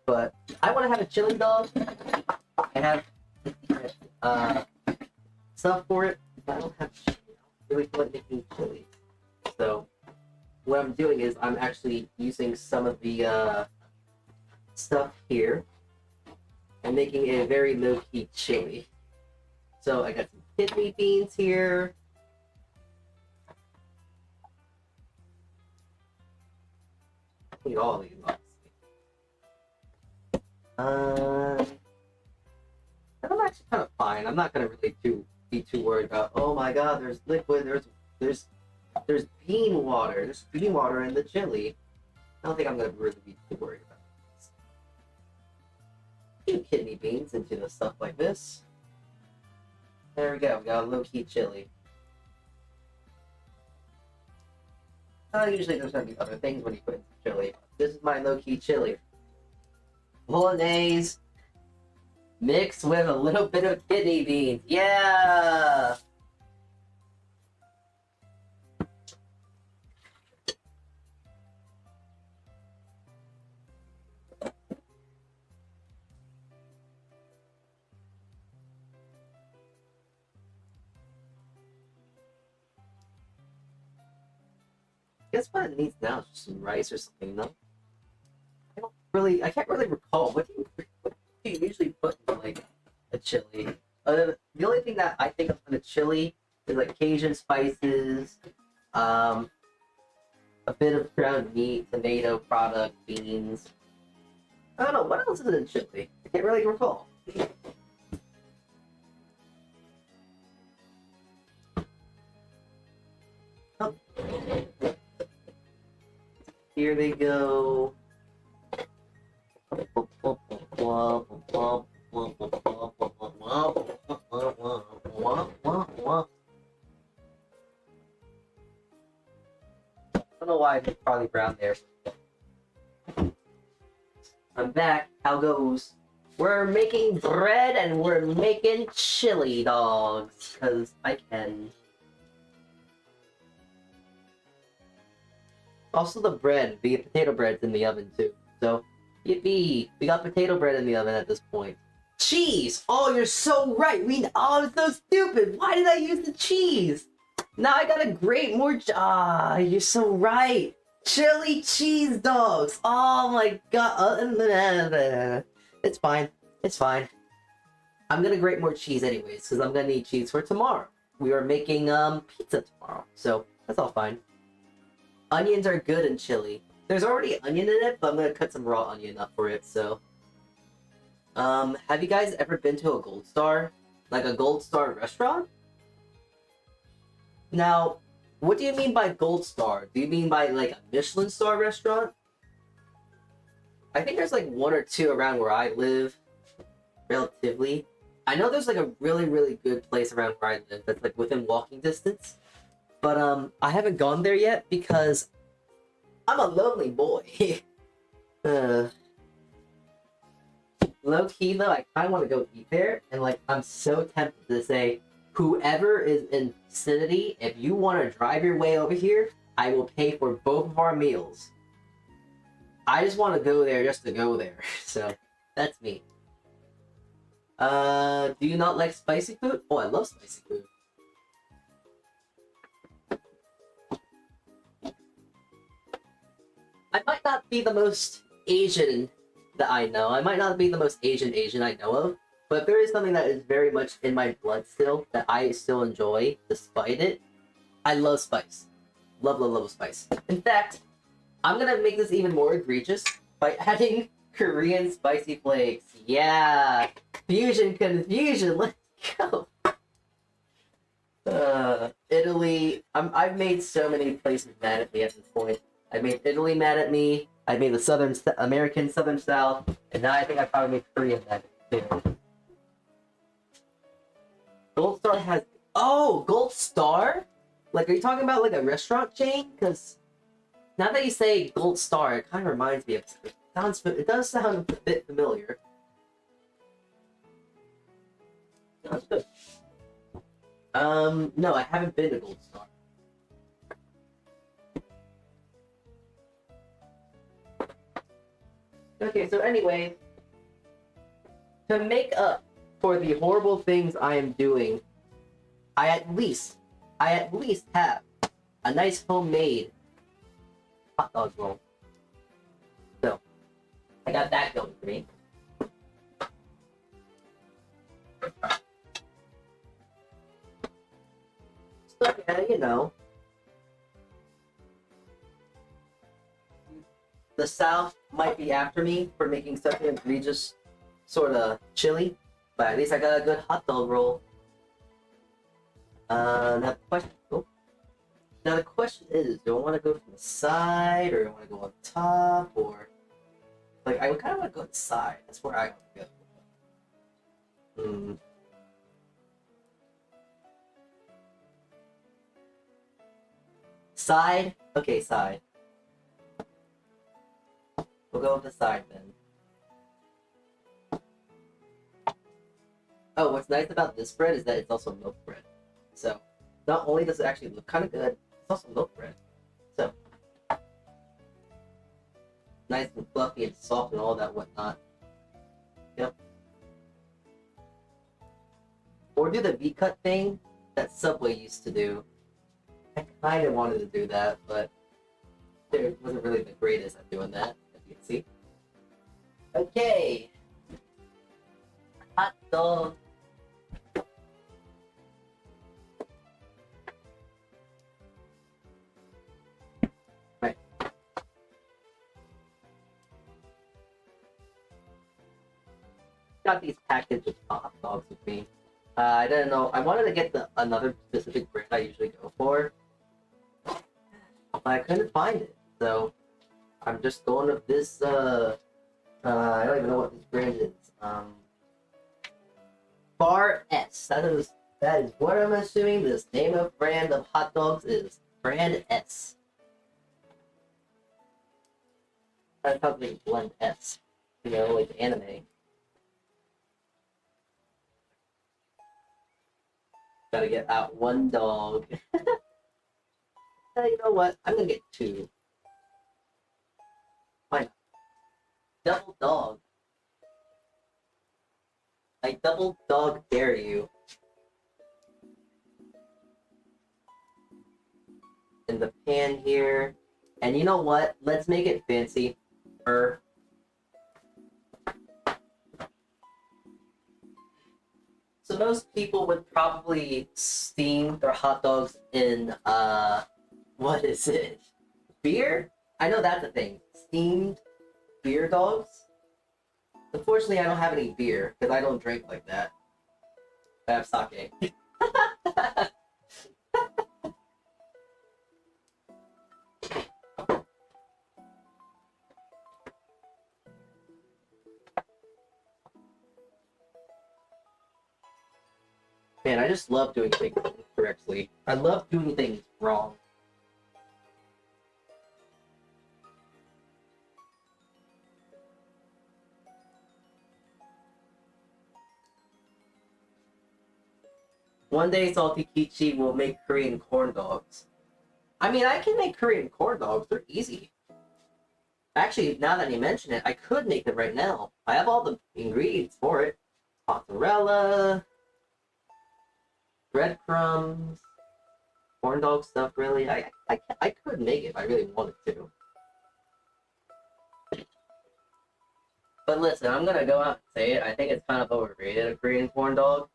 But I want to have a chili dog. I have stuff for it, but I don't have chili. I don't really feel like making chili. So what I'm doing is I'm actually using some of the stuff here and making a very low-key chili. So I got some kidney beans here. I need all of these, obviously. And I'm actually kind of fine. I'm not gonna really be too worried about. Oh my God, there's liquid. There's bean water. There's bean water in the chili. I don't think I'm gonna really be too worried about this. Few kidney beans into the stuff like this. There we go. We got a low-key chili. Usually there's gonna be other things when you put in chili. This is my low-key chili. Bolognese mixed with a little bit of kidney beans. Yeah! Guess what it needs now is just some rice or something, no? I can't really recall. What do you usually put in, like, a chili? The only thing that I think of in a chili is, like, Cajun spices, a bit of ground meat, tomato product, beans. I don't know, what else is in chili? I can't really recall. Oh. Here they go. I don't know why it's probably brown there. I'm back. How goes? We're making bread and we're making chili dogs. Because I can. Also the bread, the potato bread's in the oven too. So, yippee! We got potato bread in the oven at this point. Cheese! Oh, you're so right! Oh, I'm so stupid! Why did I use the cheese? Now I gotta grate more you're so right! Chili cheese dogs! Oh my god! It's fine. It's fine. I'm gonna grate more cheese anyways, because I'm gonna need cheese for tomorrow. We are making pizza tomorrow, so that's all fine. Onions are good in chili. There's already onion in it, but I'm gonna cut some raw onion up for it, so. Have you guys ever been to a Gold Star? Like a Gold Star restaurant? Now, what do you mean by Gold Star? Do you mean by like a Michelin star restaurant? I think there's like one or two around where I live, relatively. I know there's like a really, really good place around where I live that's like within walking distance. But I haven't gone there yet because I'm a lonely boy. Low key though, I kind of want to go eat there, and like I'm so tempted to say, whoever is in vicinity, if you want to drive your way over here, I will pay for both of our meals. I just want to go there just to go there, so that's me. Do you not like spicy food? Oh, I love spicy food. I might not be the most Asian that I know. I might not be the most Asian I know of, but there is something that is very much in my blood still that I still enjoy despite it. I love spice. Love, love, love spice. In fact, I'm gonna make this even more egregious by adding Korean spicy flakes. Yeah! Fusion confusion, let's go! Italy. I've made so many places mad at me at this point. I made Italy mad at me. I made the American Southern South, and now I think I probably made Korea mad at me too. Gold Star has. Oh, Gold Star? Like, are you talking about like a restaurant chain? Because now that you say Gold Star, it kind of reminds me of. It does sound a bit familiar. Sounds good. No, I haven't been to Gold Star. Okay, so anyway, to make up for the horrible things I am doing, I at least have a nice homemade hot dog roll. So, I got that going for me. So, yeah, you know, the South might be after me for making such an egregious sort of chili, but at least I got a good hot dog roll. Now the question is, do I want to go from the side, or do I want to go on top, or like I kind of want to go to the side. That's where I want to go. Side? Okay, side. We'll go with the side then. Oh, what's nice about this bread is that it's also milk bread. So, not only does it actually look kind of good, it's also milk bread. So, nice and fluffy and soft and all that whatnot. Yep. Or do the V-cut thing that Subway used to do. I kind of wanted to do that, but it wasn't really the greatest at doing that, as you can see. Okay. Hot dog. Right. Got these packaged hot dogs with me. I didn't know. I wanted to get another specific brand I usually go for, but I couldn't find it. So I'm just going with this. I don't even know what this brand is. Bar S. That is what I'm assuming this name of brand of hot dogs is. Brand S. That's how they blend S. You know, like anime. Gotta get out one dog. You know what? I'm gonna get two. double dog. I double dog dare you. In the pan here. And you know what? Let's make it fancy. So most people would probably steam their hot dogs in, what is it? Beer? I know that's a thing. Steamed beer dogs? Unfortunately, I don't have any beer, because I don't drink like that. I have sake. Man, I just love doing things correctly. I love doing things wrong. One day, Saltea Kichee will make Korean corn dogs. I mean, I can make Korean corn dogs. They're easy. Actually, now that you mention it, I could make them right now. I have all the ingredients for it. Mozzarella, breadcrumbs, corn dog stuff, really. I could make it if I really wanted to. But listen, I'm gonna go out and say it. I think it's kind of overrated, a Korean corn dog.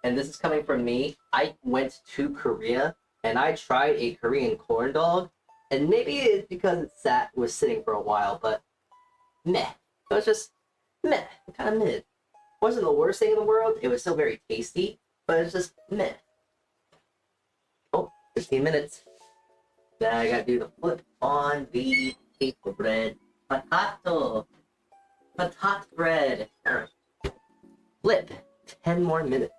And this is coming from me. I went to Korea and I tried a Korean corn dog. And maybe it's because it was sitting for a while, but meh. It was just meh, kind of mid. Wasn't the worst thing in the world. It was still very tasty, but it's just meh. Oh, 15 minutes. Then I gotta do the flip on the paper bread. Potato bread. Alright. Flip. 10 more minutes.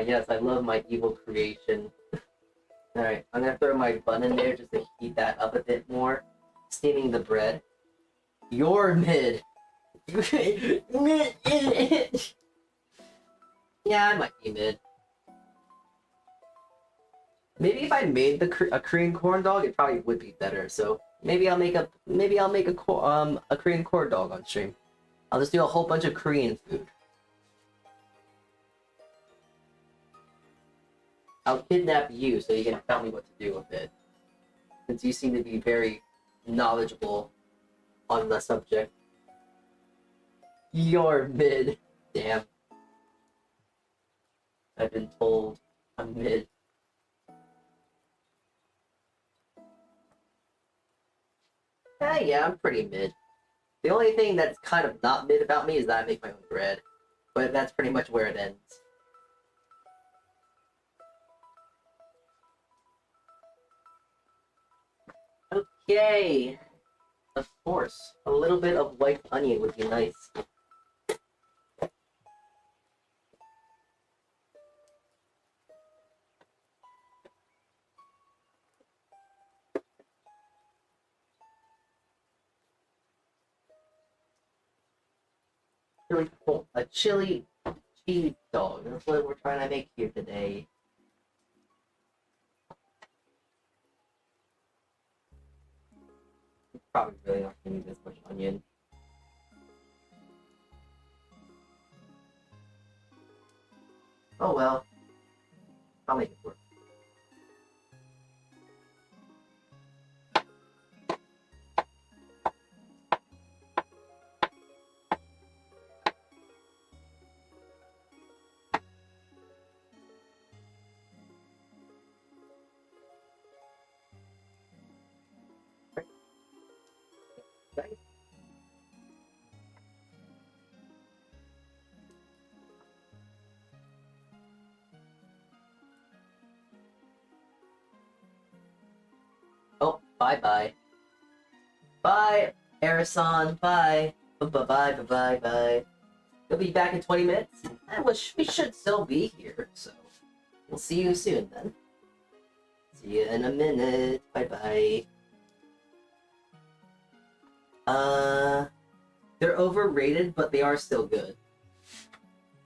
Yes, I love my evil creation. Alright, I'm gonna throw my bun in there just to heat that up a bit more. Steaming the bread. You're mid. Yeah, I might be mid. Maybe if I made a Korean corn dog, it probably would be better. So maybe I'll make a Korean corn dog on stream. I'll just do a whole bunch of Korean food. I'll kidnap you so you can tell me what to do with it. Since you seem to be very knowledgeable on the subject. You're mid. Damn. I've been told I'm mid. Yeah, I'm pretty mid. The only thing that's kind of not mid about me is that I make my own bread. But that's pretty much where it ends. Okay. Of course. A little bit of white onion would be nice. Really cool. A chili cheese dog. That's what we're trying to make here today. Probably really not gonna need this much onion. Oh well. I'll make it work. Right. Oh, bye-bye. Bye, Arison. Bye. Bye-bye. You'll be back in 20 minutes? We should still be here, so we'll see you soon then. See you in a minute. Bye-bye. They're overrated, but they are still good.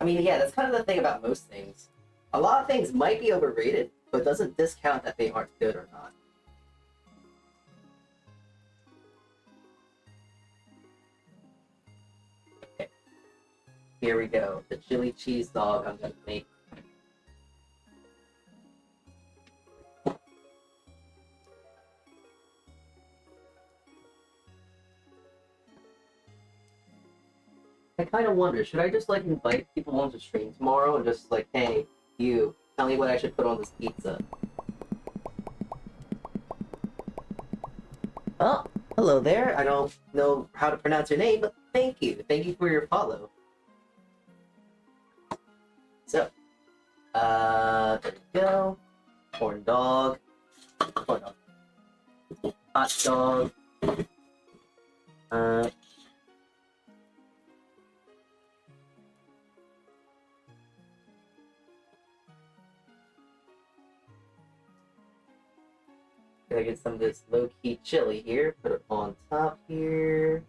I mean, yeah, that's kind of the thing about most things. A lot of things might be overrated, but doesn't discount that they aren't good or not. Okay. Here we go. The chili cheese dog I'm gonna make. I kind of wonder, should I just like invite people onto stream tomorrow and just like, hey, you, tell me what I should put on this pizza? Oh, hello there. I don't know how to pronounce your name, but thank you. Thank you for your follow. So, there we go. Corn dog. Corn dog. Hot dog. Gotta get some of this low-key chili here. Put it on top here.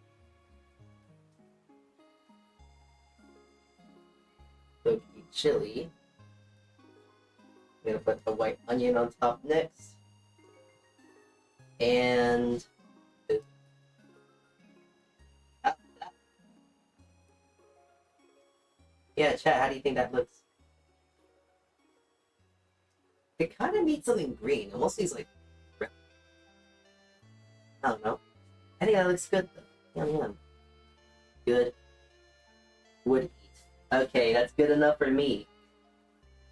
Low-key chili. I'm gonna put the white onion on top next. And yeah, chat, how do you think that looks? It kind of needs something green. It almost needs like red. I don't know. I think that looks good though. Yum yum. Good. Would eat. Okay, that's good enough for me.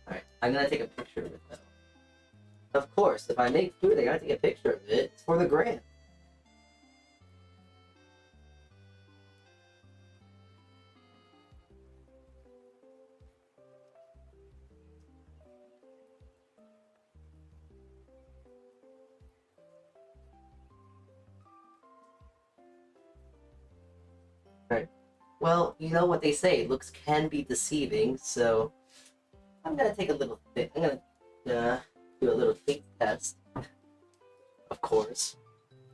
Alright, I'm gonna take a picture of it though. Of course, if I make food, I gotta take a picture of it. It's for the gram. Alright. Well, you know what they say, looks can be deceiving, so I'm gonna take a little bit. I'm gonna do a little taste test. Of course.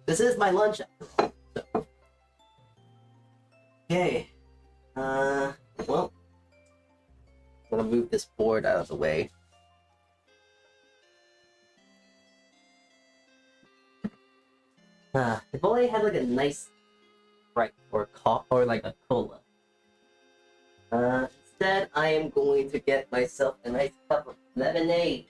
This is my lunch after all. So. Okay. Well, I'm gonna move this board out of the way. If only I had like a nice Sprite or or like a cola. Instead, I am going to get myself a nice cup of lemonade.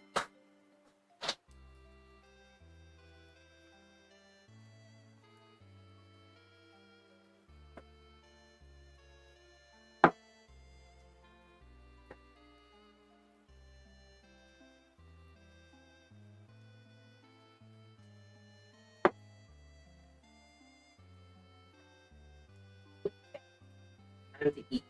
Time to eat.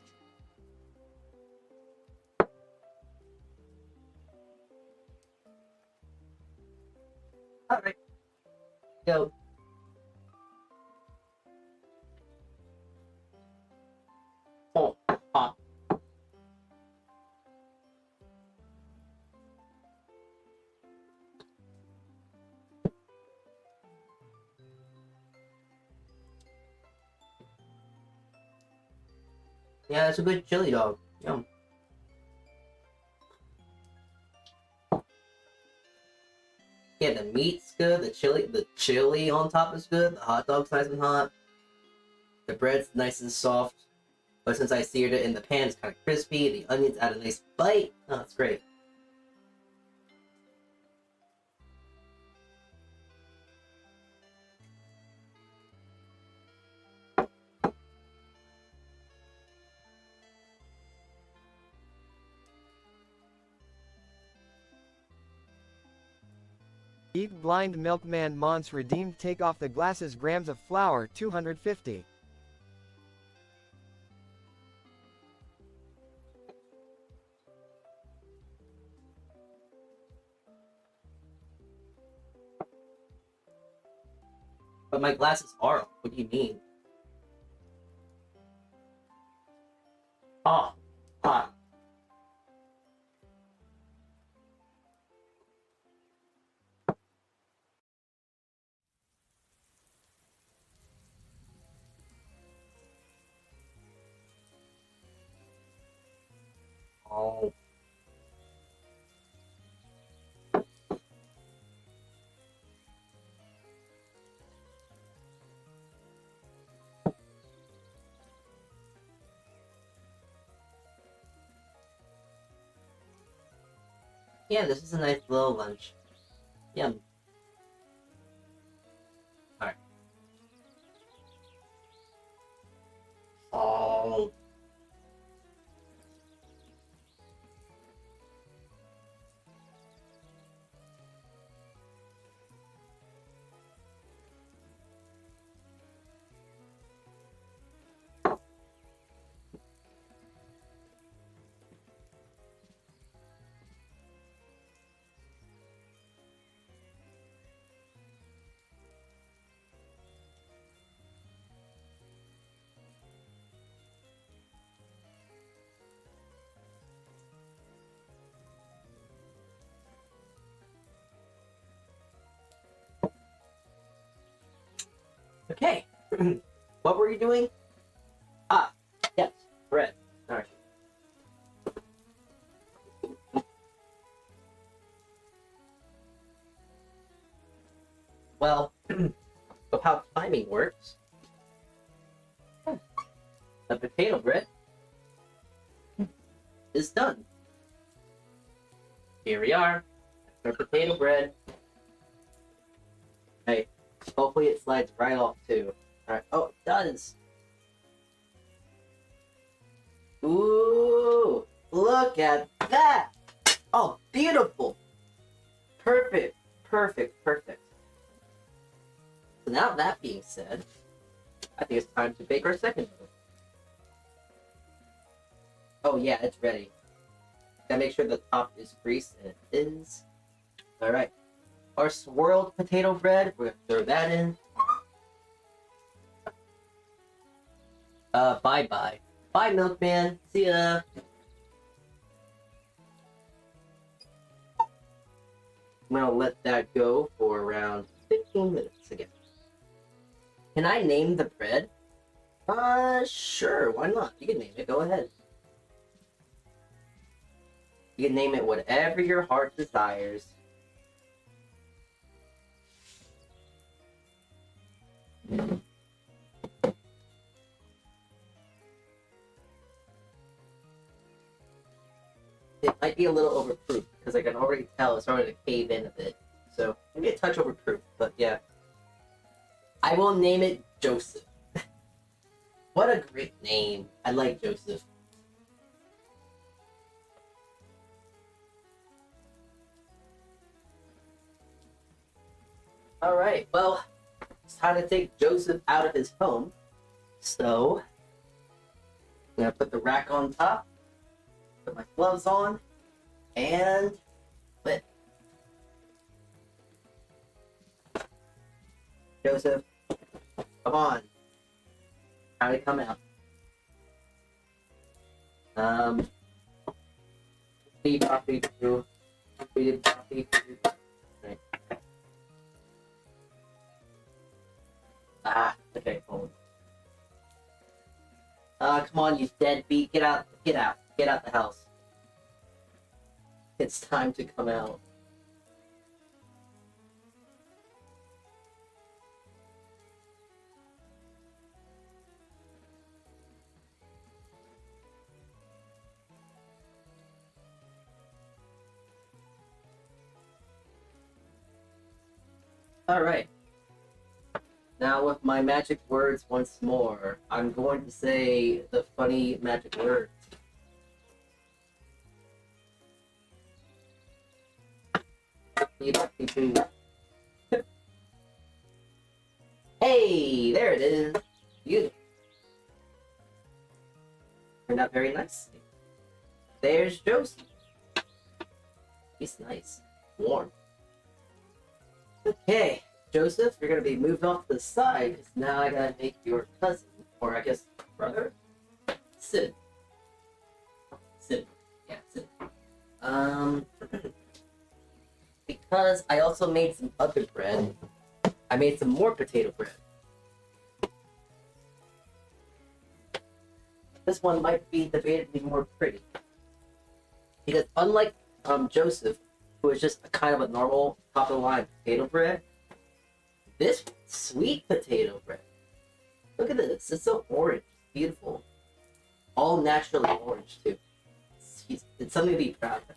Alright. Go. Oh, hot. Yeah, that's a good chili dog. Yum. Yeah, the meat's good, the chili on top is good, the hot dog's nice and hot, the bread's nice and soft, but since I seared it in the pan, it's kind of crispy, the onions add a nice bite. Oh, that's great. Eat blind milkman Mons redeemed take off the glasses grams of flour 250. But my glasses are off. What do you mean? Oh, hot. Oh. Yeah, this is a nice little lunch. Yum. Alright. Oh. Okay. What were you doing? Ah, yes, bread. Alright. Well, of how timing works, the potato bread is done. Here we are, our potato bread. Hey, hopefully it slides right off too. Alright, oh, it does. Ooh, look at that. Oh, beautiful. Perfect, perfect, perfect. So now that being said, I think it's time to bake our second one. Oh yeah, it's ready. Gotta make sure the top is greased, and it is. Alright. Our swirled potato bread, we're gonna throw that in. Bye-bye. Bye, milkman. See ya. I'm gonna let that go for around 15 minutes again. Can I name the bread? Sure, why not? You can name it, go ahead. You can name it whatever your heart desires. It might be a little overproof, because I can already tell it's starting to cave in a bit. So, maybe a touch overproof, but yeah. I will name it Joseph. What a great name. I like Joseph. Alright, well, it's time to take Joseph out of his home. So, I'm gonna put the rack on top, put my gloves on, and lit. Joseph, come on. Time to come out. Beep, bop, beep, through. Beep, bop, beep, through. Right. Ah, okay, hold on. Come on, you deadbeat. Get out, get out, get out the house. It's time to come out. Alright. Now with my magic words once more, I'm going to say the funny magic words. Hey, there it is. Beautiful. Turned out very nicely. There's Joseph. He's nice. Warm. Okay, Joseph, you're gonna be moved off to the side, because now I gotta make your cousin, or I guess brother, Sid. Sid. Yeah, Sid. Because I also made some other bread, I made some more potato bread. This one might be debatably more pretty. Because unlike Joseph, who is just a kind of a normal top of the line potato bread, this sweet potato bread. Look at this. It's so orange. It's beautiful. All naturally orange too. It's something to be proud of.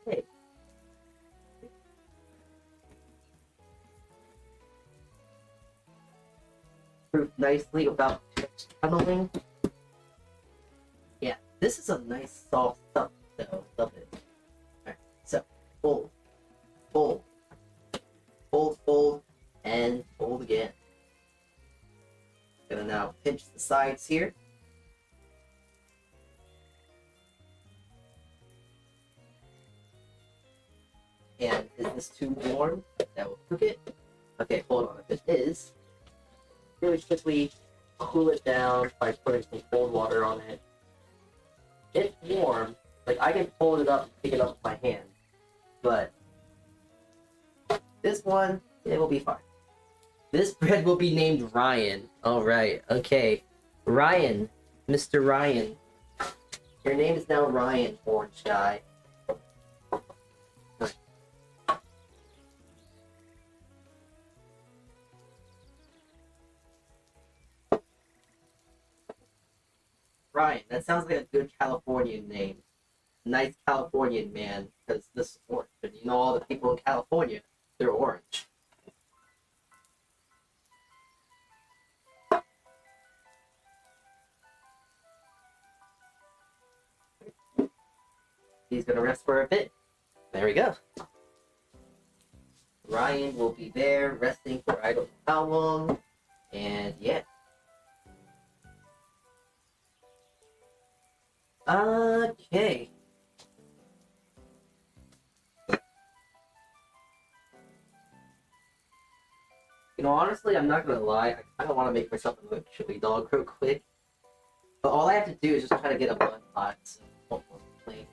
Hey. Proof nicely without tunneling. Yeah, this is a nice soft stuff though. Love it. Alright, so fold, fold, fold, fold, and fold again. Gonna now pinch the sides here. And is this too warm? That will cook it. Okay, hold on. If it is, really quickly cool it down by putting some cold water on it. It's warm. Like, I can hold it up and pick it up with my hand. But this one, it will be fine. This bread will be named Ryan. Alright, okay. Ryan. Mr. Ryan. Your name is now Ryan, orange guy. Ryan, that sounds like a good Californian name. Nice Californian man, because this is orange. And you know all the people in California, they're orange. He's gonna rest for a bit. There we go. Ryan will be there resting for I don't know how long. And yeah. Okay. You know, honestly, I'm not gonna lie. I kind of want to make myself a chili dog real quick. But all I have to do is just try to get a bun pot. So won't complain.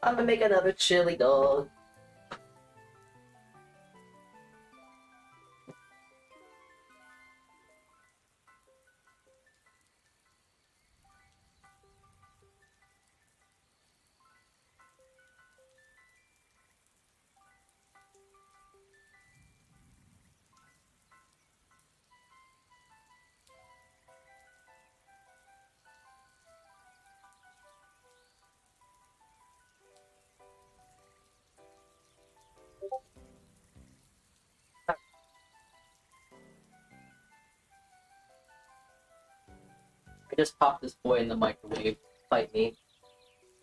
I'm gonna make another chili dog. I just popped this boy in the microwave. Fight me.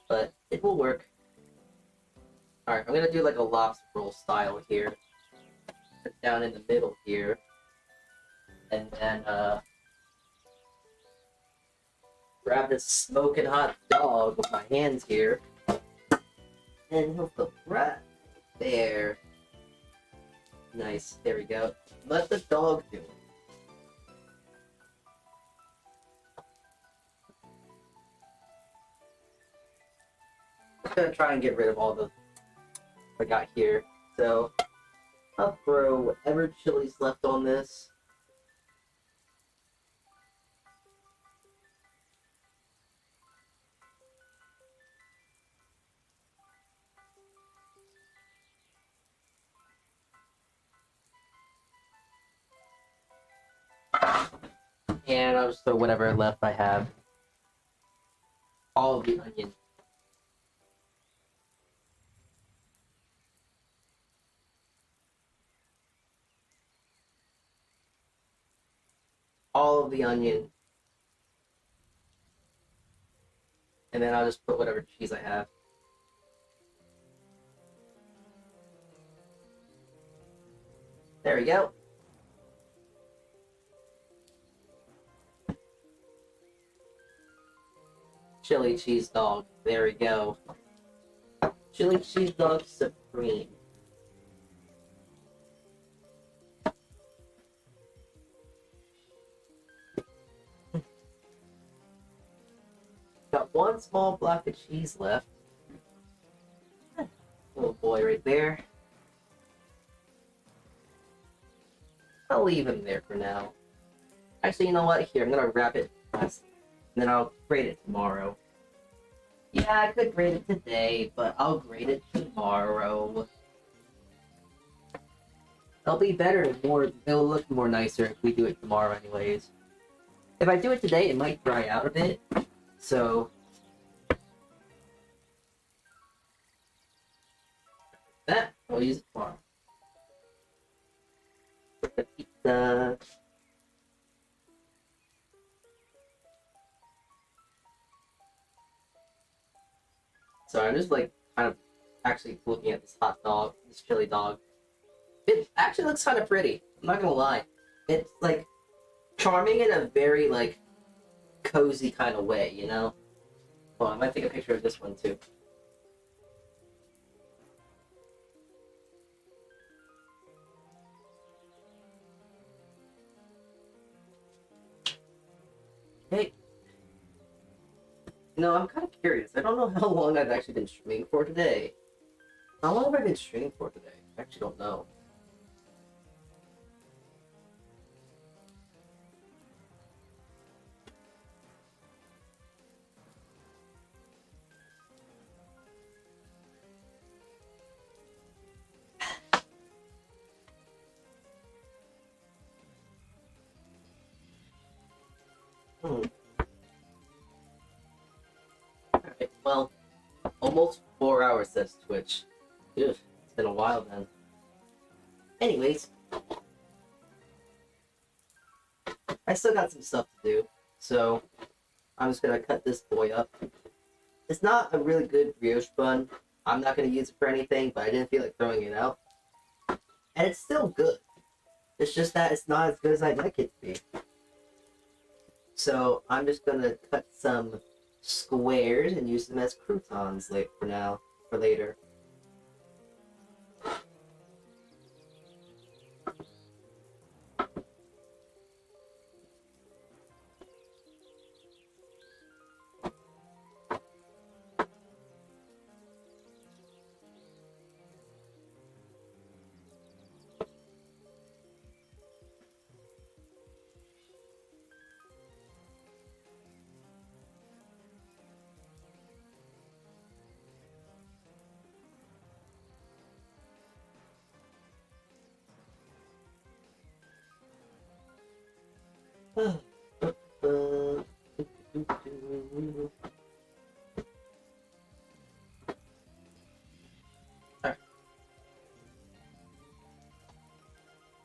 But it will work. Alright, I'm gonna do like a lobster roll style here. Put it down in the middle here. And then, grab this smoking hot dog with my hands here. And he'll flip right there. Nice, there we go. Let the dog do it. I'm gonna try and get rid of all the I got here. So I'll throw whatever chili's left on this. And I'll just throw whatever left I have. All of the onion. All of the onion. And then I'll just put whatever cheese I have. There we go. chili cheese dog. There we go. Chili cheese dog supreme. Got one small block of cheese left. Little boy right there. I'll leave him there for now. Actually, you know what? Here, I'm gonna wrap it last, and then I'll grade it tomorrow. Yeah, I could grade it today, but I'll grade it tomorrow. It'll be better, it'll look more nicer if we do it tomorrow anyways. If I do it today, it might dry out a bit, so... that, I'll use it tomorrow. The pizza. So I'm just like kind of actually looking at this hot dog, this chili dog. It actually looks kind of pretty. I'm not gonna lie. It's like charming in a very like cozy kind of way, you know? Well, I might take a picture of this one too. Hey. You know, I'm kind of curious. I don't know how long I've actually been streaming for today. How long have I been streaming for today? I actually don't know. Alright, well, almost 4 hours, says Twitch. Ew, it's been a while then. Anyways, I still got some stuff to do, so I'm just gonna cut this boy up. It's not a really good brioche bun. I'm not gonna use it for anything, but I didn't feel like throwing it out. And it's still good. It's just that it's not as good as I'd like it to be. So I'm just gonna cut some squares and use them as croutons for later.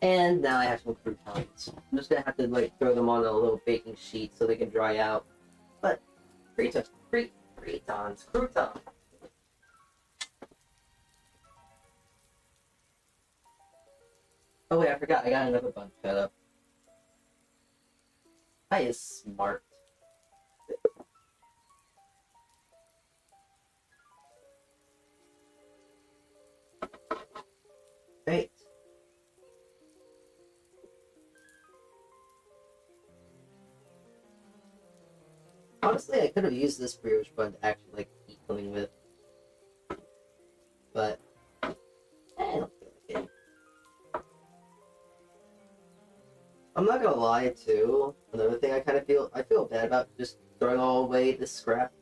And now I have some croutons. I'm just gonna have to like throw them on a little baking sheet so they can dry out. But croutons. Oh wait, I forgot. I got another bun cut up. That is smart. Great. Honestly, I could have used this brioche bun to actually like eat something with, but I don't feel like it. I'm not gonna lie too. Another thing I feel bad about just throwing all away this scrap,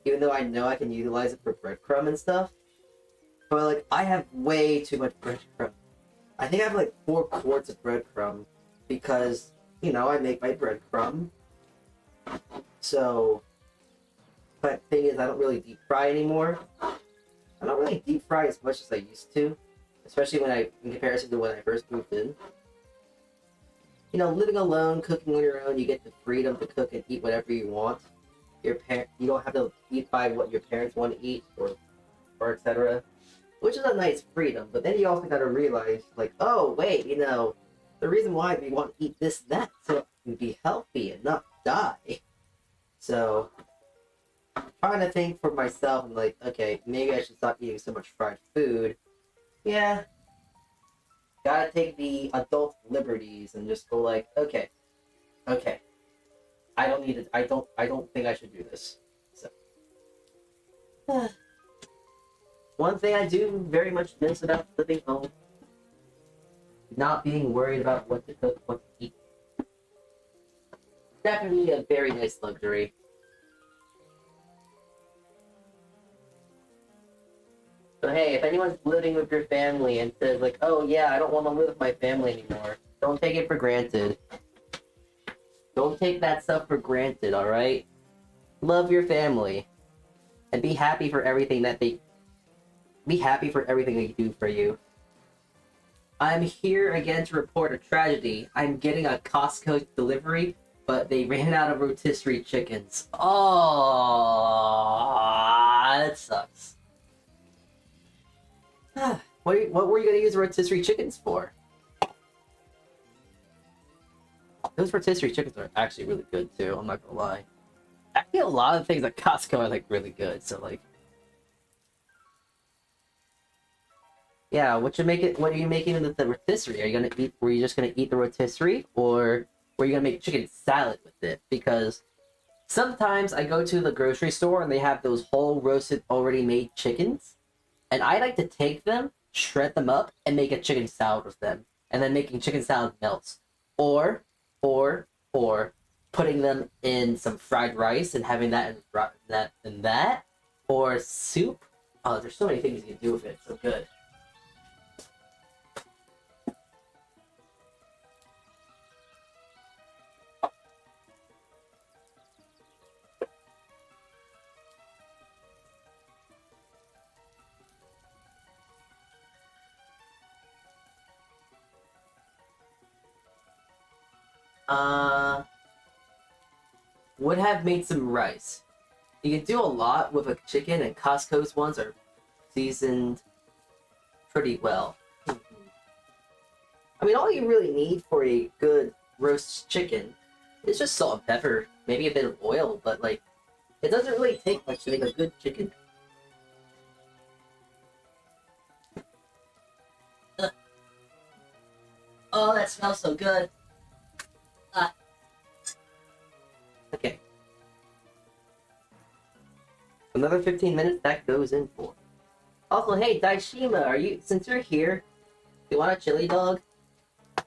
even though I know I can utilize it for breadcrumb and stuff. But like, I have way too much breadcrumb. I think I have like 4 quarts of breadcrumb because you know I make my breadcrumb. So, but the thing is, I don't really deep fry anymore. I don't really deep fry as much as I used to, especially in comparison to when I first moved in. You know, living alone, cooking on your own, you get the freedom to cook and eat whatever you want. You don't have to eat by what your parents want to eat or etc. Which is a nice freedom, but then you also gotta realize, like, oh wait, you know, the reason why we want to eat this, that, so it can be healthy and not die. So, trying to think for myself. I'm like, okay, maybe I should stop eating so much fried food. Yeah. Gotta take the adult liberties and just go like, okay. I don't need it. I don't think I should do this. So. One thing I do very much miss about living home. Not being worried about what to cook, what to eat. Definitely a very nice luxury. So hey, if anyone's living with your family and says like, oh yeah, I don't want to live with my family anymore, don't take it for granted. Don't take that stuff for granted, alright? Love your family. And be happy for everything they do for you. I'm here again to report a tragedy. I'm getting a Costco delivery, but they ran out of rotisserie chickens. Oh, that sucks. What were you gonna use rotisserie chickens for? Those rotisserie chickens are actually really good too, I'm not gonna lie. Actually, a lot of things at Costco are like really good, so like... Yeah, what are you making with the rotisserie? Were you just gonna eat the rotisserie, or were you gonna make chicken salad with it? Because sometimes I go to the grocery store and they have those whole roasted, already made chickens, and I like to take them, shred them up, and make a chicken salad with them, and then making chicken salad melts, or putting them in some fried rice and having that in that, or soup. Oh, there's so many things you can do with it. It's so good. Would have made some rice. You can do a lot with a chicken, and Costco's ones are seasoned pretty well. I mean, all you really need for a good roast chicken is just salt and pepper, maybe a bit of oil, but like, it doesn't really take much to make a good chicken. Ugh. Oh, that smells so good. Okay. Another 15 minutes, that goes in for. Also, hey, Daishima, since you're here, you want a chili dog?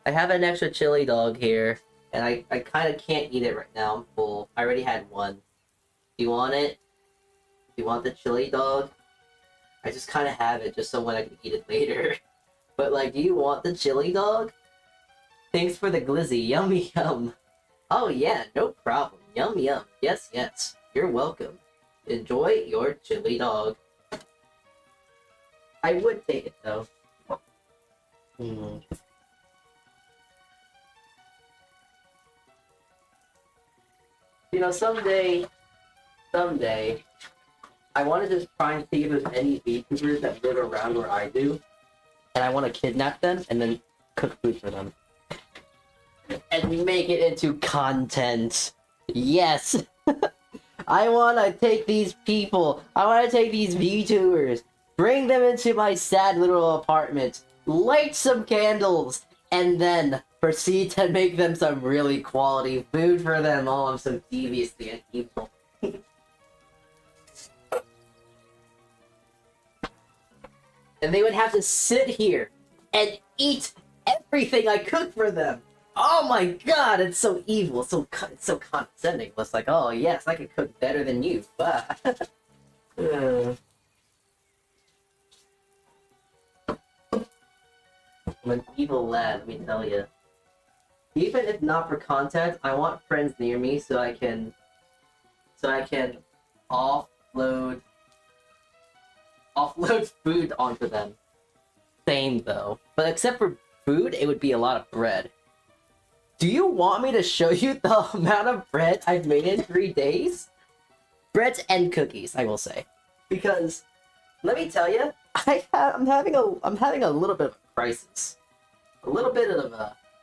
I have an extra chili dog here, and I kind of can't eat it right now, I'm full. I already had one. Do you want it? Do you want the chili dog? I just kind of have it, just so when I can eat it later. But like, do you want the chili dog? Thanks for the glizzy, yummy yum. Oh yeah, no problem. Yum yum. Yes, yes. You're welcome. Enjoy your chili dog. I would take it though. You know, someday, I want to just try and see if there's any Vtubers that live around where I do, and I want to kidnap them and then cook food for them. And make it into content. Yes! I want to take these people, I want to take these VTubers, bring them into my sad little apartment, light some candles, and then proceed to make them some really quality food for them. Oh, I'm so deviously and evil. And they would have to sit here and eat everything I cook for them. Oh my god, it's so evil, it's so condescending. It's like, oh yes, I can cook better than you. I'm an evil lad, let me tell you. Even if not for content, I want friends near me so I can offload food onto them. Same though, but except for food, it would be a lot of bread. Do you want me to show you the amount of bread I've made in 3 days? Breads and cookies, I will say, because let me tell you, I'm having a little bit of a crisis, a little bit of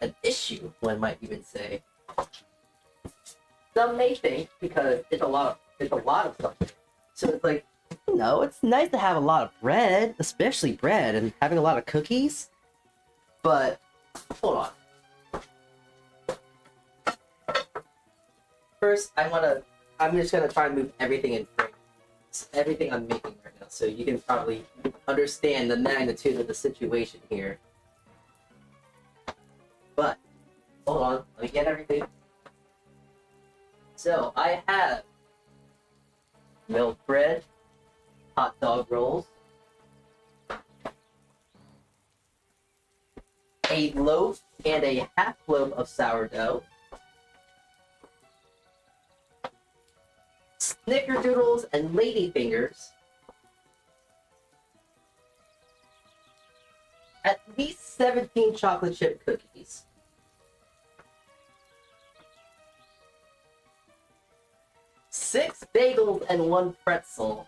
an issue, one might even say. Some may think because it's a lot of There's a lot of stuff. So it's like, you know, it's nice to have a lot of bread, especially bread, and having a lot of cookies. But hold on. First, I'm just gonna try and move everything in frame. Everything I'm making right now, so you can probably understand the magnitude of the situation here. But hold on, let me get everything. So I have milk bread, hot dog rolls, a loaf and a half loaf of sourdough, snickerdoodles and ladyfingers, at least 17 chocolate chip cookies, six bagels and one pretzel,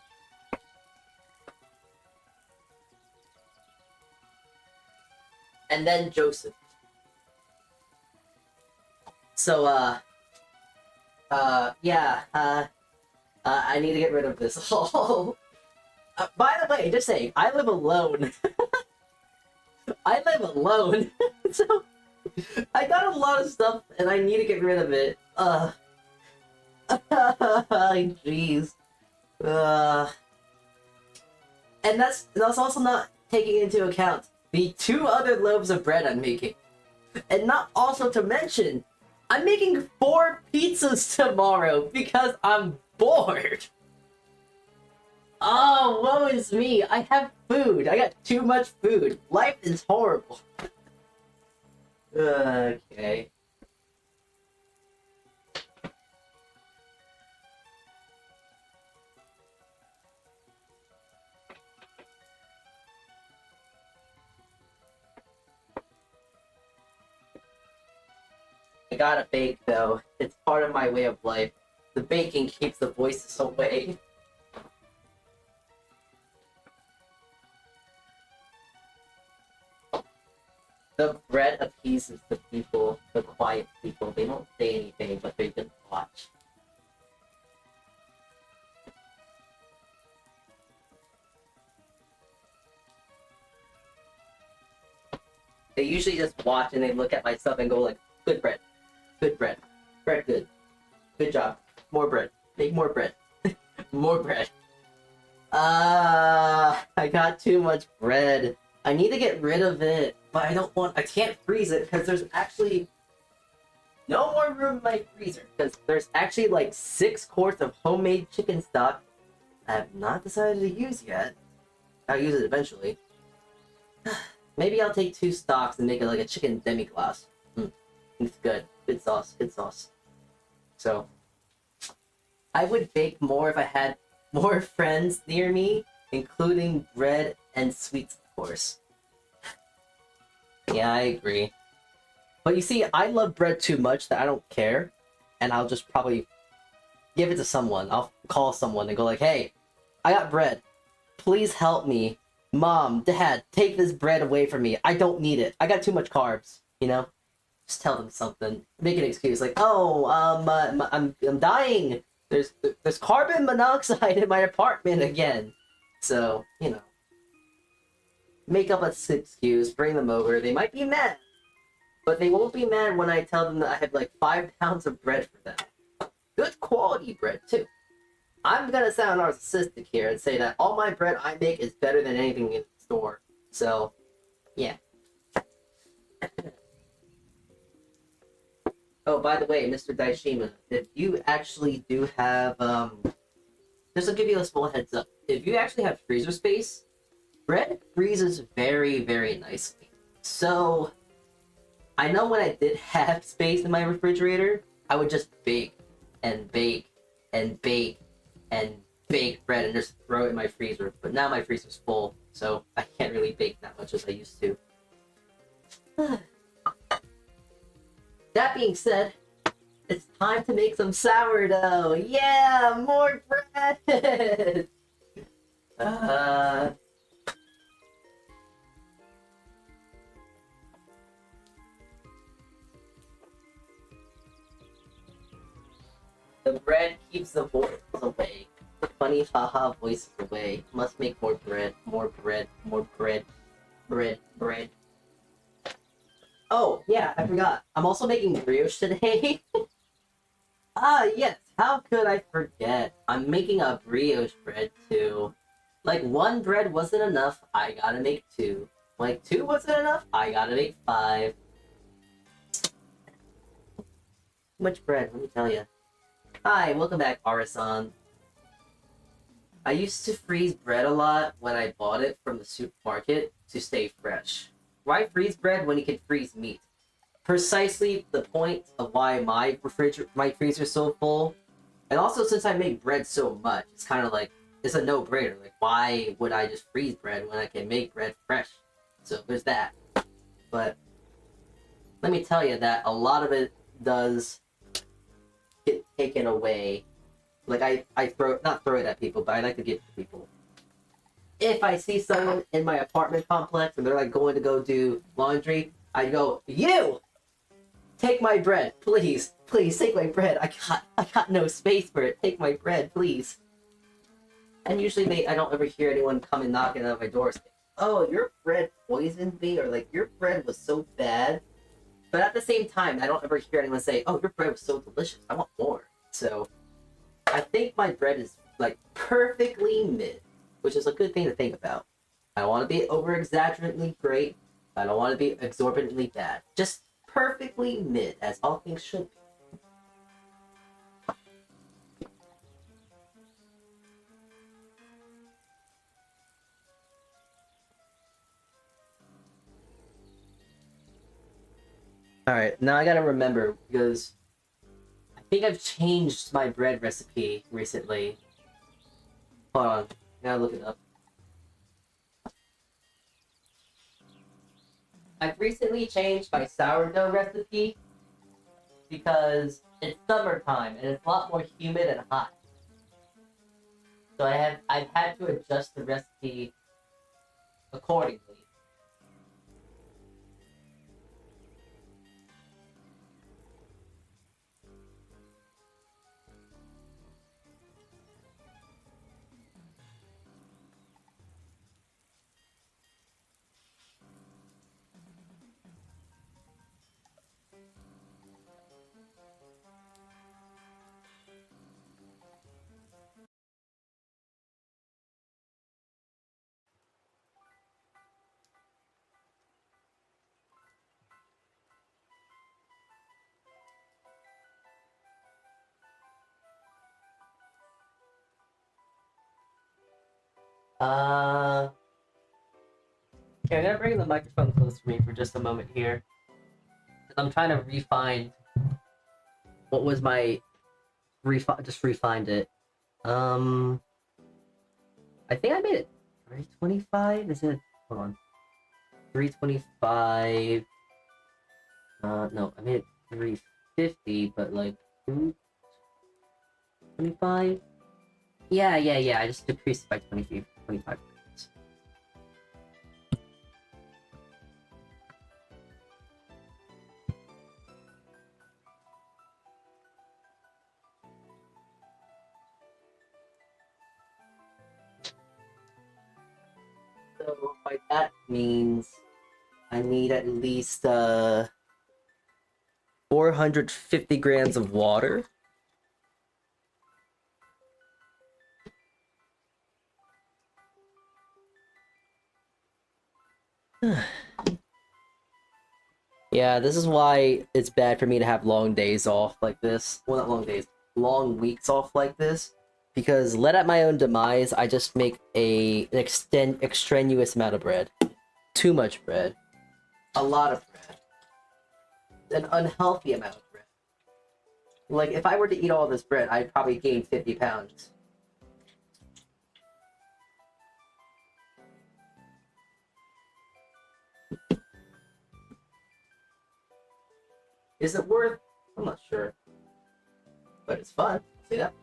and then Joseph. So, I need to get rid of this. By the way, just saying, I live alone. I live alone. So, I got a lot of stuff, and I need to get rid of it. Jeez. And that's also not taking into account the 2 other loaves of bread I'm making. And not also to mention, I'm making 4 pizzas tomorrow because I'm bored. Oh, woe is me. I have food. I got too much food. Life is horrible. Okay. I gotta bake though. It's part of my way of life. The baking keeps the voices away. The bread appeases the people, the quiet people. They don't say anything, but they just watch. They usually just watch and they look at my stuff and go like, good bread. Good bread. Bread good. Good job. More bread. Make more bread. More bread. I got too much bread. I need to get rid of it, but I can't freeze it because there's actually no more room in my freezer because there's actually like 6 quarts of homemade chicken stock I have not decided to use yet. I'll use it eventually. Maybe I'll take 2 stocks and make it like a chicken demi-glace. It's good. Good sauce. Good sauce. So, I would bake more if I had more friends near me, including bread and sweets, of course. Yeah, I agree. But you see, I love bread too much that I don't care, and I'll just probably give it to someone. I'll call someone and go like, hey, I got bread. Please help me. Mom, Dad, take this bread away from me. I don't need it. I got too much carbs, you know? Just tell them something. Make an excuse like, oh, I'm dying. There's carbon monoxide in my apartment again. So, you know. Make up an excuse, bring them over. They might be mad. But they won't be mad when I tell them that I have like 5 pounds of bread for them. Good quality bread, too. I'm gonna sound narcissistic here and say that all my bread I make is better than anything in the store. So, yeah. Oh, by the way, Mr. Daishima, if you actually do have, just to give you a small heads up, if you actually have freezer space, bread freezes very, very nicely. So, I know when I did have space in my refrigerator, I would just bake and bake and bake and bake bread and just throw it in my freezer. But now my freezer's full, so I can't really bake that much as I used to. That being said, it's time to make some sourdough. Yeah, more bread. The bread keeps the voices away. The funny haha voices away. Must make more bread, more bread, more bread. Bread, bread. Oh, yeah, I forgot. I'm also making brioche today. Yes, how could I forget? I'm making a brioche bread too. Like, one bread wasn't enough, I gotta make two. Like, two wasn't enough, I gotta make five. Too much bread, let me tell you. Hi, welcome back, Arasan. I used to freeze bread a lot when I bought it from the supermarket to stay fresh. Why freeze bread when you can freeze meat? Precisely the point of why my freezer is so full. And also, since I make bread so much, it's kind of like, it's a no-brainer. Like, why would I just freeze bread when I can make bread fresh? So there's that. But let me tell you that a lot of it does get taken away. Like, I not throw it at people, but I like to give it to people. If I see someone in my apartment complex and they're like going to go do laundry, I go, you! Take my bread, please. Please, take my bread. I got no space for it. Take my bread, please. And usually I don't ever hear anyone come and knocking on my door saying, oh, your bread poisoned me, or like, your bread was so bad. But at the same time, I don't ever hear anyone say, oh, your bread was so delicious. I want more. So I think my bread is like perfectly mid, which is a good thing to think about. I don't want to be over-exaggerately great. I don't want to be exorbitantly bad. Just perfectly mid, as all things should be. Alright, now I gotta remember, because I think I've changed my bread recipe recently. Hold on, I gotta look it up. I've recently changed my sourdough recipe because it's summertime and it's a lot more humid and hot. So I've had to adjust the recipe accordingly. Okay, I'm gonna bring the microphone close to me for just a moment here. I'm trying to refine what was my just refined it. I think I made it 325. Is it? Hold on. 325. No, I made it 350, but like 225. Yeah. I just decreased it by 25 grams. So by that means I need at least 450 grams of water. Yeah, this is why it's bad for me to have long days off like this. Well, not long days, long weeks off like this. Because led at my own demise, I just make an extraneous amount of bread. Too much bread. A lot of bread. An unhealthy amount of bread. Like, if I were to eat all this bread, I'd probably gain 50 pounds. Is it worth? I'm not sure. But it's fun. I'll say that much.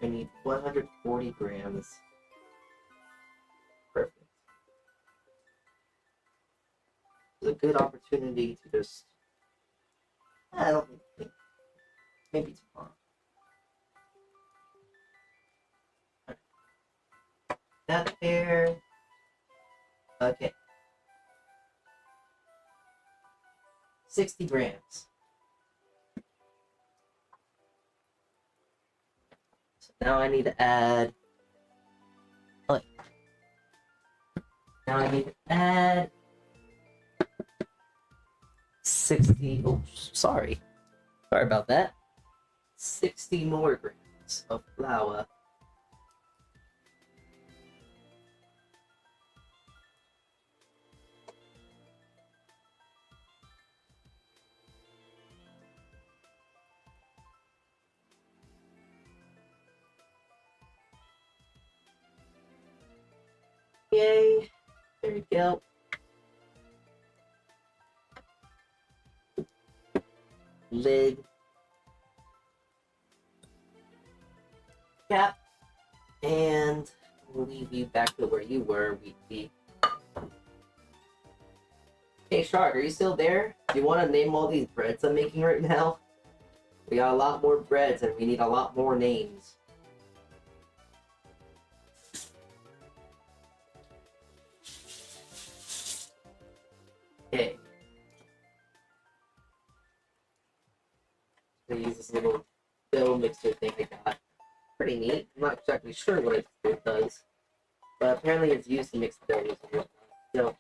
I need 140 grams. Perfect. It's a good opportunity to just... I don't think... Maybe tomorrow. That there. Okay. 60 grams. So now I need to add... Oh. Now I need to add... 60... Oh, sorry. Sorry about that. 60 more grams of flour. Yay. There we go. Lid. Cap. And we'll leave you back to where you were, Weekly. Hey Shark, are you still there? Do you want to name all these breads I'm making right now? We got a lot more breads and we need a lot more names. Okay. I'm gonna use this little dough mixer thing I got. Pretty neat. I'm not exactly sure what it does, but apparently it's used to mix doughs and whatnot. So,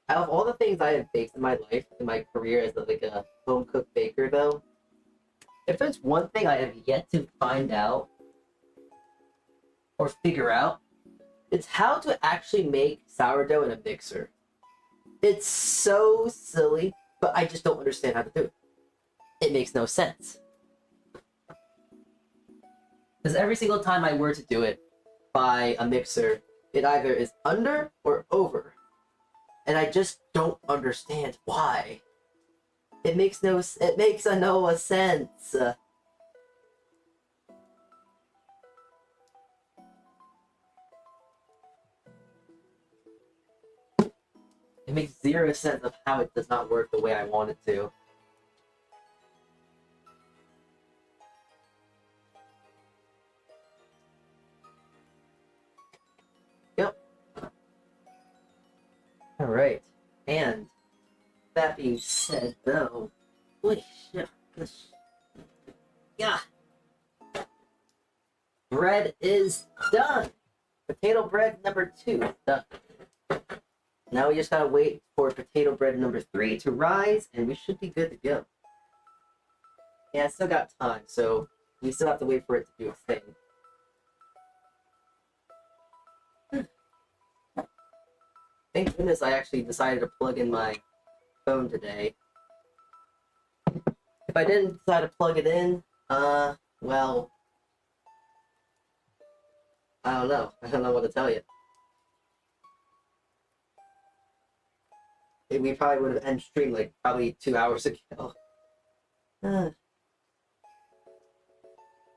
out of all the things I have baked in my life, in my career as a home cooked baker, though, if there's one thing I have yet to find out or figure out, it's how to actually make sourdough in a mixer. It's so silly, but I just don't understand how to do it. It makes no sense. Because every single time I were to do it by a mixer, it either is under or over. And I just don't understand why. It makes no sense. It makes zero sense of how it does not work the way I want it to. Yep. Alright. And that being said, though, holy shit. Yeah. Bread is done. Potato bread number 2 done. Now we just gotta wait for potato bread number 3 to rise, and we should be good to go. Yeah, I still got time, so we still have to wait for it to do its thing. Thank goodness I actually decided to plug in my phone today. If I didn't decide to plug it in, well, I don't know. I don't know what to tell you. We probably would have ended stream like probably 2 hours ago. Yeah,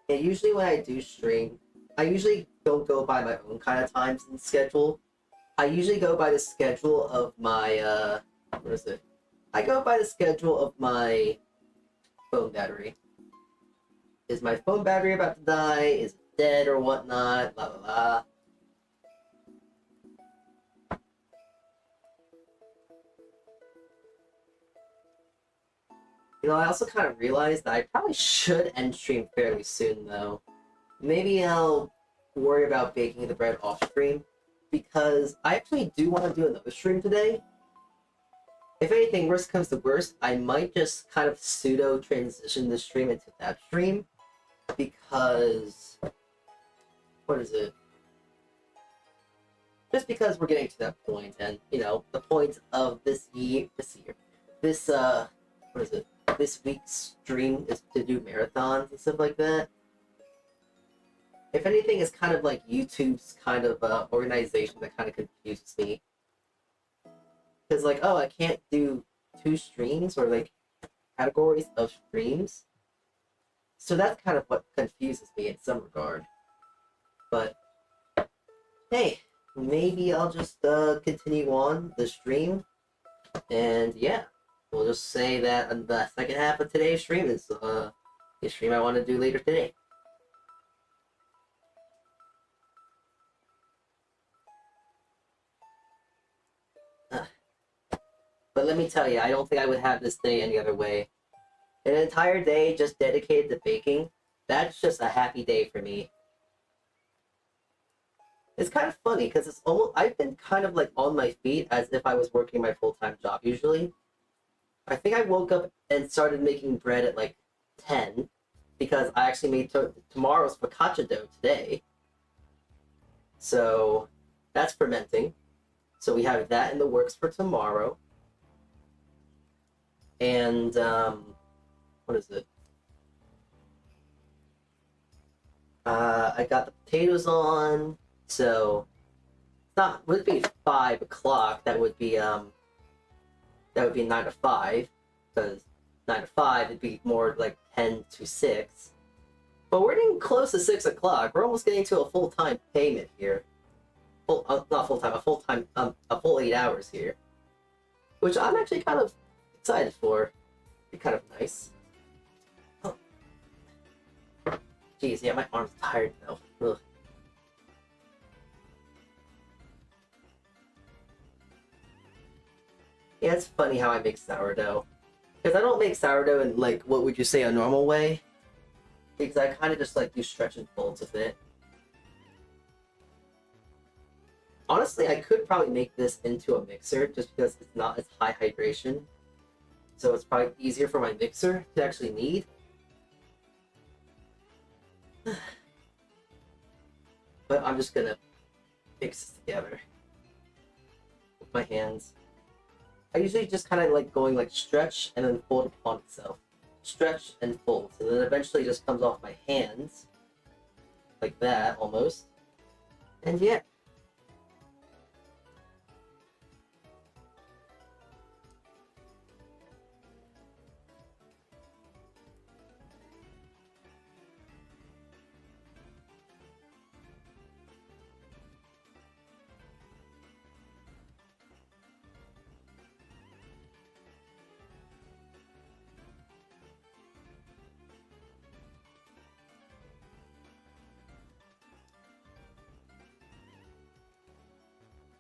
usually when I do stream, I usually don't go by my own kind of times and schedule. I usually go by the schedule of my, what is it? I go by the schedule of my phone battery. Is my phone battery about to die? Is it dead or whatnot? Blah, blah, blah. You know, I also kind of realized that I probably should end stream fairly soon, though. Maybe I'll worry about baking the bread off stream, because I actually do want to do another stream today. If anything, worst comes to worst, I might just kind of pseudo-transition this stream into that stream, because... what is it? Just because we're getting to that point, and, you know, the point of this week's stream is to do marathons and stuff like that. If anything, it's kind of like YouTube's kind of organization that kind of confuses me. Because, like, oh, I can't do 2 streams, or, like, categories of streams. So that's kind of what confuses me in some regard. But hey, maybe I'll just continue on the stream. And yeah, we'll just say that the second half of today's stream is the stream I want to do later today. But let me tell you, I don't think I would have this day any other way. An entire day just dedicated to baking, that's just a happy day for me. It's kind of funny because it's almost I've been kind of like on my feet as if I was working my full-time job usually. I think I woke up and started making bread at like 10 because I actually made tomorrow's focaccia dough today. So that's fermenting. So we have that in the works for tomorrow. And what is it? I got the potatoes on, so it's not would it be 5 o'clock. That would be 9 to 5, because 9 to 5 it'd be more like 10 to 6. But we're getting close to 6 o'clock. We're almost getting to a full-time payment here. Not full-time, a full 8 hours here, which I'm actually kind of excited for. Be kind of nice. Oh. Jeez, yeah, my arm's tired though. Ugh. Yeah, it's funny how I make sourdough. Because I don't make sourdough in, like, what would you say, a normal way? Because I kind of just, like, do stretch and folds with it. Honestly, I could probably make this into a mixer just because it's not as high hydration. So it's probably easier for my mixer to actually knead. But I'm just gonna mix this together with my hands. I usually just kind of like going like stretch and then fold upon itself. Stretch and fold. So then eventually it just comes off my hands. Like that, almost. And yeah.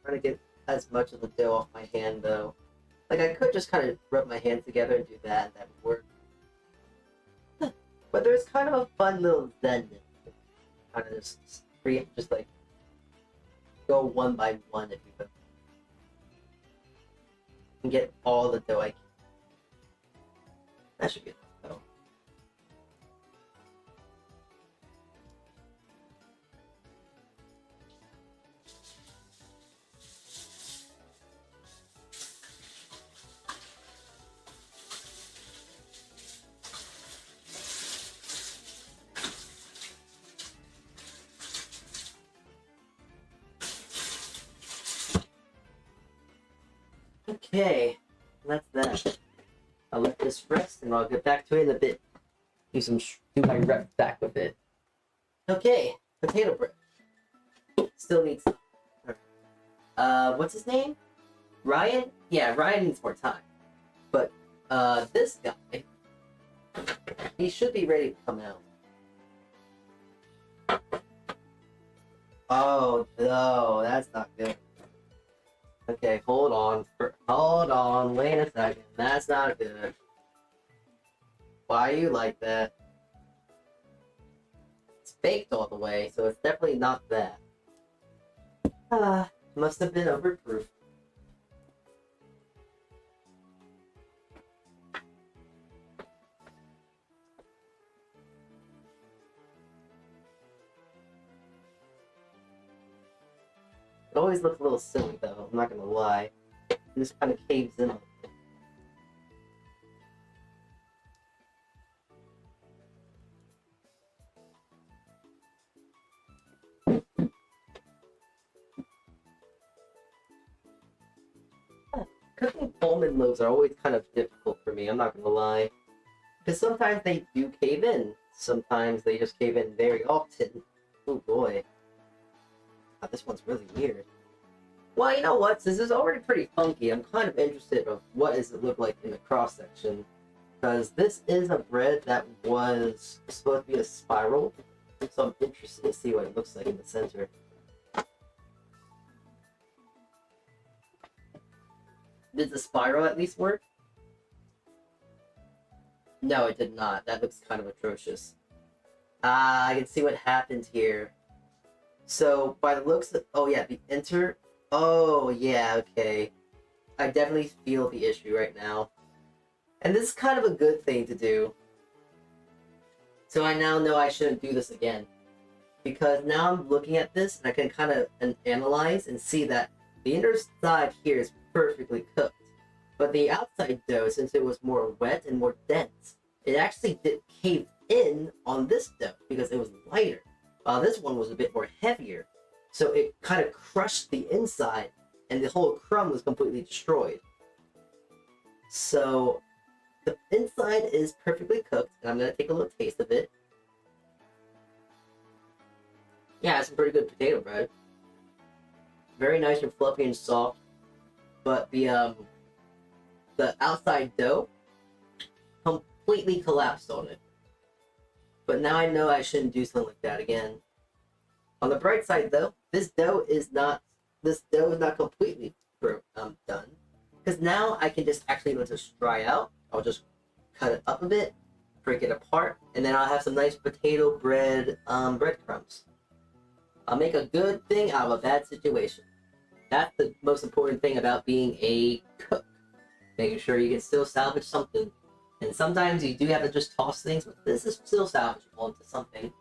Trying to get as much of the dough off my hand though. Like I could just kind of rub my hands together and do that, and that would work. But there's kind of a fun little zen in it. Kind of just like go one by one if you will. And get all the dough I can. That should be enough though. Okay, that's that. I'll let this rest and I'll get back to it in a bit. Do my rep back with it. Okay, potato bread. Still needs what's his name? Ryan? Yeah, Ryan needs more time. But this guy, he should be ready to come out. Oh no, that's not good. Okay, hold on, wait a second. That's not good. Why are you like that? It's baked all the way, so it's definitely not that. Must have been overproof. It always looks a little silly though, I'm not gonna lie. It just kind of caves in on it. Cooking almond loaves are always kind of difficult for me, I'm not gonna lie. Because sometimes they do cave in. Sometimes they just cave in very often. Oh boy. Oh, this one's really weird. Well, you know what? Since it's already pretty funky, I'm kind of interested of what does it look like in the cross-section. Because this is a bread that was supposed to be a spiral. So I'm interested to see what it looks like in the center. Did the spiral at least work? No, it did not. That looks kind of atrocious. I can see what happened here. So, by the looks of... Oh, yeah, the enter... Oh, yeah, okay. I definitely feel the issue right now. And this is kind of a good thing to do. So I now know I shouldn't do this again. Because now I'm looking at this, and I can kind of analyze and see that the inner side here is perfectly cooked. But the outside dough, since it was more wet and more dense, it actually did cave in on this dough because it was lighter. While this one was a bit more heavier. So it kind of crushed the inside, and the whole crumb was completely destroyed. So the inside is perfectly cooked, and I'm going to take a little taste of it. Yeah, it's some pretty good potato bread. Very nice and fluffy and soft. But the outside dough completely collapsed on it. But now I know I shouldn't do something like that again. On the bright side, though, this dough is not completely done. Because now I can just actually let this dry out. I'll just cut it up a bit, break it apart, and then I'll have some nice potato bread breadcrumbs. I'll make a good thing out of a bad situation. That's the most important thing about being a cook. Making sure you can still salvage something. And sometimes you do have to just toss things, but this is still salvageable into something.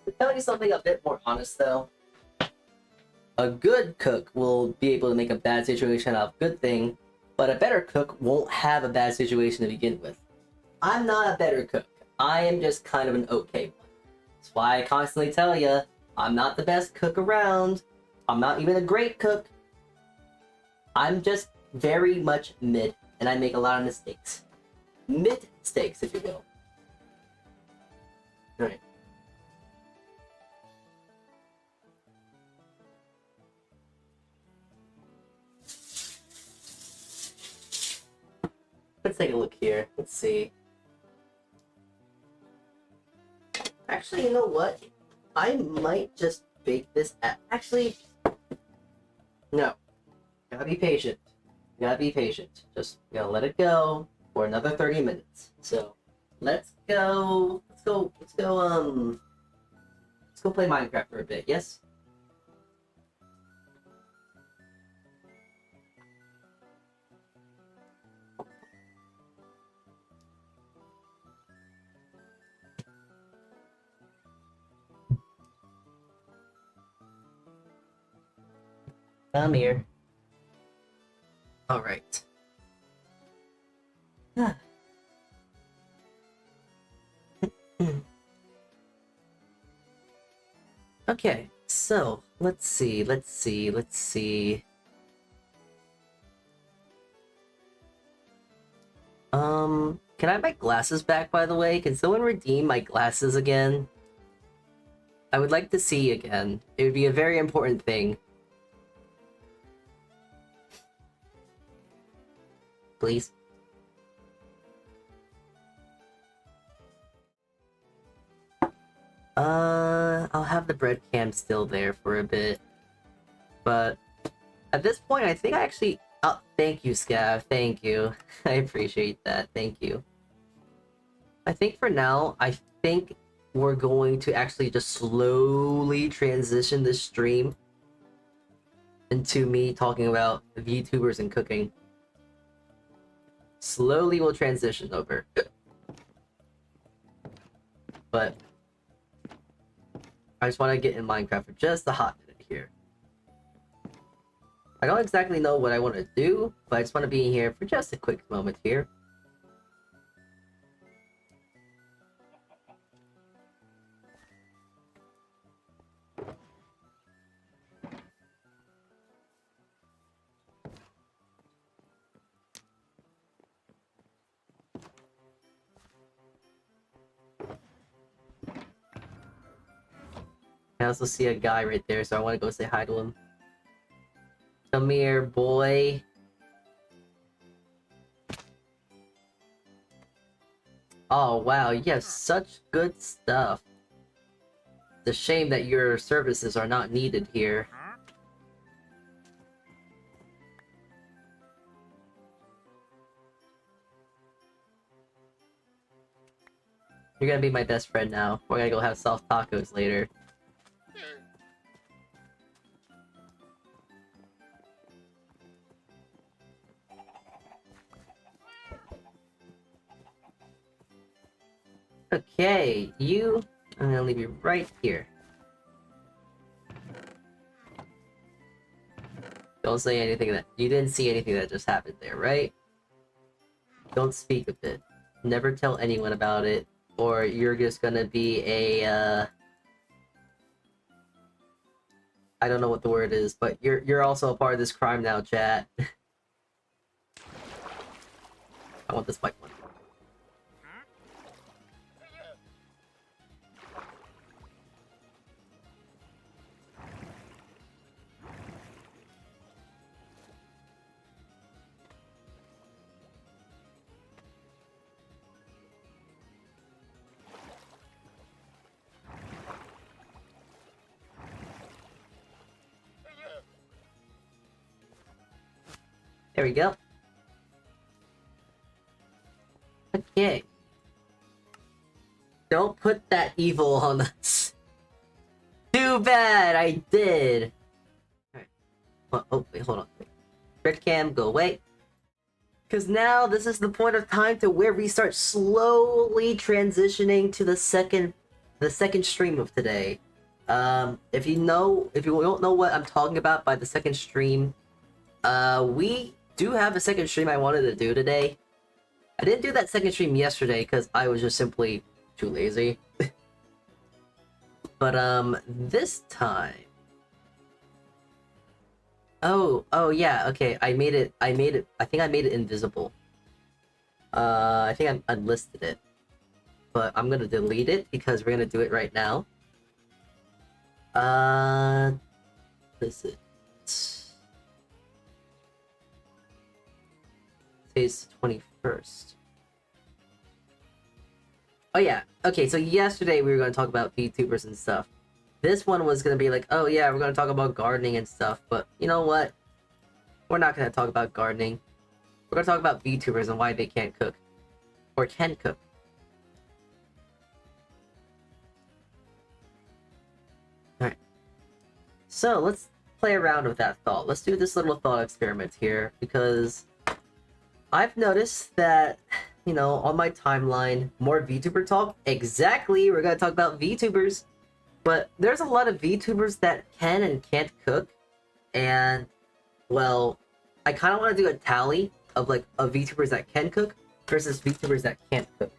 To tell you something a bit more honest though, a good cook will be able to make a bad situation out of a good thing, but a better cook won't have a bad situation to begin with. I'm not a better cook. I am just kind of an okay one. That's why I constantly tell you, I'm not the best cook around. I'm not even a great cook. I'm just very much mid, and I make a lot of mistakes. Mid-mistakes, if you will. Alright. Let's take a look here. Let's see. Actually, you know what? I might just bake this at... Actually, no. Gotta be patient. Gotta be patient. Just gotta let it go for another 30 minutes. So, let's go play Minecraft for a bit, yes? Come here. Alright. Okay, so let's see. Can I have my glasses back, by the way? Can someone redeem my glasses again? I would like to see again. It would be a very important thing. Please. I'll have the bread cam still there for a bit. But at this point, I think I actually... Oh, thank you, Scav. Thank you. I appreciate that. Thank you. I think for now, I think we're going to actually just slowly transition this stream into me talking about VTubers and cooking. Slowly we'll transition over. But I just want to get in Minecraft for just a hot minute here. I don't exactly know what I want to do, but I just want to be here for just a quick moment here. I also see a guy right there, so I want to go say hi to him. Come here, boy. Oh, wow, you have such good stuff. It's a shame that your services are not needed here. You're gonna be my best friend now. We're gonna go have soft tacos later. Okay, I'm gonna leave you right here. Don't say anything that you didn't see anything that just happened there, right? Don't speak of it. Never tell anyone about it, or you're just gonna be a I don't know what the word is, but you're also a part of this crime now, chat. I want this white one. There we go. Okay. Don't put that evil on us. Too bad I did. Alright. Oh, wait, hold on. Wait. Red cam, go away. Because now this is the point of time to where we start slowly transitioning to the second stream of today. If you don't know what I'm talking about by the second stream, we do have a second stream I wanted to do today. I didn't do that second stream yesterday because I was just simply too lazy. But this time. Oh yeah, okay. I made it. I think I made it invisible. I think I unlisted it. But I'm gonna delete it because we're gonna do it right now. This is today's 21st. Oh yeah, okay, so yesterday we were going to talk about VTubers and stuff. This one was going to be like, oh yeah, we're going to talk about gardening and stuff, but you know what? We're not going to talk about gardening. We're going to talk about VTubers and why they can't cook. Or can cook. Alright. So, let's play around with that thought. Let's do this little thought experiment here, because I've noticed that, you know, on my timeline, more VTuber talk. Exactly, we're gonna talk about VTubers. But there's a lot of VTubers that can and can't cook. And, well, I kind of want to do a tally of, like, of VTubers that can cook versus VTubers that can't cook.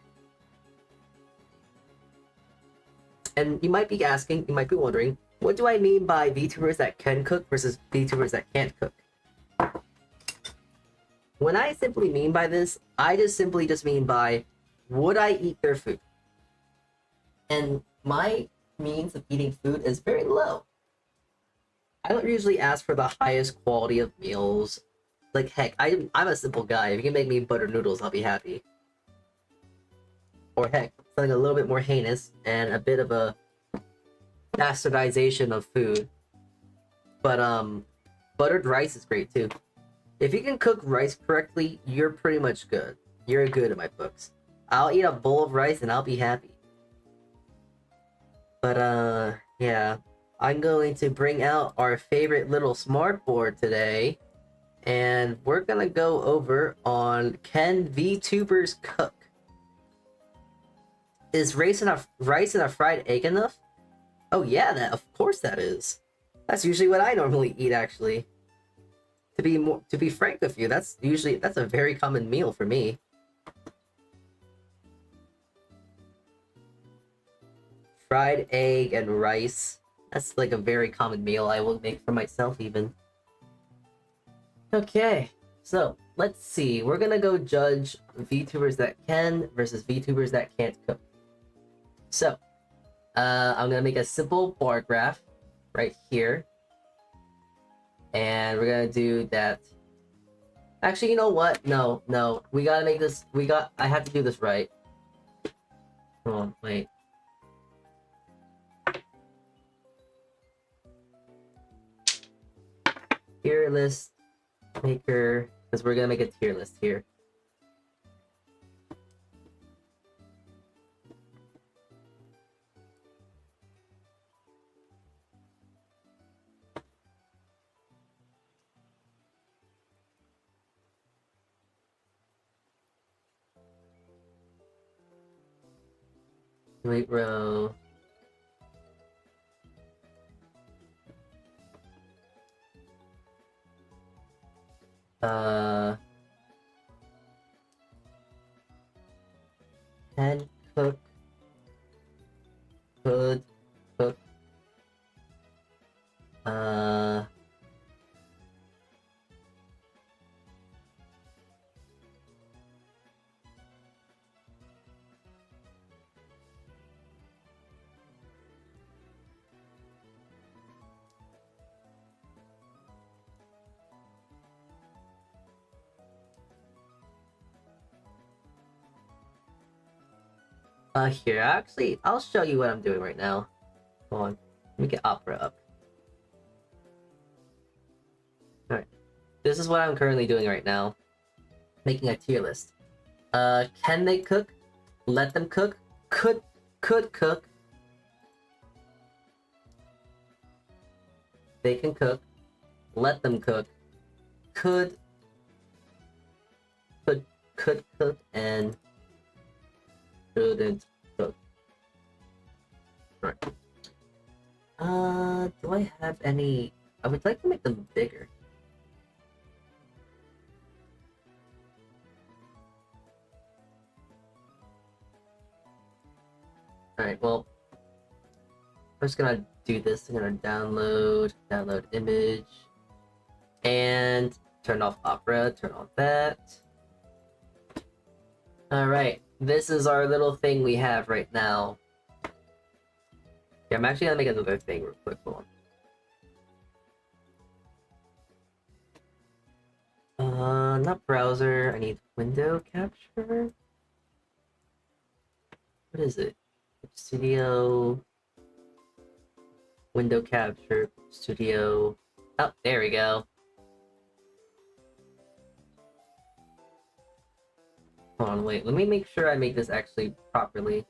And you might be asking, you might be wondering, what do I mean by VTubers that can cook versus VTubers that can't cook? When I simply mean by this, I just simply mean by, would I eat their food? And my means of eating food is very low. I don't usually ask for the highest quality of meals. Like, heck, I'm a simple guy. If you can make me butter noodles, I'll be happy. Or heck, something a little bit more heinous and a bit of a bastardization of food. But, buttered rice is great too. If you can cook rice correctly, you're pretty much good. You're good in my books. I'll eat a bowl of rice and I'll be happy. But, yeah. I'm going to bring out our favorite little smartboard today. And we're gonna go over on can VTubers cook? Is rice and a fried egg enough? Oh yeah, of course that is. That's usually what I normally eat, actually. To be frank with you, that's a very common meal for me. Fried egg and rice. That's like a very common meal I will make for myself even. Okay, so let's see. We're gonna go judge VTubers that can versus VTubers that can't cook. So, I'm gonna make a simple bar graph right here. And we're gonna do that. Actually, you know what? No. We gotta make this. I have to do this right. Hold on, wait. Tier list maker, because we're gonna make a tier list here. Wait, row. Can cook, could cook, here, actually, I'll show you what I'm doing right now. Hold on, let me get Opera up. Alright, this is what I'm currently doing right now. Making a tier list. Can they cook? Let them cook. Could cook. They can cook. Let them cook. Could cook, and shouldn't cook. Right. Do I have any? I would like to make them bigger. Alright, well, I'm just gonna do this. I'm gonna download image, and turn off Opera, turn off that. Alright, this is our little thing we have right now. Yeah, I'm actually gonna make another thing real quick. Hold on. Not browser. I need window capture. What is it? Studio. Window capture. Studio. Oh, there we go. Hold on, wait. Let me make sure I make this actually properly.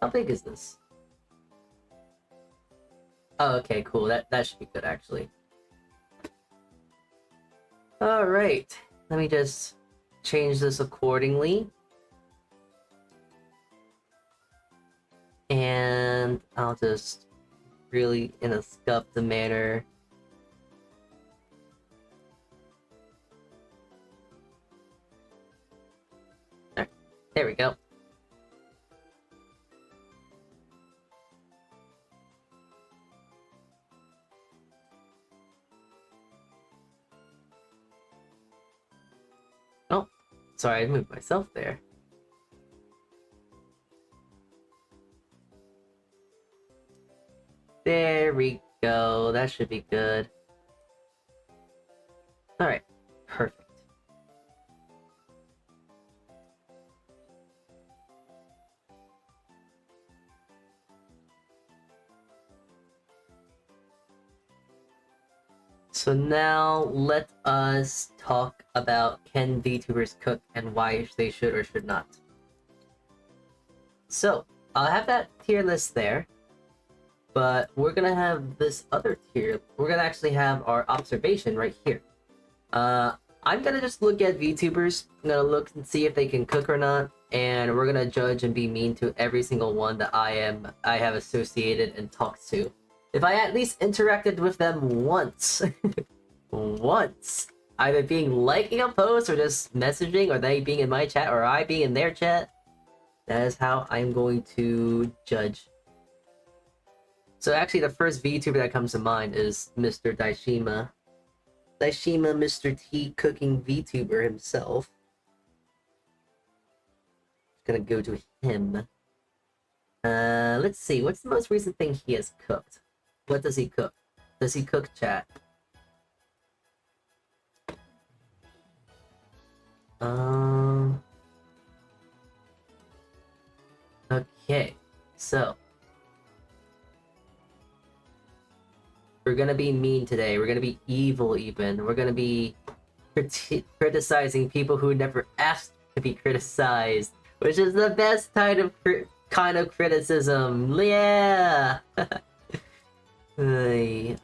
How big is this? Oh, okay, cool. That should be good, actually. Alright. Let me just change this accordingly. And I'll just really, in a scuffed manner, there we go. Oh, sorry, I moved myself there. There we go. That should be good. Alright, perfect. So now let us talk about can VTubers cook and why they should or should not. So I'll have that tier list there, but we're gonna have this other tier. We're gonna actually have our observation right here. I'm gonna just look at VTubers. I'm gonna look and see if they can cook or not, and we're gonna judge and be mean to every single one that I have associated and talked to. If I at least interacted with them once, once. Either being liking a post or just messaging, or they being in my chat or I being in their chat. That is how I'm going to judge. So actually the first VTuber that comes to mind is Mr. Daishima. Daishima, Mr. T cooking VTuber himself. Gonna go to him. Let's see, what's the most recent thing he has cooked? What does he cook? Does he cook, chat? Okay, so we're gonna be mean today. We're gonna be evil even. We're gonna be criticizing people who never asked to be criticized, which is the best kind of criticism. Yeah. Hey,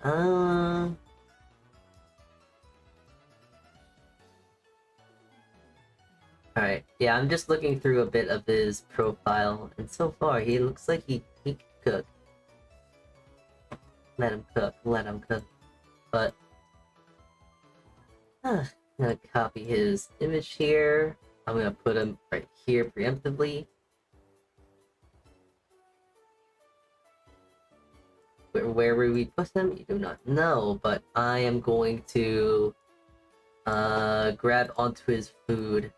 Alright, yeah, I'm just looking through a bit of his profile, and so far he looks like he can cook. Let him cook, let him cook. But I'm gonna copy his image here. I'm gonna put him right here preemptively. Where will we put him? You do not know, but I am going to grab onto his food.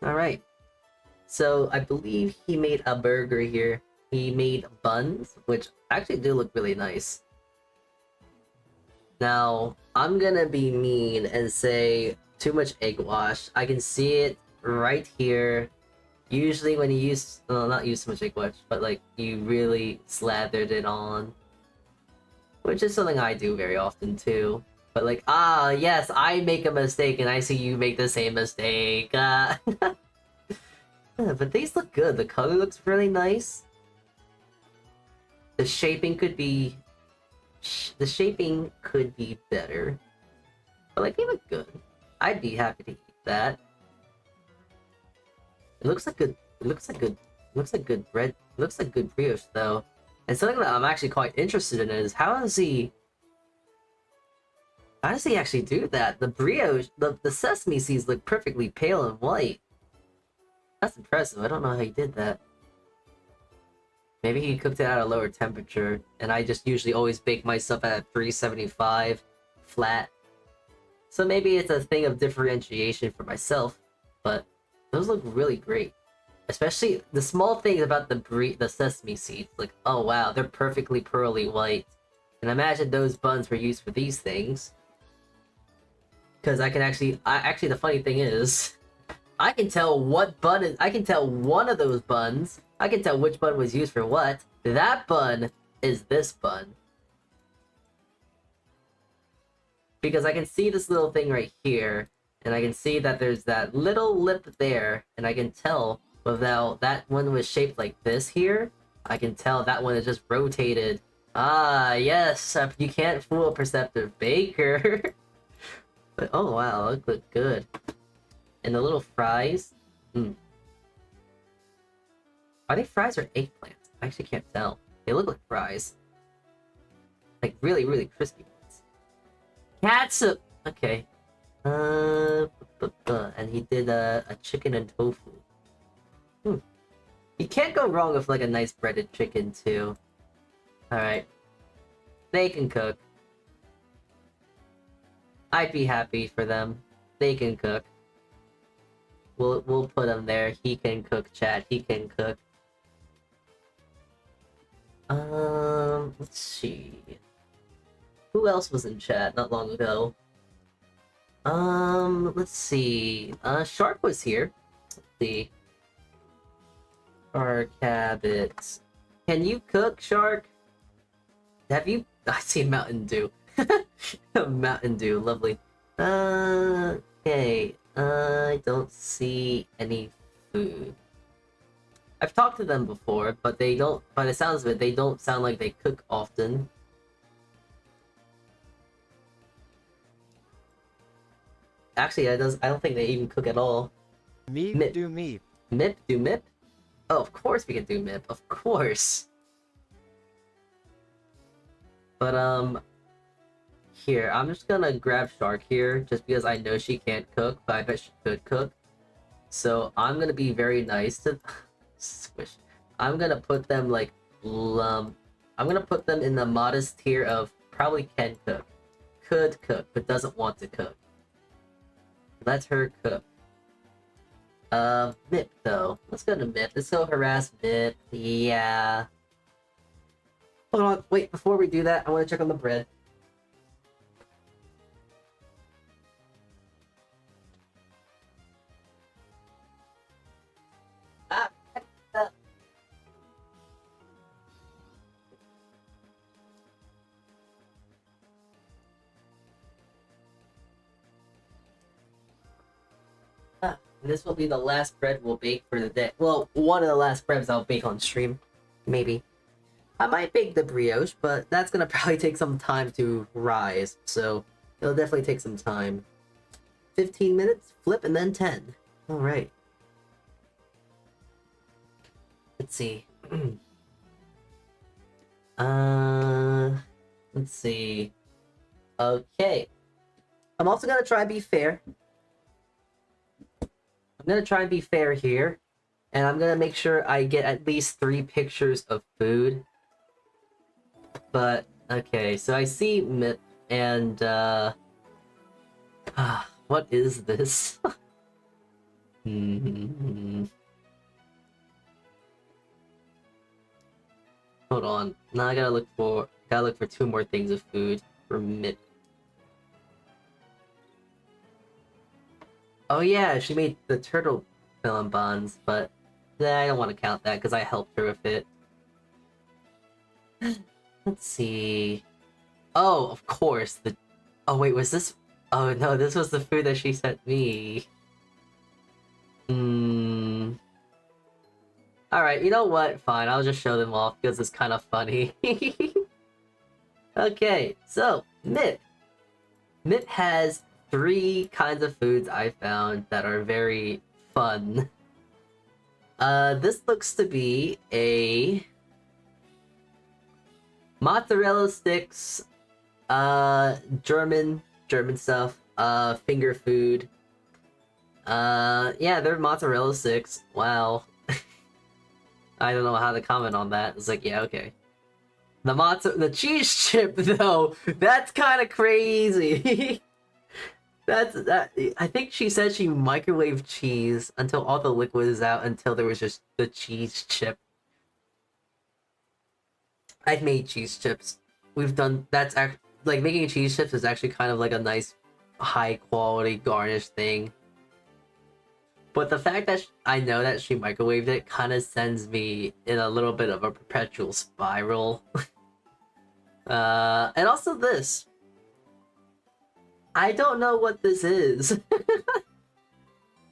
Alright. So I believe he made a burger here. He made buns, which actually do look really nice. Now, I'm gonna be mean and say too much egg wash. I can see it right here. Usually when you use, well, not use so much egg wash, but like you really slathered it on. Which is something I do very often too. But like, yes, I make a mistake and I see you make the same mistake. Yeah, but these look good. The color looks really nice. The shaping could be... The shaping could be better. But like, they look good. I'd be happy to eat that. It looks like good... It looks like good... It looks like good bread. It looks like good brioche, though. And something that I'm actually quite interested in is how does he actually do that? The brioche, the sesame seeds look perfectly pale and white. That's impressive. I don't know how he did that. Maybe he cooked it at a lower temperature, and I just usually always bake my stuff at 375 flat. So maybe it's a thing of differentiation for myself, but those look really great. Especially the small things about the sesame seeds. Like, oh wow, they're perfectly pearly white. And imagine those buns were used for these things. Because I can actually, the funny thing is, I can tell what bun is, I can tell one of those buns, I can tell which bun was used for what. That bun is this bun. Because I can see this little thing right here, and I can see that there's that little lip there, and I can tell without that one was shaped like this here, I can tell that one is just rotated. Ah, yes, you can't fool a perceptive baker. But oh wow, it looked good. And the little fries, Are they fries or eggplants? I actually can't tell. They look like fries. Like really, really crispy ones. Catsup! Okay. And he did a chicken and tofu. You can't go wrong with like a nice breaded chicken too. Alright. They can cook. I'd be happy for them. They can cook. We'll put him there. He can cook, chat. He can cook. Let's see. Who else was in chat not long ago? Let's see. Shark was here. Let's see. Shark habits. Can you cook, Shark? Have you? I see Mountain Dew. Mountain Dew, lovely. Okay. I don't see any food. I've talked to them before, but they don't. By the sounds of it, they don't sound like they cook often. Actually, I don't think they even cook at all. Meep do meep. Mip do mip? Oh, of course we can do mip. Of course. But here, I'm just gonna grab Shark here, just because I know she can't cook, but I bet she could cook. So I'm gonna be very nice to squish. I'm gonna put them like I'm gonna put them in the modest tier of probably can cook, could cook, but doesn't want to cook. Let her cook. Mip though. Let's go to Mip. Let's go harass Mip. Yeah. Hold on, wait, before we do that, I want to check on the bread. Ah, this will be the last bread we'll bake for the day. Well, one of the last breads I'll bake on stream. Maybe. I might bake the brioche, but that's gonna probably take some time to rise, so it'll definitely take some time. 15 minutes, flip, and then 10. Alright. Let's see. Let's see. Okay. I'm also gonna try and be fair. I'm gonna try and be fair here, and I'm gonna make sure I get at least 3 pictures of food. But okay, so I see Mip and what is this? Hold on. Now I gotta look for 2 more things of food for Mip. Oh yeah, she made the turtle film bonds, but I don't want to count that because I helped her with it. Let's see. Oh, of course. Oh wait, was this? Oh no, this was the food that she sent me. Alright, you know what? Fine, I'll just show them off because it's kind of funny. Okay, so Mip. Mip has 3 kinds of foods I found that are very fun. This looks to be a mozzarella sticks, German stuff, finger food. Yeah, they're mozzarella sticks. Wow. I don't know how to comment on that. It's like, yeah, okay. The cheese chip though, that's kind of crazy. That. I think she said she microwaved cheese until all the liquid is out until there was just the cheese chip. I've made cheese chips. We've done that's like making cheese chips is actually kind of like a nice high quality garnish thing. But the fact that I know that she microwaved it kind of sends me in a little bit of a perpetual spiral. And also this. I don't know what this is.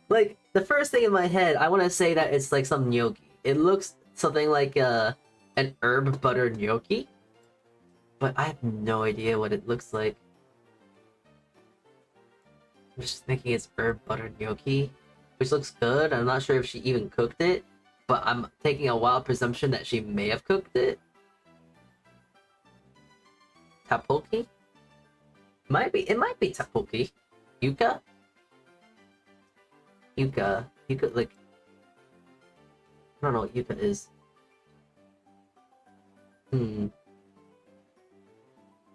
Like, the first thing in my head, I want to say that it's like some gnocchi. It looks something like an herb butter gnocchi. But I have no idea what it looks like. I'm just thinking it's herb butter gnocchi, which looks good. I'm not sure if she even cooked it, but I'm taking a wild presumption that she may have cooked it. Tapoki? It might be tapoki. Yuca, like, I don't know what yuca is.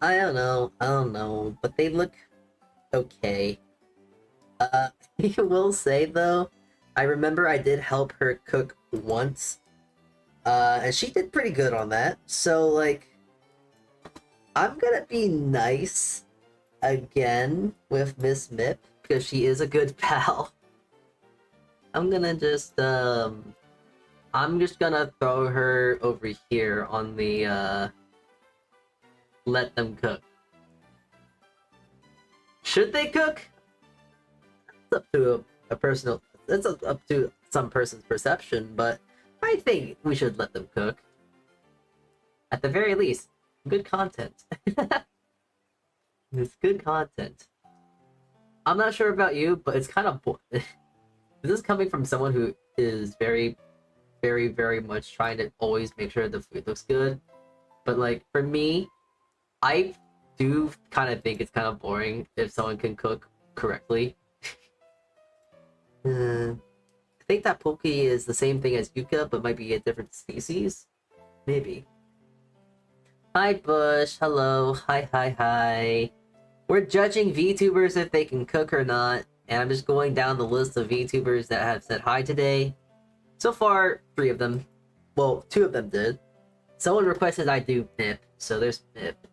I don't know, but they look okay. I will say though, I remember I did help her cook once, and she did pretty good on that, so like, I'm gonna be nice again with Miss Mip, because she is a good pal. I'm gonna just, I'm just gonna throw her over here on the, let them cook. Should they cook? It's up to it's up to some person's perception, but I think we should let them cook. At the very least, good content. It's good content. I'm not sure about you, but it's kind of this is coming from someone who is very, very, very much trying to always make sure the food looks good. But like for me, I do kind of think it's kind of boring if someone can cook correctly. I think that poke is the same thing as yucca, but might be a different species. Maybe. Hi, Bush. Hello. Hi, hi, hi. We're judging VTubers if they can cook or not, and I'm just going down the list of VTubers that have said hi today. So far, 3 of them. Well, 2 of them did. Someone requested I do Nip, so there's Nip.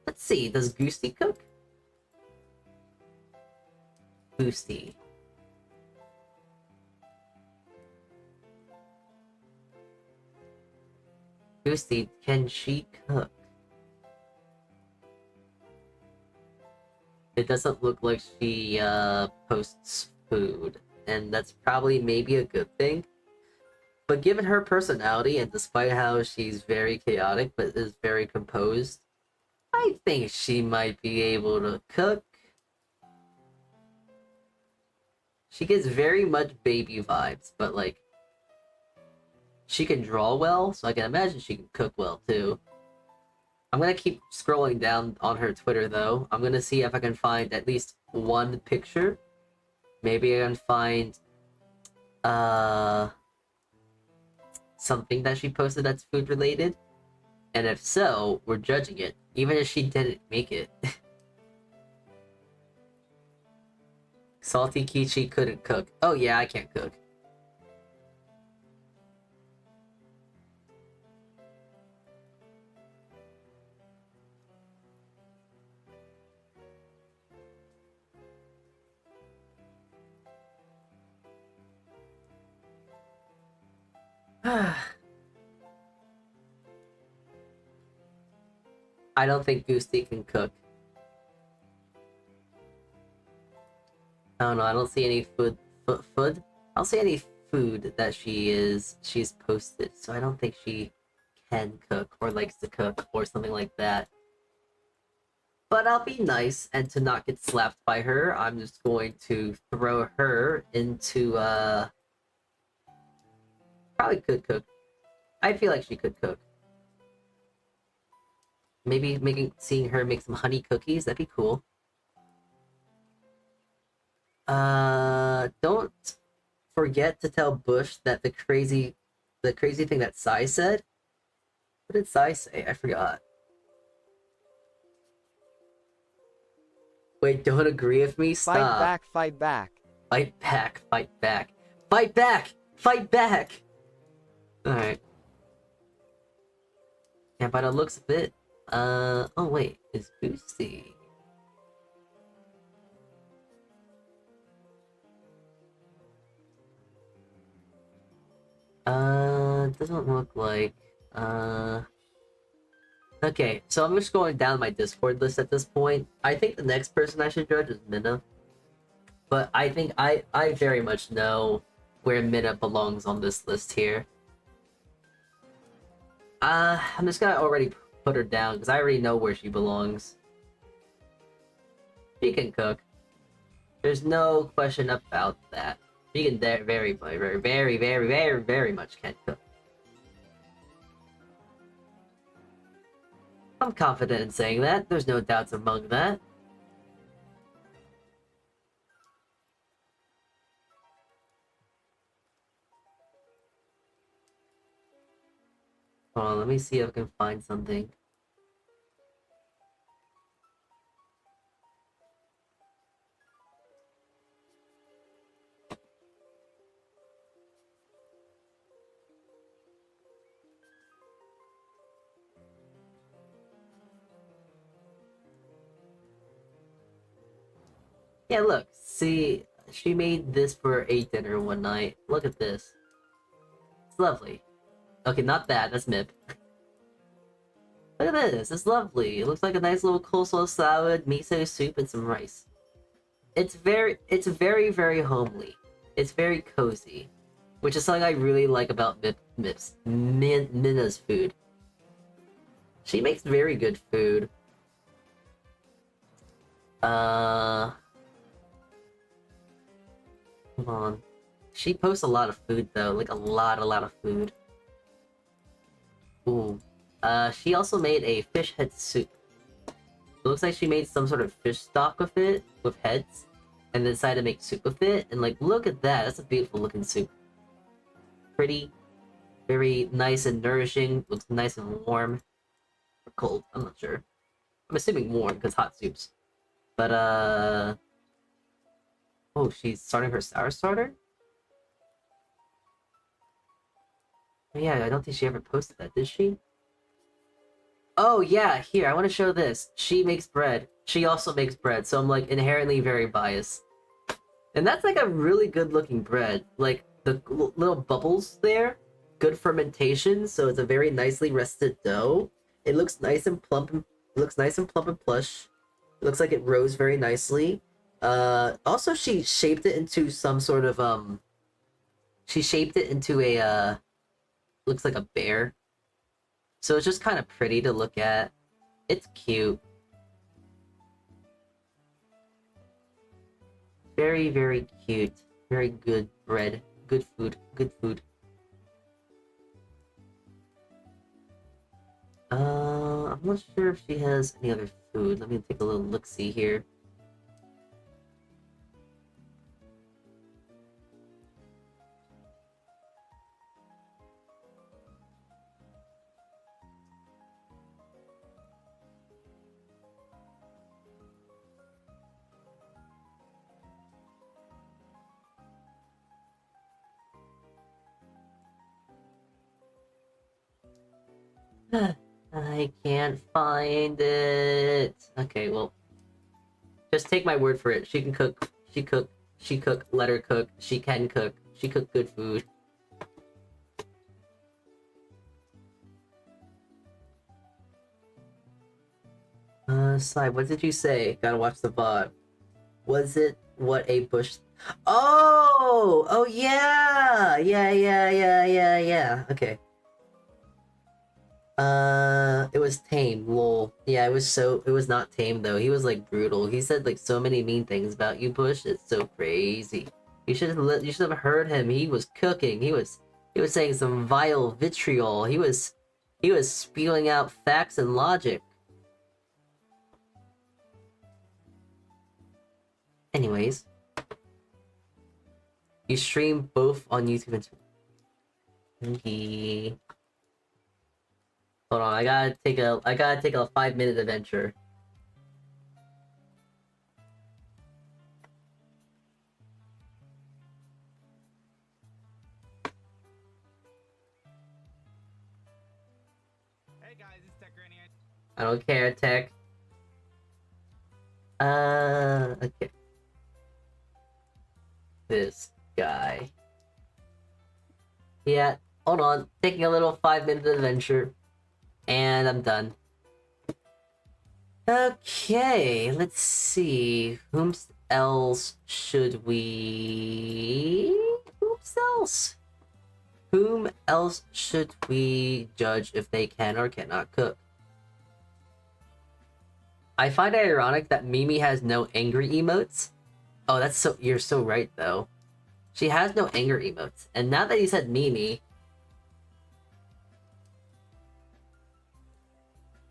Let's see. Does Goosty cook? Goosty. Goosty, can she cook? It doesn't look like she posts food, and that's probably maybe a good thing. But given her personality, and despite how she's very chaotic but is very composed, I think she might be able to cook. She gets very much baby vibes, but like, she can draw well, so I can imagine she can cook well too. I'm gonna keep scrolling down on her Twitter though. I'm gonna see if I can find at least one picture. Maybe I can find something that she posted that's food related. And if so, we're judging it, even if she didn't make it. Saltea Kichee couldn't cook. Oh yeah, I can't cook. I don't think Goosty can cook. I don't know, I don't see any food. I don't see any food that she's posted, so I don't think she can cook or likes to cook or something like that. But I'll be nice, and to not get slapped by her, I'm just going to throw her into, probably could cook. I feel like she could cook. Maybe seeing her make some honey cookies, that'd be cool. Don't forget to tell Bush that the crazy thing that Sai said. What did Sai say? I forgot. Wait, don't agree with me? Stop. Fight back, fight back. Fight back, fight back. Fight back! Fight back! Alright. Yeah, by the looks of it, oh wait, it's Boosty. Doesn't look like, okay, so I'm just going down my Discord list at this point. I think the next person I should judge is Minna. But I think I very much know where Minna belongs on this list here. I'm just gonna already put her down, because I already know where she belongs. She can cook. There's no question about that. She can very much can cook. I'm confident in saying that. There's no doubts among that. Hold on, let me see if I can find something. Yeah, look, see, she made this for a dinner one night. Look at this. It's lovely. Okay, not that, that's Mip. Look at this, it's lovely. It looks like a nice little coleslaw salad, miso soup, and some rice. It's very, very homely. It's very cozy. Which is something I really like about Minna's food. She makes very good food. Hold on. She posts a lot of food though, like a lot of food. Ooh. She also made a fish head soup. It looks like she made some sort of fish stock with it, with heads, and then decided to make soup with it. And like, look at that. That's a beautiful looking soup. Pretty, very nice and nourishing. Looks nice and warm. Or cold, I'm not sure. I'm assuming warm because hot soups. But oh, she's starting her sour starter? Yeah, I don't think she ever posted that, did she? Oh yeah, here, I want to show this. She makes bread. She also makes bread, so I'm like inherently very biased. And that's like a really good looking bread. Like the little bubbles there, good fermentation, so it's a very nicely rested dough. It looks nice and plump and plush. It looks like it rose very nicely. Also she shaped it into some sort of she shaped it into a looks like a bear. So it's just kind of pretty to look at. It's cute. Very, very cute. Very good bread. Good food. Good food. I'm not sure if she has any other food. Let me take a little look-see here. I can't find it. Okay, well, just take my word for it. She can cook. She cook. Let her cook. She can cook. She cook good food. Sly, what did you say? Gotta watch the VOD. Was it what a bush? Oh yeah, yeah. Okay. It was tame, lol. Yeah, it was not tame though. He was like brutal. He said like so many mean things about you, Bush. It's so crazy. You should have heard him. He was cooking. He was saying some vile vitriol. He was spewing out facts and logic. Anyways, you stream both on YouTube and Twitch. Hold on, I gotta take a 5-minute adventure. Hey guys, it's Tech Granny. I don't care, Tech. Okay. This guy. Yeah, hold on. Taking a little 5-minute adventure. And I'm done. Okay, let's see. Whom else should we... Whom else should we judge if they can or cannot cook? I find it ironic that Mimi has no angry emotes. Oh, that's so... You're so right, though. She has no anger emotes. And now that you said Mimi...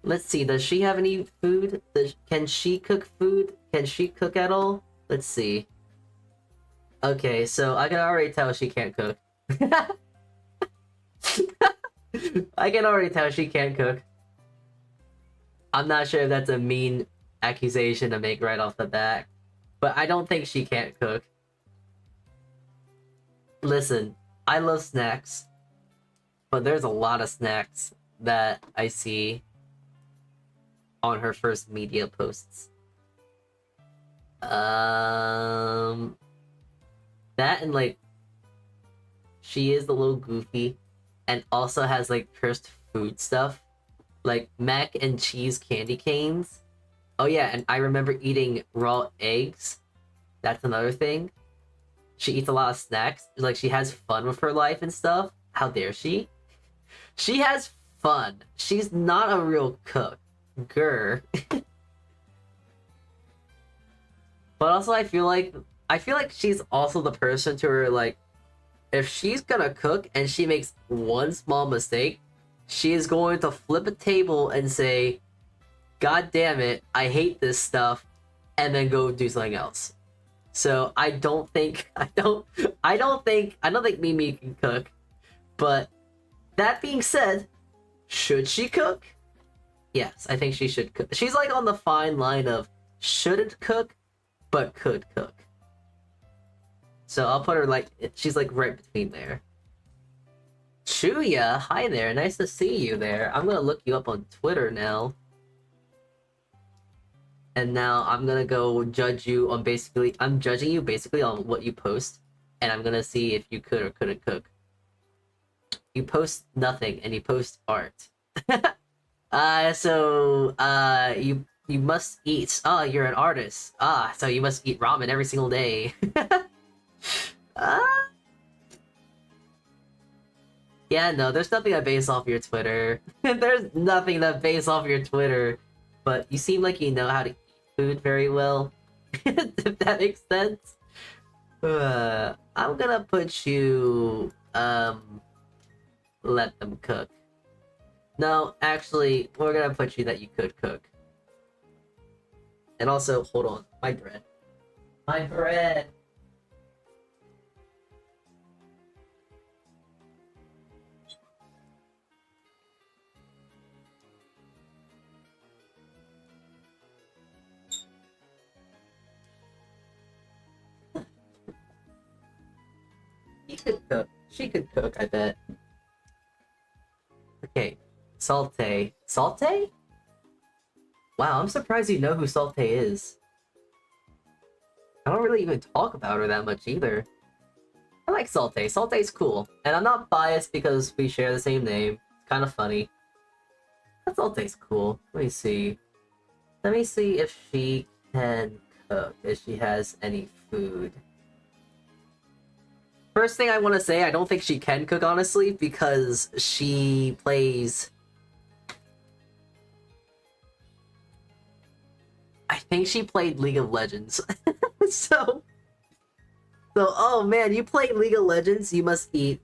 Let's see, does she have any food? Can she cook food? Can she cook at all? Let's see. Okay, so I can already tell she can't cook. I can already tell she can't cook. I'm not sure if that's a mean accusation to make right off the bat, but I don't think she can't cook. Listen, I love snacks, but there's a lot of snacks that I see on her first media posts. That and like, she is a little goofy and also has like cursed food stuff, like mac and cheese candy canes. Oh yeah, and I remember eating raw eggs. That's another thing. She eats a lot of snacks. Like, she has fun with her life and stuff. How dare she? She has fun. She's not a real cook. Grr. But also I feel like she's also the person to her, like, if she's gonna cook and she makes one small mistake, she is going to flip a table and say, "God damn it, I hate this stuff," and then go do something else. So I don't think Mimi can cook. But that being said, should she cook? Yes, I think she should cook. She's like on the fine line of shouldn't cook, but could cook. So I'll put her like, she's like right between there. Chuya, hi there, nice to see you there. I'm gonna look you up on Twitter now. And now I'm gonna go judge you on I'm judging you basically on what you post, and I'm gonna see if you could or couldn't cook. You post nothing, and you post art. You must eat. Oh, you're an artist. So you must eat ramen every single day. Yeah, no, there's nothing that base off your Twitter. There's nothing that base off your Twitter. But you seem like you know how to eat food very well. If that makes sense. I'm gonna put you, let them cook. No, actually, we're gonna put you that you could cook. And also, hold on, my bread. My bread! He could cook. She could cook, I bet. Okay, Saltea. Saltea? Wow, I'm surprised you know who Saltea is. I don't really even talk about her that much either. I like Saltea. Saltea's cool. And I'm not biased because we share the same name. It's kind of funny. But Saltea's cool. Let me see. Let me see if she can cook. If she has any food. First thing I want to say, I don't think she can cook, honestly, because she plays... I think she played League of Legends. So, oh man, you play League of Legends, you must eat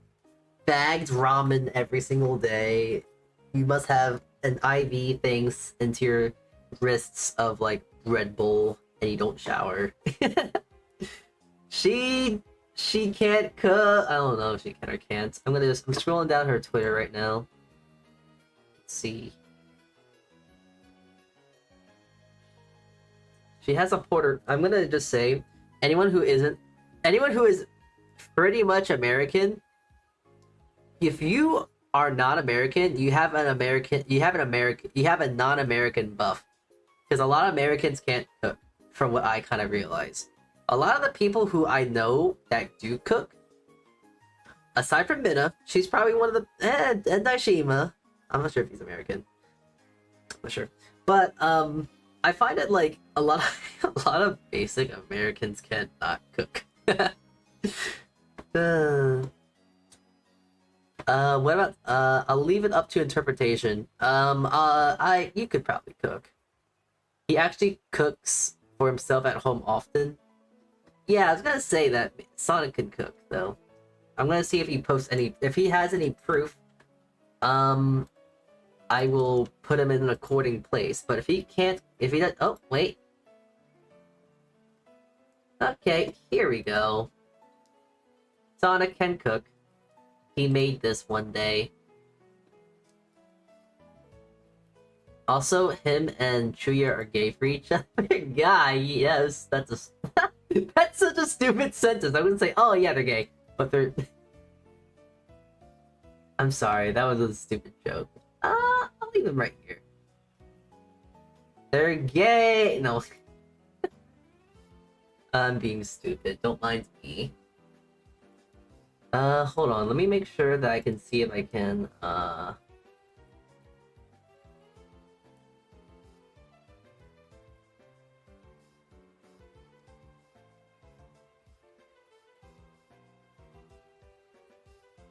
bagged ramen every single day. You must have an IV things into your wrists of, like, Red Bull, and you don't shower. She can't cook. I don't know if she can or can't. I'm scrolling down her Twitter right now. Let's see. She has a porter. I'm gonna just say, anyone who is pretty much American, if you are not American, you have a non-American buff. Because a lot of Americans can't cook, from what I kind of realize. A lot of the people who I know that do cook, aside from Minna, she's probably one of the... and Daishima. I'm not sure if he's American. I'm not sure. But, I find it like a lot of basic Americans cannot cook. What about... I'll leave it up to interpretation. You could probably cook. He actually cooks for himself at home often. Yeah, I was gonna say that Sonic can cook, though. I'm gonna see if he has any proof. I will put him in an according place. But if he does, oh, wait. Okay, here we go. Sonic can cook. He made this one day. Also, him and Chuya are gay for each other. Guy, yes, that's such a stupid sentence. I wouldn't say, oh yeah, they're gay, but they're... I'm sorry, that was a stupid joke. I'll leave them right here. They're gay! No. I'm being stupid, don't mind me. Hold on, let me make sure that I can see if I can,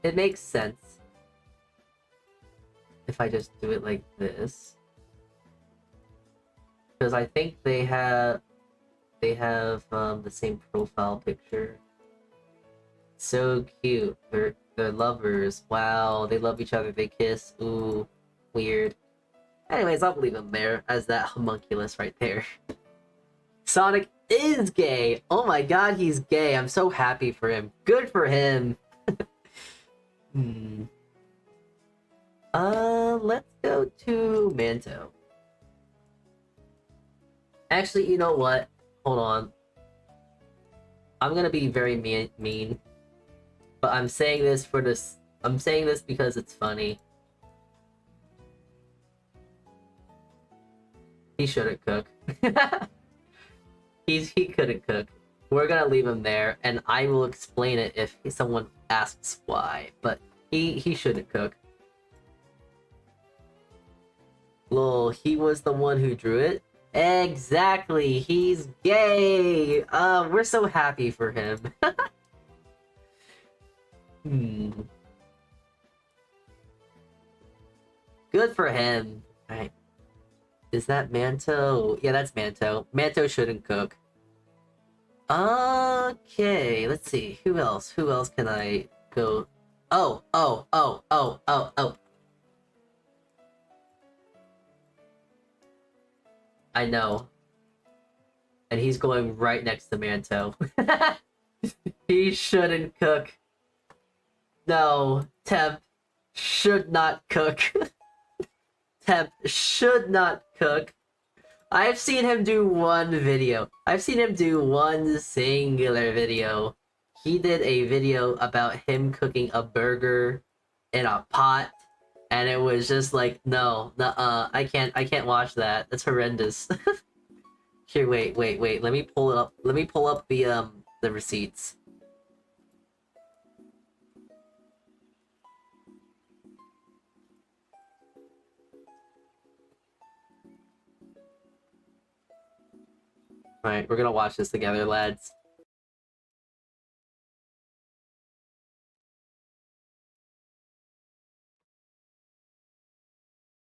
It makes sense if I just do it like this, because I think they have the same profile picture. So cute. They're lovers. Wow, they love each other. They kiss. Ooh, weird. Anyways, I'll leave him there as that homunculus right there. Sonic is gay. Oh my god, he's gay. I'm so happy for him. Good for him. Let's go to Manto. Actually, you know what? Hold on. I'm gonna be very mean. But I'm saying this for this. I'm saying this because it's funny. He shouldn't cook. He couldn't cook. We're gonna leave him there, and I will explain it if someone asks why. But he shouldn't cook. Lol, he was the one who drew it? Exactly, he's gay! We're so happy for him. Good for him. Alright. Is that Manto? Yeah, that's Manto. Manto shouldn't cook. Okay, let's see. Who else? Who else can I go? Oh. I know. And he's going right next to Manto. He shouldn't cook. No, Temp should not cook. Temp should not cook. I've seen him do one video. I've seen him do one singular video. He did a video about him cooking a burger in a pot, and it was just like, no, nuh-uh, I can't watch that. That's horrendous. Here, wait. Let me pull it up. Let me pull up the receipts. Alright, we're gonna watch this together, lads.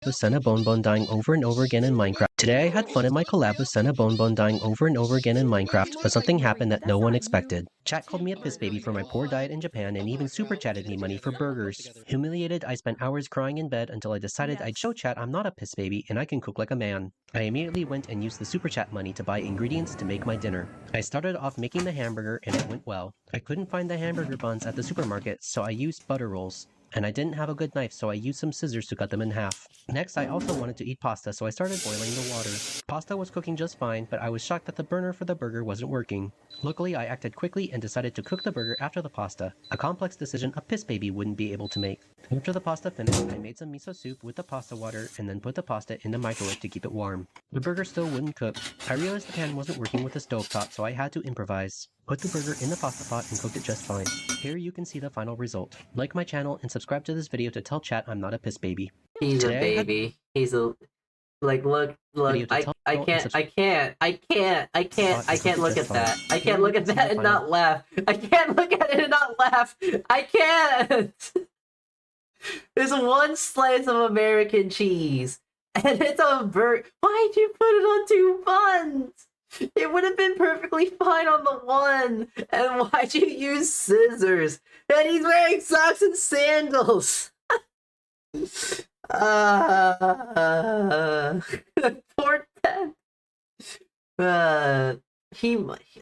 With Senna Bonebone dying over and over again in Minecraft. Today I had fun in my collab with Senna Bonebone dying over and over again in Minecraft, but something happened that no one expected. Chat called me a piss baby for my poor diet in Japan and even super chatted me money for burgers. Humiliated, I spent hours crying in bed until I decided I'd show chat I'm not a piss baby and I can cook like a man. I immediately went and used the super chat money to buy ingredients to make my dinner. I started off making the hamburger and it went well. I couldn't find the hamburger buns at the supermarket, so I used butter rolls. And I didn't have a good knife, so I used some scissors to cut them in half. Next, I also wanted to eat pasta, so I started boiling the water. Pasta was cooking just fine, but I was shocked that the burner for the burger wasn't working. Luckily, I acted quickly and decided to cook the burger after the pasta, a complex decision a piss baby wouldn't be able to make. After the pasta finished, I made some miso soup with the pasta water and then put the pasta in the microwave to keep it warm. The burger still wouldn't cook. I realized the pan wasn't working with the stovetop, so I had to improvise. Put the burger in the pasta pot and cooked it just fine. Here you can see the final result. Like my channel and subscribe to this video to tell chat I'm not a piss baby. He's a baby. He's a... Like, look, I can't look at that. I can't look at that and not laugh. I can't look at it and not laugh. I can't! There's one slice of American cheese, and it's a burger. Why'd you put it on two buns? It would have been perfectly fine on the one. And why'd you use scissors? And he's wearing socks and sandals. Poor Ted.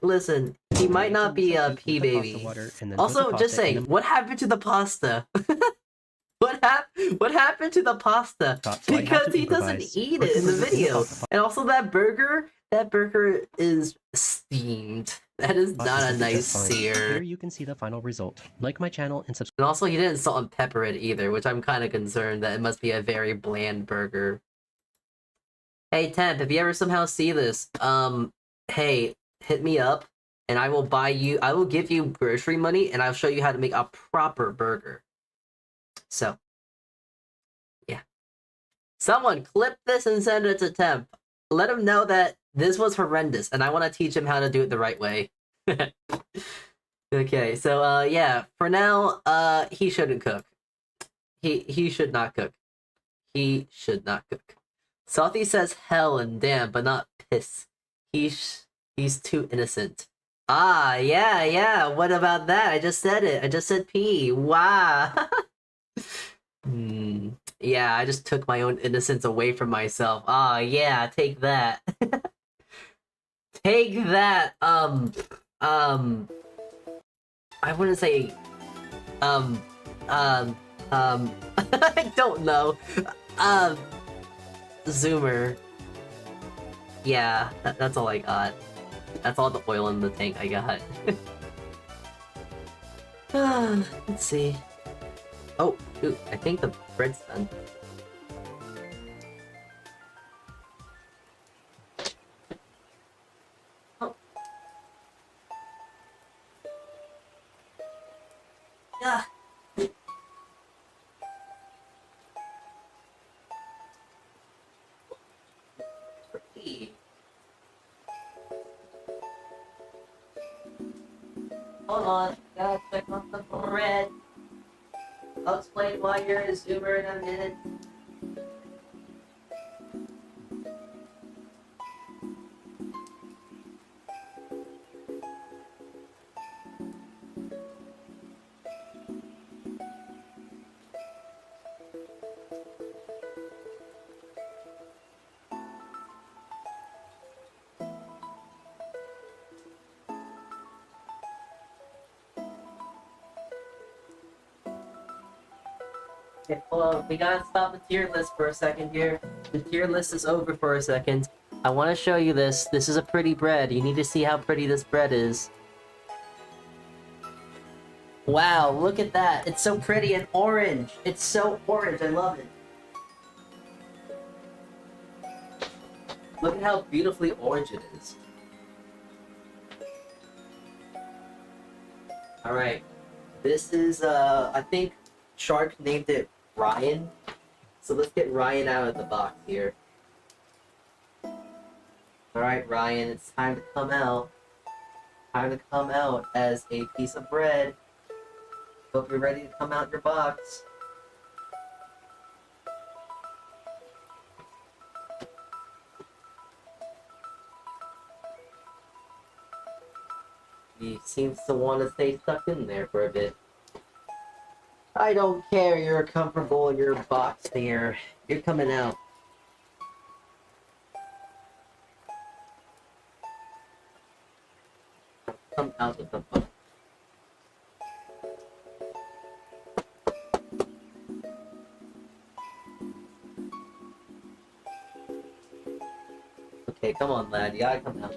Listen, he might not be a pea baby. Also, just saying, what happened to the pasta? What happened to the pasta? Because he doesn't eat it in the video. And also that burger is steamed. That is not a nice sear. Here you can see the final result. Like my channel and subscribe. And also he didn't salt and pepper it either, which I'm kind of concerned that it must be a very bland burger. Hey Temp, if you ever somehow see this, hey, hit me up and I will give you grocery money and I'll show you how to make a proper burger. So, yeah. Someone clip this and send it to Temp. Let him know that this was horrendous, and I want to teach him how to do it the right way. Okay, so, yeah, for now, he shouldn't cook. He should not cook. He should not cook. Salty says hell and damn, but not piss. He's too innocent. Ah, yeah, yeah. What about that? I just said it. I just said P. Wow. Yeah, I just took my own innocence away from myself. Ah, yeah, take that. Take that. I wouldn't say, um, I don't know. Um, Zoomer. Yeah, that's all I got. That's all the oil in the tank I got. Let's see. Oh, shoot, I think the bread's done. Oh. Yeah. Pretty. Hold on, gotta check on the bread. I'll explain why you're a zoomer in a minute. Okay, hold on. We gotta stop the tier list for a second here. The tier list is over for a second. I want to show you this. This is a pretty bread. You need to see how pretty this bread is. Wow, look at that. It's so pretty and orange. It's so orange. I love it. Look at how beautifully orange it is. Alright. This is, I think Shark named it Ryan. So let's get Ryan out of the box here. Alright, Ryan, it's time to come out. Time to come out as a piece of bread. Hope you're ready to come out your box. He seems to want to stay stuck in there for a bit. I don't care, you're comfortable in your box there. You're coming out. Come out of the box. Okay, come on, lad. You gotta come out.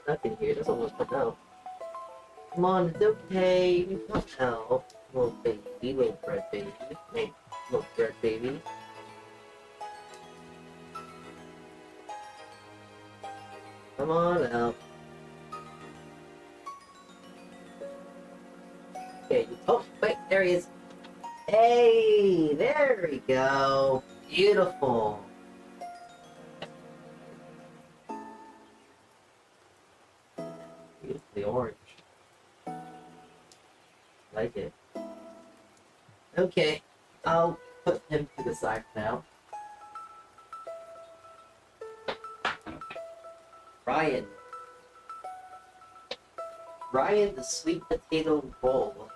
Nothing here. Doesn't want to come out. Come on, it's okay. You come out. Little baby, little bread baby. Hey, little bread baby. Come on out. Okay, oh, wait, there he is. Hey, there we go. Beautiful. Beautifully orange. Like it. Okay, I'll put him to the side now. Ryan. Ryan, the sweet potato bowl.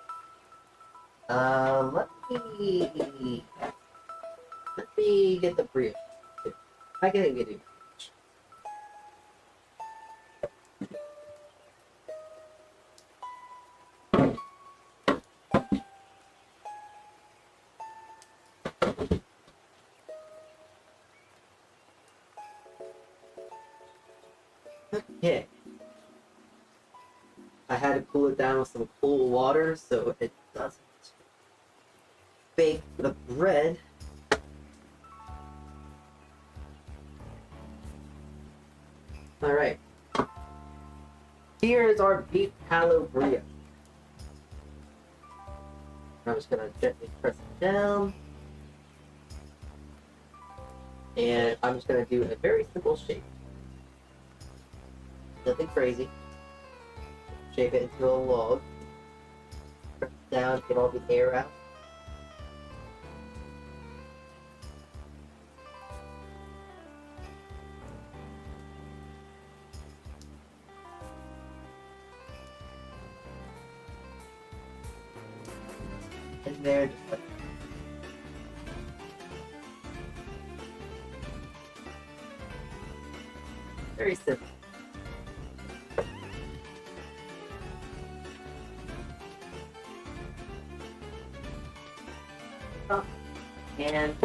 Let me get the brief. I can get it. Okay. I had to cool it down with some cool water so it doesn't bake the bread. Alright. Here is our beef tallow brioche. I'm just gonna gently press it down. And I'm just gonna do a very simple shape. Nothing crazy. Shape it into a log. Press it down, get all the air out. And there, just like very simple. And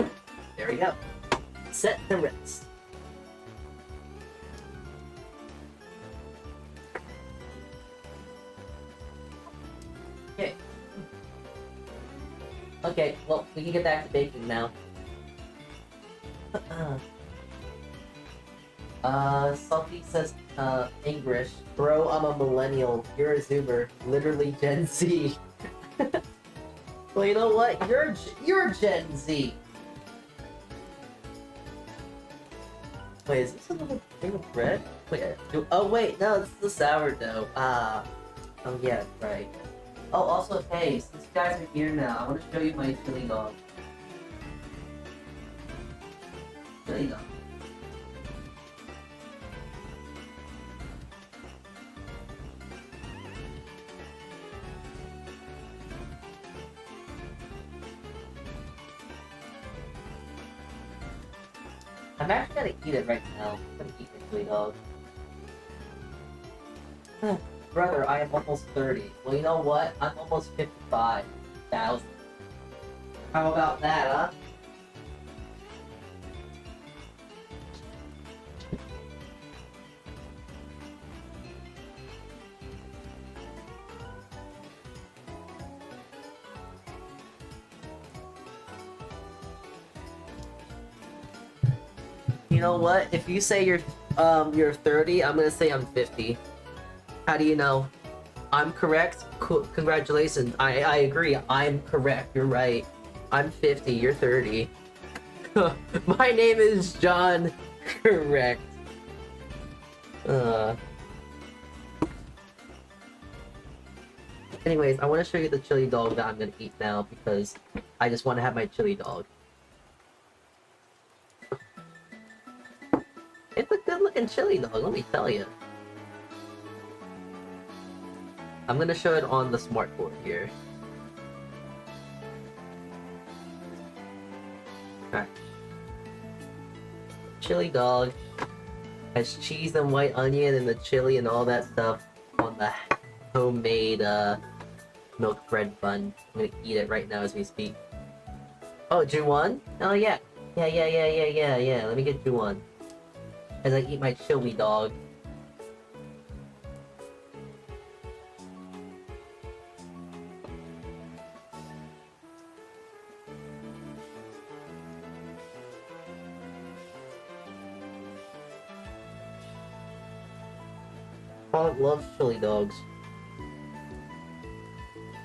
there we go. Set the rest. Okay. Okay, well, we can get back to baking now. Salty says, English. Bro, I'm a millennial. You're a Zoomer. Literally Gen Z. Well, you know what? You're Gen Z. Wait, is this another thing of bread? Wait, oh wait, no, it's the sourdough. Oh yeah, right. Oh, also, hey, since you guys are here now, I want to show you my chili dog. Chili dog. I'm actually gonna eat it right now. I'm gonna eat my chili dog. Brother, I am almost 30. Well, you know what? I'm almost 55,000. How about that, huh? You know what? If you say you're 30, I'm gonna say I'm 50. How do you know? I'm correct. Cool. Congratulations. I agree. I'm correct. You're right. I'm 50. You're 30. My name is John. Correct. Anyways, I want to show you the chili dog that I'm gonna eat now because I just want to have my chili dog. It's a good-looking chili dog. Let me tell you. I'm gonna show it on the smart board here. Alright. Chili dog has cheese and white onion and the chili and all that stuff on the homemade milk bread bun. I'm gonna eat it right now as we speak. Oh, Juwon? Oh yeah. Yeah. Let me get Juwon. As I eat my chili dog. Pollock loves chili dogs.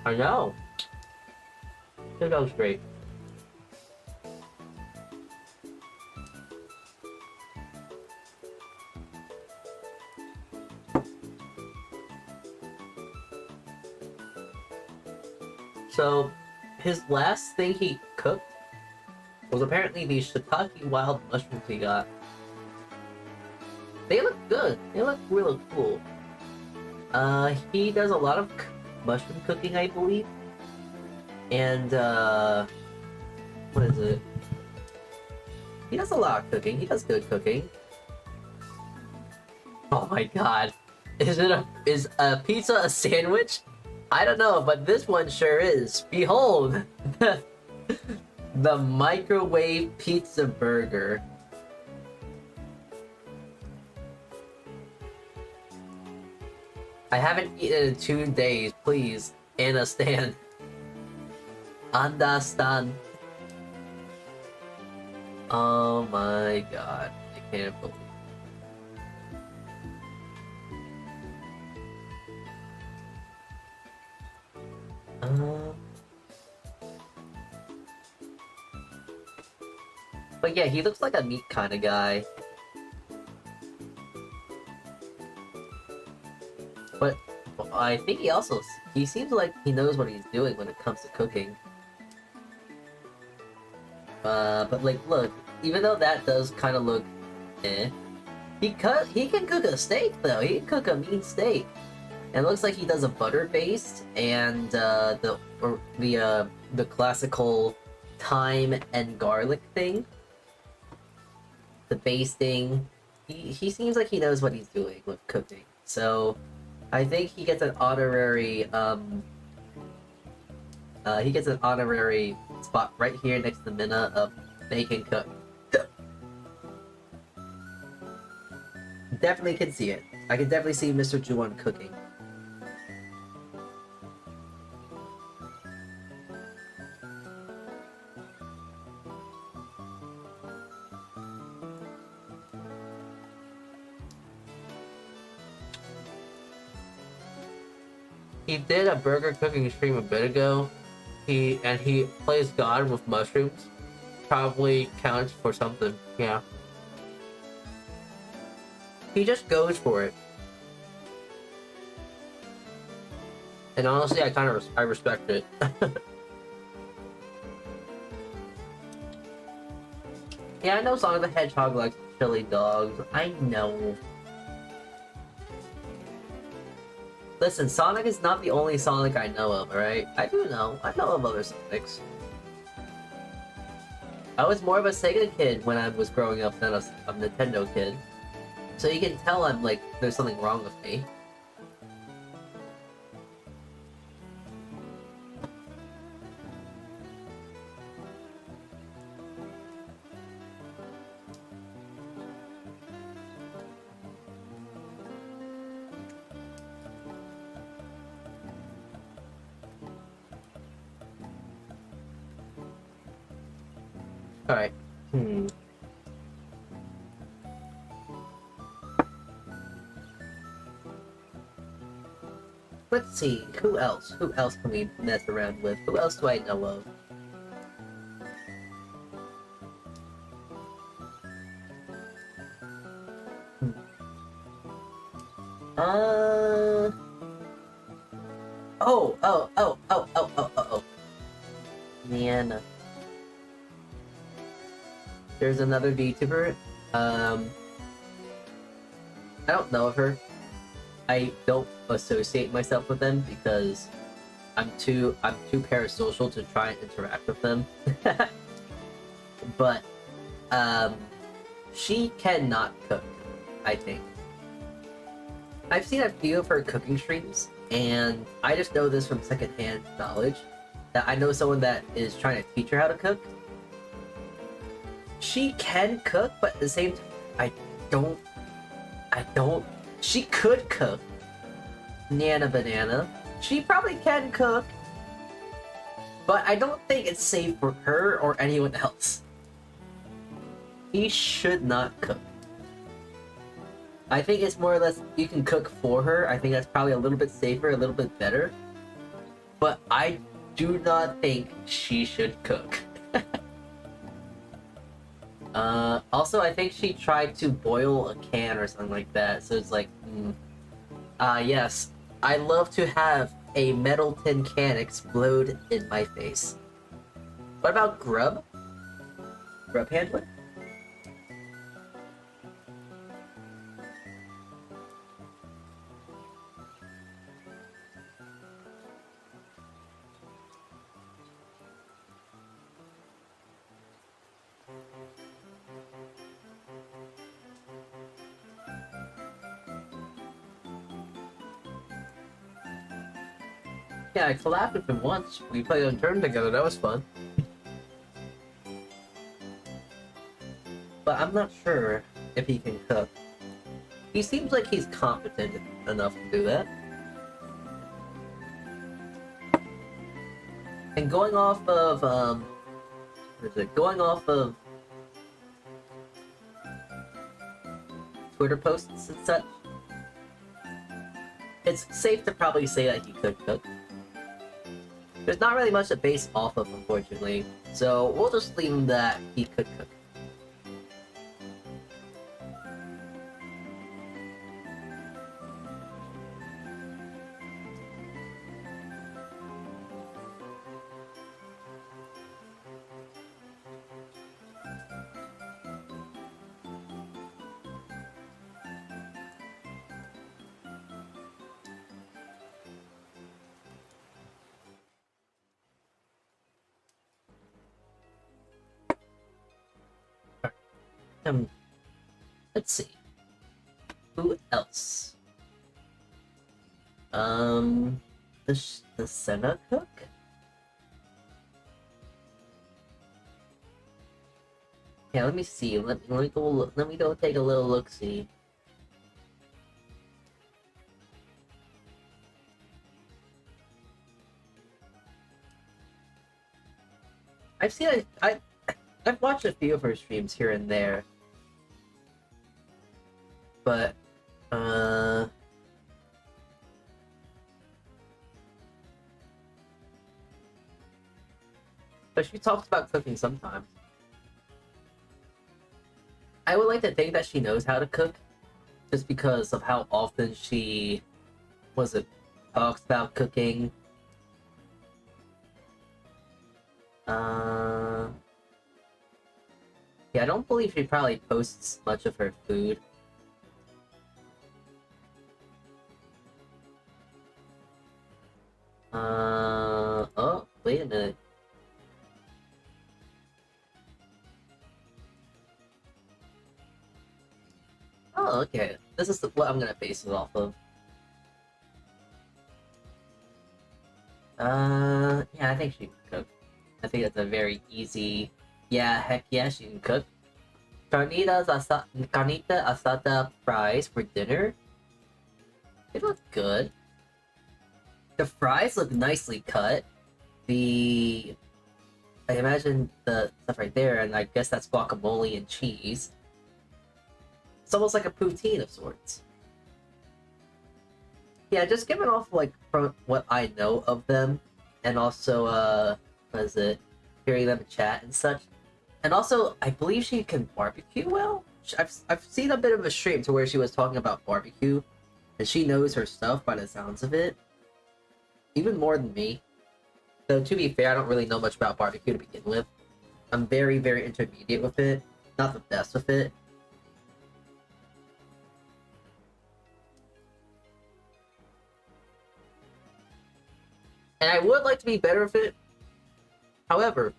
I know. Chili dog's great. So, his last thing he cooked was apparently these shiitake wild mushrooms he got. They look good. They look really cool. He does a lot of mushroom cooking, I believe. And, what is it? He does a lot of cooking. He does good cooking. Oh my god. Is a pizza a sandwich? I don't know, but this one sure is. Behold! The microwave pizza burger. I haven't eaten in 2 days, please. Understand. Understand. Oh my god. I can't believe it. But yeah, he looks like a meat kind of guy. But I think he seems like he knows what he's doing when it comes to cooking. But like, look, even though that does kind of look eh, he can cook a steak though. He can cook a mean steak. And it looks like he does a butter based and the classical thyme and garlic thing. The basting. He seems like he knows what he's doing with cooking. So I think he gets an honorary spot right here next to Minna of bacon cook. Definitely can see it. I can definitely see Mr. Juwon cooking. He did a burger cooking stream a bit ago. He plays God with mushrooms. Probably counts for something. Yeah. He just goes for it. And honestly, I respect it. Yeah, I know Sonic the Hedgehog likes chili dogs. I know. Listen, Sonic is not the only Sonic I know of, alright? I know of other Sonics. I was more of a Sega kid when I was growing up than a Nintendo kid. So you can tell I'm like, there's something wrong with me. Alright. Let's see, who else? Who else can we mess around with? Who else do I know of? Oh. Man. There's another VTuber. I don't know of her. I don't associate myself with them because I'm too parasocial to try and interact with them. But she cannot cook, I think. I've seen a few of her cooking streams, and I just know this from secondhand knowledge that I know someone that is trying to teach her how to cook. She can cook, but at the same time, I don't. She could cook. Nana Banana. She probably can cook. But I don't think it's safe for her or anyone else. He should not cook. I think it's more or less you can cook for her. I think that's probably a little bit safer, a little bit better. But I do not think she should cook. Also, I think she tried to boil a can or something like that, so it's like, yes, I love to have a metal tin can explode in my face. What about Grub? Grub handler? Yeah, I collabed with him once. We played on turn together, that was fun. But I'm not sure if he can cook. He seems like he's competent enough to do that. And going off of, going off of Twitter posts and such, it's safe to probably say that he could cook. There's not really much to base off of, unfortunately, so we'll just leave him that he could cook. Let's see. Who else? The Senna cook? Yeah, let me see. Let me go look. Let me go take a little look. See. I've watched a few of her streams here and there, but she talks about cooking sometimes. I would like to think that she knows how to cook, just because of how often she talks about cooking. Yeah, I don't believe she probably posts much of her food. Oh, wait a minute. Oh, okay. This is what I'm gonna base it off of. Yeah, I think she can cook. I think that's a very easy... Yeah, heck yeah, she can cook. Carnita asada fries for dinner. They look good. The fries look nicely cut. I imagine the stuff right there, and I guess that's guacamole and cheese. It's almost like a poutine of sorts. Yeah, just given off like from what I know of them, and also hearing them chat and such, and also I believe she can barbecue well. I've seen a bit of a stream to where she was talking about barbecue, and she knows her stuff by the sounds of it, even more than me. Though to be fair, I don't really know much about barbecue to begin with. I'm very, very intermediate with it, not the best with it. And I would like to be better with it. However,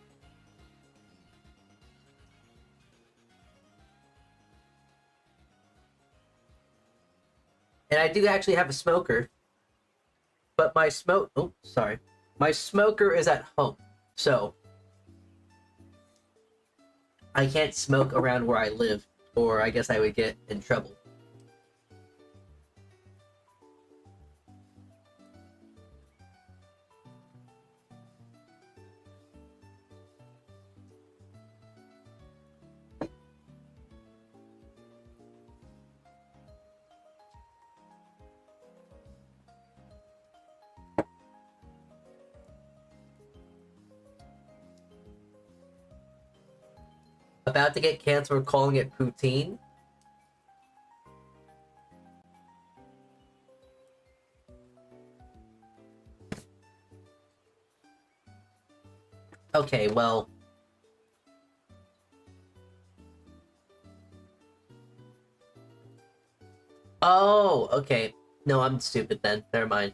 and I do actually have a smoker, but my smoker is at home, so I can't smoke around where I live, or I guess I would get in trouble. About to get canceled for calling it poutine. Okay, well. Oh, okay. No, I'm stupid then. Never mind.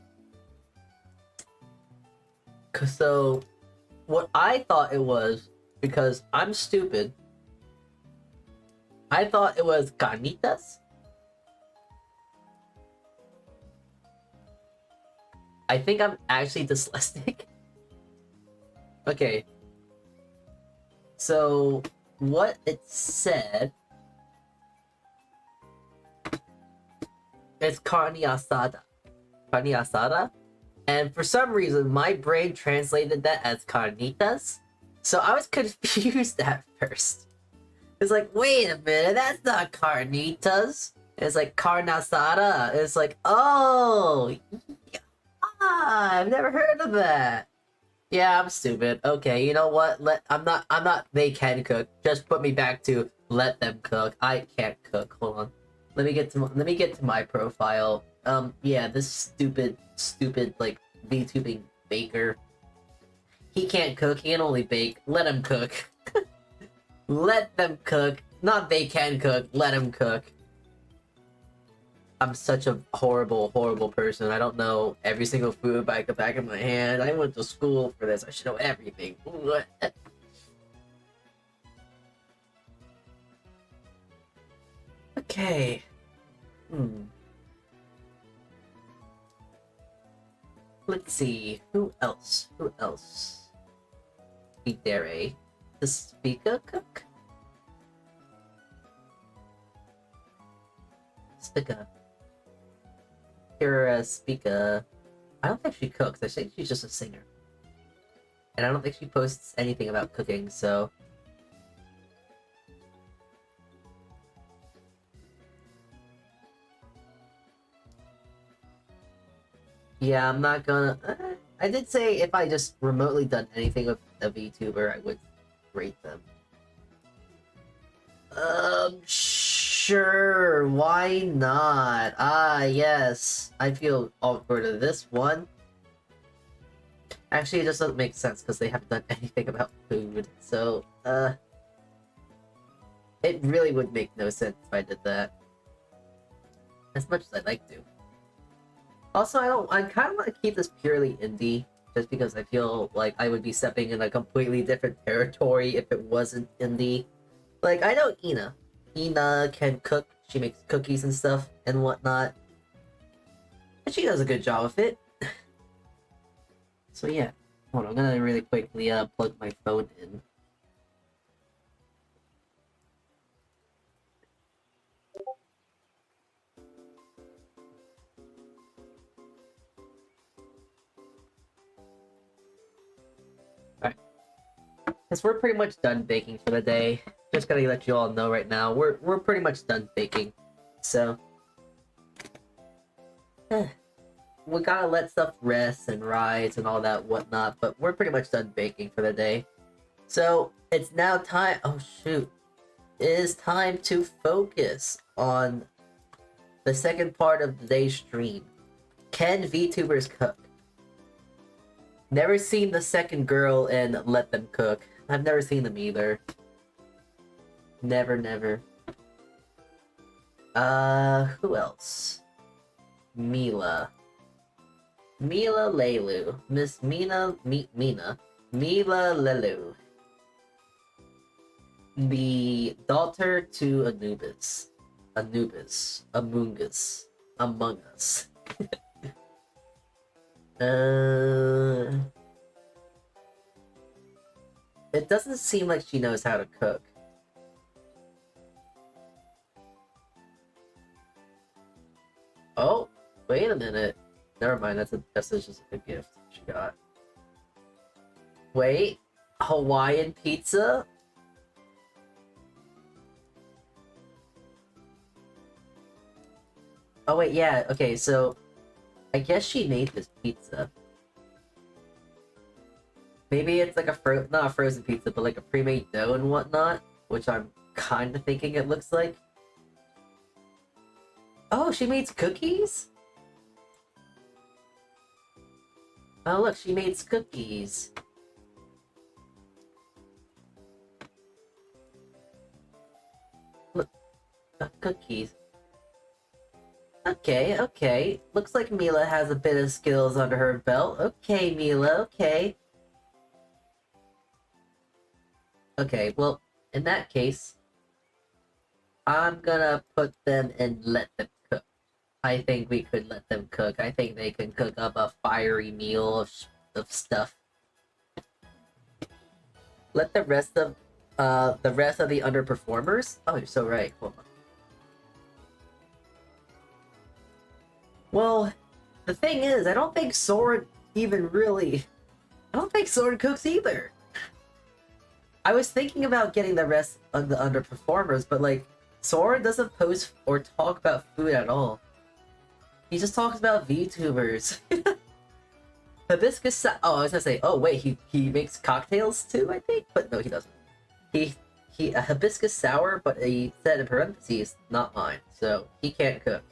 So, what I thought it was, because I'm stupid, I thought it was carnitas. I think I'm actually dyslexic. Okay. So, what it said... It's carne asada. Carne asada? And for some reason, my brain translated that as carnitas. So I was confused at first. It's like, wait a minute, that's not carnitas. It's like carne asada. It's like, oh, I've never heard of that. Yeah, I'm stupid. Okay, you know what? I'm not they can cook. Just put me back to let them cook. I can't cook. Hold on. Let me get to my profile. Yeah, this stupid like VTubing baker. He can't cook, he can only bake. Let him cook. Let them cook. Not they can cook, let him cook. I'm such a horrible person. I don't know every single food by the back of my hand. I went to school for this. I should know everything. Okay. Let's see. Who else? Who else? Idere. The speaker cook? Speaker. Kira Speaker. I don't think she cooks. I think she's just a singer. And I don't think she posts anything about cooking, so... Yeah, I'm not gonna... I did say if I just remotely done anything with a VTuber, I would rate them. Sure, why not? Ah, yes. I feel awkward of this one. Actually, it just doesn't make sense because they haven't done anything about food, so, it really would make no sense if I did that. As much as I'd like to. Also, I kind of want to keep this purely indie, just because I feel like I would be stepping in a completely different territory if it wasn't indie. Like, I know Ina. Ina can cook, she makes cookies and stuff and whatnot. And she does a good job of it. So yeah. Hold on, I'm gonna really quickly plug my phone in. Because we're pretty much done baking for the day. Just gotta let you all know right now, we're pretty much done baking. So we gotta let stuff rest and rise and all that whatnot, but we're pretty much done baking for the day. So it's now time. Oh shoot. It is time to focus on the second part of today's stream. Can VTubers cook? Never seen the second girl in Let Them Cook. I've never seen them either. Never. Who else? Mila. Mila Lelu. Miss Mina. Mina. Mila Lelu. The daughter to Anubis. Among Us. It doesn't seem like she knows how to cook. Oh, wait a minute. Never mind, that's just a gift she got. Wait, Hawaiian pizza? Oh wait, yeah, okay, so I guess she made this pizza. Maybe it's like not a frozen pizza, but like a pre-made dough and whatnot, which I'm kind of thinking it looks like. Oh, she makes cookies? Oh look, she makes cookies. Look, cookies. Okay. Looks like Mila has a bit of skills under her belt. Okay, Mila, okay. Okay, well, in that case, I'm gonna put them and let them cook. I think we could let them cook. I think they can cook up a fiery meal of stuff. Let the rest of the underperformers? Oh, you're so right. Hold on. Well, the thing is, I don't think Soren cooks either. I was thinking about getting the rest of the underperformers, but like, Soren doesn't post or talk about food at all. He just talks about VTubers. Hibiscus oh, I was gonna say, oh wait, he makes cocktails too, I think? But no, he doesn't. He a hibiscus sour, but he said in parentheses, not mine, so he can't cook.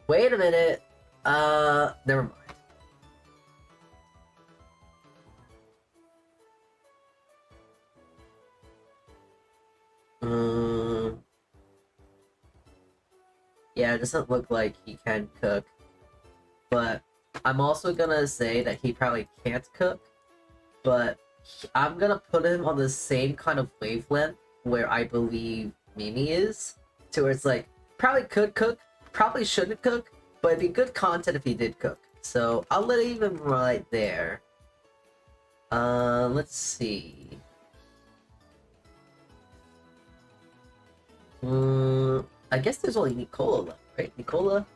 Wait a minute. Never mind. Yeah, it doesn't look like he can cook. But I'm also gonna say that he probably can't cook. But I'm gonna put him on the same kind of wavelength where I believe Mimi is. to where it's like, probably could cook, probably shouldn't cook, but it'd be good content if he did cook. So I'll leave him right there. Let's see. I guess there's only Nicola left, right? Nicola?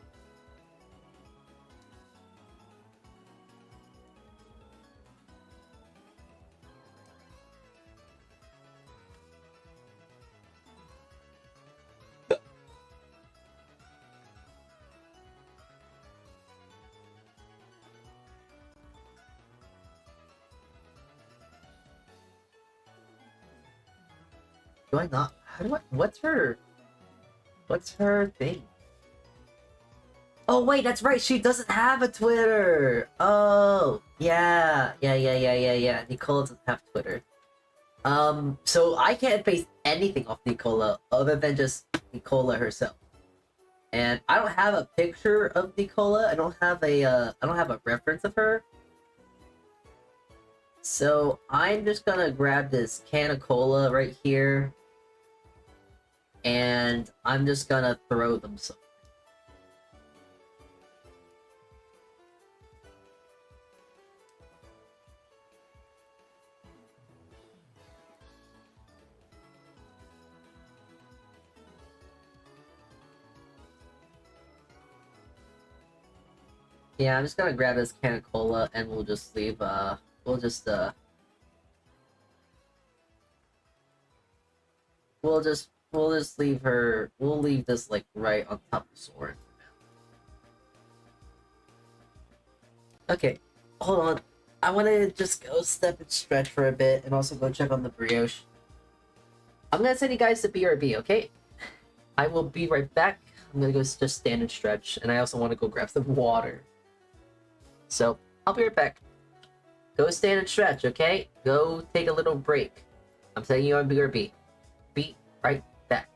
Do I not? How do I? What's her thing? Oh wait, that's right. She doesn't have a Twitter. Oh yeah. Nicola doesn't have Twitter. So I can't base anything off Nicola other than just Nicola herself. And I don't have a picture of Nicola. I don't have a reference of her. So I'm just gonna grab this can of cola right here, and I'm just gonna throw them somewhere. Yeah, I'm just gonna grab this can of cola, and we'll just leave. We'll just leave her. We'll leave this like right on top of Soren. Okay, hold on. I want to just go step and stretch for a bit, and also go check on the brioche. I'm gonna send you guys to BRB, okay? I will be right back. I'm gonna go just stand and stretch, and I also want to go grab some water. So I'll be right back. Go stand and stretch, okay? Go take a little break. I'm sending you on BRB. Be right back.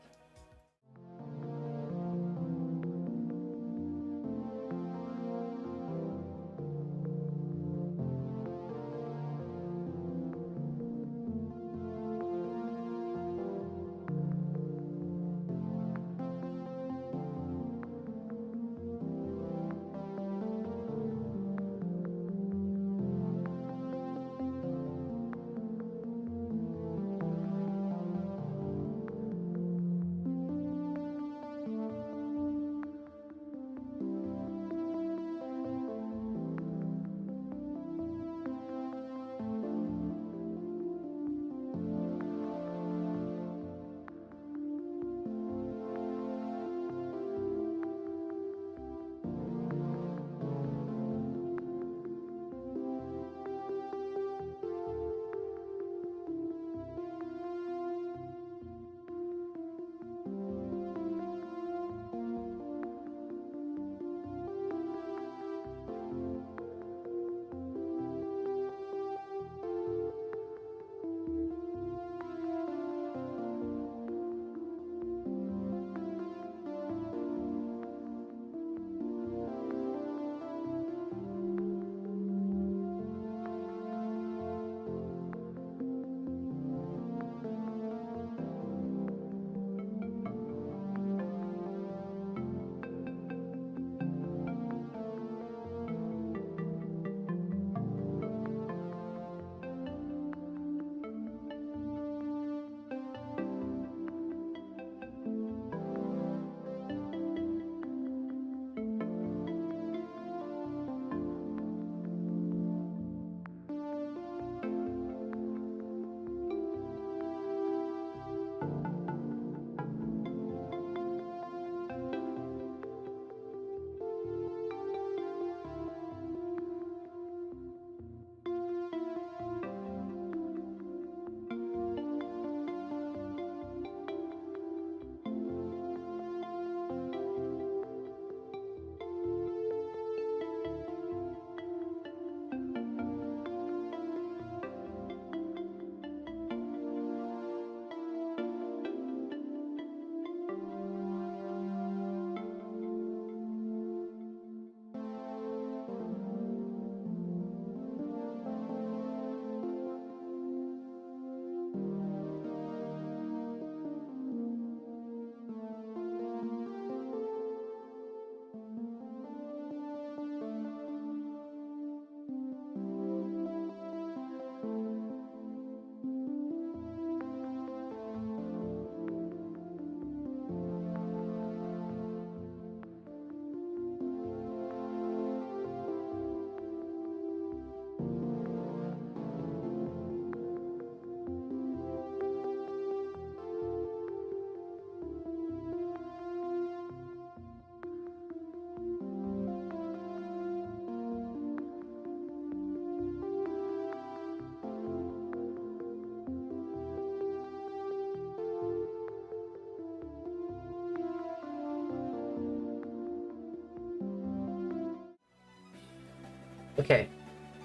Okay,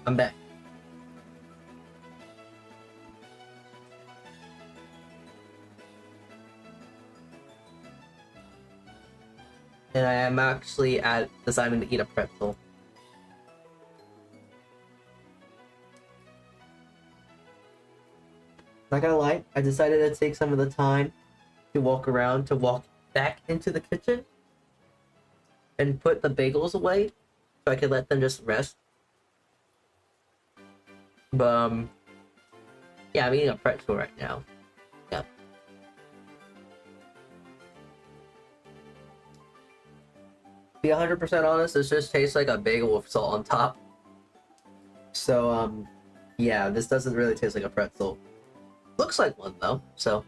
I'm back. And I am actually deciding to eat a pretzel. Not gonna lie, I decided to take some of the time to walk around, to walk back into the kitchen and put the bagels away so I could let them just rest. But, yeah, I'm eating a pretzel right now. Yeah. To be 100% honest, this just tastes like a bagel with salt on top. So, yeah, this doesn't really taste like a pretzel. Looks like one, though, so...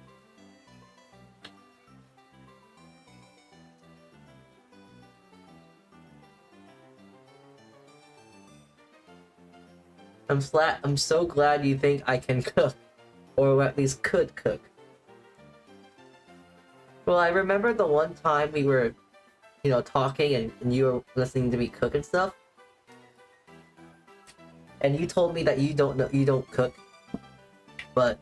I'm so glad you think I can cook, or at least could cook. Well, I remember the one time we were, talking and you were listening to me cook and stuff, and you told me that you don't cook, but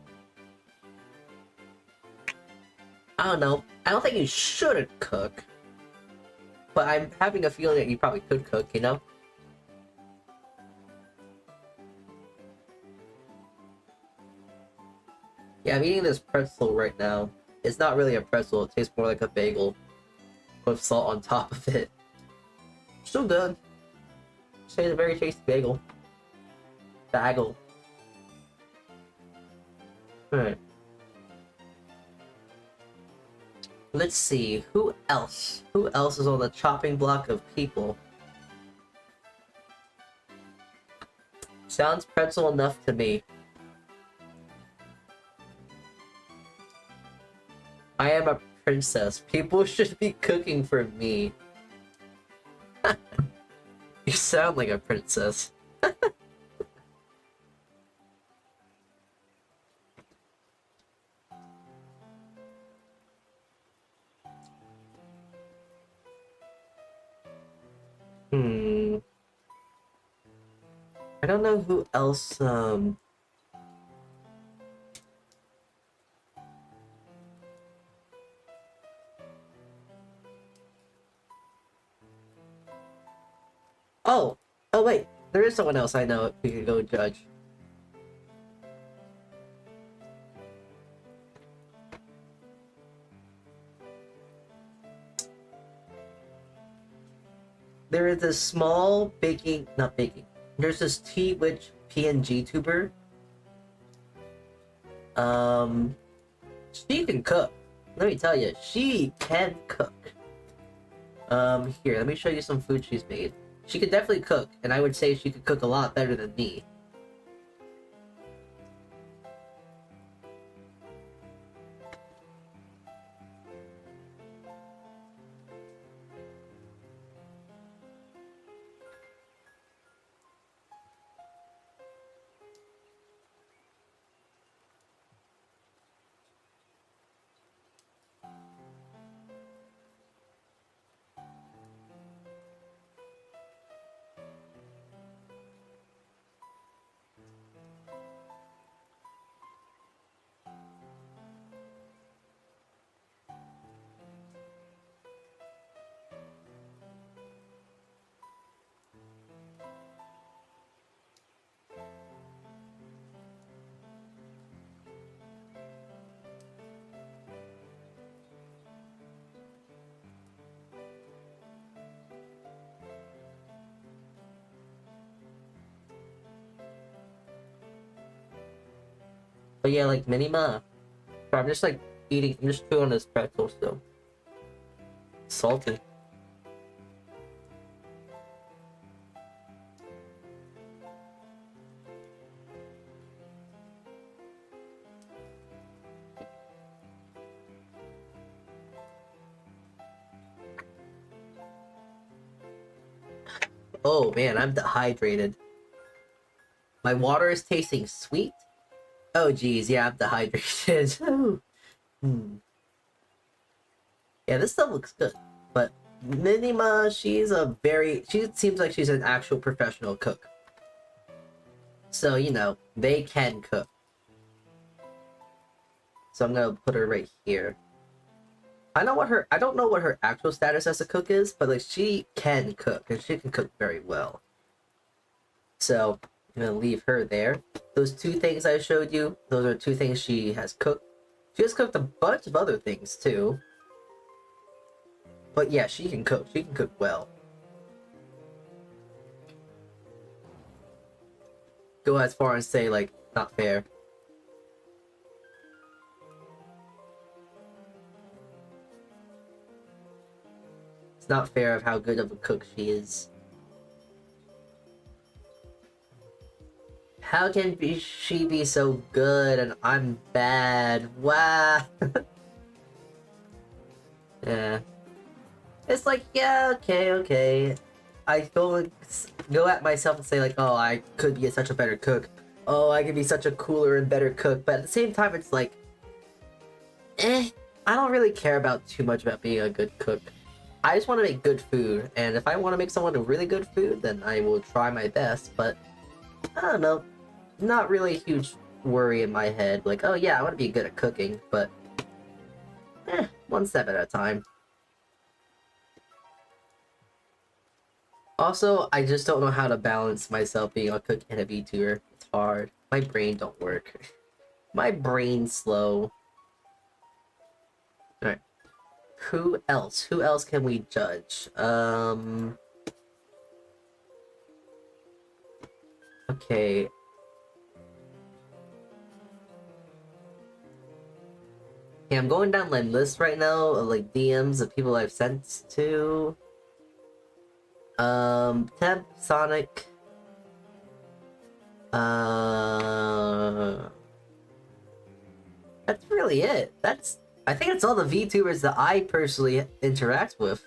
I don't know. I don't think you shouldn't cook, but I'm having a feeling that you probably could cook, Yeah, I'm eating this pretzel right now. It's not really a pretzel, it tastes more like a bagel with salt on top of it. Still good. It's a very tasty bagel. Bagel. Alright. Let's see, who else? Who else is on the chopping block of people? Sounds pretzel enough to me. I am a princess. People should be cooking for me. You sound like a princess. I don't know who else, Oh wait, there is someone else I know we could go judge. There is this small not baking. There's this Tea Witch PNG tuber. She can cook. Let me tell you, she can cook. Here, let me show you some food she's made. She could definitely cook, and I would say she could cook a lot better than me. But yeah, like Minima. I'm just like I'm just chewing on this pretzel still. Salty. Oh man, I'm dehydrated. My water is tasting sweet. Oh geez, yeah, I'm dehydrated. Yeah, this stuff looks good. But Minima, she seems like she's an actual professional cook. So, you know, they can cook. So I'm gonna put her right here. I don't know what her actual status as a cook is, but like she can cook, and she can cook very well. So I'm gonna leave her there. Those two things I showed you, those are two things she has cooked. She has cooked a bunch of other things too. But yeah, she can cook. She can cook well. Go as far as say, like, not fair. It's not fair of how good of a cook she is. How can she be so good and I'm bad? Wow. Yeah. It's like, yeah, okay. I go at myself and say like, oh, I could be such a better cook. Oh, I could be such a cooler and better cook. But at the same time, it's like, I don't really care about too much about being a good cook. I just want to make good food, and if I want to make someone a really good food, then I will try my best. But I don't know, not really a huge worry in my head. Like, oh yeah, I want to be good at cooking, but one step at a time. Also, I just don't know how to balance myself being a cook and a VTuber. It's hard. My brain don't work. My brain's slow. Alright. Who else? Who else can we judge? Okay. Yeah, I'm going down my list right now of like DMs of people I've sent to. Temp, Sonic. That's really it. I think it's all the VTubers that I personally interact with.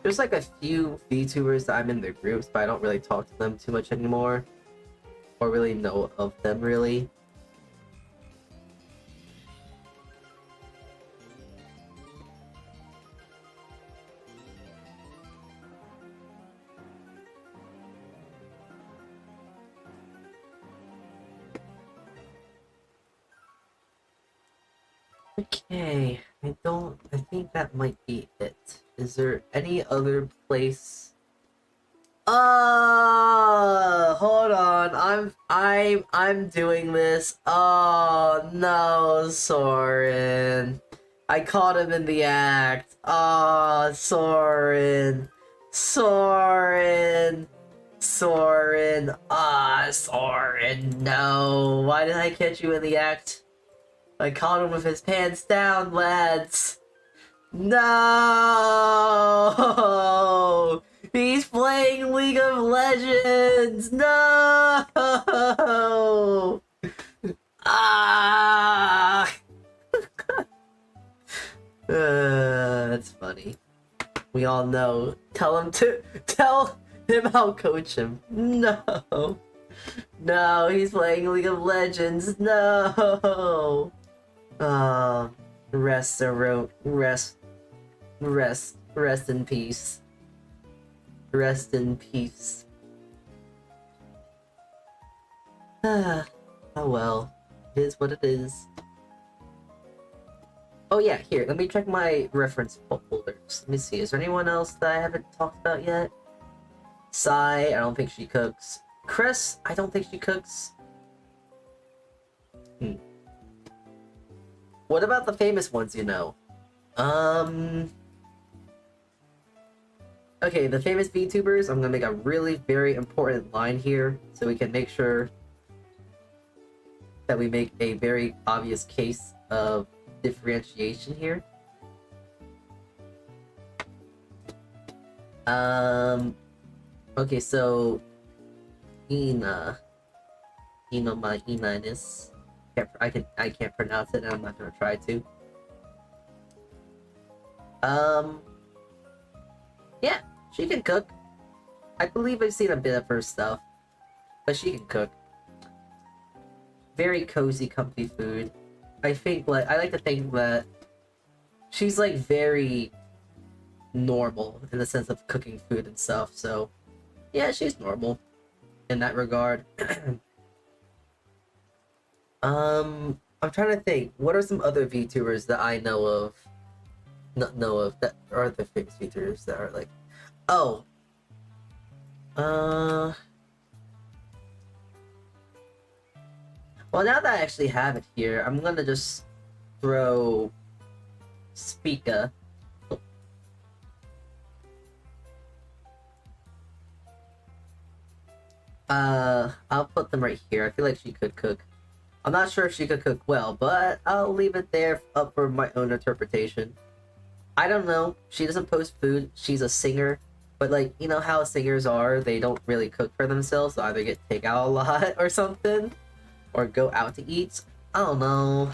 There's like a few VTubers that I'm in their groups, but I don't really talk to them too much anymore. Or really know of them, really. Okay, I think that might be it. Is there any other place? Hold on. I'm doing this. Oh no, Soren. I caught him in the act. Oh, Soren. Soren. Soren, no. Why did I catch you in the act? I caught him with his pants down, lads. No! He's playing League of Legends! No! Ah! That's funny. We all know. Tell him I'll coach him. No! No, he's playing League of Legends. No! Rest in peace. Rest in peace. Oh well. It is what it is. Oh yeah, here, let me check my reference folders. Let me see, is there anyone else that I haven't talked about yet? Sai, I don't think she cooks. Chris, I don't think she cooks. What about the famous ones you know? Okay, the famous VTubers, I'm gonna make a really very important line here so we can make sure that we make a very obvious case of differentiation here. Okay, so Ina my Ina-ness. I can't pronounce it and I'm not gonna try to. Yeah, she can cook. I believe I've seen a bit of her stuff, but she can cook. very cozy, comfy food. I like to think that she's like very normal in the sense of cooking food and stuff. So yeah, she's normal in that regard. I'm trying to think. What are some other VTubers that I know of? Not know of that are the famous VTubers that are like, oh, well, now that I actually have it here, I'm gonna just throw Speaka. I'll put them right here. I feel like she could cook. I'm not sure if she could cook well, but I'll leave it there up for my own interpretation. I don't know. She doesn't post food. She's a singer. But, like, you know how singers are? They don't really cook for themselves. So either get takeout a lot or something. Or go out to eat. I don't know.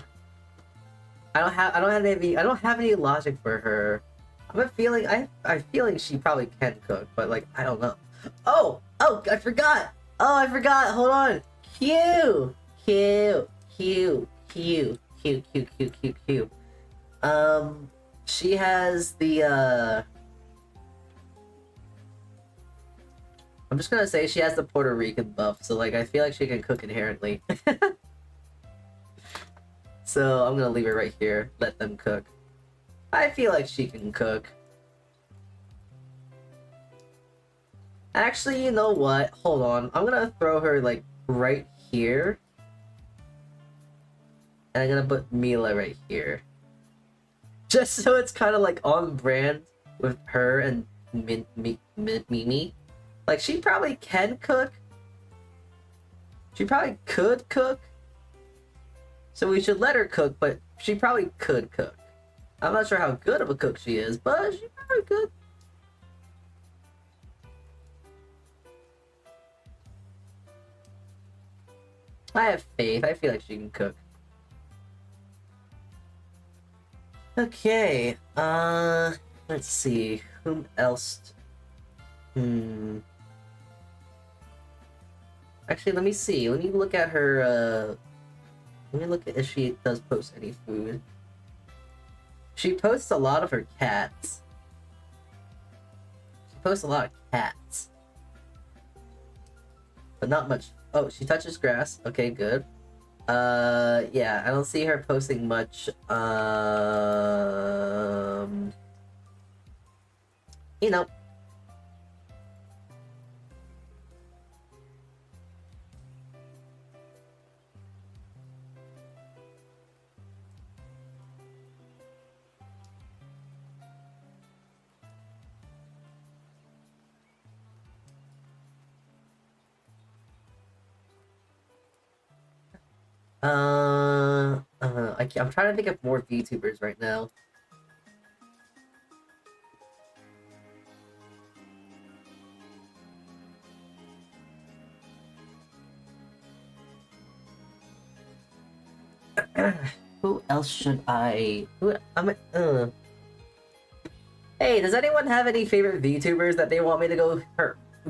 I don't have any logic for her. I have a feeling she probably can cook, but, like, I don't know. Oh, I forgot. Hold on. Q. She has the I'm just gonna say she has the Puerto Rican buff, so like I feel like she can cook inherently. So I'm gonna leave it right here. Let them cook. I feel like she can cook. Actually, you know what? Hold on. I'm gonna throw her like right here. And I'm gonna put Mila right here. Just so it's kind of like on brand with her and Mimi. Like, she probably can cook. She probably could cook. So we should let her cook, but she probably could cook. I'm not sure how good of a cook she is, but she probably could. I have faith. I feel like she can cook. Okay, let's see. Whom else? Actually, let me see. Let me look at her, let me look at if she does post any food. She posts a lot of her cats. She posts a lot of cats. But not much. Oh, she touches grass. Okay, good. Yeah, I don't see her posting much, you know. I'm trying to think of more VTubers right now. Who else should I? Hey, does anyone have any favorite VTubers that they want me to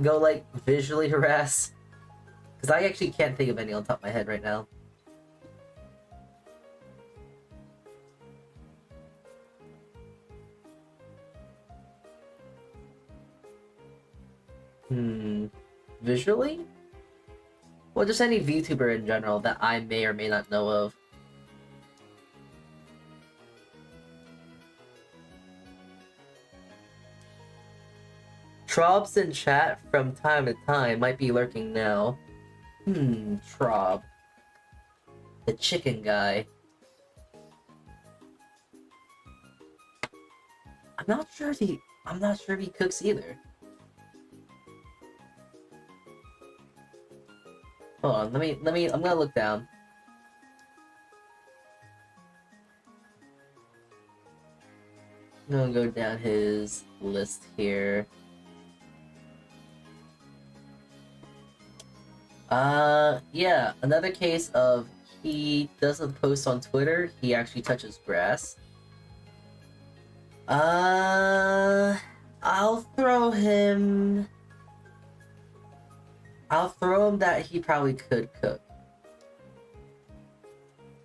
go like visually harass? Because I actually can't think of any on top of my head right now. Visually? Well, just any VTuber in general that I may or may not know of. Trob's in chat from time to time, might be lurking now. Trob. The chicken guy. I'm not sure if he cooks either. Hold on, I'm gonna look down. I'm gonna go down his list here. Yeah, another case of he doesn't post on Twitter, he actually touches grass. I'll throw him that he probably could cook.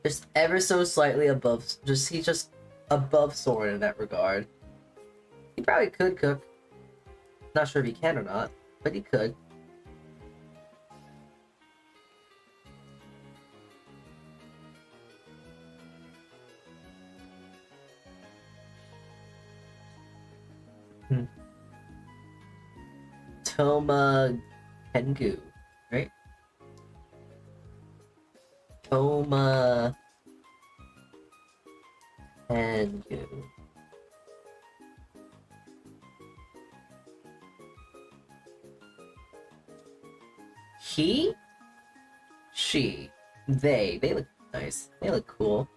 Just ever so slightly above. He's just above Soren in that regard. He probably could cook. Not sure if he can or not, but he could. Toma Tengu, right? Toma Tengu. He? She. They look nice. They look cool.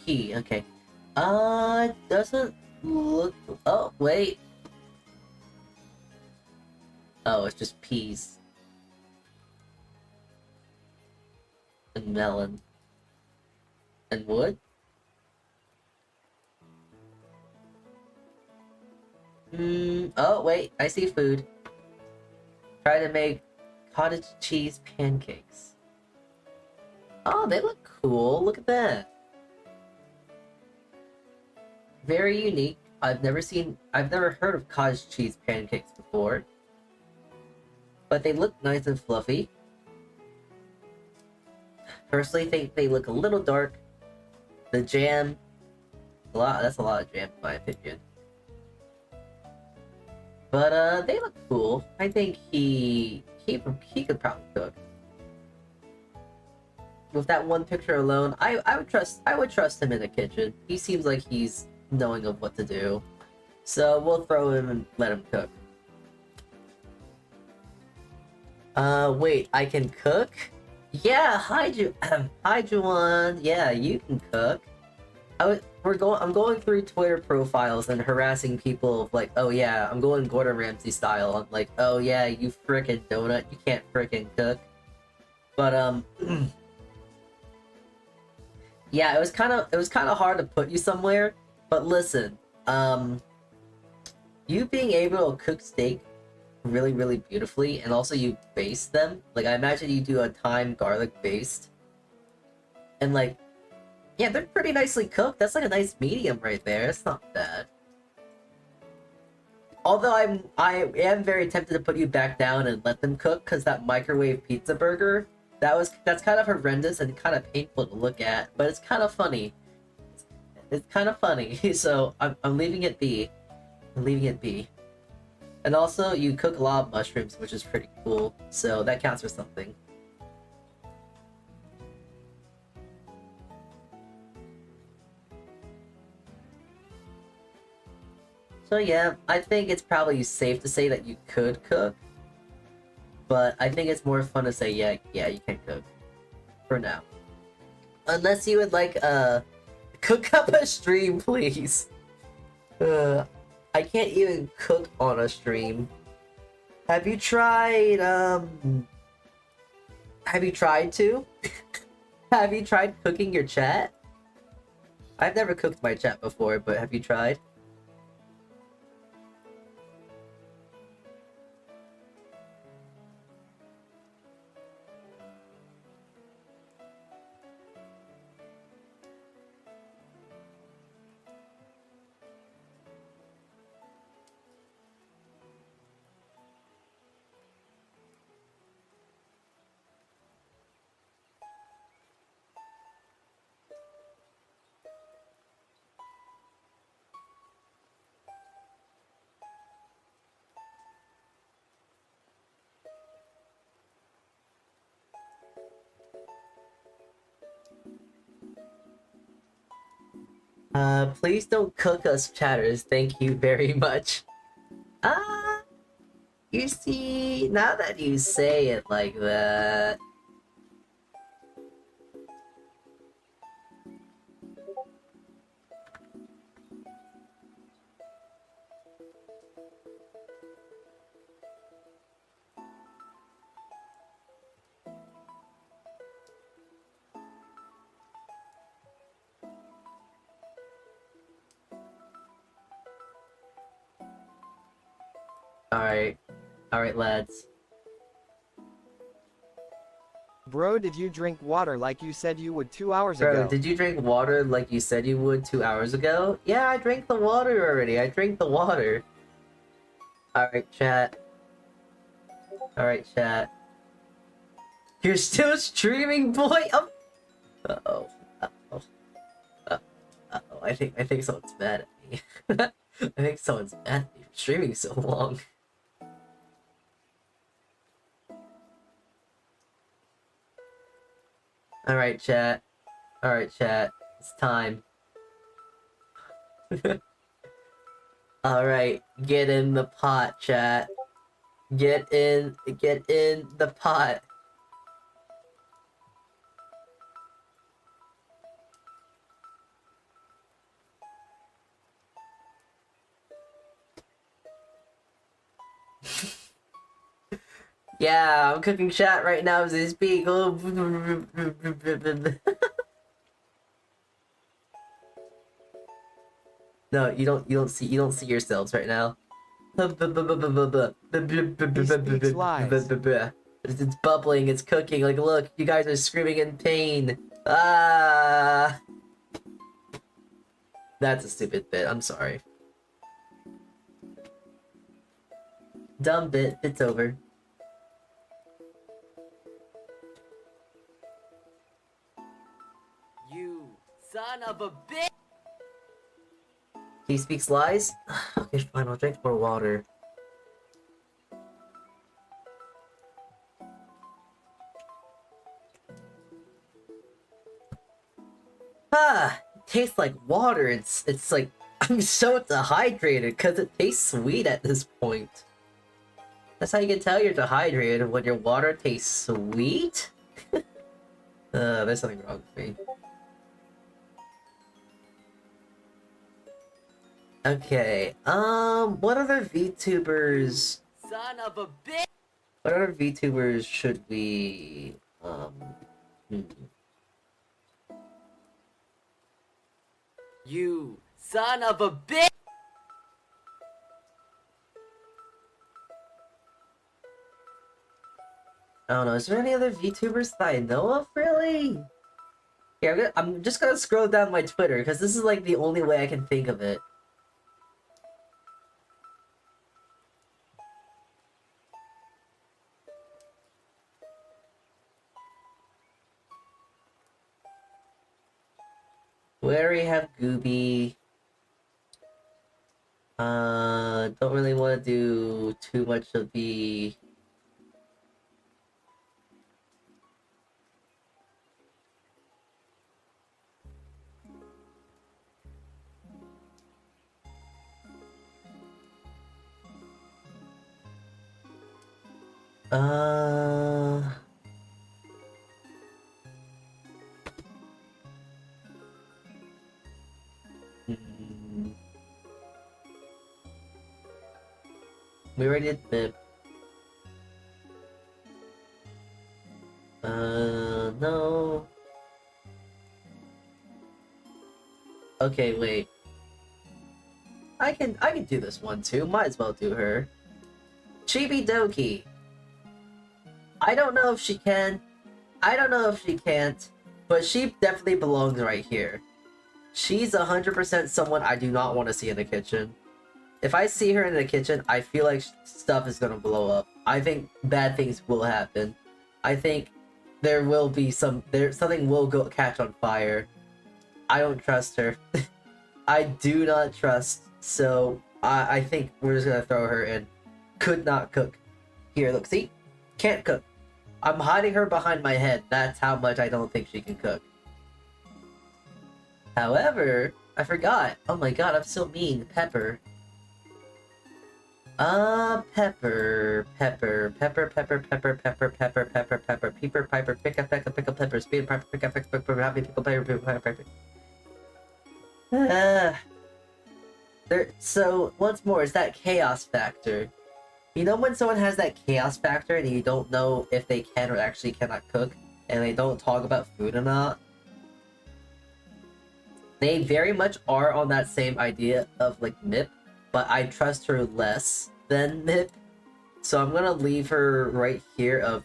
He, okay. Doesn't look... Oh, wait. Oh, it's just peas. And melon. And wood? Oh, wait, I see food. Try to make cottage cheese pancakes. Oh, they look cool. Look at that. Very unique. I've never heard of cottage cheese pancakes before. But they look nice and fluffy. Personally think they look a little dark. The jam, that's a lot of jam in my opinion. But they look cool. I think he could probably cook. With that one picture alone, I would trust him in the kitchen. He seems like he's knowing of what to do. So we'll throw him and let him cook. Wait, I can cook? Yeah, hi Juwan. Yeah, you can cook. I'm going through Twitter profiles and harassing people of like, oh yeah, I'm going Gordon Ramsay style. I'm like, oh yeah, you frickin' donut, you can't frickin' cook. But yeah, it was kind of hard to put you somewhere. But listen, you being able to cook steak really, really beautifully, and also you baste them. Like, I imagine you do a thyme garlic baste. And like, yeah, they're pretty nicely cooked. That's like a nice medium right there. It's not bad. Although I am very tempted to put you back down and let them cook, because that microwave pizza burger, that's kind of horrendous and kind of painful to look at, but it's kind of funny. It's kind of funny, so I'm leaving it be. I'm leaving it be. And also, you cook a lot of mushrooms, which is pretty cool, so that counts for something. So yeah, I think it's probably safe to say that you could cook, but I think it's more fun to say, yeah, you can cook. For now. Unless you would like, cook up a stream, please. I can't even cook on a stream. Have you tried to? Have you tried cooking your chat? I've never cooked my chat before, but have you tried? Please don't cook us, chatters. Thank you very much. You see, now that you say it like that... Alright, lads. Bro, did you drink water like you said you would 2 hours Bro, ago? did you drink water like you said you would 2 hours ago? Yeah, I drank the water already. I drank the water. Alright, chat. Alright, chat. You're still streaming, boy? Oh. Uh-oh. Uh-oh. Uh-oh. I think someone's mad at me. I think someone's mad at me for streaming so long. Alright, chat. Alright, chat. It's time. Alright, get in the pot, chat. Get in the pot. Yeah, I'm cooking chat right now as I speak. Oh. No, you don't see yourselves right now. It's bubbling, it's cooking. Like, look, you guys are screaming in pain. Ah, that's a stupid bit. I'm sorry. Dumb bit. It's over. You son of a bitch! He speaks lies? Okay, fine, I'll drink more water. Ah, it tastes like water. It's like I'm so dehydrated because it tastes sweet at this point. That's how you can tell you're dehydrated, when your water tastes sweet. There's something wrong with me. Okay, what other VTubers? Son of a bitch! What other VTubers should we, You son of a bitch! I don't know, is there any other VTubers that I know of, really? Here, I'm just gonna scroll down my Twitter, because this is like the only way I can think of it. We already have Gooby. Don't really want to do too much of the... hmm. We already did Bip. No. Okay, wait. I can do this one too. Might as well do her. Chibi Doki. I don't know if she can. I don't know if she can't. But she definitely belongs right here. She's 100% someone I do not want to see in the kitchen. If I see her in the kitchen, I feel like stuff is gonna blow up. I think bad things will happen. I think there will be something will go catch on fire. I don't trust her. I do not trust. So I think we're just gonna throw her in. Could not cook. Here, look, see? Can't cook. I'm hiding her behind my head. That's how much I don't think she can cook. However, I forgot. Oh my god, I'm so mean. Pepper. Pepper, pickle pepper, speed pepper, pick up pepper, happy pickle pepper. So once more, it's that chaos factor. You know when someone has that chaos factor and you don't know if they can or actually cannot cook, and they don't talk about food or not? They very much are on that same idea of like Mip, but I trust her less than Mip. So I'm gonna leave her right here of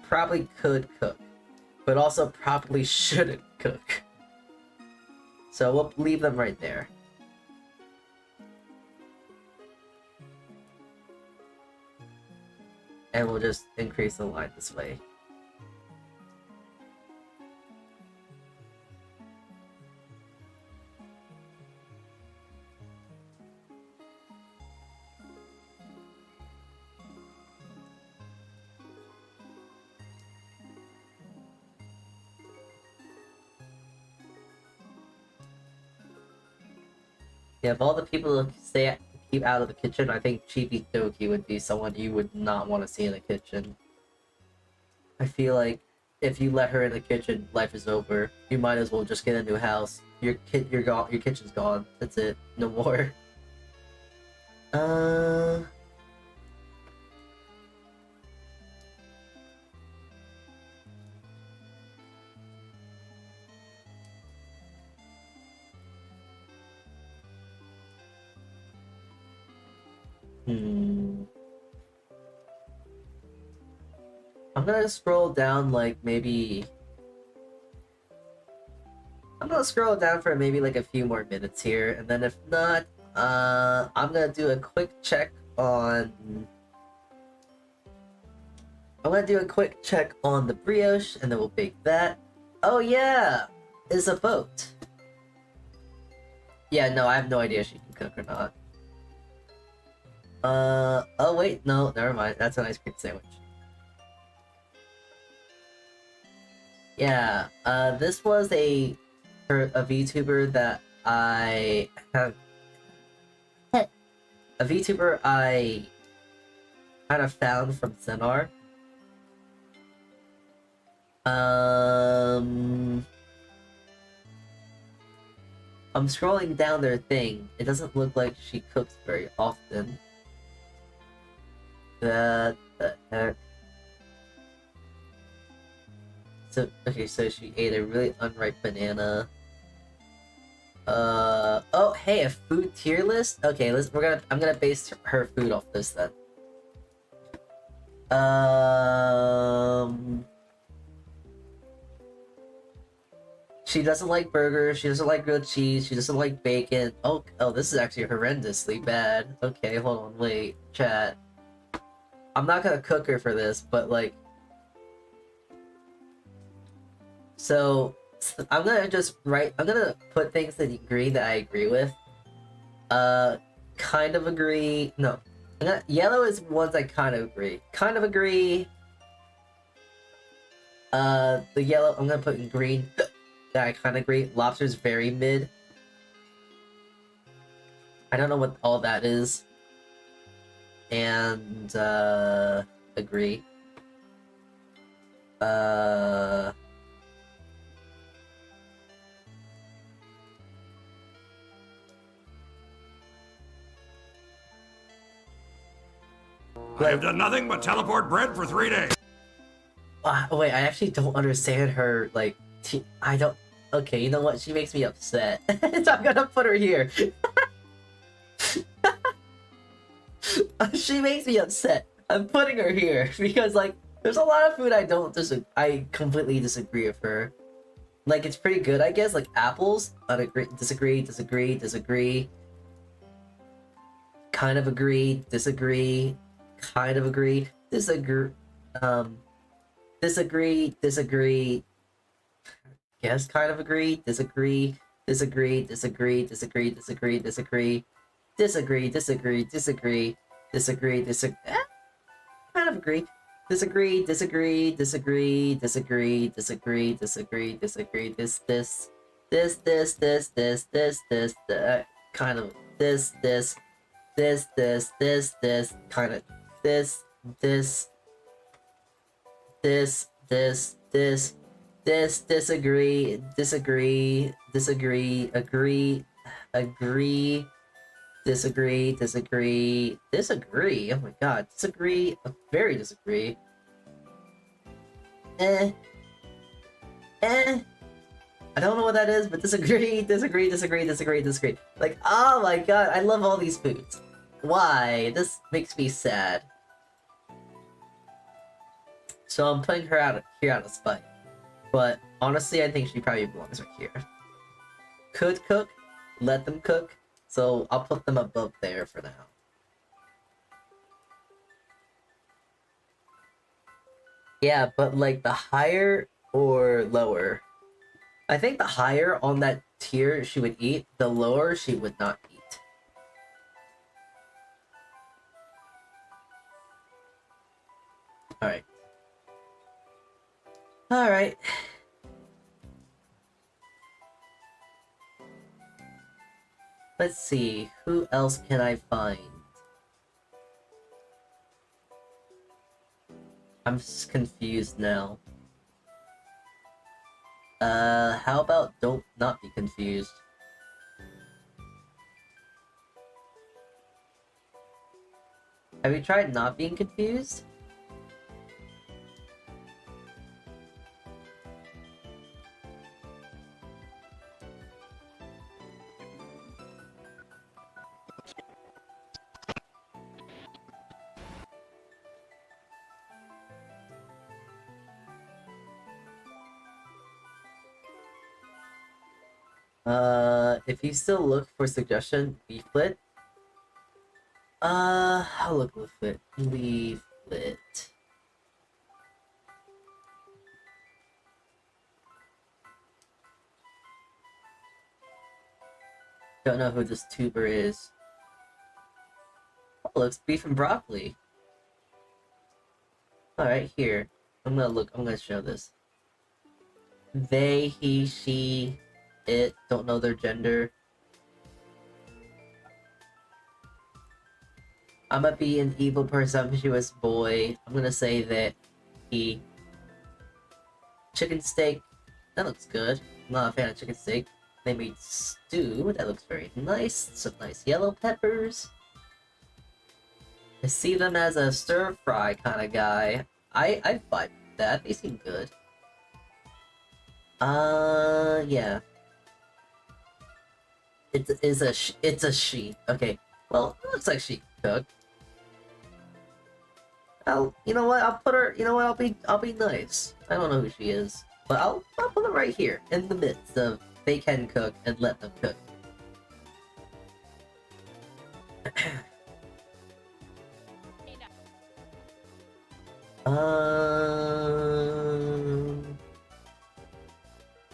probably could cook, but also probably shouldn't cook. So we'll leave them right there. And we'll just increase the line this way. Yeah, of all the people to keep out of the kitchen, I think Chibi Doki would be someone you would not want to see in the kitchen. I feel like if you let her in the kitchen, life is over. You might as well just get a new house. Your kitchen's gone. That's it. No more. I'm gonna scroll down like maybe... I'm gonna scroll down for maybe like a few more minutes here, and then if not, I'm gonna do a quick check on... I'm gonna do a quick check on the brioche, and then we'll bake that. Oh yeah! It's a boat. Yeah, no, I have no idea if she can cook or not. Oh wait, no, never mind. That's an ice cream sandwich. Yeah, this was a VTuber that I have... A VTuber I kind of found from Senar. I'm scrolling down their thing. It doesn't look like she cooks very often. What the heck? So, okay, so she ate a really unripe banana. Oh, hey, a food tier list? Okay, I'm gonna base her food off this then. She doesn't like burgers, she doesn't like grilled cheese, she doesn't like bacon. Oh, this is actually horrendously bad. Okay, hold on, wait, chat. I'm not gonna cook her for this, but like... So, I'm gonna put things in green that I agree with. Kind of agree. No. Yellow is ones I kind of agree. Kind of agree. The yellow, I'm gonna put in green that I kind of agree. Lobster's very mid. I don't know what all that is. And, agree. I have done nothing but teleport Bred for 3 days. Wait, I actually don't understand her, like, I don't... Okay, you know what? She makes me upset. So I'm gonna put her here. She makes me upset. I'm putting her here because, like, there's a lot of food I completely disagree with her. Like, it's pretty good, I guess. Like, apples, disagree. Kind of agree, disagree. Kind of agree, disagree. Disagree. Yes, kind of agree, disagree. Kind of agree. Disagree. Kind of kind of disagree. Oh my god, disagree. Very disagree. I don't know what that is, but disagree. Like, oh my god, I love all these foods. Why? This makes me sad. So I'm putting her here out of spite. But honestly, I think she probably belongs right here. Could cook, let them cook. So I'll put them above there for now. Yeah, but like the higher or lower? I think the higher on that tier she would eat, the lower she would not eat. Alright. Alright. Let's see, who else can I find? I'm just confused now. How about don't not be confused? Have you tried not being confused? If you still look for suggestion, leaflet. I'll look leaflet. Leaflet. Don't know who this tuber is. Oh, looks beef and broccoli. Alright, here. I'm gonna show this. They, he, she, it, don't know their gender. I'm gonna be an evil, presumptuous boy. I'm gonna say that he... Chicken steak. That looks good. I'm not a fan of chicken steak. They made stew. That looks very nice. Some nice yellow peppers. I see them as a stir-fry kind of guy. I vibe that. They seem good. Yeah. It's a she. Okay. Well, it looks like she can cook. You know what? I'll put her. You know what? I'll be nice. I don't know who she is, but I'll put her right here in the midst of they can cook and let them cook.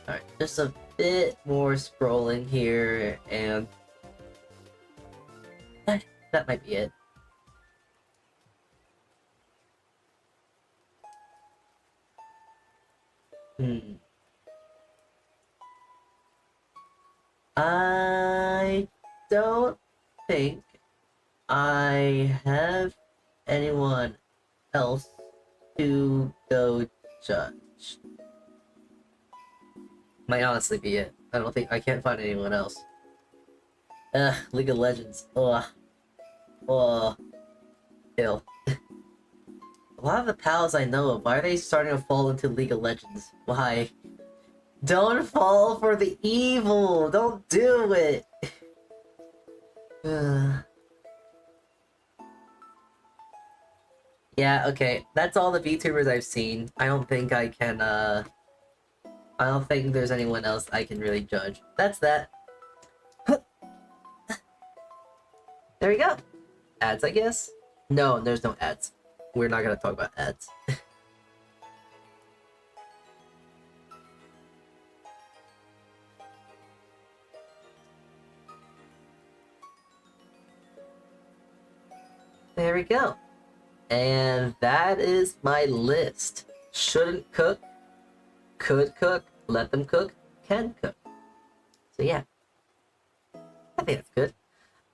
Alright, just a bit more scrolling here, and that might be it. I don't think I have anyone else to go judge. Might honestly be it. I can't find anyone else. Ugh, League of Legends. Ugh. Ugh. Ill. A lot of the pals I know of, why are they starting to fall into League of Legends? Why? Don't fall for the evil! Don't do it! Yeah, okay. That's all the VTubers I've seen. I don't think I can, I don't think there's anyone else I can really judge. That's that. There we go. Ads, I guess? No, there's no ads. We're not gonna talk about ads. There we go. And that is my list. Shouldn't cook, could cook, let them cook, can cook. So yeah. I think that's good.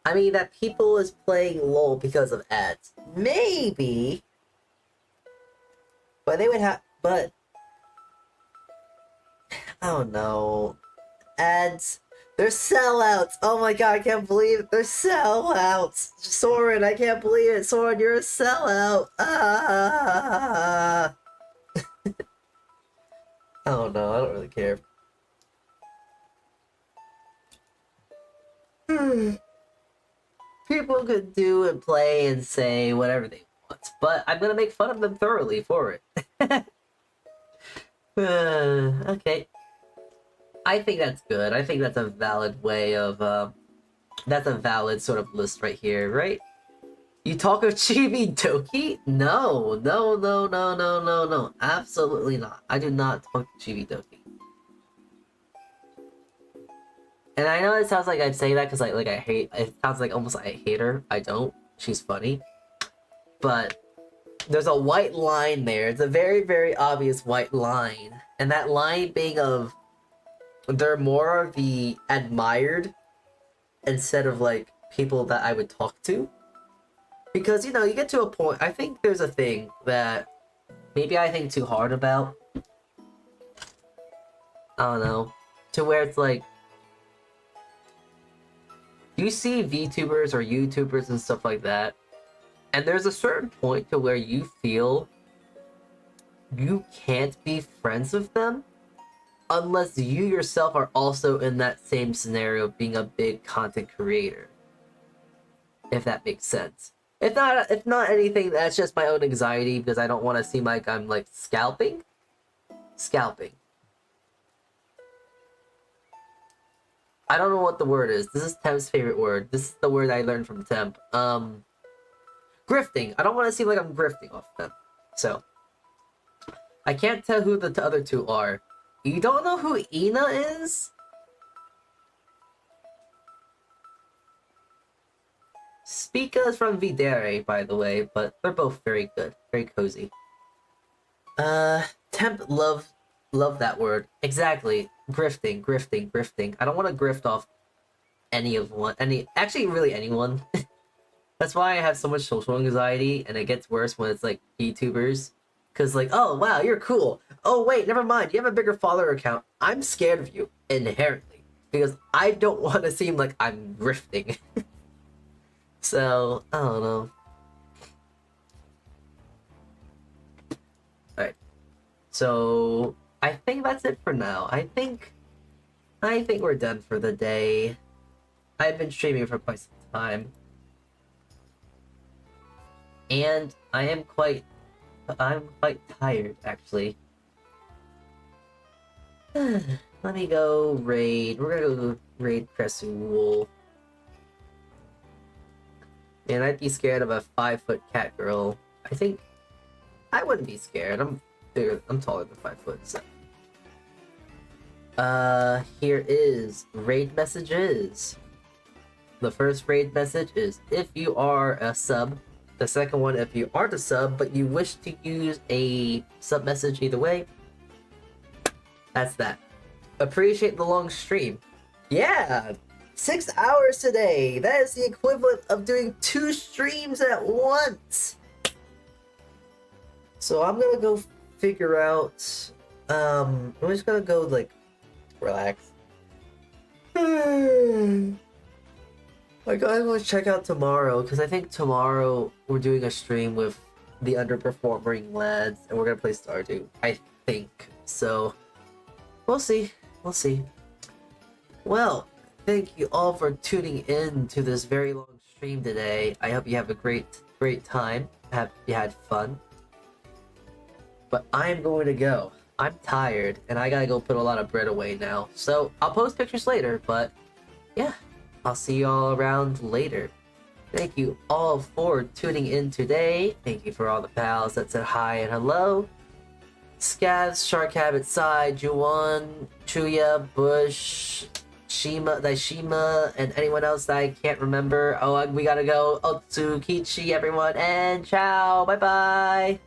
I mean, that people is playing LOL because of ads. Maybe. But they would have, but I don't know. Ads, they're sellouts. Oh my god, I can't believe it. They're sellouts. Soren, I can't believe it. Soren, you're a sellout. Ah. I don't know. I don't really care. People could do and play and say whatever they want. not, but I'm gonna make fun of them thoroughly for it. Okay. I think that's good. I think that's a valid way of, that's a valid sort of list right here, right? You talk of Chibi Doki? No, no, no, no, no, no, no. Absolutely not. I do not talk to Chibi Doki. And I know it sounds like I'm saying that because like I hate, it sounds like almost like I hate her. I don't. She's funny. But there's a white line there. It's a very, very obvious white line. And that line being of, they're more of the admired instead of like people that I would talk to. Because, you know, you get to a point, I think there's a thing that maybe I think too hard about. I don't know. To where it's like, you see VTubers or YouTubers and stuff like that, and there's a certain point to where you feel you can't be friends with them unless you yourself are also in that same scenario being a big content creator. If that makes sense. If not anything, that's just my own anxiety because I don't want to seem like I'm like scalping. I don't know what the word is. This is Temp's favorite word. This is the word I learned from Temp. Grifting. I don't want to seem like I'm grifting off them. So, I can't tell who the other two are. You don't know who Ina is? Spica is from Videre, by the way, but they're both very good. Very cozy. Temp love that word. Exactly. Grifting. I don't want to grift off actually really anyone. That's why I have so much social anxiety, and it gets worse when it's like YouTubers. Cause like, oh wow, you're cool. Oh wait, never mind, you have a bigger follower account. I'm scared of you, inherently. Because I don't want to seem like I'm grifting. So, I don't know. Alright. So, I think that's it for now. I think we're done for the day. I've been streaming for quite some time. And I'm quite tired, actually. Let me go raid. We're gonna go raid Cressul. Man, I'd be scared of a 5-foot cat girl. I think I wouldn't be scared. I'm bigger. I'm taller than 5 foot. So. Here is raid messages. The first raid message is if you are a sub. The second one, if you aren't a sub but you wish to use a sub message either way. That's that. Appreciate the long stream. Yeah! 6 hours today! That is the equivalent of doing 2 streams at once! So I'm gonna go figure out... I'm just gonna go, like, relax. I gotta go check out tomorrow, because I think tomorrow we're doing a stream with the underperforming lads, and we're gonna play Stardew. I think. So, we'll see. We'll see. Well, thank you all for tuning in to this very long stream today. I hope you have a great time. You had fun. But I'm going to go. I'm tired, and I gotta go put a lot of bread away now. So, I'll post pictures later, but yeah. I'll see you all around later. Thank you all for tuning in today. Thank you for all the pals that said hi and hello. Scavs, Shark Habit, Sai, Juwon, Chuya, Bush, Daishima, and anyone else that I can't remember. Oh, we gotta go. Otsu, Kichee, everyone, and ciao. Bye-bye.